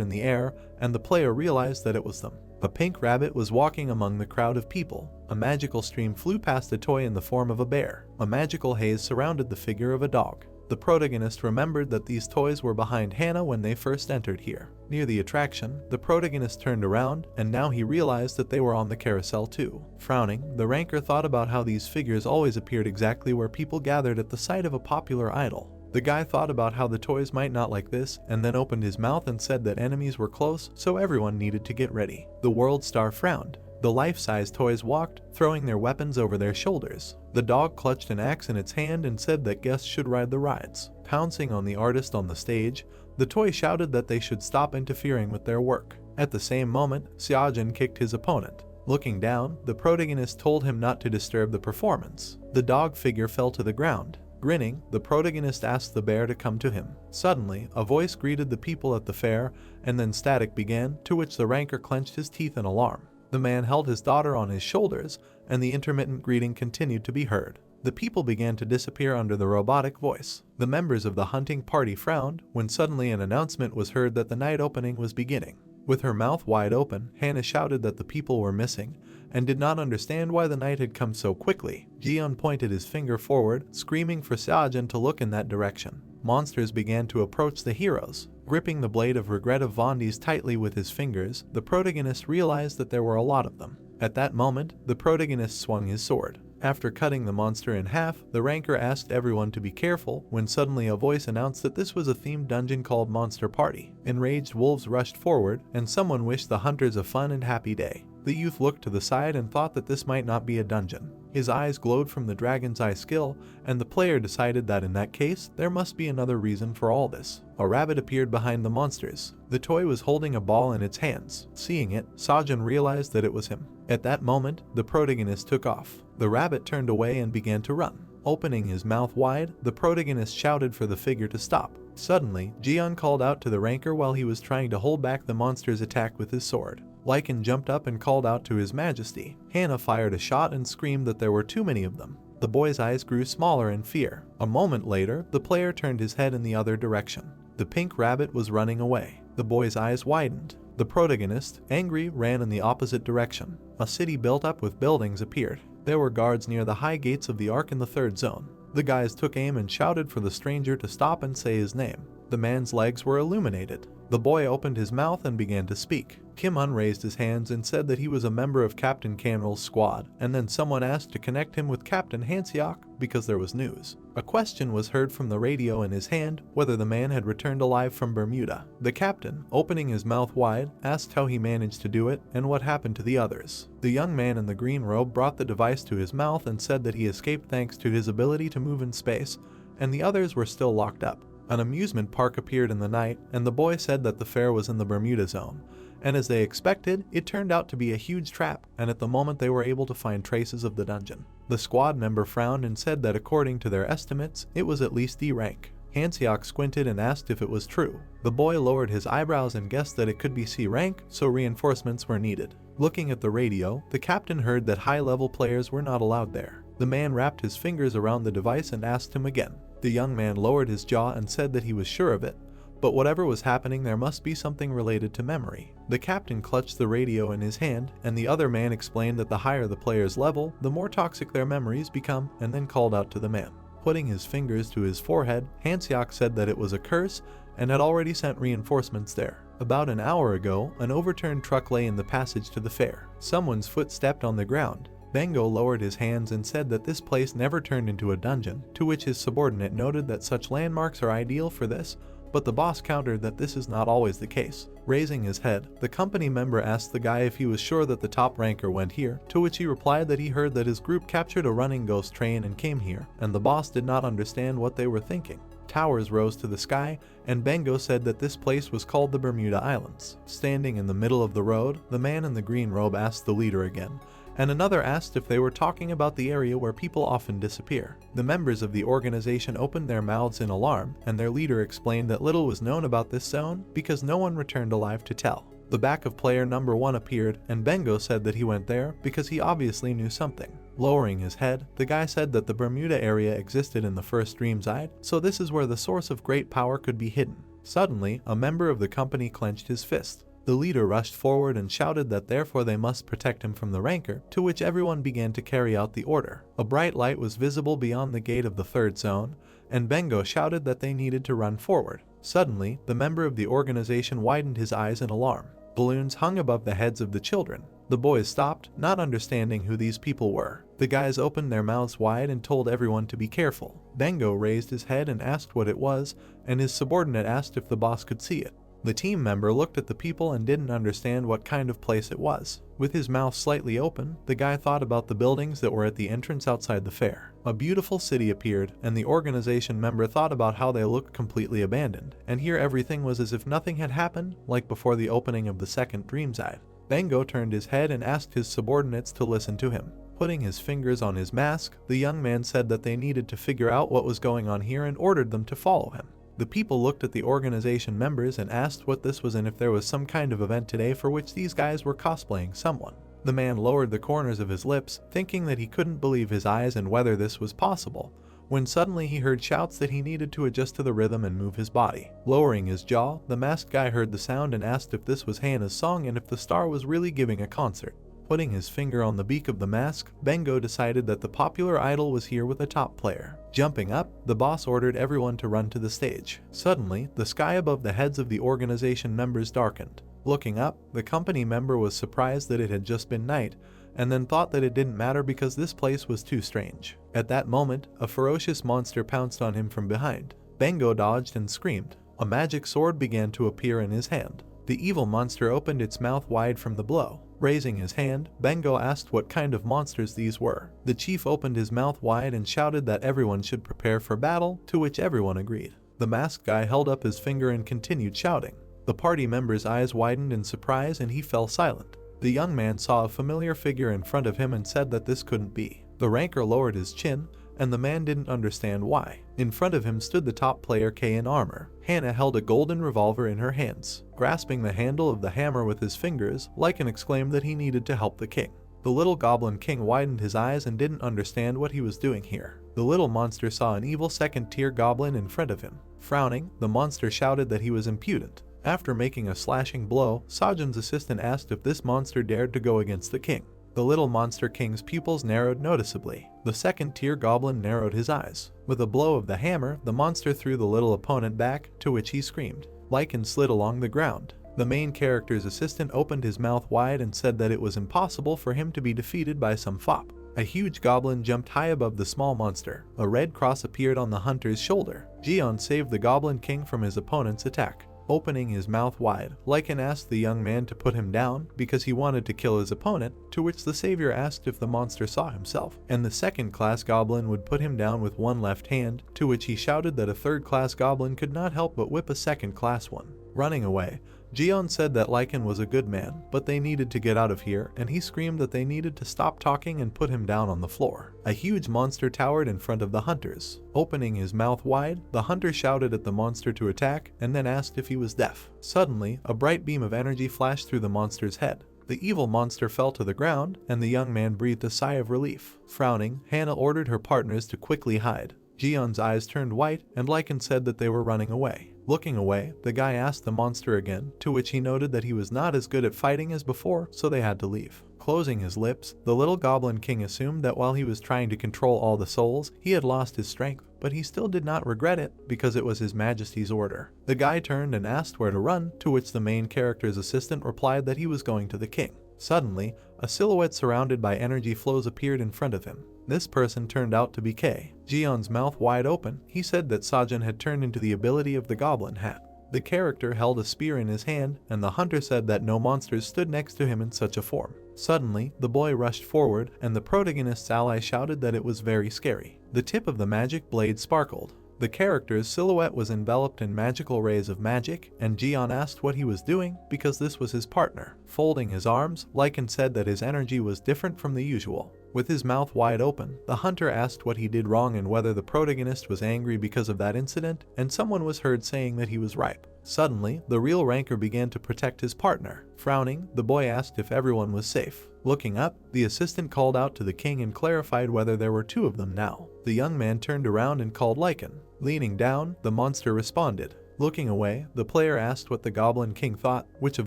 in the air, and the player realized that it was them. A pink rabbit was walking among the crowd of people. A magical stream flew past a toy in the form of a bear. A magical haze surrounded the figure of a dog. The protagonist remembered that these toys were behind Hana when they first entered here. Near the attraction, the protagonist turned around, and now he realized that they were on the carousel too. Frowning, the ranker thought about how these figures always appeared exactly where people gathered at the sight of a popular idol. The guy thought about how the toys might not like this, and then opened his mouth and said that enemies were close, so everyone needed to get ready. The world star frowned. The life-size toys walked, throwing their weapons over their shoulders. The dog clutched an axe in its hand and said that guests should ride the rides. Pouncing on the artist on the stage, the toy shouted that they should stop interfering with their work. At the same moment, Seojin kicked his opponent. Looking down, the protagonist told him not to disturb the performance. The dog figure fell to the ground. Grinning, the protagonist asked the bear to come to him. Suddenly, a voice greeted the people at the fair, and then static began, to which the ranker clenched his teeth in alarm. The man held his daughter on his shoulders, and the intermittent greeting continued to be heard. The people began to disappear under the robotic voice. The members of the hunting party frowned, when suddenly an announcement was heard that the night opening was beginning. With her mouth wide open, Hana shouted that the people were missing, and did not understand why the night had come so quickly. Jiyeon pointed his finger forward, screaming for Seojin to look in that direction. Monsters began to approach the heroes. Gripping the blade of regret of Vondi's tightly with his fingers, the protagonist realized that there were a lot of them. At that moment, the protagonist swung his sword. After cutting the monster in half, the ranker asked everyone to be careful, when suddenly a voice announced that this was a themed dungeon called Monster Party. Enraged wolves rushed forward, and someone wished the hunters a fun and happy day. The youth looked to the side and thought that this might not be a dungeon. His eyes glowed from the dragon's eye skill, and the player decided that in that case, there must be another reason for all this. A rabbit appeared behind the monsters. The toy was holding a ball in its hands. Seeing it, Seojin realized that it was him. At that moment, the protagonist took off. The rabbit turned away and began to run. Opening his mouth wide, the protagonist shouted for the figure to stop. Suddenly, Jiyeon called out to the ranker while he was trying to hold back the monster's attack with his sword. Lycan jumped up and called out to his majesty. Hana fired a shot and screamed that there were too many of them. The boy's eyes grew smaller in fear. A moment later, the player turned his head in the other direction. The pink rabbit was running away. The boy's eyes widened. The protagonist, angry, ran in the opposite direction. A city built up with buildings appeared. There were guards near the high gates of the Ark in the third zone. The guys took aim and shouted for the stranger to stop and say his name. The man's legs were illuminated. The boy opened his mouth and began to speak. Kim-un raised his hands and said that he was a member of Captain Canrel's squad, and then someone asked to connect him with Captain Hanseok because there was news. A question was heard from the radio in his hand whether the man had returned alive from Bermuda. The captain, opening his mouth wide, asked how he managed to do it and what happened to the others. The young man in the green robe brought the device to his mouth and said that he escaped thanks to his ability to move in space, and the others were still locked up. An amusement park appeared in the night, and the boy said that the fair was in the Bermuda zone. And as they expected, it turned out to be a huge trap, and at the moment they were able to find traces of the dungeon. The squad member frowned and said that according to their estimates, it was at least D rank. Hanseok squinted and asked if it was true. The boy lowered his eyebrows and guessed that it could be C rank, so reinforcements were needed. Looking at the radio, the captain heard that high-level players were not allowed there. The man wrapped his fingers around the device and asked him again. The young man lowered his jaw and said that he was sure of it, But whatever was happening, there must be something related to memory. The captain clutched the radio in his hand, and the other man explained that the higher the player's level, the more toxic their memories become, and then called out to the man. Putting his fingers to his forehead, Hanseok said that it was a curse and had already sent reinforcements there. About an hour ago, an overturned truck lay in the passage to the fair. Someone's foot stepped on the ground. Bengo lowered his hands and said that this place never turned into a dungeon, to which his subordinate noted that such landmarks are ideal for this, but the boss countered that this is not always the case. Raising his head, the company member asked the guy if he was sure that the top ranker went here, to which he replied that he heard that his group captured a running ghost train and came here, and the boss did not understand what they were thinking. Towers rose to the sky, and Bengo said that this place was called the Bermuda Islands. Standing in the middle of the road, the man in the green robe asked the leader again, and another asked if they were talking about the area where people often disappear. The members of the organization opened their mouths in alarm, and their leader explained that little was known about this zone because no one returned alive to tell. The back of player number 1 appeared, and Bengo said that he went there because he obviously knew something. Lowering his head, the guy said that the Bermuda area existed in the first Dreamside, so this is where the source of great power could be hidden. Suddenly, a member of the company clenched his fist. The leader rushed forward and shouted that therefore they must protect him from the ranker, to which everyone began to carry out the order. A bright light was visible beyond the gate of the third zone, and Bengo shouted that they needed to run forward. Suddenly, the member of the organization widened his eyes in alarm. Balloons hung above the heads of the children. The boys stopped, not understanding who these people were. The guys opened their mouths wide and told everyone to be careful. Bengo raised his head and asked what it was, and his subordinate asked if the boss could see it. The team member looked at the people and didn't understand what kind of place it was. With his mouth slightly open, the guy thought about the buildings that were at the entrance outside the fair. A beautiful city appeared, and the organization member thought about how they looked completely abandoned, and here everything was as if nothing had happened, like before the opening of the second Dreamside. Bengo turned his head and asked his subordinates to listen to him. Putting his fingers on his mask, the young man said that they needed to figure out what was going on here and ordered them to follow him. The people looked at the organization members and asked what this was and if there was some kind of event today for which these guys were cosplaying someone. The man lowered the corners of his lips, thinking that he couldn't believe his eyes and whether this was possible, when suddenly he heard shouts that he needed to adjust to the rhythm and move his body. Lowering his jaw, the masked guy heard the sound and asked if this was Hannah's song and if the star was really giving a concert. Putting his finger on the beak of the mask, Bengo decided that the popular idol was here with a top player. Jumping up, the boss ordered everyone to run to the stage. Suddenly, the sky above the heads of the organization members darkened. Looking up, the company member was surprised that it had just been night, and then thought that it didn't matter because this place was too strange. At that moment, a ferocious monster pounced on him from behind. Bengo dodged and screamed. A magic sword began to appear in his hand. The evil monster opened its mouth wide from the blow. Raising his hand, Bengo asked what kind of monsters these were. The chief opened his mouth wide and shouted that everyone should prepare for battle, to which everyone agreed. The masked guy held up his finger and continued shouting. The party member's eyes widened in surprise and he fell silent. The young man saw a familiar figure in front of him and said that this couldn't be. The ranker lowered his chin, and the man didn't understand why. In front of him stood the top player K in armor. Hannah held a golden revolver in her hands. Grasping the handle of the hammer with his fingers, Lycan exclaimed that he needed to help the king. The little goblin king widened his eyes and didn't understand what he was doing here. The little monster saw an evil second-tier goblin in front of him. Frowning, the monster shouted that he was impudent. After making a slashing blow, Sajin's assistant asked if this monster dared to go against the king. The little monster king's pupils narrowed noticeably. The second-tier goblin narrowed his eyes. With a blow of the hammer, the monster threw the little opponent back, to which he screamed. Lycan slid along the ground. The main character's assistant opened his mouth wide and said that it was impossible for him to be defeated by some fop. A huge goblin jumped high above the small monster. A red cross appeared on the hunter's shoulder. Jion saved the goblin king from his opponent's attack. Opening his mouth wide, Lycan asked the young man to put him down because he wanted to kill his opponent, to which the savior asked if the monster saw himself, and the second-class goblin would put him down with one left hand, to which he shouted that a third-class goblin could not help but whip a second-class one. Running away, Jion said that Lycan was a good man, but they needed to get out of here, and he screamed that they needed to stop talking and put him down on the floor. A huge monster towered in front of the hunters. Opening his mouth wide, the hunter shouted at the monster to attack, and then asked if he was deaf. Suddenly, a bright beam of energy flashed through the monster's head. The evil monster fell to the ground, and the young man breathed a sigh of relief. Frowning, Hannah ordered her partners to quickly hide. Jion's eyes turned white, and Lycan said that they were running away. Looking away, the guy asked the monster again, to which he noted that he was not as good at fighting as before, so they had to leave. Closing his lips, the little Goblin King assumed that while he was trying to control all the souls, he had lost his strength, but he still did not regret it because it was His Majesty's order. The guy turned and asked where to run, to which the main character's assistant replied that he was going to the king. Suddenly, a silhouette surrounded by energy flows appeared in front of him. This person turned out to be K. Jion's mouth wide open, he said that Sajin had turned into the ability of the Goblin Hat. The character held a spear in his hand, and the hunter said that no monsters stood next to him in such a form. Suddenly, the boy rushed forward, and the protagonist's ally shouted that it was very scary. The tip of the magic blade sparkled. The character's silhouette was enveloped in magical rays of magic, and Jion asked what he was doing because this was his partner. Folding his arms, Lycan said that his energy was different from the usual. With his mouth wide open, the hunter asked what he did wrong and whether the protagonist was angry because of that incident, and someone was heard saying that he was ripe. Suddenly, the real ranker began to protect his partner. Frowning, the boy asked if everyone was safe. Looking up, the assistant called out to the king and clarified whether there were two of them now. The young man turned around and called Lycan. Leaning down, the monster responded. Looking away, the player asked what the Goblin King thought, which of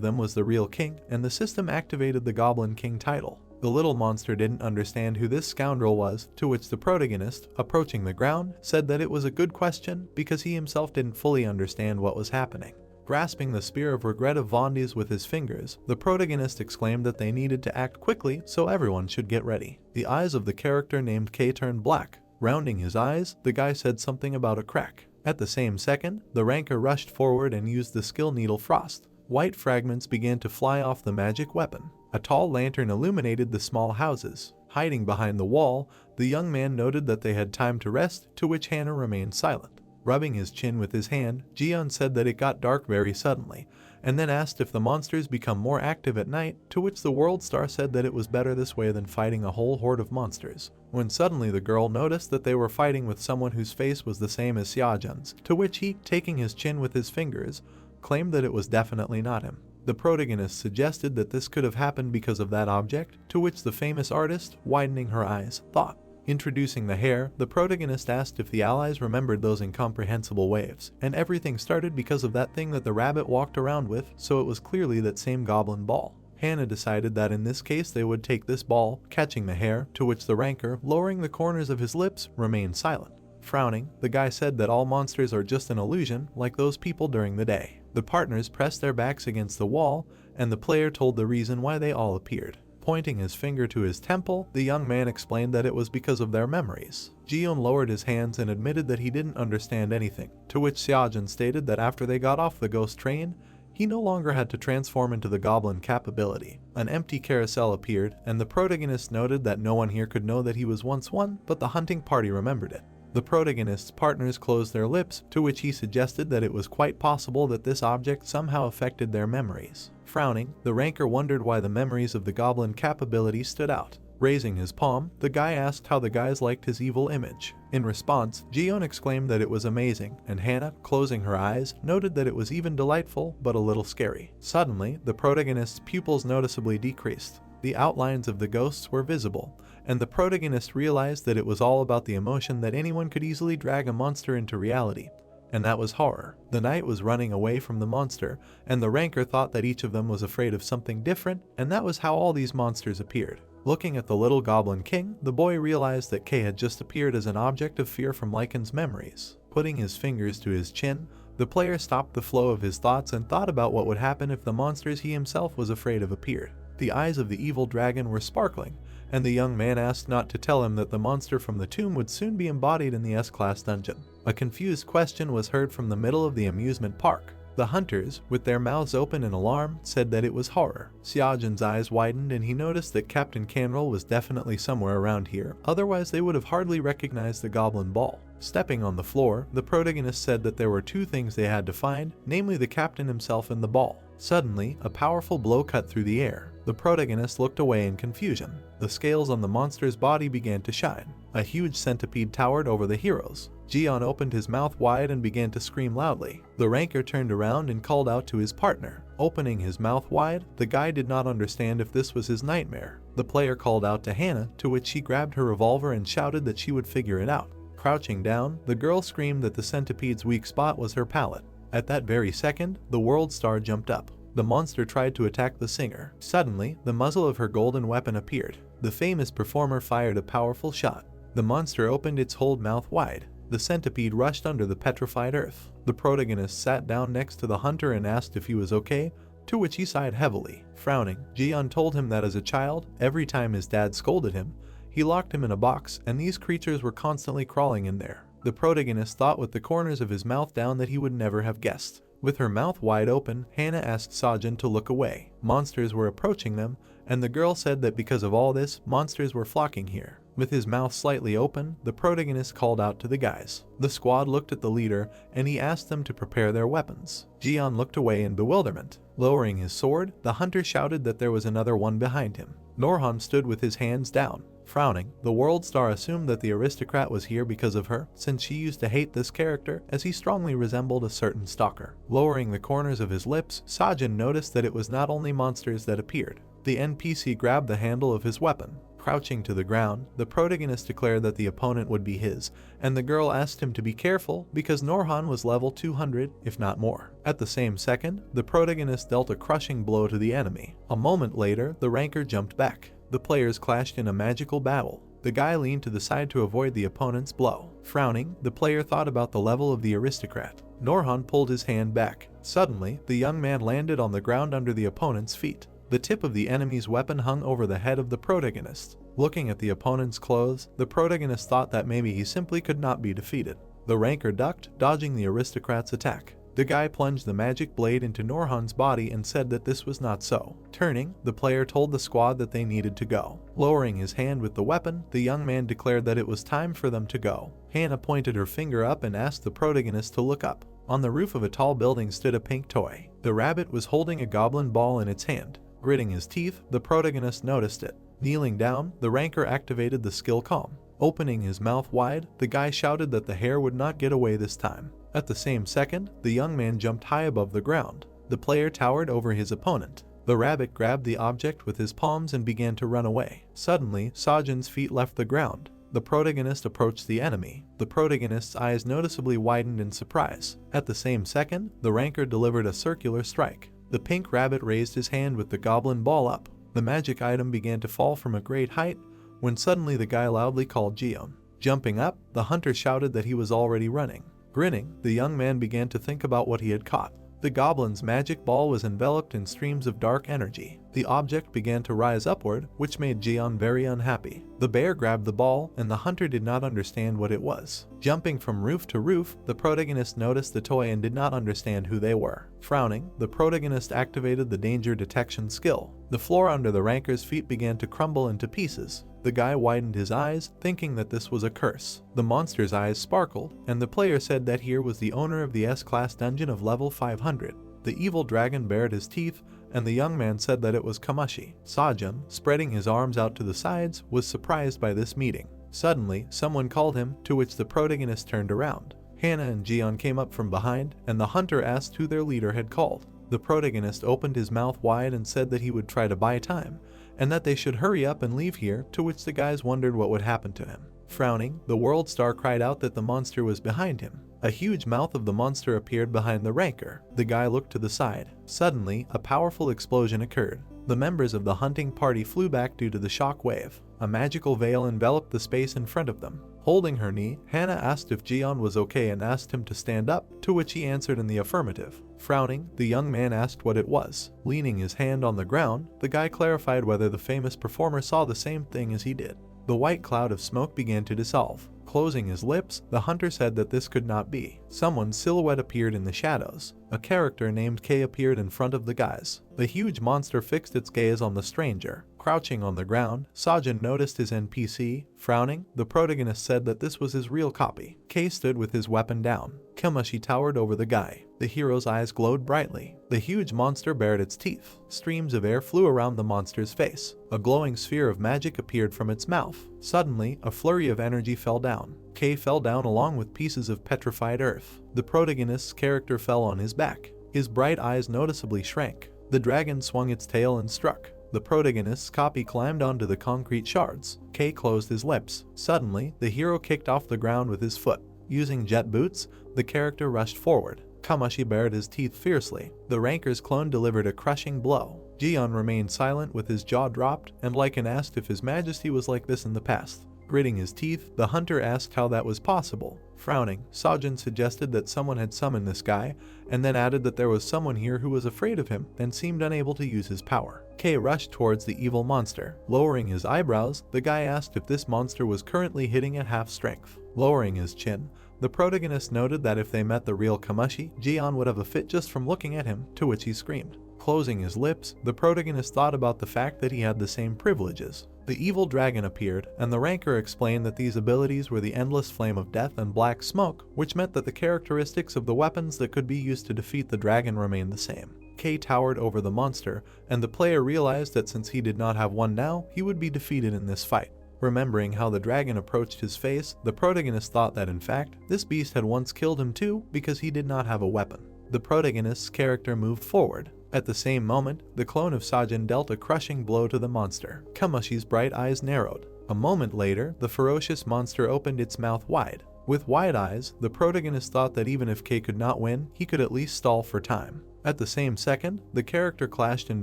them was the real king, and the system activated the Goblin King title. The little monster didn't understand who this scoundrel was, to which the protagonist, approaching the ground, said that it was a good question because he himself didn't fully understand what was happening. Grasping the spear of regret of Vondi's with his fingers, the protagonist exclaimed that they needed to act quickly so everyone should get ready. The eyes of the character named K turned black. Rounding his eyes, the guy said something about a crack. At the same second, the ranker rushed forward and used the skill needle frost. White fragments began to fly off the magic weapon. A tall lantern illuminated the small houses. Hiding behind the wall, the young man noted that they had time to rest, to which Hannah remained silent. Rubbing his chin with his hand, Jion said that it got dark very suddenly, and then asked if the monsters become more active at night, to which the World Star said that it was better this way than fighting a whole horde of monsters. When suddenly the girl noticed that they were fighting with someone whose face was the same as Xiaojun's, to which he, taking his chin with his fingers, claimed that it was definitely not him. The protagonist suggested that this could have happened because of that object, to which the famous artist, widening her eyes, thought. Introducing the hair, the protagonist asked if the allies remembered those incomprehensible waves, and everything started because of that thing that the rabbit walked around with, so it was clearly that same goblin ball. Hannah decided that in this case they would take this ball, catching the hair, to which the ranker, lowering the corners of his lips, remained silent. Frowning, the guy said that all monsters are just an illusion, like those people during the day. The partners pressed their backs against the wall, and the player told the reason why they all appeared. Pointing his finger to his temple, the young man explained that it was because of their memories. Jion lowered his hands and admitted that he didn't understand anything, to which Xiaojun stated that after they got off the ghost train, he no longer had to transform into the goblin capability. An empty carousel appeared, and the protagonist noted that no one here could know that he was once one, but the hunting party remembered it. The protagonist's partners closed their lips, to which he suggested that it was quite possible that this object somehow affected their memories. Frowning, the ranker wondered why the memories of the goblin capability stood out. Raising his palm, the guy asked how the guys liked his evil image. In response, Jion exclaimed that it was amazing, and Hannah, closing her eyes, noted that it was even delightful but a little scary. Suddenly, the protagonist's pupils noticeably decreased. The outlines of the ghosts were visible, and the protagonist realized that it was all about the emotion that anyone could easily drag a monster into reality, and that was horror. The knight was running away from the monster, and the ranker thought that each of them was afraid of something different, and that was how all these monsters appeared. Looking at the little Goblin King, the boy realized that K had just appeared as an object of fear from Lycan's memories. Putting his fingers to his chin, the player stopped the flow of his thoughts and thought about what would happen if the monsters he himself was afraid of appeared. The eyes of the evil dragon were sparkling, and the young man asked not to tell him that the monster from the tomb would soon be embodied in the S-Class dungeon. A confused question was heard from the middle of the amusement park. The hunters, with their mouths open in alarm, said that it was horror. Xiaojun's eyes widened and he noticed that Captain Canrel was definitely somewhere around here, otherwise they would have hardly recognized the goblin ball. Stepping on the floor, the protagonist said that there were two things they had to find, namely the captain himself and the ball. Suddenly, a powerful blow cut through the air. The protagonist looked away in confusion. The scales on the monster's body began to shine. A huge centipede towered over the heroes. Jion opened his mouth wide and began to scream loudly. The ranker turned around and called out to his partner. Opening his mouth wide, the guy did not understand if this was his nightmare. The player called out to Hannah, to which she grabbed her revolver and shouted that she would figure it out. Crouching down, the girl screamed that the centipede's weak spot was her palate. At that very second, the world star jumped up. The monster tried to attack the singer. Suddenly, the muzzle of her golden weapon appeared. The famous performer fired a powerful shot. The monster opened its whole mouth wide. The centipede rushed under the petrified earth. The protagonist sat down next to the hunter and asked if he was okay, to which he sighed heavily. Frowning, Jian told him that as a child, every time his dad scolded him, he locked him in a box and these creatures were constantly crawling in there. The protagonist thought with the corners of his mouth down that he would never have guessed. With her mouth wide open, Hannah asked Sajin to look away. Monsters were approaching them, and the girl said that because of all this, monsters were flocking here. With his mouth slightly open, the protagonist called out to the guys. The squad looked at the leader, and he asked them to prepare their weapons. Jian looked away in bewilderment. Lowering his sword, the hunter shouted that there was another one behind him. Norhan stood with his hands down. Frowning, the world star assumed that the aristocrat was here because of her, since she used to hate this character as he strongly resembled a certain stalker. Lowering the corners of his lips, Sajin noticed that it was not only monsters that appeared. The NPC grabbed the handle of his weapon. Crouching to the ground, the protagonist declared that the opponent would be his, and the girl asked him to be careful because Norhan was level 200, if not more. At the same second, the protagonist dealt a crushing blow to the enemy. A moment later, the ranker jumped back. The players clashed in a magical battle. The guy leaned to the side to avoid the opponent's blow. Frowning, the player thought about the level of the aristocrat. Norhan pulled his hand back. Suddenly, the young man landed on the ground under the opponent's feet. The tip of the enemy's weapon hung over the head of the protagonist. Looking at the opponent's clothes, the protagonist thought that maybe he simply could not be defeated. The ranker ducked, dodging the aristocrat's attack. The guy plunged the magic blade into Norhan's body and said that this was not so. Turning, the player told the squad that they needed to go. Lowering his hand with the weapon, the young man declared that it was time for them to go. Hannah pointed her finger up and asked the protagonist to look up. On the roof of a tall building stood a pink toy. The rabbit was holding a goblin ball in its hand. Gritting his teeth, the protagonist noticed it. Kneeling down, the ranker activated the skill Calm. Opening his mouth wide, the guy shouted that the hare would not get away this time. At the same second, the young man jumped high above the ground. The player towered over his opponent. The rabbit grabbed the object with his palms and began to run away. Suddenly, Sajin's feet left the ground. The protagonist approached the enemy. The protagonist's eyes noticeably widened in surprise. At the same second, the ranker delivered a circular strike. The pink rabbit raised his hand with the goblin ball up. The magic item began to fall from a great height, when suddenly the guy loudly called Jian. Jumping up, the hunter shouted that he was already running. Grinning, the young man began to think about what he had caught. The goblin's magic ball was enveloped in streams of dark energy. The object began to rise upward, which made Jian very unhappy. The bear grabbed the ball, and the hunter did not understand what it was. Jumping from roof to roof, the protagonist noticed the toy and did not understand who they were. Frowning, the protagonist activated the danger detection skill. The floor under the ranker's feet began to crumble into pieces. The guy widened his eyes, thinking that this was a curse. The monster's eyes sparkled, and the player said that here was the owner of the S-class dungeon of level 500. The evil dragon bared his teeth, and the young man said that it was Kamashi. Sajin, spreading his arms out to the sides, was surprised by this meeting. Suddenly, someone called him, to which the protagonist turned around. Hannah and Jian came up from behind, and the hunter asked who their leader had called. The protagonist opened his mouth wide and said that he would try to buy time, and that they should hurry up and leave here, to which the guys wondered what would happen to him. Frowning, the world star cried out that the monster was behind him. A huge mouth of the monster appeared behind the ranker. The guy looked to the side. Suddenly, a powerful explosion occurred. The members of the hunting party flew back due to the shock wave. A magical veil enveloped the space in front of them. Holding her knee, Hannah asked if Jian was okay and asked him to stand up, to which he answered in the affirmative. Frowning, the young man asked what it was. Leaning his hand on the ground, the guy clarified whether the famous performer saw the same thing as he did. The white cloud of smoke began to dissolve. Closing his lips, the hunter said that this could not be. Someone's silhouette appeared in the shadows. A character named K appeared in front of the guys. The huge monster fixed its gaze on the stranger. Crouching on the ground, Sajin noticed his NPC. Frowning, the protagonist said that this was his real copy. K stood with his weapon down. Kamashi towered over the guy. The hero's eyes glowed brightly. The huge monster bared its teeth. Streams of air flew around the monster's face. A glowing sphere of magic appeared from its mouth. Suddenly, a flurry of energy fell down. K fell down along with pieces of petrified earth. The protagonist's character fell on his back. His bright eyes noticeably shrank. The dragon swung its tail and struck. The protagonist's copy climbed onto the concrete shards. K closed his lips. Suddenly, the hero kicked off the ground with his foot. Using jet boots, the character rushed forward. Kamashi bared his teeth fiercely. The ranker's clone delivered a crushing blow. Jian remained silent with his jaw dropped, and Lycan asked if his majesty was like this in the past. Gritting his teeth, the hunter asked how that was possible. Frowning, Sajin suggested that someone had summoned this guy, and then added that there was someone here who was afraid of him and seemed unable to use his power. Kay rushed towards the evil monster. Lowering his eyebrows, the guy asked if this monster was currently hitting at half strength. Lowering his chin, the protagonist noted that if they met the real Kamashi, Jian would have a fit just from looking at him, to which he screamed. Closing his lips, the protagonist thought about the fact that he had the same privileges. The evil dragon appeared, and the ranker explained that these abilities were the endless flame of death and black smoke, which meant that the characteristics of the weapons that could be used to defeat the dragon remained the same. Kay towered over the monster, and the player realized that since he did not have one now, he would be defeated in this fight. Remembering how the dragon approached his face, the protagonist thought that in fact, this beast had once killed him too because he did not have a weapon. The protagonist's character moved forward. At the same moment, the clone of Sajin dealt a crushing blow to the monster. Kamashi's bright eyes narrowed. A moment later, the ferocious monster opened its mouth wide. With wide eyes, the protagonist thought that even if Kay could not win, he could at least stall for time. At the same second, the character clashed in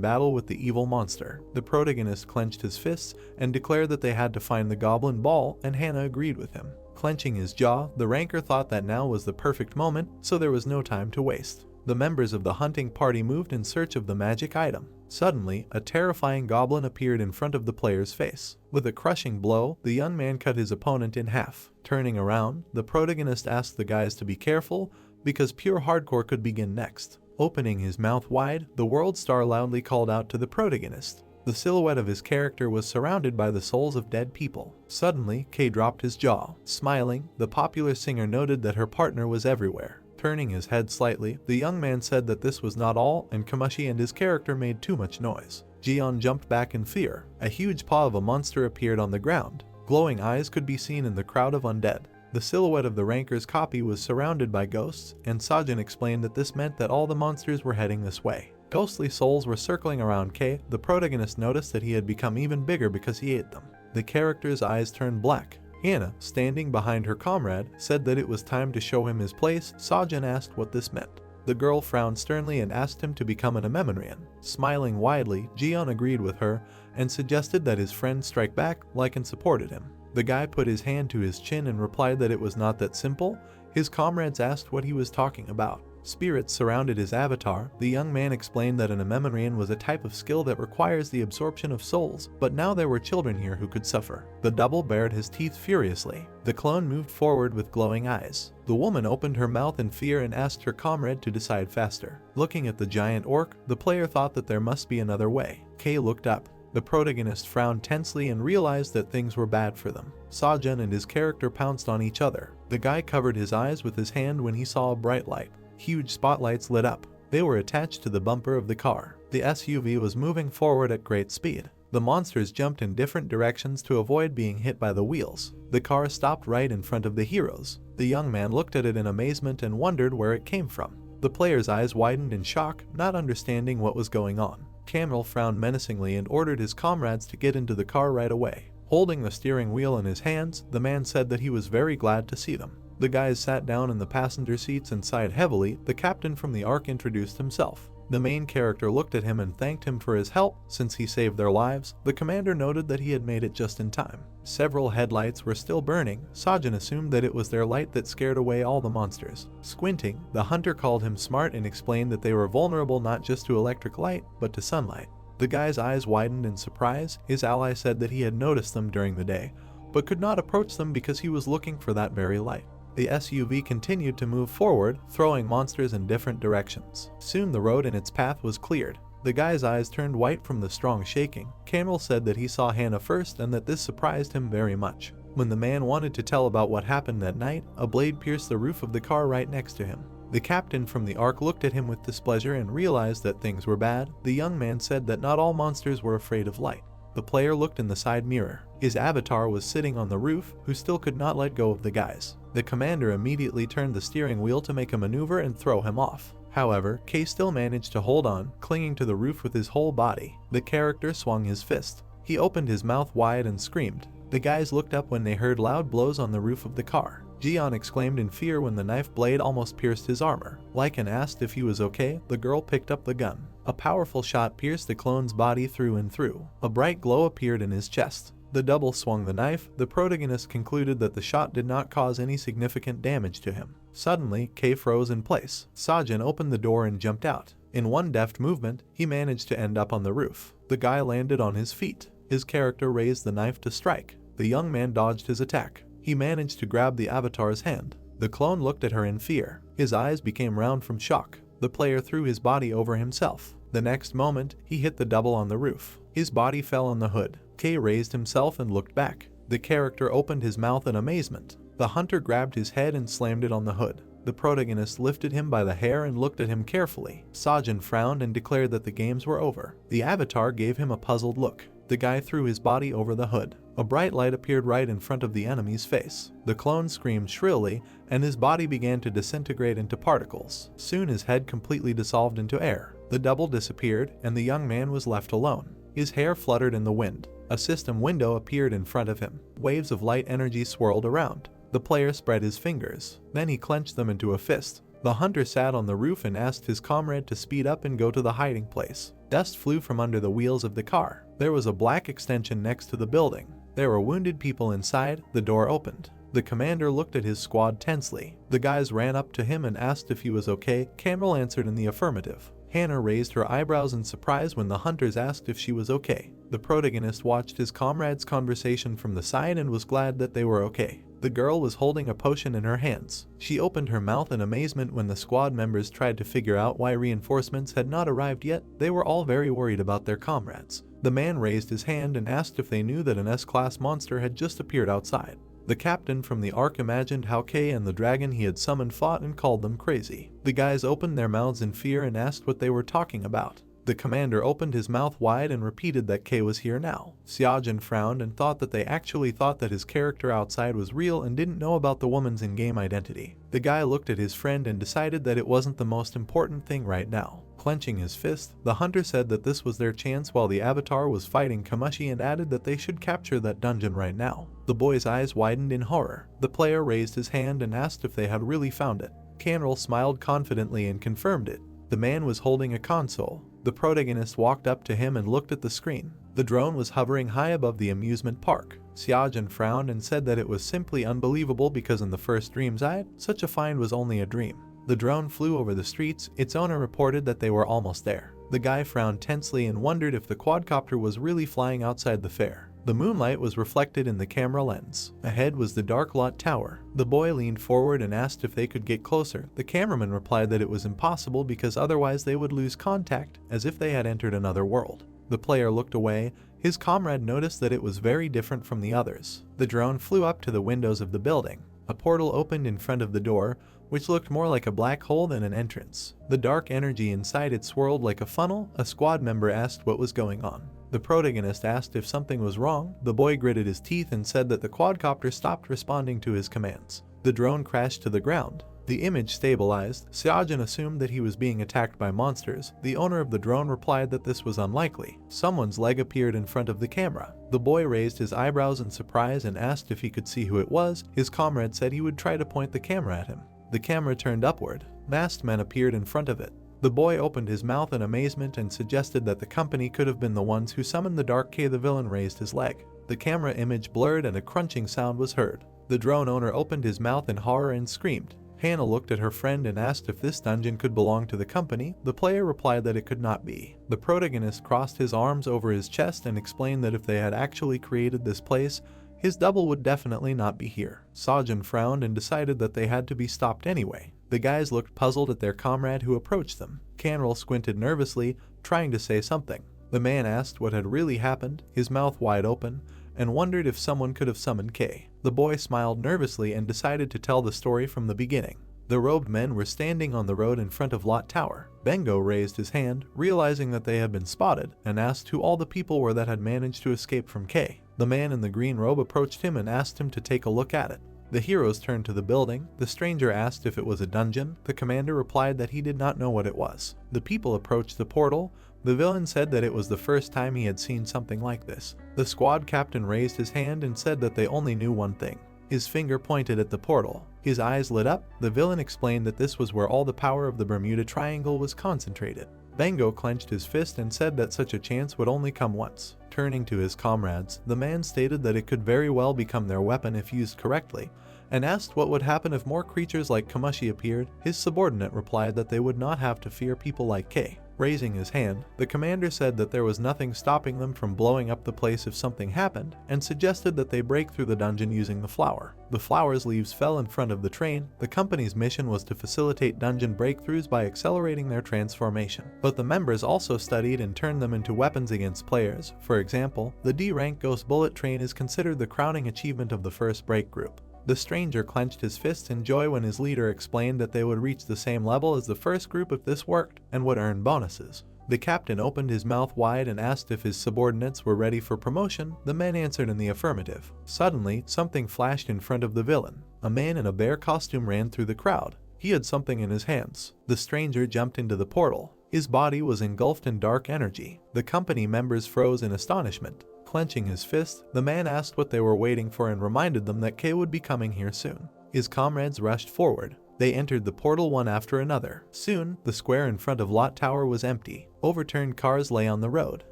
battle with the evil monster. The protagonist clenched his fists and declared that they had to find the goblin ball, and Hannah agreed with him. Clenching his jaw, the ranker thought that now was the perfect moment, so there was no time to waste. The members of the hunting party moved in search of the magic item. Suddenly, a terrifying goblin appeared in front of the player's face. With a crushing blow, the young man cut his opponent in half. Turning around, the protagonist asked the guys to be careful, because pure hardcore could begin next. Opening his mouth wide, the world star loudly called out to the protagonist. The silhouette of his character was surrounded by the souls of dead people. Suddenly, Kay dropped his jaw. Smiling, the popular singer noted that her partner was everywhere. Turning his head slightly, the young man said that this was not all, and Kamashi and his character made too much noise. Jian jumped back in fear. A huge paw of a monster appeared on the ground. Glowing eyes could be seen in the crowd of undead. The silhouette of the ranker's copy was surrounded by ghosts, and Sajin explained that this meant that all the monsters were heading this way. Ghostly souls were circling around Kay. The protagonist noticed that he had become even bigger because he ate them. The character's eyes turned black. Hannah, standing behind her comrade, said that it was time to show him his place. Sajin asked what this meant. The girl frowned sternly and asked him to become an Amemorian. Smiling widely, Jian agreed with her and suggested that his friend strike back. Lycan supported him. The guy put his hand to his chin and replied that it was not that simple. His comrades asked what he was talking about. Spirits surrounded his avatar. The young man explained that an Amemorian was a type of skill that requires the absorption of souls, but now there were children here who could suffer. The double bared his teeth furiously. The clone moved forward with glowing eyes. The woman opened her mouth in fear and asked her comrade to decide faster. Looking at the giant orc, the player thought that there must be another way. Kay looked up. The protagonist frowned tensely and realized that things were bad for them. Sajin and his character pounced on each other. The guy covered his eyes with his hand when he saw a bright light. Huge spotlights lit up. They were attached to the bumper of the car. The SUV was moving forward at great speed. The monsters jumped in different directions to avoid being hit by the wheels. The car stopped right in front of the heroes. The young man looked at it in amazement and wondered where it came from. The player's eyes widened in shock, not understanding what was going on. Camel frowned menacingly and ordered his comrades to get into the car right away. Holding the steering wheel in his hands, the man said that he was very glad to see them. The guys sat down in the passenger seats and sighed heavily. The captain from the Ark introduced himself. The main character looked at him and thanked him for his help since he saved their lives. The commander noted that he had made it just in time. Several headlights were still burning. Sajin assumed that it was their light that scared away all the monsters. Squinting, the hunter called him smart and explained that they were vulnerable not just to electric light, but to sunlight. The guy's eyes widened in surprise. His ally said that he had noticed them during the day, but could not approach them because he was looking for that very light. The SUV continued to move forward, throwing monsters in different directions. Soon the road and its path was cleared. The guy's eyes turned white from the strong shaking. Camel said that he saw Hannah first and that this surprised him very much. When the man wanted to tell about what happened that night, a blade pierced the roof of the car right next to him. The captain from the Ark looked at him with displeasure and realized that things were bad. The young man said that not all monsters were afraid of light. The player looked in the side mirror. His avatar was sitting on the roof, who still could not let go of the guys. The commander immediately turned the steering wheel to make a maneuver and throw him off. However, Kay still managed to hold on, clinging to the roof with his whole body. The character swung his fist. He opened his mouth wide and screamed. The guys looked up when they heard loud blows on the roof of the car. Jian exclaimed in fear when the knife blade almost pierced his armor. Lycan asked if he was okay. The girl picked up the gun. A powerful shot pierced the clone's body through and through. A bright glow appeared in his chest. The double swung the knife. The protagonist concluded that the shot did not cause any significant damage to him. Suddenly, Kei froze in place. Sajin opened the door and jumped out. In one deft movement, he managed to end up on the roof. The guy landed on his feet. His character raised the knife to strike. The young man dodged his attack. He managed to grab the avatar's hand. The clone looked at her in fear. His eyes became round from shock. The player threw his body over himself. The next moment, he hit the double on the roof. His body fell on the hood. Kei raised himself and looked back. The character opened his mouth in amazement. The hunter grabbed his head and slammed it on the hood. The protagonist lifted him by the hair and looked at him carefully. Sajin frowned and declared that the games were over. The avatar gave him a puzzled look. The guy threw his body over the hood. A bright light appeared right in front of the enemy's face. The clone screamed shrilly, and his body began to disintegrate into particles. Soon his head completely dissolved into air. The double disappeared, and the young man was left alone. His hair fluttered in the wind. A system window appeared in front of him. Waves of light energy swirled around. The player spread his fingers. Then he clenched them into a fist. The hunter sat on the roof and asked his comrade to speed up and go to the hiding place. Dust flew from under the wheels of the car. There was a black extension next to the building. There were wounded people inside. The door opened. The commander looked at his squad tensely. The guys ran up to him and asked if he was okay. Campbell answered in the affirmative. Hannah raised her eyebrows in surprise when the hunters asked if she was okay. The protagonist watched his comrades' conversation from the side and was glad that they were okay. The girl was holding a potion in her hands. She opened her mouth in amazement when the squad members tried to figure out why reinforcements had not arrived yet. They were all very worried about their comrades. The man raised his hand and asked if they knew that an S-class monster had just appeared outside. The captain from the Ark imagined how Kei and the dragon he had summoned fought and called them crazy. The guys opened their mouths in fear and asked what they were talking about. The commander opened his mouth wide and repeated that Kei was here now. Xiaojin frowned and thought that they actually thought that his character outside was real and didn't know about the woman's in-game identity. The guy looked at his friend and decided that it wasn't the most important thing right now. Clenching his fist, the hunter said that this was their chance while the avatar was fighting Kamashi and added that they should capture that dungeon right now. The boy's eyes widened in horror. The player raised his hand and asked if they had really found it. Canrell smiled confidently and confirmed it. The man was holding a console. The protagonist walked up to him and looked at the screen. The drone was hovering high above the amusement park. Xiaojin frowned and said that it was simply unbelievable because in the first Dream's Eye, such a find was only a dream. The drone flew over the streets. Its owner reported that they were almost there. The guy frowned tensely and wondered if the quadcopter was really flying outside the fair. The moonlight was reflected in the camera lens. Ahead was the dark lot tower. The boy leaned forward and asked if they could get closer. The cameraman replied that it was impossible because otherwise they would lose contact, as if they had entered another world. The player looked away. His comrade noticed that it was very different from the others. The drone flew up to the windows of the building. A portal opened in front of the door, which looked more like a black hole than an entrance. The dark energy inside it swirled like a funnel. A squad member asked what was going on. The protagonist asked if something was wrong. The boy gritted his teeth and said that the quadcopter stopped responding to his commands. The drone crashed to the ground. The image stabilized. Xiaojin assumed that he was being attacked by monsters. The owner of the drone replied that this was unlikely. Someone's leg appeared in front of the camera. The boy raised his eyebrows in surprise and asked if he could see who it was. His comrade said he would try to point the camera at him. The camera turned upward. Masked men appeared in front of it. The boy opened his mouth in amazement and suggested that the company could have been the ones who summoned the Dark K. The villain raised his leg. The camera image blurred and a crunching sound was heard. The drone owner opened his mouth in horror and screamed. Hannah looked at her friend and asked if this dungeon could belong to the company. The player replied that it could not be. The protagonist crossed his arms over his chest and explained that if they had actually created this place, his double would definitely not be here. Sajin frowned and decided that they had to be stopped anyway. The guys looked puzzled at their comrade who approached them. Canrell squinted nervously, trying to say something. The man asked what had really happened, his mouth wide open, and wondered if someone could have summoned K. The boy smiled nervously and decided to tell the story from the beginning. The robed men were standing on the road in front of Lot Tower. Bengo raised his hand, realizing that they had been spotted, and asked who all the people were that had managed to escape from K. The man in the green robe approached him and asked him to take a look at it. The heroes turned to the building. The stranger asked if it was a dungeon. The commander replied that he did not know what it was. The people approached the portal. The villain said that it was the first time he had seen something like this. The squad captain raised his hand and said that they only knew one thing. His finger pointed at the portal. His eyes lit up. The villain explained that this was where all the power of the Bermuda Triangle was concentrated. Bango clenched his fist and said that such a chance would only come once. Turning to his comrades, the man stated that it could very well become their weapon if used correctly, and asked what would happen if more creatures like Kamashi appeared. His subordinate replied that they would not have to fear people like K. Raising his hand, the commander said that there was nothing stopping them from blowing up the place if something happened, and suggested that they break through the dungeon using the flower. The flower's leaves fell in front of the train. The company's mission was to facilitate dungeon breakthroughs by accelerating their transformation. But the members also studied and turned them into weapons against players. For example, the D-rank Ghost Bullet Train is considered the crowning achievement of the first break group. The stranger clenched his fists in joy when his leader explained that they would reach the same level as the first group if this worked, and would earn bonuses. The captain opened his mouth wide and asked if his subordinates were ready for promotion. The men answered in the affirmative. Suddenly, something flashed in front of the villain. A man in a bear costume ran through the crowd. He had something in his hands. The stranger jumped into the portal. His body was engulfed in dark energy. The company members froze in astonishment. Clenching his fist, the man asked what they were waiting for and reminded them that K would be coming here soon. His comrades rushed forward. They entered the portal one after another. Soon, the square in front of Lot Tower was empty. Overturned cars lay on the road.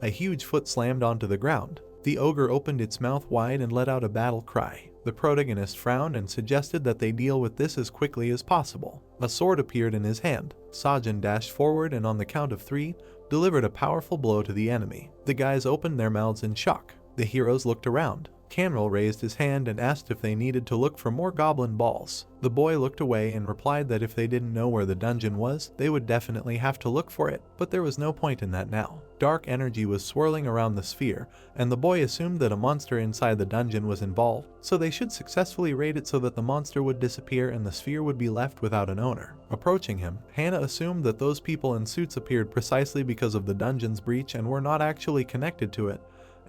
A huge foot slammed onto the ground. The ogre opened its mouth wide and let out a battle cry. The protagonist frowned and suggested that they deal with this as quickly as possible. A sword appeared in his hand. Sajin dashed forward and on the count of 3, delivered a powerful blow to the enemy. The guys opened their mouths in shock. The heroes looked around. Camril raised his hand and asked if they needed to look for more goblin balls. The boy looked away and replied that if they didn't know where the dungeon was, they would definitely have to look for it, but there was no point in that now. Dark energy was swirling around the sphere, and the boy assumed that a monster inside the dungeon was involved, so they should successfully raid it so that the monster would disappear and the sphere would be left without an owner. Approaching him, Hannah assumed that those people in suits appeared precisely because of the dungeon's breach and were not actually connected to it,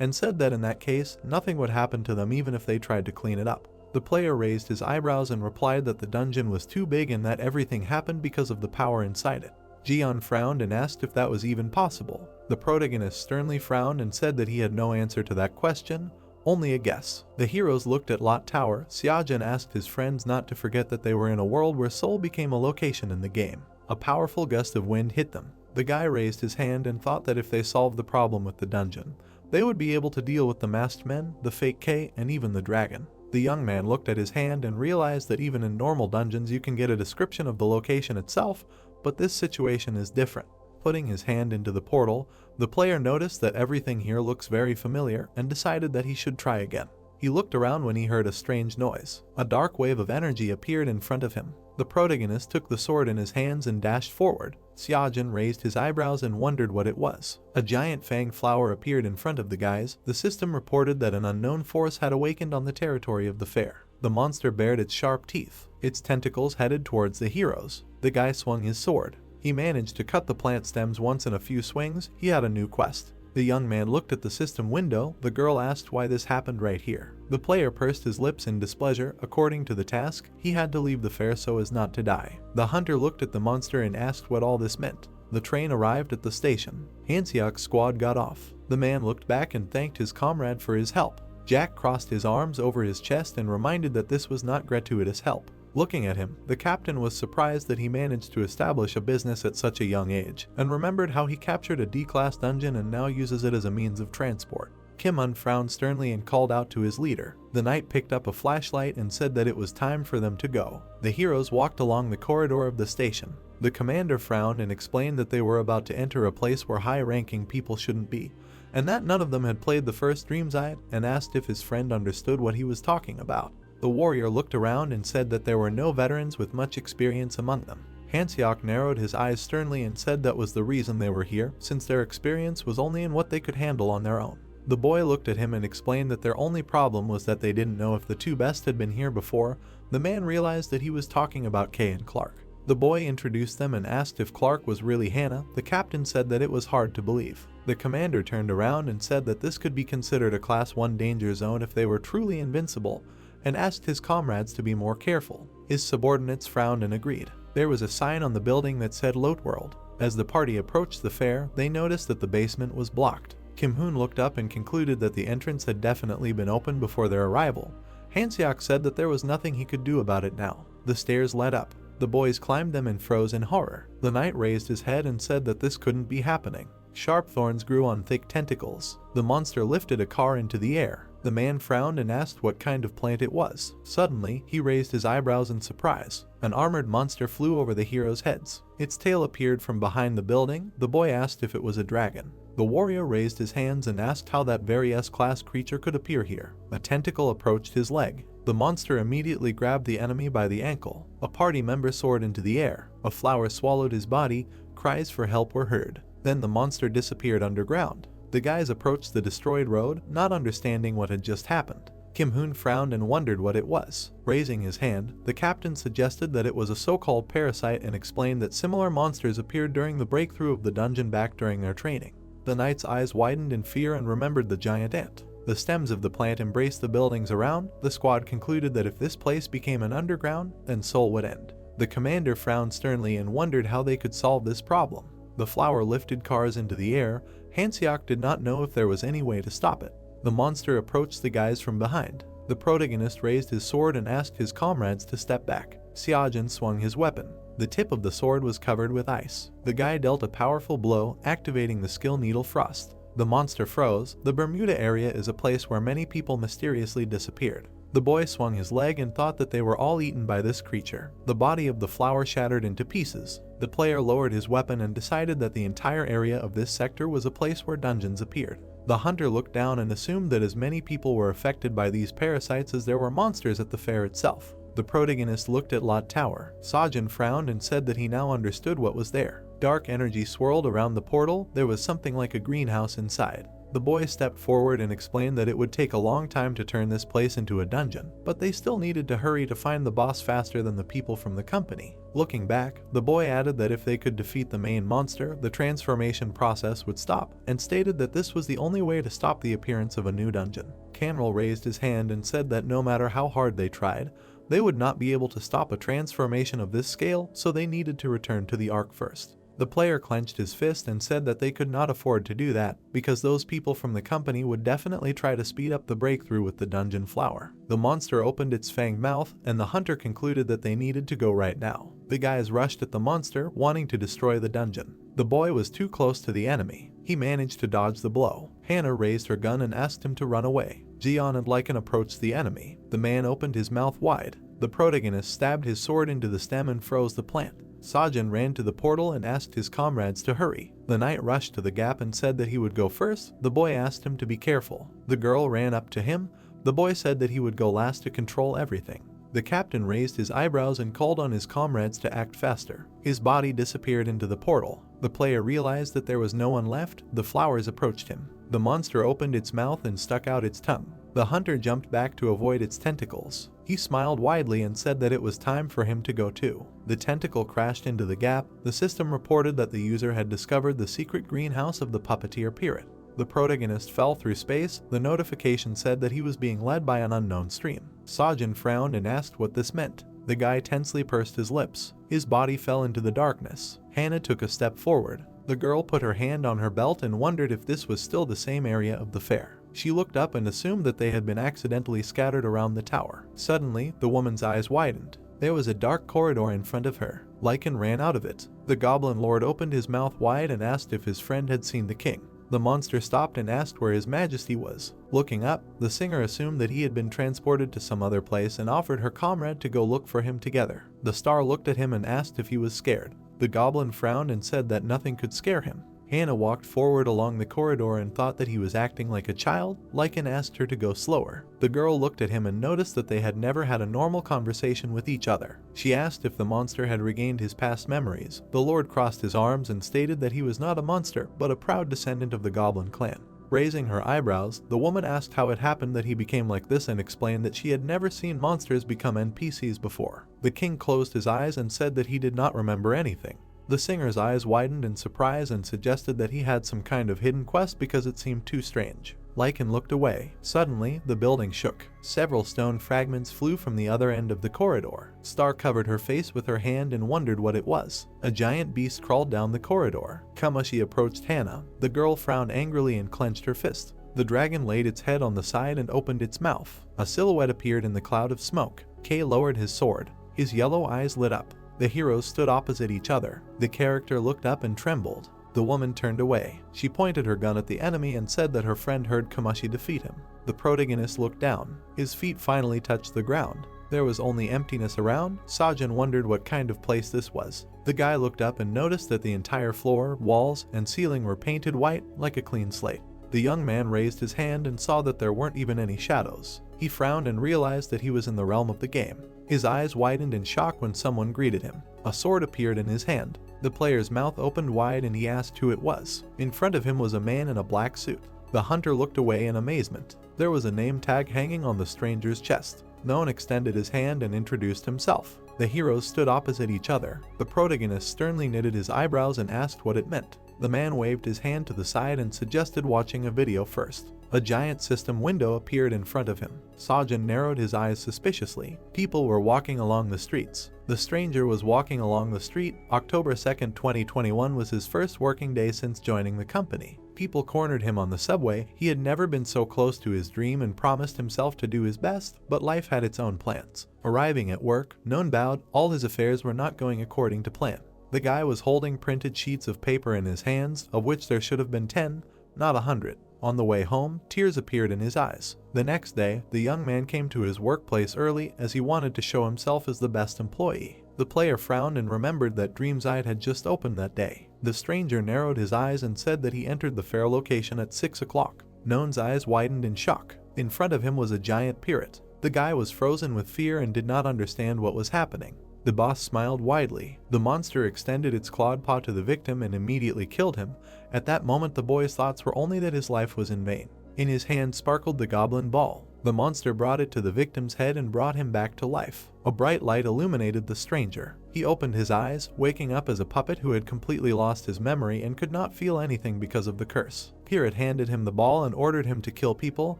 and said that in that case, nothing would happen to them even if they tried to clean it up. The player raised his eyebrows and replied that the dungeon was too big and that everything happened because of the power inside it. Jian frowned and asked if that was even possible. The protagonist sternly frowned and said that he had no answer to that question, only a guess. The heroes looked at Lot Tower. Xiaojin asked his friends not to forget that they were in a world where Seoul became a location in the game. A powerful gust of wind hit them. The guy raised his hand and thought that if they solved the problem with the dungeon, they would be able to deal with the masked men, the fake K, and even the dragon. The young man looked at his hand and realized that even in normal dungeons you can get a description of the location itself, but this situation is different. Putting his hand into the portal, the player noticed that everything here looks very familiar and decided that he should try again. He looked around when he heard a strange noise. A dark wave of energy appeared in front of him. The protagonist took the sword in his hands and dashed forward. Xiaojin raised his eyebrows and wondered what it was. A giant fang flower appeared in front of the guys. The system reported that an unknown force had awakened on the territory of the fair. The monster bared its sharp teeth. Its tentacles headed towards the heroes. The guy swung his sword. He managed to cut the plant stems once in a few swings. He had a new quest. The young man looked at the system window. The girl asked why this happened right here. The player pursed his lips in displeasure. According to the task, he had to leave the fair so as not to die. The hunter looked at the monster and asked what all this meant. The train arrived at the station. Hanseok's squad got off. The man looked back and thanked his comrade for his help. Jack crossed his arms over his chest and reminded that this was not gratuitous help. Looking at him, the captain was surprised that he managed to establish a business at such a young age, and remembered how he captured a D-class dungeon and now uses it as a means of transport. Kim-un frowned sternly and called out to his leader. The knight picked up a flashlight and said that it was time for them to go. The heroes walked along the corridor of the station. The commander frowned and explained that they were about to enter a place where high-ranking people shouldn't be, and that none of them had played the first Dreamside, and asked if his friend understood what he was talking about. The warrior looked around and said that there were no veterans with much experience among them. Hanseok narrowed his eyes sternly and said that was the reason they were here, since their experience was only in what they could handle on their own. The boy looked at him and explained that their only problem was that they didn't know if the two best had been here before. The man realized that he was talking about Kay and Clark. The boy introduced them and asked if Clark was really Hannah. The captain said that it was hard to believe. The commander turned around and said that this could be considered a Class 1 danger zone if they were truly invincible, and asked his comrades to be more careful. His subordinates frowned and agreed. There was a sign on the building that said Lote World. As the party approached the fair, they noticed that the basement was blocked. Kim-hoon looked up and concluded that the entrance had definitely been opened before their arrival, Hanseok said that there was nothing he could do about it now. The stairs led up. The boys climbed them and froze in horror. The knight raised his head and said that this couldn't be happening. Sharp thorns grew on thick tentacles. The monster lifted a car into the air. The man frowned and asked what kind of plant it was. Suddenly, he raised his eyebrows in surprise. An armored monster flew over the heroes' heads. Its tail appeared from behind the building. The boy asked if it was a dragon. The warrior raised his hands and asked how that very S-class creature could appear here. A tentacle approached his leg. The monster immediately grabbed the enemy by the ankle. A party member soared into the air. A flower swallowed his body. Cries for help were heard. Then the monster disappeared underground. The guys approached the destroyed road, not understanding what had just happened. Kim-hoon frowned and wondered what it was. Raising his hand, the captain suggested that it was a so-called parasite and explained that similar monsters appeared during the breakthrough of the dungeon back during their training. The knight's eyes widened in fear and remembered the giant ant. The stems of the plant embraced the buildings around. The squad concluded that if this place became an underground, then Seoul would end. The commander frowned sternly and wondered how they could solve this problem. The flower lifted cars into the air. Hanseok did not know if there was any way to stop it. The monster approached the guys from behind. The protagonist raised his sword and asked his comrades to step back. Seojin swung his weapon. The tip of the sword was covered with ice. The guy dealt a powerful blow, activating the skill needle frost. The monster froze. The Bermuda area is a place where many people mysteriously disappeared. The boy swung his leg and thought that they were all eaten by this creature. The body of the flower shattered into pieces. The player lowered his weapon and decided that the entire area of this sector was a place where dungeons appeared. The hunter looked down and assumed that as many people were affected by these parasites as there were monsters at the fair itself. The protagonist looked at Lot Tower. Seojin frowned and said that he now understood what was there. Dark energy swirled around the portal. There was something like a greenhouse inside. The boy stepped forward and explained that it would take a long time to turn this place into a dungeon, but they still needed to hurry to find the boss faster than the people from the company. Looking back, the boy added that if they could defeat the main monster, the transformation process would stop, and stated that this was the only way to stop the appearance of a new dungeon. Canrell raised his hand and said that no matter how hard they tried, they would not be able to stop a transformation of this scale, so they needed to return to the Ark first. The player clenched his fist and said that they could not afford to do that, because those people from the company would definitely try to speed up the breakthrough with the dungeon flower. The monster opened its fanged mouth, and the hunter concluded that they needed to go right now. The guys rushed at the monster, wanting to destroy the dungeon. The boy was too close to the enemy. He managed to dodge the blow. Hannah raised her gun and asked him to run away. Jion and Lycan approached the enemy. The man opened his mouth wide. The protagonist stabbed his sword into the stem and froze the plant. Seojin ran to the portal and asked his comrades to hurry. The knight rushed to the gap and said that he would go first. The boy asked him to be careful. The girl ran up to him. The boy said that he would go last to control everything. The captain raised his eyebrows and called on his comrades to act faster. His body disappeared into the portal. The player realized that there was no one left. The flowers approached him. The monster opened its mouth and stuck out its tongue. The hunter jumped back to avoid its tentacles. He smiled widely and said that it was time for him to go too. The tentacle crashed into the gap. The system reported that the user had discovered the secret greenhouse of the puppeteer pirate. The protagonist fell through space. The notification said that he was being led by an unknown stream. Seojin frowned and asked what this meant. The guy tensely pursed his lips. His body fell into the darkness. Hannah took a step forward. The girl put her hand on her belt and wondered if this was still the same area of the fair. She looked up and assumed that they had been accidentally scattered around the tower. Suddenly, the woman's eyes widened. There was a dark corridor in front of her. Lycan ran out of it. The goblin lord opened his mouth wide and asked if his friend had seen the king. The monster stopped and asked where his majesty was. Looking up, the singer assumed that he had been transported to some other place and offered her comrade to go look for him together. The star looked at him and asked if he was scared. The goblin frowned and said that nothing could scare him. Hannah walked forward along the corridor and thought that he was acting like a child. Lycan asked her to go slower. The girl looked at him and noticed that they had never had a normal conversation with each other. She asked if the monster had regained his past memories. The lord crossed his arms and stated that he was not a monster, but a proud descendant of the goblin clan. Raising her eyebrows, the woman asked how it happened that he became like this and explained that she had never seen monsters become NPCs before. The king closed his eyes and said that he did not remember anything. The singer's eyes widened in surprise and suggested that he had some kind of hidden quest because it seemed too strange. Lycan looked away. Suddenly, the building shook. Several stone fragments flew from the other end of the corridor. Star covered her face with her hand and wondered what it was. A giant beast crawled down the corridor. Kamashi approached Hannah. The girl frowned angrily and clenched her fist. The dragon laid its head on the side and opened its mouth. A silhouette appeared in the cloud of smoke. K lowered his sword. His yellow eyes lit up. The heroes stood opposite each other. The character looked up and trembled. The woman turned away. She pointed her gun at the enemy and said that her friend heard Kamashi defeat him. The protagonist looked down. His feet finally touched the ground. There was only emptiness around. Sajin wondered what kind of place this was. The guy looked up and noticed that the entire floor, walls, and ceiling were painted white like a clean slate. The young man raised his hand and saw that there weren't even any shadows. He frowned and realized that he was in the realm of the game. His eyes widened in shock when someone greeted him. A sword appeared in his hand. The player's mouth opened wide and he asked who it was. In front of him was a man in a black suit. The hunter looked away in amazement. There was a name tag hanging on the stranger's chest. No one extended his hand and introduced himself. The heroes stood opposite each other. The protagonist sternly knitted his eyebrows and asked what it meant. The man waved his hand to the side and suggested watching a video first. A giant system window appeared in front of him. Sajin narrowed his eyes suspiciously. People were walking along the streets. The stranger was walking along the street. October 2nd, 2021 was his first working day since joining the company. People cornered him on the subway. He had never been so close to his dream and promised himself to do his best, but life had its own plans. Arriving at work, None bowed. All his affairs were not going according to plan. The guy was holding printed sheets of paper in his hands, of which there should have been 10, not 100. On the way home, tears appeared in his eyes. The next day, the young man came to his workplace early as he wanted to show himself as the best employee. The player frowned and remembered that Dreamside had just opened that day. The stranger narrowed his eyes and said that he entered the fair location at 6 o'clock. None's eyes widened in shock. In front of him was a giant pirate. The guy was frozen with fear and did not understand what was happening. The boss smiled widely. The monster extended its clawed paw to the victim and immediately killed him. At that moment, the boy's thoughts were only that his life was in vain. In his hand sparkled the goblin ball. The monster brought it to the victim's head and brought him back to life. A bright light illuminated the stranger. He opened his eyes, waking up as a puppet who had completely lost his memory and could not feel anything because of the curse. Pirate handed him the ball and ordered him to kill people,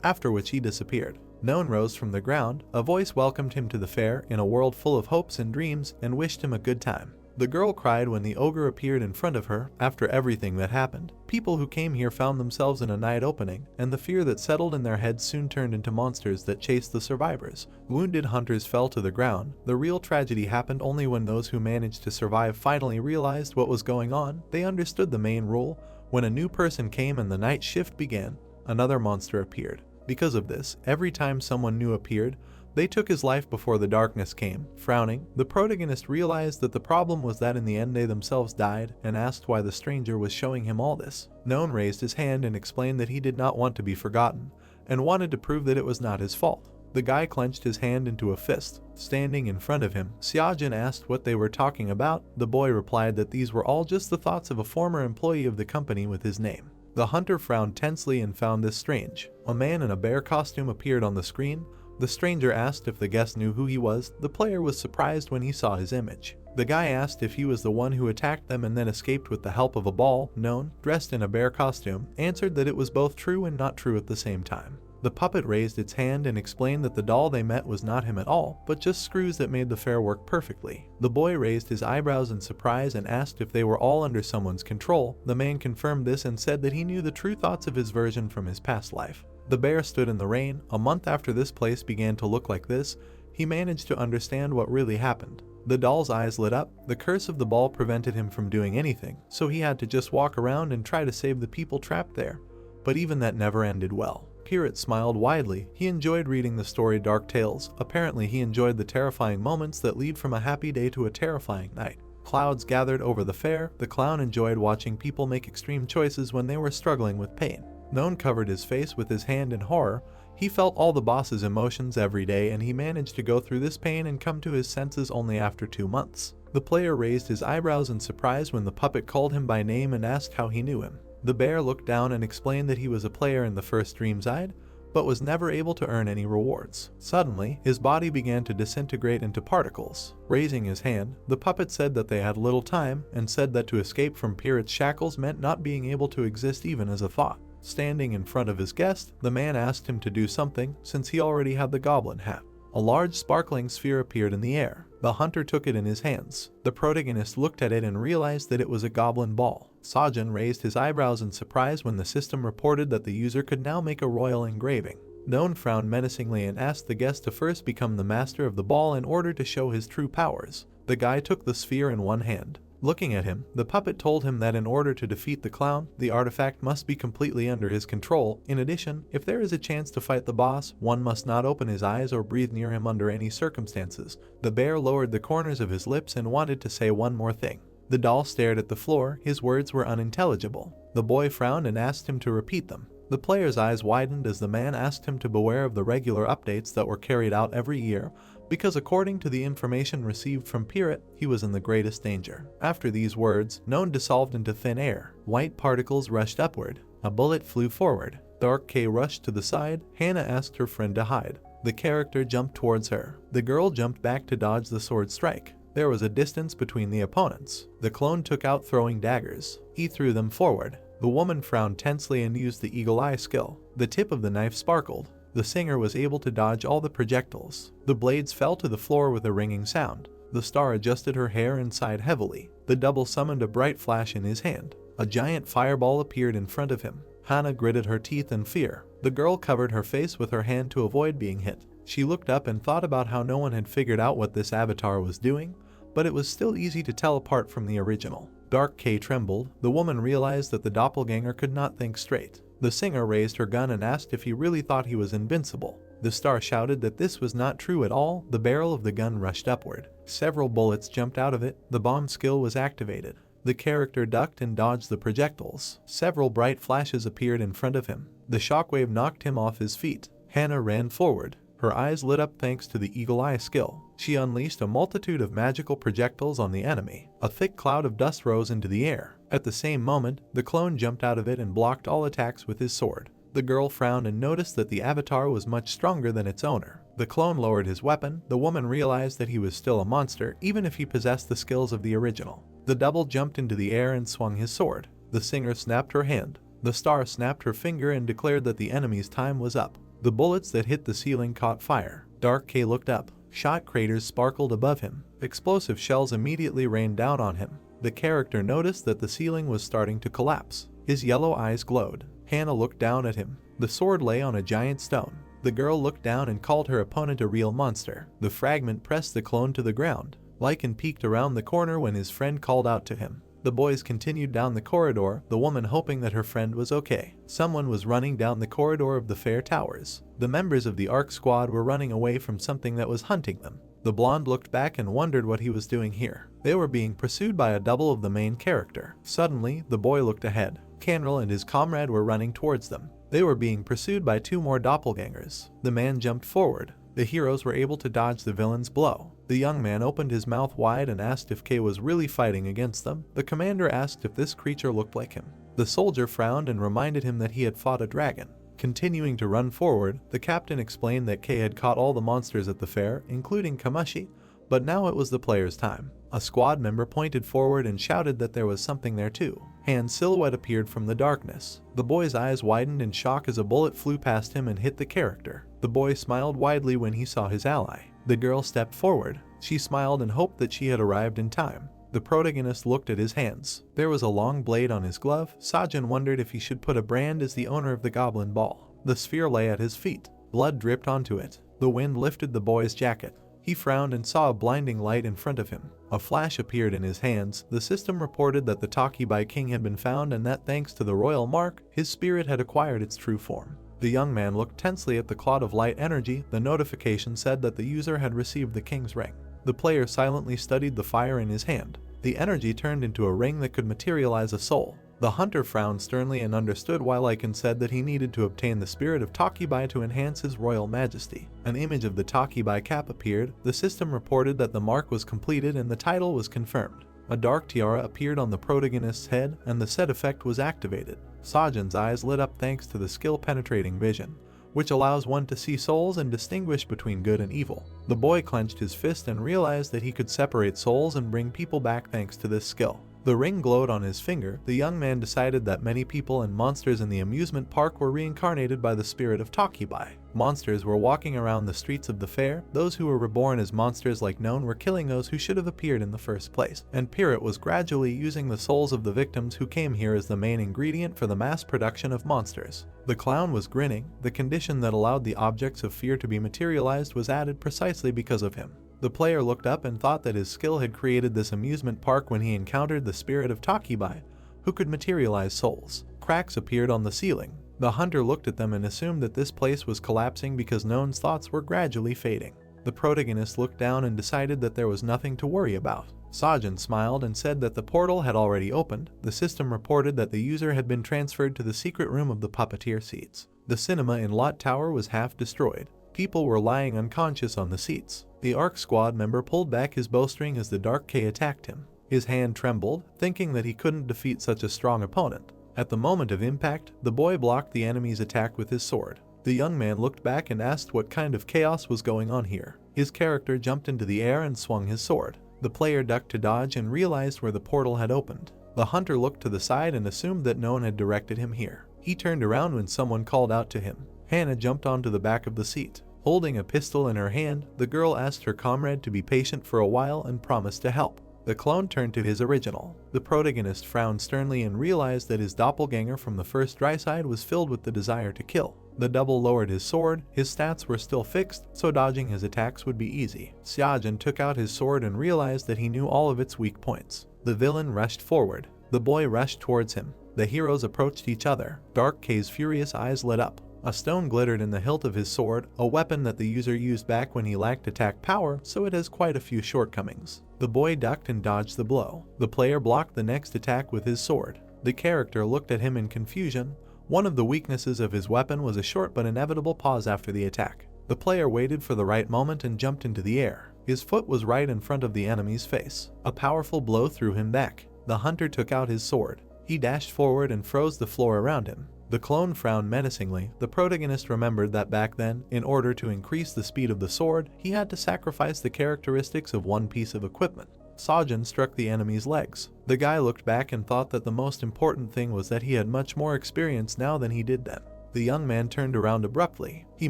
after which he disappeared. None rose from the ground. A voice welcomed him to the fair in a world full of hopes and dreams and wished him a good time. The girl cried when the ogre appeared in front of her. After everything that happened, people who came here found themselves in a night opening, and the fear that settled in their heads soon turned into monsters that chased the survivors. Wounded hunters fell to the ground. The real tragedy happened only when those who managed to survive finally realized what was going on. They understood the main rule. When a new person came and the night shift began, another monster appeared. Because of this, every time someone new appeared, they took his life before the darkness came. Frowning, the protagonist realized that the problem was that in the end they themselves died, and asked why the stranger was showing him all this. None raised his hand and explained that he did not want to be forgotten, and wanted to prove that it was not his fault. The guy clenched his hand into a fist. Standing in front of him, Xiaojin asked what they were talking about. The boy replied that these were all just the thoughts of a former employee of the company with his name. The hunter frowned tensely and found this strange. A man in a bear costume appeared on the screen. The stranger asked if the guest knew who he was. The player was surprised when he saw his image. The guy asked if he was the one who attacked them and then escaped with the help of a ball. None, dressed in a bear costume, answered that it was both true and not true at the same time. The puppet raised its hand and explained that the doll they met was not him at all, but just screws that made the fair work perfectly. The boy raised his eyebrows in surprise and asked if they were all under someone's control. The man confirmed this and said that he knew the true thoughts of his version from his past life. The bear stood in the rain. A month after this place began to look like this, he managed to understand what really happened. The doll's eyes lit up. The curse of the ball prevented him from doing anything, so he had to just walk around and try to save the people trapped there. But even that never ended well. Pirate smiled widely. He enjoyed reading the story Dark Tales. Apparently he enjoyed the terrifying moments that lead from a happy day to a terrifying night. Clouds gathered over the fair. The clown enjoyed watching people make extreme choices when they were struggling with pain. None covered his face with his hand in horror. He felt all the boss's emotions every day, and he managed to go through this pain and come to his senses only after 2 months. The player raised his eyebrows in surprise when the puppet called him by name and asked how he knew him. The bear looked down and explained that he was a player in the first Dreamside, but was never able to earn any rewards. Suddenly, his body began to disintegrate into particles. Raising his hand, the puppet said that they had little time, and said that to escape from Pirate's shackles meant not being able to exist even as a thought. Standing in front of his guest, the man asked him to do something, since he already had the goblin hat. A large sparkling sphere appeared in the air. The hunter took it in his hands. The protagonist looked at it and realized that it was a goblin ball. Sajin raised his eyebrows in surprise when the system reported that the user could now make a royal engraving. Doan frowned menacingly and asked the guest to first become the master of the ball in order to show his true powers. The guy took the sphere in one hand. Looking at him, the puppet told him that in order to defeat the clown, the artifact must be completely under his control. In addition, if there is a chance to fight the boss, one must not open his eyes or breathe near him under any circumstances. The bear lowered the corners of his lips and wanted to say one more thing. The doll stared at the floor. His words were unintelligible. The boy frowned and asked him to repeat them. The player's eyes widened as the man asked him to beware of the regular updates that were carried out every year, because according to the information received from Pirate, he was in the greatest danger. After these words, Noan dissolved into thin air. White particles rushed upward. A bullet flew forward. Dark K rushed to the side. Hannah asked her friend to hide. The character jumped towards her. The girl jumped back to dodge the sword strike. There was a distance between the opponents. The clone took out throwing daggers. He threw them forward. The woman frowned tensely and used the eagle eye skill. The tip of the knife sparkled. The singer was able to dodge all the projectiles. The blades fell to the floor with a ringing sound. The star adjusted her hair and sighed heavily. The double summoned a bright flash in his hand. A giant fireball appeared in front of him. Hannah gritted her teeth in fear. The girl covered her face with her hand to avoid being hit. She looked up and thought about how no one had figured out what this avatar was doing, but it was still easy to tell apart from the original. Dark K trembled. The woman realized that the doppelganger could not think straight. The singer raised her gun and asked if he really thought he was invincible. The star shouted that this was not true at all. The barrel of the gun rushed upward. Several bullets jumped out of it. The bomb skill was activated. The character ducked and dodged the projectiles. Several bright flashes appeared in front of him. The shockwave knocked him off his feet. Hannah ran forward. Her eyes lit up thanks to the eagle eye skill. She unleashed a multitude of magical projectiles on the enemy. A thick cloud of dust rose into the air. At the same moment, the clone jumped out of it and blocked all attacks with his sword. The girl frowned and noticed that the avatar was much stronger than its owner. The clone lowered his weapon. The woman realized that he was still a monster, even if he possessed the skills of the original. The double jumped into the air and swung his sword. The singer snapped her hand. The star snapped her finger and declared that the enemy's time was up. The bullets that hit the ceiling caught fire. Dark K looked up. Shot craters sparkled above him. Explosive shells immediately rained down on him. The character noticed that the ceiling was starting to collapse. His yellow eyes glowed. Hannah looked down at him. The sword lay on a giant stone. The girl looked down and called her opponent a real monster. The fragment pressed the clone to the ground. Lycan peeked around the corner when his friend called out to him. The boys continued down the corridor, the woman hoping that her friend was okay. Someone was running down the corridor of the Fair Towers. The members of the ARC squad were running away from something that was hunting them. The blonde looked back and wondered what he was doing here. They were being pursued by a double of the main character. Suddenly, the boy looked ahead. Canril and his comrade were running towards them. They were being pursued by two more doppelgangers. The man jumped forward. The heroes were able to dodge the villain's blow. The young man opened his mouth wide and asked if K was really fighting against them. The commander asked if this creature looked like him. The soldier frowned and reminded him that he had fought a dragon. Continuing to run forward, the captain explained that K had caught all the monsters at the fair, including Kamashi, but now it was the player's time. A squad member pointed forward and shouted that there was something there too. Hand's silhouette appeared from the darkness. The boy's eyes widened in shock as a bullet flew past him and hit the character. The boy smiled widely when he saw his ally. The girl stepped forward. She smiled and hoped that she had arrived in time. The protagonist looked at his hands. There was a long blade on his glove. Sajin wondered if he should put a brand as the owner of the goblin ball. The sphere lay at his feet. Blood dripped onto it. The wind lifted the boy's jacket. He frowned and saw a blinding light in front of him. A flash appeared in his hands. The system reported that the Takibai king had been found and that thanks to the royal mark, his spirit had acquired its true form. The young man looked tensely at the cloud of light energy. The notification said that the user had received the king's ring. The player silently studied the fire in his hand. The energy turned into a ring that could materialize a soul. The hunter frowned sternly and understood why Lycan said that he needed to obtain the spirit of Takibai to enhance his royal majesty. An image of the Takibai cap appeared. The system reported that the mark was completed and the title was confirmed. A dark tiara appeared on the protagonist's head and the set effect was activated. Sajin's eyes lit up thanks to the skill penetrating vision, which allows one to see souls and distinguish between good and evil. The boy clenched his fist and realized that he could separate souls and bring people back thanks to this skill. The ring glowed on his finger. The young man decided that many people and monsters in the amusement park were reincarnated by the spirit of Takibai. Monsters were walking around the streets of the fair. Those who were reborn as monsters like known were killing those who should have appeared in the first place, and Pirate was gradually using the souls of the victims who came here as the main ingredient for the mass production of monsters. The clown was grinning. The condition that allowed the objects of fear to be materialized was added precisely because of him. The player looked up and thought that his skill had created this amusement park when he encountered the spirit of Takibai, who could materialize souls. Cracks appeared on the ceiling. The hunter looked at them and assumed that this place was collapsing because None's thoughts were gradually fading. The protagonist looked down and decided that there was nothing to worry about. Sajin smiled and said that the portal had already opened. The system reported that the user had been transferred to the secret room of the puppeteer seats. The cinema in Lot Tower was half destroyed. People were lying unconscious on the seats. The ARC squad member pulled back his bowstring as the Dark K attacked him. His hand trembled, thinking that he couldn't defeat such a strong opponent. At the moment of impact, the boy blocked the enemy's attack with his sword. The young man looked back and asked what kind of chaos was going on here. His character jumped into the air and swung his sword. The player ducked to dodge and realized where the portal had opened. The hunter looked to the side and assumed that no one had directed him here. He turned around when someone called out to him. Hannah jumped onto the back of the seat. Holding a pistol in her hand, the girl asked her comrade to be patient for a while and promised to help. The clone turned to his original. The protagonist frowned sternly and realized that his doppelganger from the first dry side was filled with the desire to kill. The double lowered his sword. His stats were still fixed, so dodging his attacks would be easy. Xiajin took out his sword and realized that he knew all of its weak points. The villain rushed forward. The boy rushed towards him. The heroes approached each other. Dark K's furious eyes lit up. A stone glittered in the hilt of his sword, a weapon that the user used back when he lacked attack power, so it has quite a few shortcomings. The boy ducked and dodged the blow. The player blocked the next attack with his sword. The character looked at him in confusion. One of the weaknesses of his weapon was a short but inevitable pause after the attack. The player waited for the right moment and jumped into the air. His foot was right in front of the enemy's face. A powerful blow threw him back. The hunter took out his sword. He dashed forward and froze the floor around him. The clone frowned menacingly. The protagonist remembered that back then, in order to increase the speed of the sword, he had to sacrifice the characteristics of one piece of equipment. Sajin struck the enemy's legs. The guy looked back and thought that the most important thing was that he had much more experience now than he did then. The young man turned around abruptly. He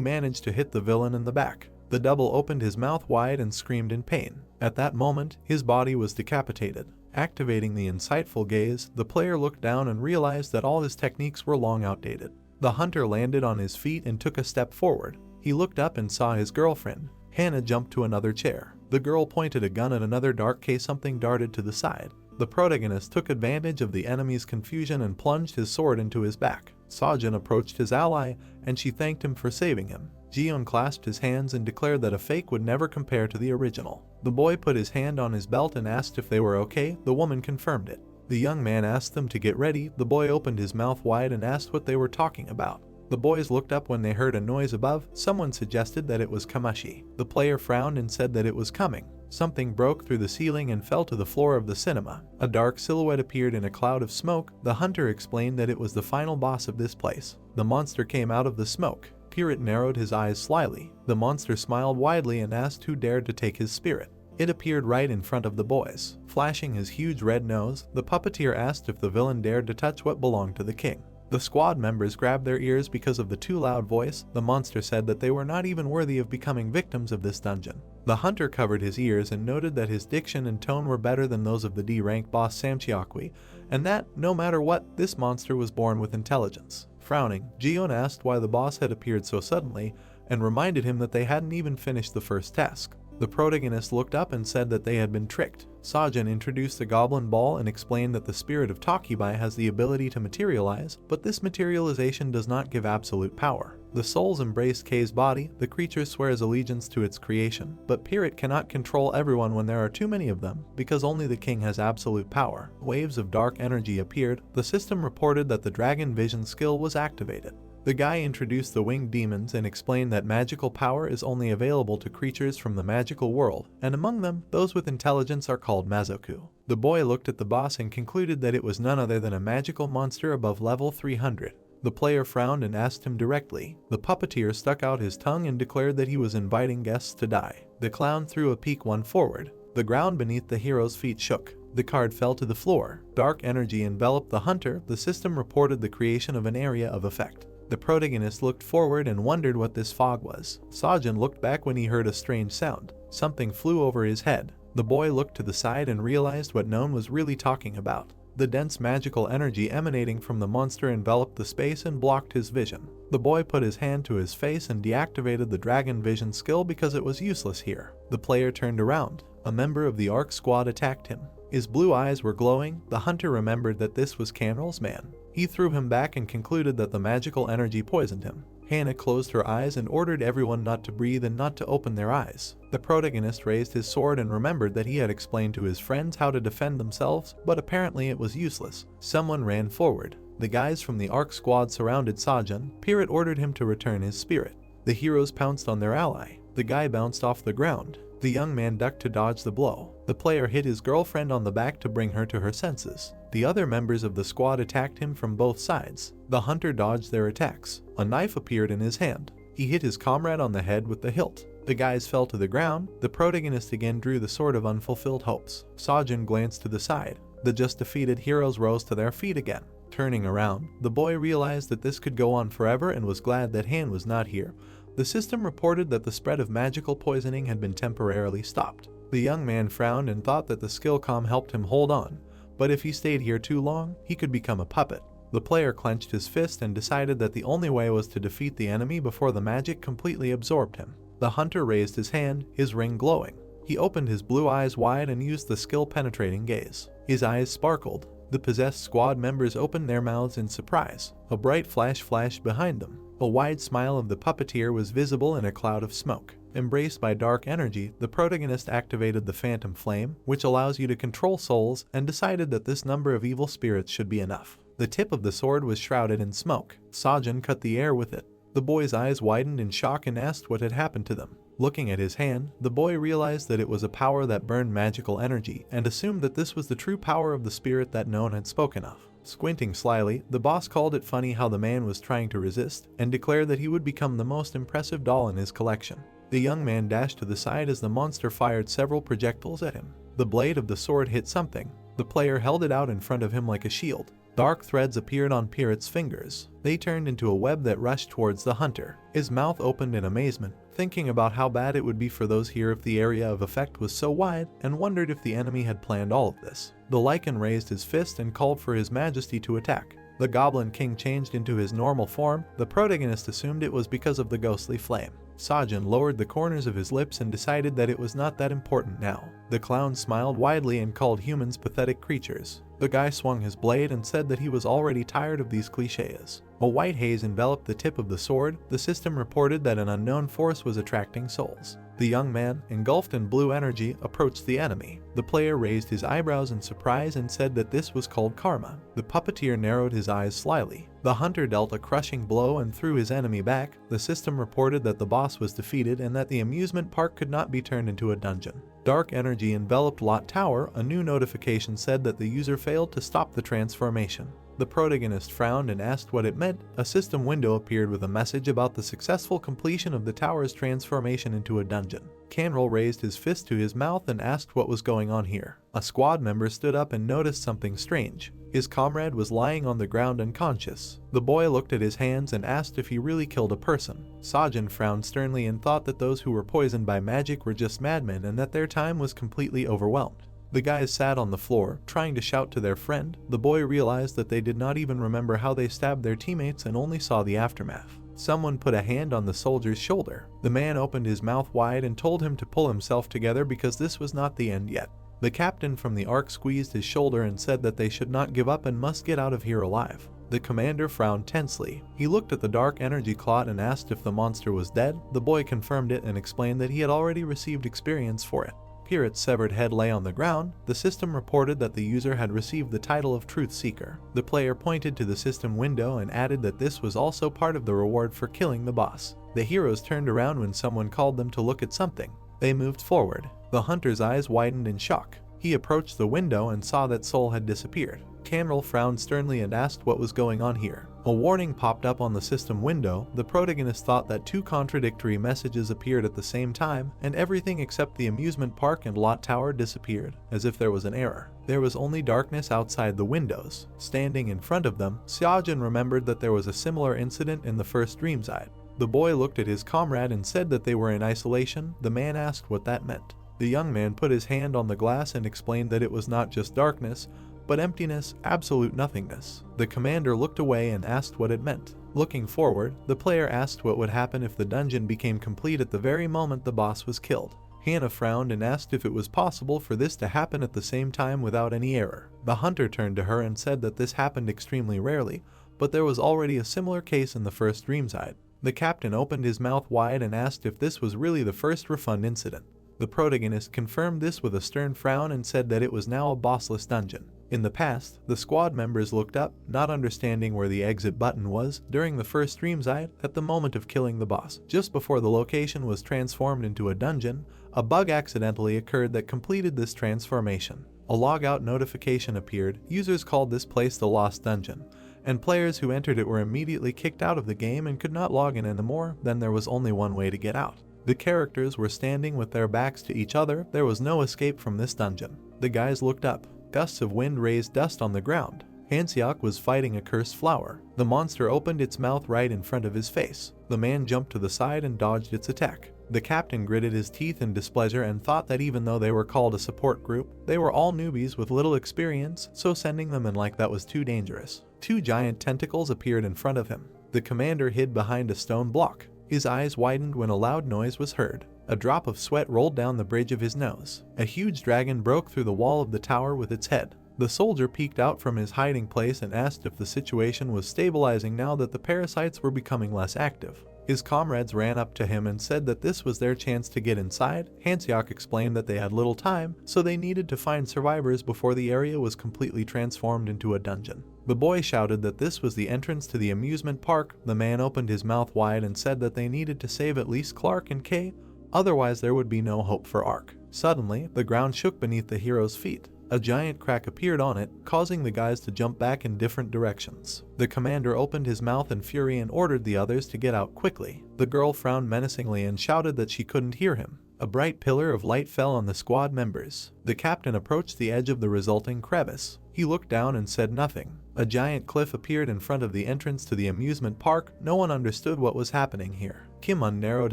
managed to hit the villain in the back. The double opened his mouth wide and screamed in pain. At that moment, his body was decapitated. Activating the insightful gaze, the player looked down and realized that all his techniques were long outdated. The hunter landed on his feet and took a step forward. He looked up and saw his girlfriend. Hannah jumped to another chair. The girl pointed a gun at another Dark K. Something darted to the side. The protagonist took advantage of the enemy's confusion and plunged his sword into his back. Sajin approached his ally, and she thanked him for saving him. Jion clasped his hands and declared that a fake would never compare to the original. The boy put his hand on his belt and asked if they were okay. The woman confirmed it. The young man asked them to get ready. The boy opened his mouth wide and asked what they were talking about. The boys looked up when they heard a noise above. Someone suggested that it was Kamashi. The player frowned and said that it was coming. Something broke through the ceiling and fell to the floor of the cinema. A dark silhouette appeared in a cloud of smoke. The hunter explained that it was the final boss of this place. The monster came out of the smoke. Pirate narrowed his eyes slyly. The monster smiled widely and asked who dared to take his spirit. It appeared right in front of the boys. Flashing his huge red nose, the puppeteer asked if the villain dared to touch what belonged to the king. The squad members grabbed their ears because of the too loud voice. The monster said that they were not even worthy of becoming victims of this dungeon. The hunter covered his ears and noted that his diction and tone were better than those of the D-rank boss Samchiakwi, and that, no matter what, this monster was born with intelligence. Frowning, Jion asked why the boss had appeared so suddenly, and reminded him that they hadn't even finished the first task. The protagonist looked up and said that they had been tricked. Sajin introduced the goblin ball and explained that the spirit of Takibai has the ability to materialize, but this materialization does not give absolute power. The souls embrace K's body. The creature swears allegiance to its creation, but Pirate cannot control everyone when there are too many of them, because only the king has absolute power. Waves of dark energy appeared. The system reported that the dragon vision skill was activated. The guy introduced the winged demons and explained that magical power is only available to creatures from the magical world, and among them, those with intelligence are called Mazoku. The boy looked at the boss and concluded that it was none other than a magical monster above level 300. The player frowned and asked him directly. The puppeteer stuck out his tongue and declared that he was inviting guests to die. The clown threw a peak one forward. The ground beneath the hero's feet shook. The card fell to the floor. Dark energy enveloped the hunter. The system reported the creation of an area of effect. The protagonist looked forward and wondered what this fog was. Sajin looked back when he heard a strange sound. Something flew over his head. The boy looked to the side and realized what no one was really talking about. The dense magical energy emanating from the monster enveloped the space and blocked his vision. The boy put his hand to his face and deactivated the dragon vision skill because it was useless here. The player turned around. A member of the ARC squad attacked him. His blue eyes were glowing. The hunter remembered that this was Canrel's man. He threw him back and concluded that the magical energy poisoned him. Hannah closed her eyes and ordered everyone not to breathe and not to open their eyes. The protagonist raised his sword and remembered that he had explained to his friends how to defend themselves, but apparently it was useless. Someone ran forward. The guys from the ARC squad surrounded Sajin. Pirate ordered him to return his spirit. The heroes pounced on their ally. The guy bounced off the ground. The young man ducked to dodge the blow. The player hit his girlfriend on the back to bring her to her senses. The other members of the squad attacked him from both sides. The hunter dodged their attacks. A knife appeared in his hand. He hit his comrade on the head with the hilt. The guys fell to the ground. The protagonist again drew the sword of unfulfilled hopes. Sajin glanced to the side. The just defeated heroes rose to their feet again. Turning around, the boy realized that this could go on forever and was glad that Han was not here. The system reported that the spread of magical poisoning had been temporarily stopped. The young man frowned and thought that the skill com helped him hold on, but if he stayed here too long, he could become a puppet. The player clenched his fist and decided that the only way was to defeat the enemy before the magic completely absorbed him. The hunter raised his hand, his ring glowing. He opened his blue eyes wide and used the skill-penetrating gaze. His eyes sparkled. The possessed squad members opened their mouths in surprise. A bright flash flashed behind them. A wide smile of the puppeteer was visible in a cloud of smoke. Embraced by dark energy, the protagonist activated the Phantom Flame, which allows you to control souls, and decided that this number of evil spirits should be enough. The tip of the sword was shrouded in smoke. Sajin cut the air with it. The boy's eyes widened in shock and asked what had happened to them. Looking at his hand, the boy realized that it was a power that burned magical energy, and assumed that this was the true power of the spirit that no one had spoken of. Squinting slyly, the boss called it funny how the man was trying to resist, and declared that he would become the most impressive doll in his collection. The young man dashed to the side as the monster fired several projectiles at him. The blade of the sword hit something. The player held it out in front of him like a shield. Dark threads appeared on Pirate's fingers. They turned into a web that rushed towards the hunter. His mouth opened in amazement, thinking about how bad it would be for those here if the area of effect was so wide, and wondered if the enemy had planned all of this. The Lycan raised his fist and called for his majesty to attack. The Goblin King changed into his normal form. The protagonist assumed it was because of the ghostly flame. Sajin lowered the corners of his lips and decided that it was not that important now. The clown smiled widely and called humans pathetic creatures. The guy swung his blade and said that he was already tired of these cliches. A white haze enveloped the tip of the sword. The system reported that an unknown force was attracting souls. The young man, engulfed in blue energy, approached the enemy. The player raised his eyebrows in surprise and said that this was called karma. The puppeteer narrowed his eyes slyly. The hunter dealt a crushing blow and threw his enemy back. The system reported that the boss was defeated and that the amusement park could not be turned into a dungeon. Dark energy enveloped Lot Tower. A new notification said that the user failed to stop the transformation. The protagonist frowned and asked what it meant. A system window appeared with a message about the successful completion of the tower's transformation into a dungeon. Canrel raised his fist to his mouth and asked what was going on here. A squad member stood up and noticed something strange. His comrade was lying on the ground unconscious. The boy looked at his hands and asked if he really killed a person. Sajin frowned sternly and thought that those who were poisoned by magic were just madmen and that their time was completely overwhelmed. The guys sat on the floor, trying to shout to their friend. The boy realized that they did not even remember how they stabbed their teammates and only saw the aftermath. Someone put a hand on the soldier's shoulder. The man opened his mouth wide and told him to pull himself together because this was not the end yet. The captain from the ARC squeezed his shoulder and said that they should not give up and must get out of here alive. The commander frowned tensely. He looked at the dark energy clot and asked if the monster was dead. The boy confirmed it and explained that he had already received experience for it. Pirate's severed head lay on the ground. The system reported that the user had received the title of Truth Seeker. The player pointed to the system window and added that this was also part of the reward for killing the boss. The heroes turned around when someone called them to look at something. They moved forward. The hunter's eyes widened in shock. He approached the window and saw that Soul had disappeared. Canrel frowned sternly and asked what was going on here. A warning popped up on the system window. The protagonist thought that two contradictory messages appeared at the same time, and everything except the amusement park and lot tower disappeared, as if there was an error. There was only darkness outside the windows. Standing in front of them, Xiaojun remembered that there was a similar incident in the first Dreamside. The boy looked at his comrade and said that they were in isolation. The man asked what that meant. The young man put his hand on the glass and explained that it was not just darkness, but emptiness, absolute nothingness. The commander looked away and asked what it meant. Looking forward, the player asked what would happen if the dungeon became complete at the very moment the boss was killed. Hannah frowned and asked if it was possible for this to happen at the same time without any error. The hunter turned to her and said that this happened extremely rarely, but there was already a similar case in the first Dreamside. The captain opened his mouth wide and asked if this was really the first refund incident. The protagonist confirmed this with a stern frown and said that it was now a bossless dungeon. In the past, the squad members looked up, not understanding where the exit button was during the first Dreamside at the moment of killing the boss. Just before the location was transformed into a dungeon, a bug accidentally occurred that completed this transformation. A logout notification appeared. Users called this place the Lost Dungeon, and players who entered it were immediately kicked out of the game and could not log in anymore. Then there was only one way to get out. The characters were standing with their backs to each other. There was no escape from this dungeon. The guys looked up. Gusts of wind raised dust on the ground. Hanseok was fighting a cursed flower. The monster opened its mouth right in front of his face. The man jumped to the side and dodged its attack. The captain gritted his teeth in displeasure and thought that even though they were called a support group, they were all newbies with little experience, so sending them in like that was too dangerous. Two giant tentacles appeared in front of him. The commander hid behind a stone block. His eyes widened when a loud noise was heard. A drop of sweat rolled down the bridge of his nose. A huge dragon broke through the wall of the tower with its head. The soldier peeked out from his hiding place and asked if the situation was stabilizing now that the parasites were becoming less active. His comrades ran up to him and said that this was their chance to get inside. Hanseok explained that they had little time, so they needed to find survivors before the area was completely transformed into a dungeon. The boy shouted that this was the entrance to the amusement park. The man opened his mouth wide and said that they needed to save at least Clark and Kay, otherwise there would be no hope for Ark. Suddenly, the ground shook beneath the hero's feet. A giant crack appeared on it, causing the guys to jump back in different directions. The commander opened his mouth in fury and ordered the others to get out quickly. The girl frowned menacingly and shouted that she couldn't hear him. A bright pillar of light fell on the squad members. The captain approached the edge of the resulting crevice. He looked down and said nothing. A giant cliff appeared in front of the entrance to the amusement park. No one understood what was happening here. Kim-un narrowed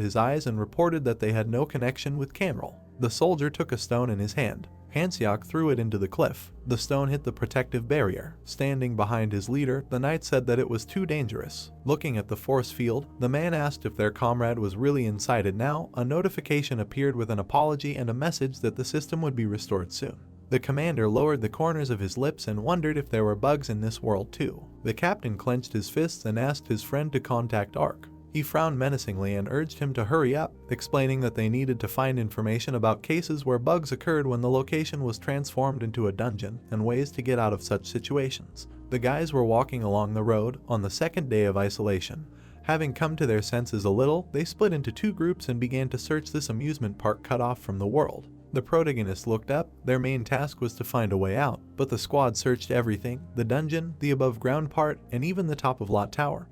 his eyes and reported that they had no connection with Camrel. The soldier took a stone in his hand. Hanseok threw it into the cliff. The stone hit the protective barrier. Standing behind his leader, the knight said that it was too dangerous. Looking at the force field, the man asked if their comrade was really inside it now. A notification appeared with an apology and a message that the system would be restored soon. The commander lowered the corners of his lips and wondered if there were bugs in this world too. The captain clenched his fists and asked his friend to contact Ark. He frowned menacingly and urged him to hurry up, explaining that they needed to find information about cases where bugs occurred when the location was transformed into a dungeon and ways to get out of such situations. The guys were walking along the road on the second day of isolation. Having come to their senses a little, they split into two groups and began to search this amusement park cut off from the world. The protagonists looked up. Their main task was to find a way out, but the squad searched everything, the dungeon, the above ground part, and even the top of Lot Tower,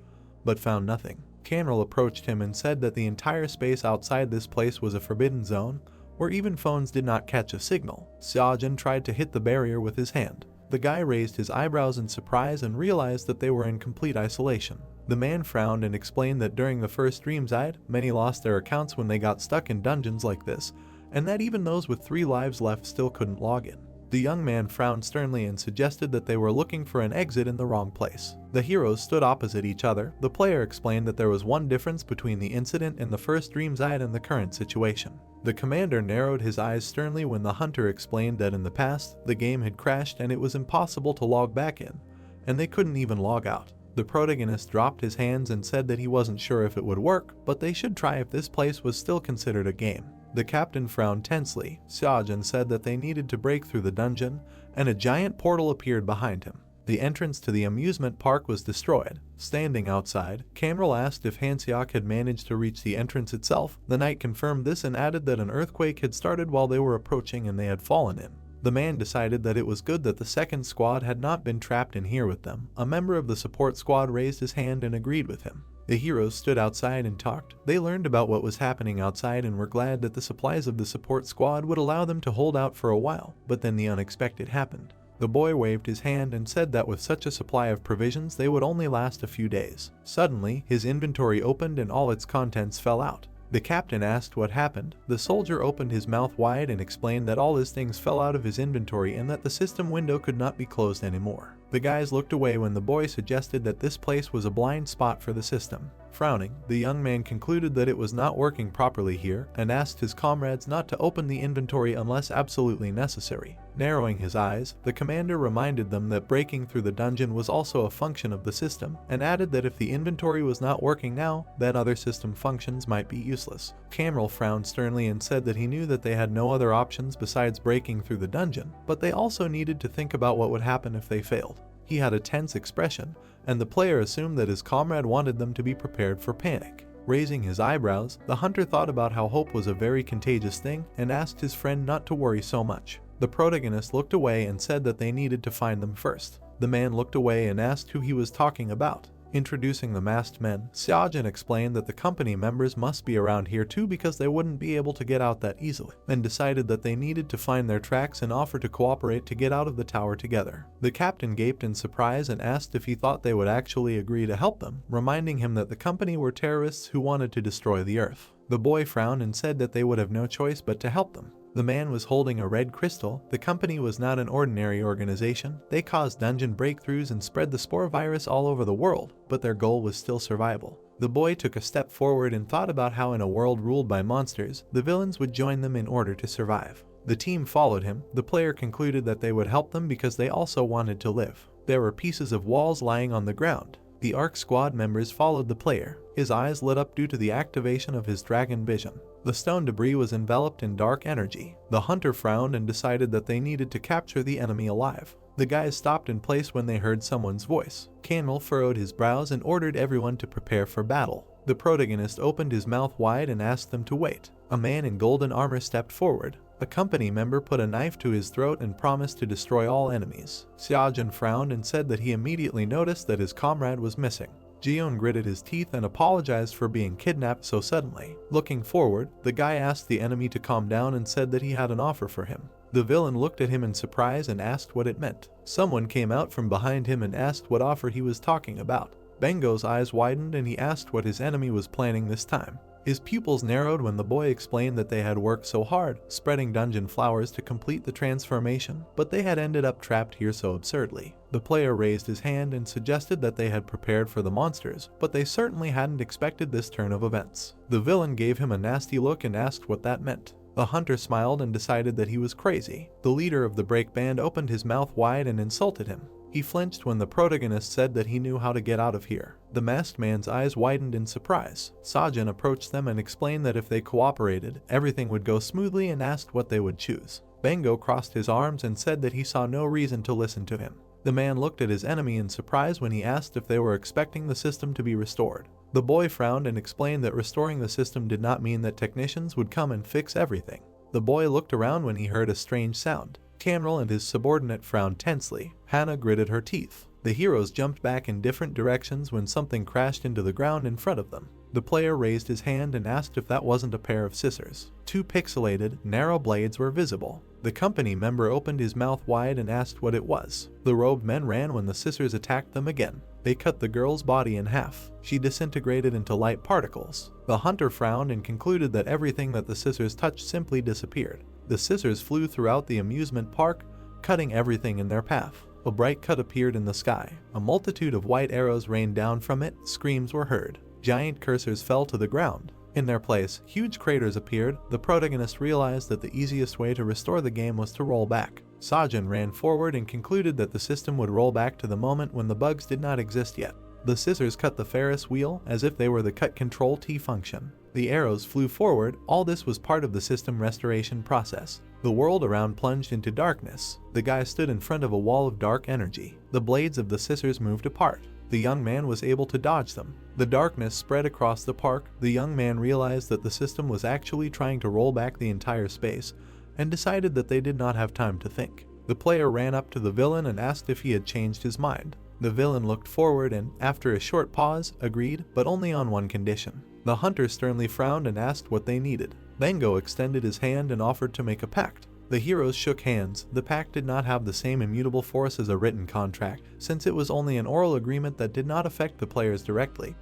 but found nothing. Canrel approached him and said that the entire space outside this place was a forbidden zone, where even phones did not catch a signal. Xiaojun tried to hit the barrier with his hand. The guy raised his eyebrows in surprise and realized that they were in complete isolation. The man frowned and explained that during the first Dreamside, many lost their accounts when they got stuck in dungeons like this, and that even those with 3 lives left still couldn't log in. The young man frowned sternly and suggested that they were looking for an exit in the wrong place. The heroes stood opposite each other. The player explained that there was one difference between the incident in the first Dreamside and the current situation. The commander narrowed his eyes sternly when the hunter explained that in the past, the game had crashed and it was impossible to log back in, and they couldn't even log out. The protagonist dropped his hands and said that he wasn't sure if it would work, but they should try if this place was still considered a game. The captain frowned tensely. Xiaojun said that they needed to break through the dungeon, and a giant portal appeared behind him. The entrance to the amusement park was destroyed. Standing outside, Camrel asked if Hanseok had managed to reach the entrance itself. The knight confirmed this and added that an earthquake had started while they were approaching and they had fallen in. The man decided that it was good that the second squad had not been trapped in here with them. A member of the support squad raised his hand and agreed with him. The heroes stood outside and talked. They learned about what was happening outside and were glad that the supplies of the support squad would allow them to hold out for a while, but then the unexpected happened. The boy waved his hand and said that with such a supply of provisions they would only last a few days. Suddenly, his inventory opened and all its contents fell out. The captain asked what happened. The soldier opened his mouth wide and explained that all his things fell out of his inventory and that the system window could not be closed anymore. The guys looked away when the boy suggested that this place was a blind spot for the system. Frowning, the young man concluded that it was not working properly here and asked his comrades not to open the inventory unless absolutely necessary. Narrowing his eyes, the commander reminded them that breaking through the dungeon was also a function of the system, and added that if the inventory was not working now, then other system functions might be useless. Cameron frowned sternly and said that he knew that they had no other options besides breaking through the dungeon, but they also needed to think about what would happen if they failed. He had a tense expression, and the player assumed that his comrade wanted them to be prepared for panic. Raising his eyebrows, the hunter thought about how hope was a very contagious thing and asked his friend not to worry so much. The protagonist looked away and said that they needed to find them first. The man looked away and asked who he was talking about. Introducing the masked men, Yunjan explained that the company members must be around here too because they wouldn't be able to get out that easily, and decided that they needed to find their tracks and offer to cooperate to get out of the tower together. The captain gaped in surprise and asked if he thought they would actually agree to help them, reminding him that the company were terrorists who wanted to destroy the earth. The boy frowned and said that they would have no choice but to help them. The man was holding a red crystal. The company was not an ordinary organization. They caused dungeon breakthroughs and spread the spore virus all over the world, but their goal was still survival. The boy took a step forward and thought about how in a world ruled by monsters, the villains would join them in order to survive. The team followed him. The player concluded that they would help them because they also wanted to live. There were pieces of walls lying on the ground. The ARC squad members followed the player. His eyes lit up due to the activation of his dragon vision. The stone debris was enveloped in dark energy. The hunter frowned and decided that they needed to capture the enemy alive. The guys stopped in place when they heard someone's voice. Cameron furrowed his brows and ordered everyone to prepare for battle. The protagonist opened his mouth wide and asked them to wait. A man in golden armor stepped forward. A company member put a knife to his throat and promised to destroy all enemies. Yunjan frowned and said that he immediately noticed that his comrade was missing. Jion gritted his teeth and apologized for being kidnapped so suddenly. Looking forward, the guy asked the enemy to calm down and said that he had an offer for him. The villain looked at him in surprise and asked what it meant. Someone came out from behind him and asked what offer he was talking about. Bango's eyes widened and he asked what his enemy was planning this time. His pupils narrowed when the boy explained that they had worked so hard, spreading dungeon flowers to complete the transformation, but they had ended up trapped here so absurdly. The player raised his hand and suggested that they had prepared for the monsters, but they certainly hadn't expected this turn of events. The villain gave him a nasty look and asked what that meant. The hunter smiled and decided that he was crazy. The leader of the break band opened his mouth wide and insulted him. He flinched when the protagonist said that he knew how to get out of here. The masked man's eyes widened in surprise. Yunjan approached them and explained that if they cooperated, everything would go smoothly and asked what they would choose. Bango crossed his arms and said that he saw no reason to listen to him. The man looked at his enemy in surprise when he asked if they were expecting the system to be restored. The boy frowned and explained that restoring the system did not mean that technicians would come and fix everything. The boy looked around when he heard a strange sound. Cameron and his subordinate frowned tensely. Hannah gritted her teeth. The heroes jumped back in different directions when something crashed into the ground in front of them. The player raised his hand and asked if that wasn't a pair of scissors. Two pixelated, narrow blades were visible. The company member opened his mouth wide and asked what it was. The robed men ran when the scissors attacked them again. They cut the girl's body in half. She disintegrated into light particles. The hunter frowned and concluded that everything that the scissors touched simply disappeared. The scissors flew throughout the amusement park, cutting everything in their path. A bright cut appeared in the sky. A multitude of white arrows rained down from it. Screams were heard. Giant cursors fell to the ground. In their place, huge craters appeared. The protagonist realized that the easiest way to restore the game was to roll back. Yunjan ran forward and concluded that the system would roll back to the moment when the bugs did not exist yet. The scissors cut the Ferris wheel as if they were the cut Control T function. The arrows flew forward. All this was part of the system restoration process. The world around plunged into darkness. The guy stood in front of a wall of dark energy. The blades of the scissors moved apart. The young man was able to dodge them. The darkness spread across the park. The young man realized that the system was actually trying to roll back the entire space, and decided that they did not have time to think. The player ran up to the villain and asked if he had changed his mind. The villain looked forward and, after a short pause, agreed, but only on one condition. The hunter sternly frowned and asked what they needed. Mango extended his hand and offered to make a pact. The heroes shook hands. The pact did not have the same immutable force as a written contract, since it was only an oral agreement that did not affect the players directly,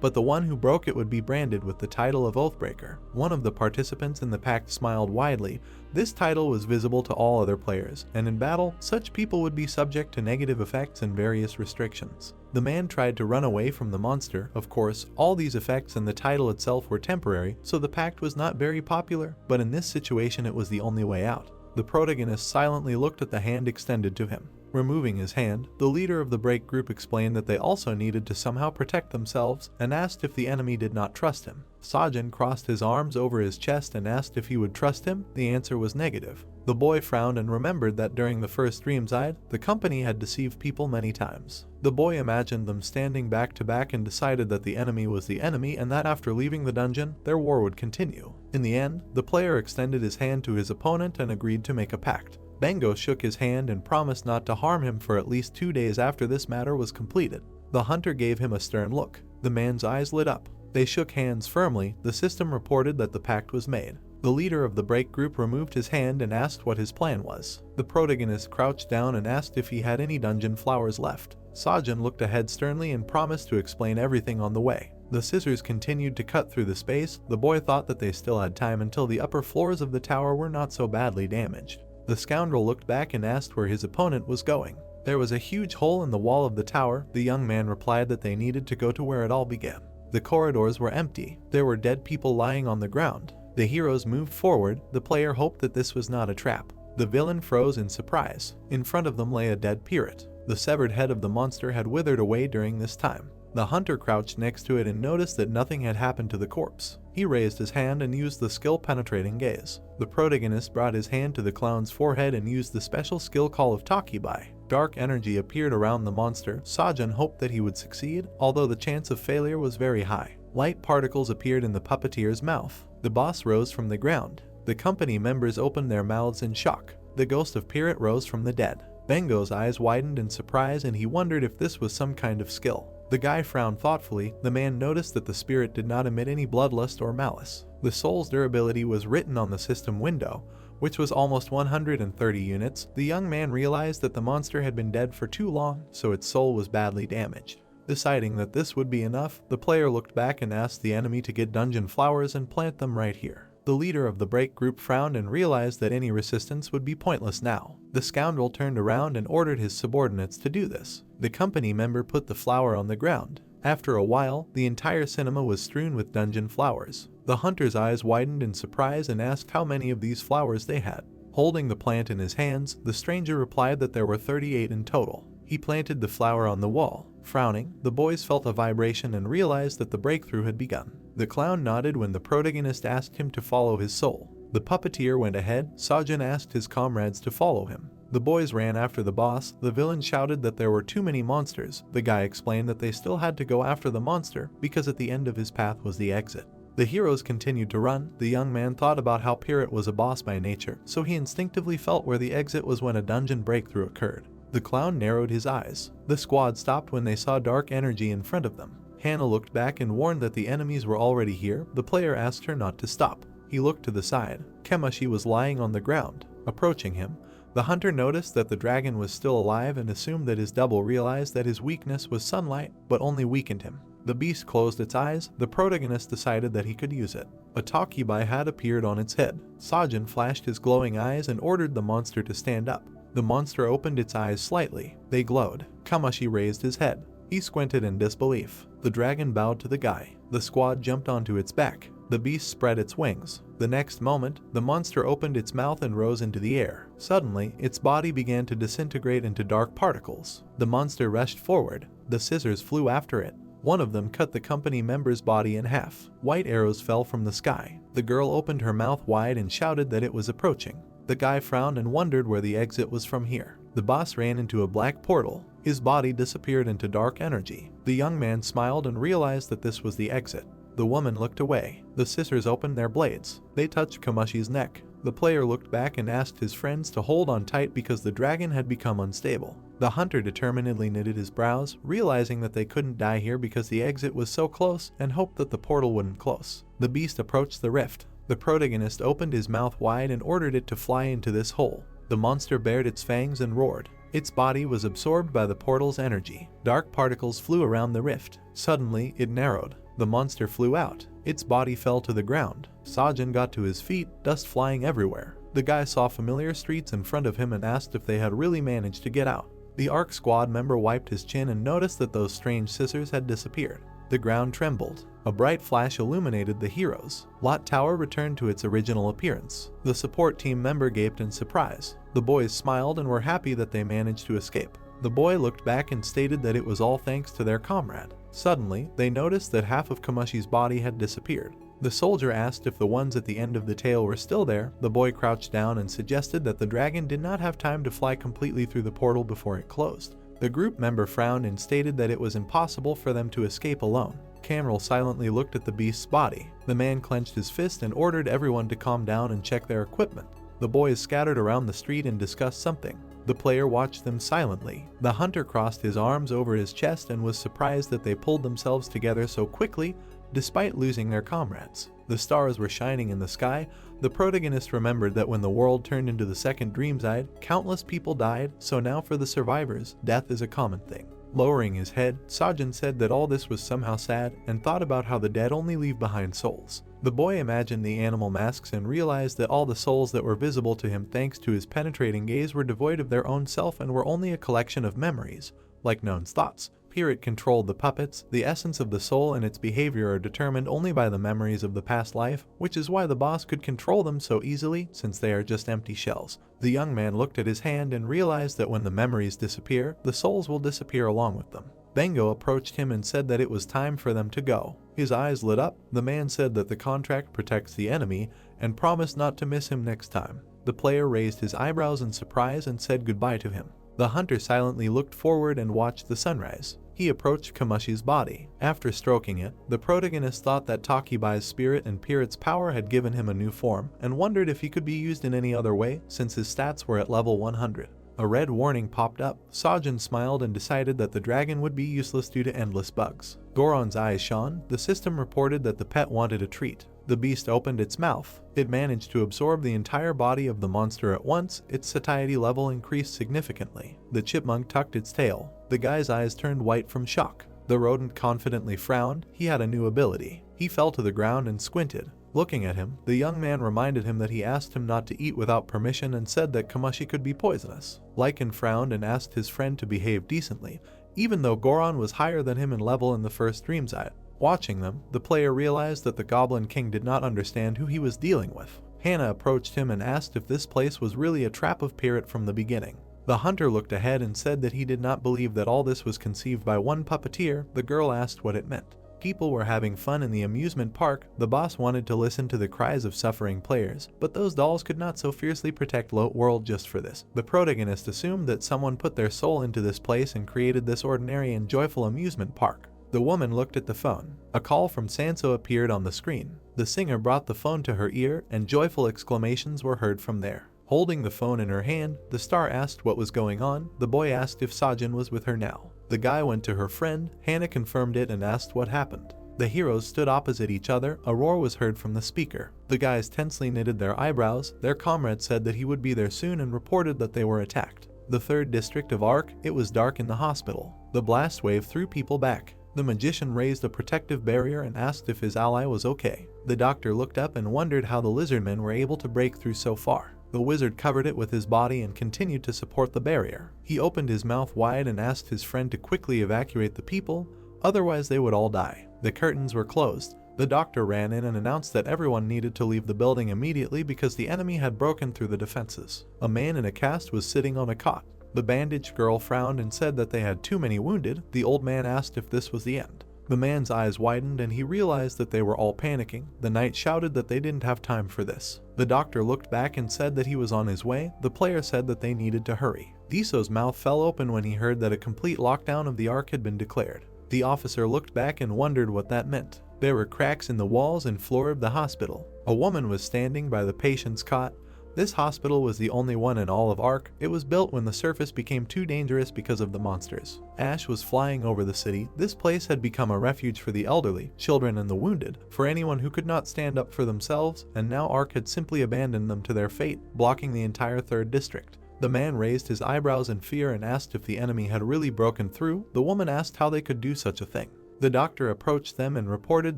but the one who broke it would be branded with the title of Oathbreaker. One of the participants in the pact smiled widely. This title was visible to all other players, and in battle, such people would be subject to negative effects and various restrictions. The man tried to run away from the monster. Of course, all these effects and the title itself were temporary, so the pact was not very popular, but in this situation it was the only way out. The protagonist silently looked at the hand extended to him. Removing his hand, the leader of the break group explained that they also needed to somehow protect themselves and asked if the enemy did not trust him. Sajin crossed his arms over his chest and asked if he would trust him. The answer was negative. The boy frowned and remembered that during the first Dreamside, the company had deceived people many times. The boy imagined them standing back to back and decided that the enemy was the enemy and that after leaving the dungeon, their war would continue. In the end, the player extended his hand to his opponent and agreed to make a pact. Mango shook his hand and promised not to harm him for at least 2 days after this matter was completed. The hunter gave him a stern look. The man's eyes lit up. They shook hands firmly. The system reported that the pact was made. The leader of the break group removed his hand and asked what his plan was. The protagonist crouched down and asked if he had any dungeon flowers left. Sajin looked ahead sternly and promised to explain everything on the way. The scissors continued to cut through the space. The boy thought that they still had time until the upper floors of the tower were not so badly damaged. The scoundrel looked back and asked where his opponent was going. There was a huge hole in the wall of the tower. The young man replied that they needed to go to where it all began. The corridors were empty. There were dead people lying on the ground. The heroes moved forward. The player hoped that this was not a trap. The villain froze in surprise. In front of them lay a dead pirate. The severed head of the monster had withered away during this time. The hunter crouched next to it and noticed that nothing had happened to the corpse. He raised his hand and used the skill Penetrating Gaze. The protagonist brought his hand to the clown's forehead and used the special skill Call of Takibai. Dark energy appeared around the monster. Sajin hoped that he would succeed, although the chance of failure was very high. Light particles appeared in the puppeteer's mouth. The boss rose from the ground. The company members opened their mouths in shock. The ghost of pirate rose from the dead. Bango's eyes widened in surprise and he wondered if this was some kind of skill. The guy frowned thoughtfully. The man noticed that the spirit did not emit any bloodlust or malice. The soul's durability was written on the system window, which was almost 130 units. The young man realized that the monster had been dead for too long, so its soul was badly damaged. Deciding that this would be enough, the player looked back and asked the enemy to get dungeon flowers and plant them right here. The leader of the break group frowned and realized that any resistance would be pointless now. The scoundrel turned around and ordered his subordinates to do this. The company member put the flower on the ground. After a while, the entire cinema was strewn with dungeon flowers. The hunter's eyes widened in surprise and asked how many of these flowers they had. Holding the plant in his hands, the stranger replied that there were 38 in total. He planted the flower on the wall. Frowning, the boys felt a vibration and realized that the breakthrough had begun. The clown nodded when the protagonist asked him to follow his soul. The puppeteer went ahead. Sajin asked his comrades to follow him. The boys ran after the boss. The villain shouted that there were too many monsters. The guy explained that they still had to go after the monster because at the end of his path was the exit. The heroes continued to run. The young man thought about how Pirate was a boss by nature, so he instinctively felt where the exit was when a dungeon breakthrough occurred. The clown narrowed his eyes. The squad stopped when they saw dark energy in front of them. Hannah looked back and warned that the enemies were already here. The player asked her not to stop. He looked to the side. Kemashi was lying on the ground. Approaching him, the hunter noticed that the dragon was still alive and assumed that his double realized that his weakness was sunlight, but only weakened him. The beast closed its eyes. The protagonist decided that he could use it. A takibai had appeared on its head. Sajin flashed his glowing eyes and ordered the monster to stand up. The monster opened its eyes slightly. They glowed. Kamashi raised his head. He squinted in disbelief. The dragon bowed to the guy. The squad jumped onto its back. The beast spread its wings. The next moment, the monster opened its mouth and rose into the air. Suddenly, its body began to disintegrate into dark particles. The monster rushed forward. The scissors flew after it. One of them cut the company member's body in half. White arrows fell from the sky. The girl opened her mouth wide and shouted that it was approaching. The guy frowned and wondered where the exit was from here. The boss ran into a black portal. His body disappeared into dark energy. The young man smiled and realized that this was the exit. The woman looked away. The scissors opened their blades. They touched Kamashi's neck. The player looked back and asked his friends to hold on tight because the dragon had become unstable. The hunter determinedly knitted his brows, realizing that they couldn't die here because the exit was so close, and hoped that the portal wouldn't close. The beast approached the rift. The protagonist opened his mouth wide and ordered it to fly into this hole. The monster bared its fangs and roared. Its body was absorbed by the portal's energy. Dark particles flew around the rift. Suddenly, it narrowed. The monster flew out. Its body fell to the ground. Sajin got to his feet, dust flying everywhere. The guy saw familiar streets in front of him and asked if they had really managed to get out. The ARC squad member wiped his chin and noticed that those strange scissors had disappeared. The ground trembled. A bright flash illuminated the heroes. Lot Tower returned to its original appearance. The support team member gaped in surprise. The boys smiled and were happy that they managed to escape. The boy looked back and stated that it was all thanks to their comrade. Suddenly, they noticed that half of Kamushi's body had disappeared. The soldier asked if the ones at the end of the tail were still there. The boy crouched down and suggested that the dragon did not have time to fly completely through the portal before it closed. The group member frowned and stated that it was impossible for them to escape alone. Cameral silently looked at the beast's body. The man clenched his fist and ordered everyone to calm down and check their equipment. The boys scattered around the street and discussed something. The player watched them silently. The hunter crossed his arms over his chest and was surprised that they pulled themselves together so quickly, despite losing their comrades. The stars were shining in the sky. The protagonist remembered that when the world turned into the second Dreamside, countless people died, so now for the survivors, death is a common thing. Lowering his head, Sajin said that all this was somehow sad and thought about how the dead only leave behind souls. The boy imagined the animal masks and realized that all the souls that were visible to him thanks to his penetrating gaze were devoid of their own self and were only a collection of memories, like None's thoughts. Pirate controlled the puppets. The essence of the soul and its behavior are determined only by the memories of the past life, which is why the boss could control them so easily, since they are just empty shells. The young man looked at his hand and realized that when the memories disappear, the souls will disappear along with them. Bengo approached him and said that it was time for them to go. His eyes lit up. The man said that the contract protects the enemy and promised not to miss him next time. The player raised his eyebrows in surprise and said goodbye to him. The hunter silently looked forward and watched the sunrise. He approached Kamushi's body. After stroking it, the protagonist thought that Takibai's spirit and Pirat's power had given him a new form, and wondered if he could be used in any other way since his stats were at level 100. A red warning popped up. Sajin smiled and decided that the dragon would be useless due to endless bugs. Goron's eyes shone. The system reported that the pet wanted a treat. The beast opened its mouth. It managed to absorb the entire body of the monster at once. Its satiety level increased significantly. The chipmunk tucked its tail. The guy's eyes turned white from shock. The rodent confidently frowned. He had a new ability. He fell to the ground and squinted. Looking at him, the young man reminded him that he asked him not to eat without permission and said that Kamushi could be poisonous. Lycan frowned and asked his friend to behave decently, even though Goron was higher than him in level in the first Dreamside. Watching them, the player realized that the Goblin King did not understand who he was dealing with. Hannah approached him and asked if this place was really a trap of Pirate from the beginning. The hunter looked ahead and said that he did not believe that all this was conceived by one puppeteer. The girl asked what it meant. People were having fun in the amusement park. The boss wanted to listen to the cries of suffering players, but those dolls could not so fiercely protect Lote World just for this. The protagonist assumed that someone put their soul into this place and created this ordinary and joyful amusement park. The woman looked at the phone. A call from Sanso appeared on the screen. The singer brought the phone to her ear, and joyful exclamations were heard from there. Holding the phone in her hand, the star asked what was going on. The boy asked if Sajin was with her now. The guy went to her friend. Hannah confirmed it and asked what happened. The heroes stood opposite each other. A roar was heard from the speaker. The guys tensely knitted their eyebrows. Their comrade said that he would be there soon and reported that they were attacked. The 3rd district of Ark. It was dark in the hospital. The blast wave threw people back. The magician raised a protective barrier and asked if his ally was okay. The doctor looked up and wondered how the lizardmen were able to break through so far. The wizard covered it with his body and continued to support the barrier. He opened his mouth wide and asked his friend to quickly evacuate the people, otherwise they would all die. The curtains were closed. The doctor ran in and announced that everyone needed to leave the building immediately because the enemy had broken through the defenses. A man in a cast was sitting on a cot. The bandaged girl frowned and said that they had too many wounded. The old man asked if this was the end. The man's eyes widened and he realized that they were all panicking. The knight shouted that they didn't have time for this. The doctor looked back and said that he was on his way. The player said that they needed to hurry. Diso's mouth fell open when he heard that a complete lockdown of the Ark had been declared. The officer looked back and wondered what that meant. There were cracks in the walls and floor of the hospital. A woman was standing by the patient's cot. This hospital was the only one in all of Ark. It was built when the surface became too dangerous because of the monsters. Ash was flying over the city. This place had become a refuge for the elderly, children, and the wounded, for anyone who could not stand up for themselves, and now Ark had simply abandoned them to their fate, blocking the entire 3rd district. The man raised his eyebrows in fear and asked if the enemy had really broken through. The woman asked how they could do such a thing. The doctor approached them and reported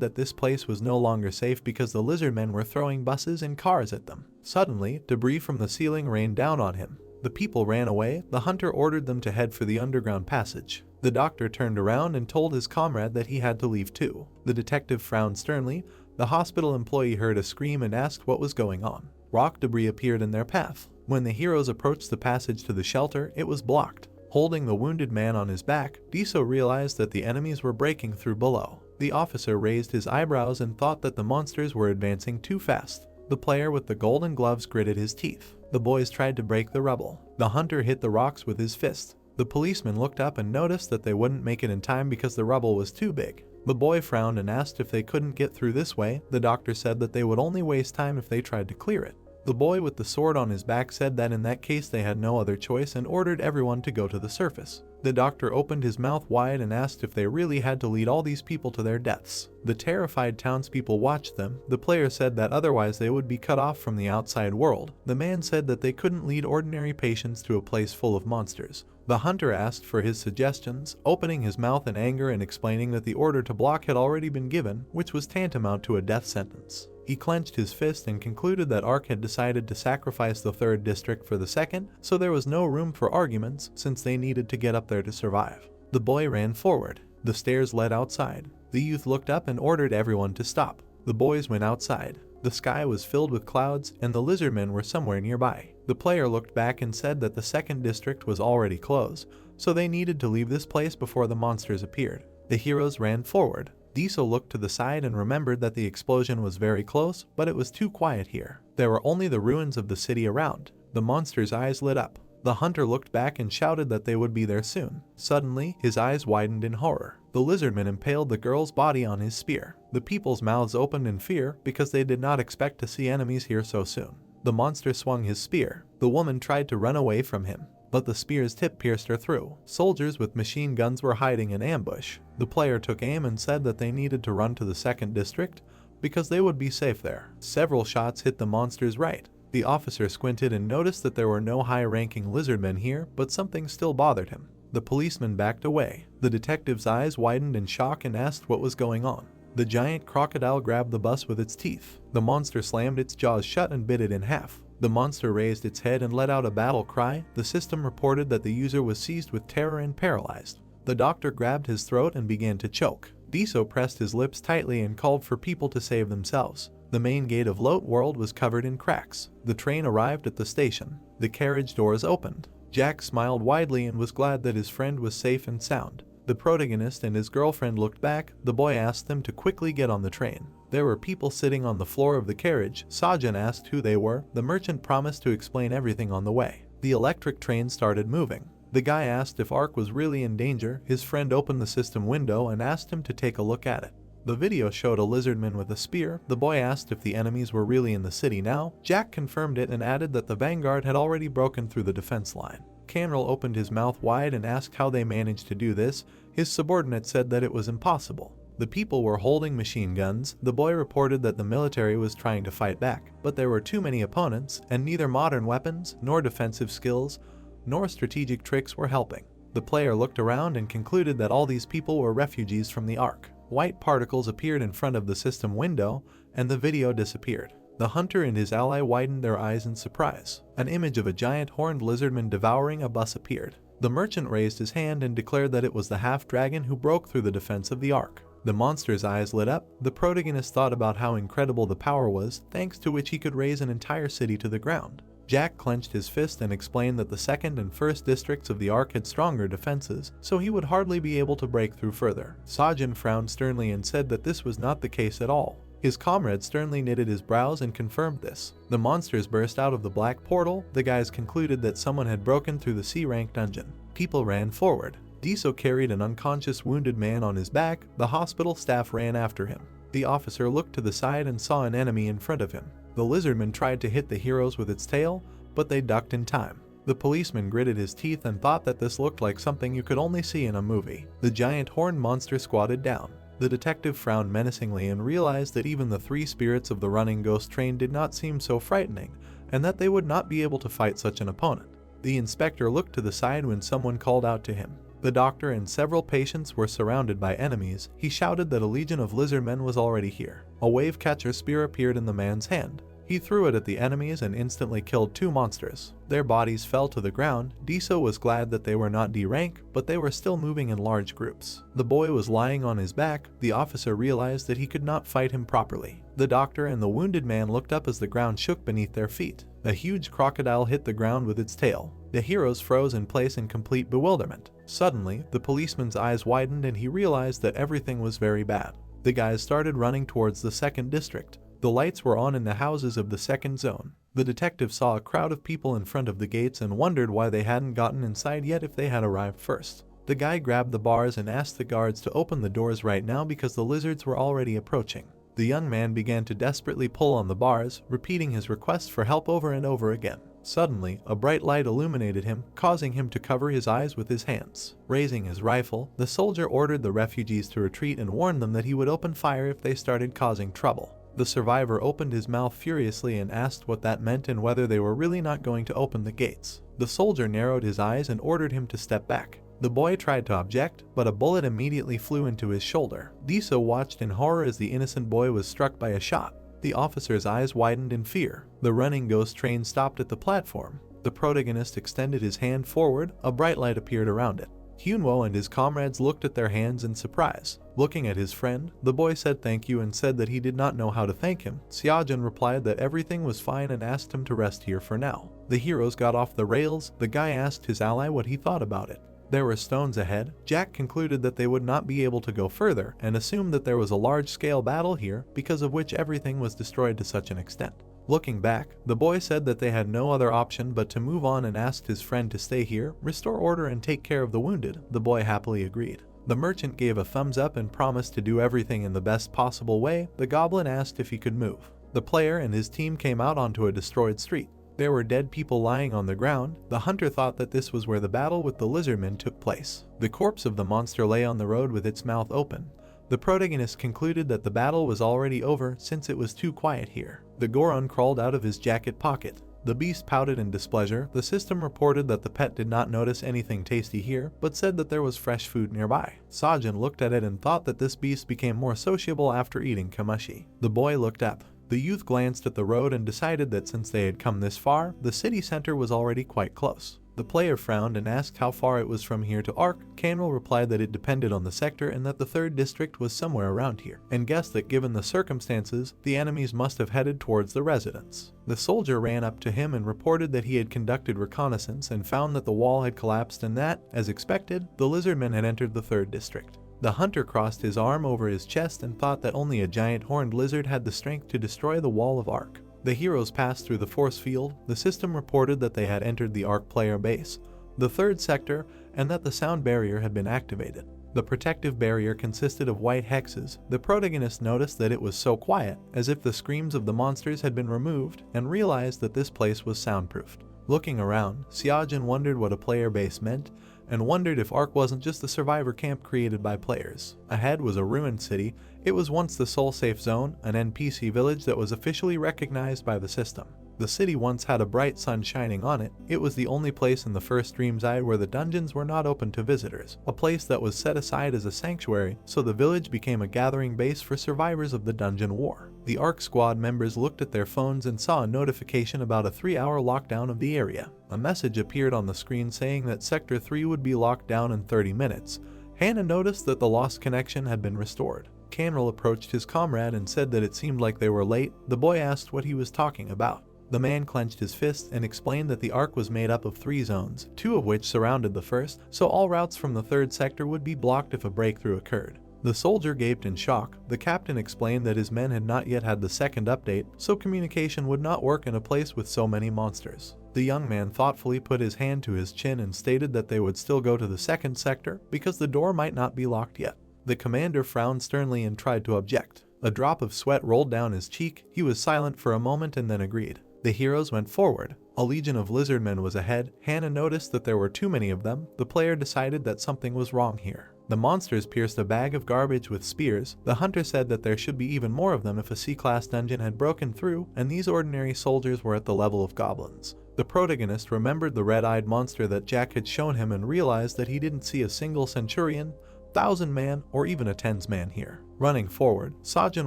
that this place was no longer safe because the lizard men were throwing buses and cars at them. Suddenly, debris from the ceiling rained down on him. The people ran away. The hunter ordered them to head for the underground passage. The doctor turned around and told his comrade that he had to leave too. The detective frowned sternly. The hospital employee heard a scream and asked what was going on. Rock debris appeared in their path. When the heroes approached the passage to the shelter, it was blocked. Holding the wounded man on his back, Diso realized that the enemies were breaking through below. The officer raised his eyebrows and thought that the monsters were advancing too fast. The player with the golden gloves gritted his teeth. The boys tried to break the rubble. The hunter hit the rocks with his fist. The policeman looked up and noticed that they wouldn't make it in time because the rubble was too big. The boy frowned and asked if they couldn't get through this way. The doctor said that they would only waste time if they tried to clear it. The boy with the sword on his back said that in that case they had no other choice and ordered everyone to go to the surface. The doctor opened his mouth wide and asked if they really had to lead all these people to their deaths. The terrified townspeople watched them. The player said that otherwise they would be cut off from the outside world. The man said that they couldn't lead ordinary patients to a place full of monsters. The hunter asked for his suggestions, opening his mouth in anger and explaining that the order to block had already been given, which was tantamount to a death sentence. He clenched his fist and concluded that Ark had decided to sacrifice the 3rd district for the 2nd, so there was no room for arguments since they needed to get up there to survive. The boy ran forward. The stairs led outside. The youth looked up and ordered everyone to stop. The boys went outside. The sky was filled with clouds, and the lizardmen were somewhere nearby. The player looked back and said that the 2nd district was already closed, so they needed to leave this place before the monsters appeared. The heroes ran forward. Diso looked to the side and remembered that the explosion was very close, but it was too quiet here. There were only the ruins of the city around. The monster's eyes lit up. The hunter looked back and shouted that they would be there soon. Suddenly, his eyes widened in horror. The lizardman impaled the girl's body on his spear. The people's mouths opened in fear because they did not expect to see enemies here so soon. The monster swung his spear. The woman tried to run away from him, but the spear's tip pierced her through. Soldiers with machine guns were hiding in ambush. The player took aim and said that they needed to run to the 2nd district because they would be safe there. Several shots hit the monster's right. The officer squinted and noticed that there were no high-ranking lizardmen here, but something still bothered him. The policeman backed away. The detective's eyes widened in shock and asked what was going on. The giant crocodile grabbed the bus with its teeth. The monster slammed its jaws shut and bit it in half. The monster raised its head and let out a battle cry. The system reported that the user was seized with terror and paralyzed. The doctor grabbed his throat and began to choke. Diso pressed his lips tightly and called for people to save themselves. The main gate of Lote World was covered in cracks. The train arrived at the station. The carriage doors opened. Jack smiled widely and was glad that his friend was safe and sound. The protagonist and his girlfriend looked back. The boy asked them to quickly get on the train. There were people sitting on the floor of the carriage. Sajin asked who they were. The merchant promised to explain everything on the way. The electric train started moving. The guy asked if Ark was really in danger. His friend opened the system window and asked him to take a look at it. The video showed a lizardman with a spear. The boy asked if the enemies were really in the city now. Jack confirmed it and added that the vanguard had already broken through the defense line. Canrel opened his mouth wide and asked how they managed to do this. His subordinate said that it was impossible. The people were holding machine guns. The boy reported that the military was trying to fight back, but there were too many opponents, and neither modern weapons, nor defensive skills, nor strategic tricks were helping. The player looked around and concluded that all these people were refugees from the Ark. White particles appeared in front of the system window, and the video disappeared. The hunter and his ally widened their eyes in surprise. An image of a giant horned lizardman devouring a bus appeared. The merchant raised his hand and declared that it was the half-dragon who broke through the defense of the Ark. The monster's eyes lit up. The protagonist thought about how incredible the power was, thanks to which he could raise an entire city to the ground. Jack clenched his fist and explained that the 2nd and 1st districts of the Ark had stronger defenses, so he would hardly be able to break through further. Sajin frowned sternly and said that this was not the case at all. His comrade sternly knitted his brows and confirmed this. The monsters burst out of the black portal. The guys concluded that someone had broken through the C-rank dungeon. People ran forward. Diso carried an unconscious wounded man on his back. The hospital staff ran after him. The officer looked to the side and saw an enemy in front of him. The lizardman tried to hit the heroes with its tail, but they ducked in time. The policeman gritted his teeth and thought that this looked like something you could only see in a movie. The giant horned monster squatted down. The detective frowned menacingly and realized that even the three spirits of the running ghost train did not seem so frightening, and that they would not be able to fight such an opponent. The inspector looked to the side when someone called out to him. The doctor and several patients were surrounded by enemies. He shouted that a legion of lizardmen was already here. A wave catcher spear appeared in the man's hand. He threw it at the enemies and instantly killed two monsters. Their bodies fell to the ground. Diso was glad that they were not D-rank, but they were still moving in large groups. The boy was lying on his back. The officer realized that he could not fight him properly. The doctor and the wounded man looked up as the ground shook beneath their feet. A huge crocodile hit the ground with its tail. The heroes froze in place in complete bewilderment. Suddenly, the policeman's eyes widened and he realized that everything was very bad. The guys started running towards the second district. The lights were on in the houses of the second zone. The detective saw a crowd of people in front of the gates and wondered why they hadn't gotten inside yet if they had arrived first. The guy grabbed the bars and asked the guards to open the doors right now because the lizards were already approaching. The young man began to desperately pull on the bars, repeating his request for help over and over again. Suddenly, a bright light illuminated him, causing him to cover his eyes with his hands. Raising his rifle, the soldier ordered the refugees to retreat and warned them that he would open fire if they started causing trouble. The survivor opened his mouth furiously and asked what that meant and whether they were really not going to open the gates. The soldier narrowed his eyes and ordered him to step back. The boy tried to object, but a bullet immediately flew into his shoulder. Diso watched in horror as the innocent boy was struck by a shot. The officer's eyes widened in fear. The running ghost train stopped at the platform. The protagonist extended his hand forward. A bright light appeared around it. Hyunwoo and his comrades looked at their hands in surprise. Looking at his friend, the boy said thank you and said that he did not know how to thank him. Seojin replied that everything was fine and asked him to rest here for now. The heroes got off the rails. The guy asked his ally what he thought about it. There were stones ahead. Jack concluded that they would not be able to go further and assumed that there was a large-scale battle here, because of which everything was destroyed to such an extent. Looking back, the boy said that they had no other option but to move on and asked his friend to stay here, restore order and take care of the wounded. The boy happily agreed. The merchant gave a thumbs up and promised to do everything in the best possible way. The goblin asked if he could move. The player and his team came out onto a destroyed street. There were dead people lying on the ground. The hunter thought that this was where the battle with the lizardmen took place. The corpse of the monster lay on the road with its mouth open. The protagonist concluded that the battle was already over since it was too quiet here. The Goron crawled out of his jacket pocket. The beast pouted in displeasure. The system reported that the pet did not notice anything tasty here, but said that there was fresh food nearby. Seojin looked at it and thought that this beast became more sociable after eating kamashi. The boy looked up. The youth glanced at the road and decided that since they had come this far, the city center was already quite close. The player frowned and asked how far it was from here to Ark. Canrel replied that it depended on the sector and that the third district was somewhere around here, and guessed that given the circumstances, the enemies must have headed towards the residence. The soldier ran up to him and reported that he had conducted reconnaissance and found that the wall had collapsed and that, as expected, the lizardmen had entered the third district. The hunter crossed his arm over his chest and thought that only a giant horned lizard had the strength to destroy the wall of Ark. The heroes passed through the force field. The system reported that they had entered the Ark player base, the third sector, and that the sound barrier had been activated. The protective barrier consisted of white hexes. The protagonist noticed that it was so quiet, as if the screams of the monsters had been removed, and realized that this place was soundproofed. Looking around, Seojin wondered what a player base meant, and wondered if Ark wasn't just a survivor camp created by players. Ahead was a ruined city. It was once the sole safe zone, an NPC village that was officially recognized by the system. The city once had a bright sun shining on it. It was the only place in the first Dreamside where the dungeons were not open to visitors, a place that was set aside as a sanctuary, so the village became a gathering base for survivors of the dungeon war. The Ark squad members looked at their phones and saw a notification about a 3-hour lockdown of the area. A message appeared on the screen saying that Sector 3 would be locked down in 30 minutes. Hannah noticed that the lost connection had been restored. Canrel approached his comrade and said that it seemed like they were late. The boy asked what he was talking about. The man clenched his fist and explained that the Ark was made up of 3 zones, 2 of which surrounded the first, so all routes from the third sector would be blocked if a breakthrough occurred. The soldier gaped in shock. The captain explained that his men had not yet had the second update, so communication would not work in a place with so many monsters. The young man thoughtfully put his hand to his chin and stated that they would still go to the second sector because the door might not be locked yet. The commander frowned sternly and tried to object. A drop of sweat rolled down his cheek. He was silent for a moment and then agreed. The heroes went forward. A legion of lizardmen was ahead. Hannah noticed that there were too many of them. The player decided that something was wrong here. The monsters pierced a bag of garbage with spears. The hunter said that there should be even more of them if a C-class dungeon had broken through, and these ordinary soldiers were at the level of goblins. The protagonist remembered the red-eyed monster that Jack had shown him and realized that he didn't see a single centurion, 1,000-man, or even a tens-man here. Running forward, Sajin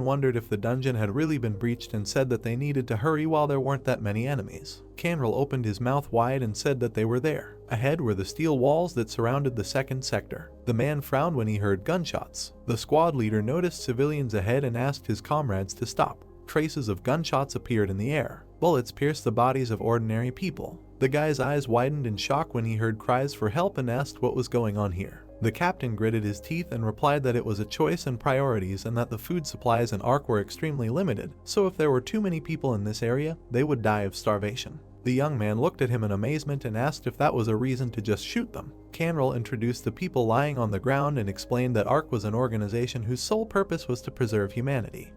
wondered if the dungeon had really been breached and said that they needed to hurry while there weren't that many enemies. Canril opened his mouth wide and said that they were there. Ahead were the steel walls that surrounded the second sector. The man frowned when he heard gunshots. The squad leader noticed civilians ahead and asked his comrades to stop. Traces of gunshots appeared in the air. Bullets pierced the bodies of ordinary people. The guy's eyes widened in shock when he heard cries for help and asked what was going on here. The captain gritted his teeth and replied that it was a choice and priorities and that the food supplies in Ark were extremely limited, so if there were too many people in this area, they would die of starvation. The young man looked at him in amazement and asked if that was a reason to just shoot them. Canril introduced the people lying on the ground and explained that Ark was an organization whose sole purpose was to preserve humanity.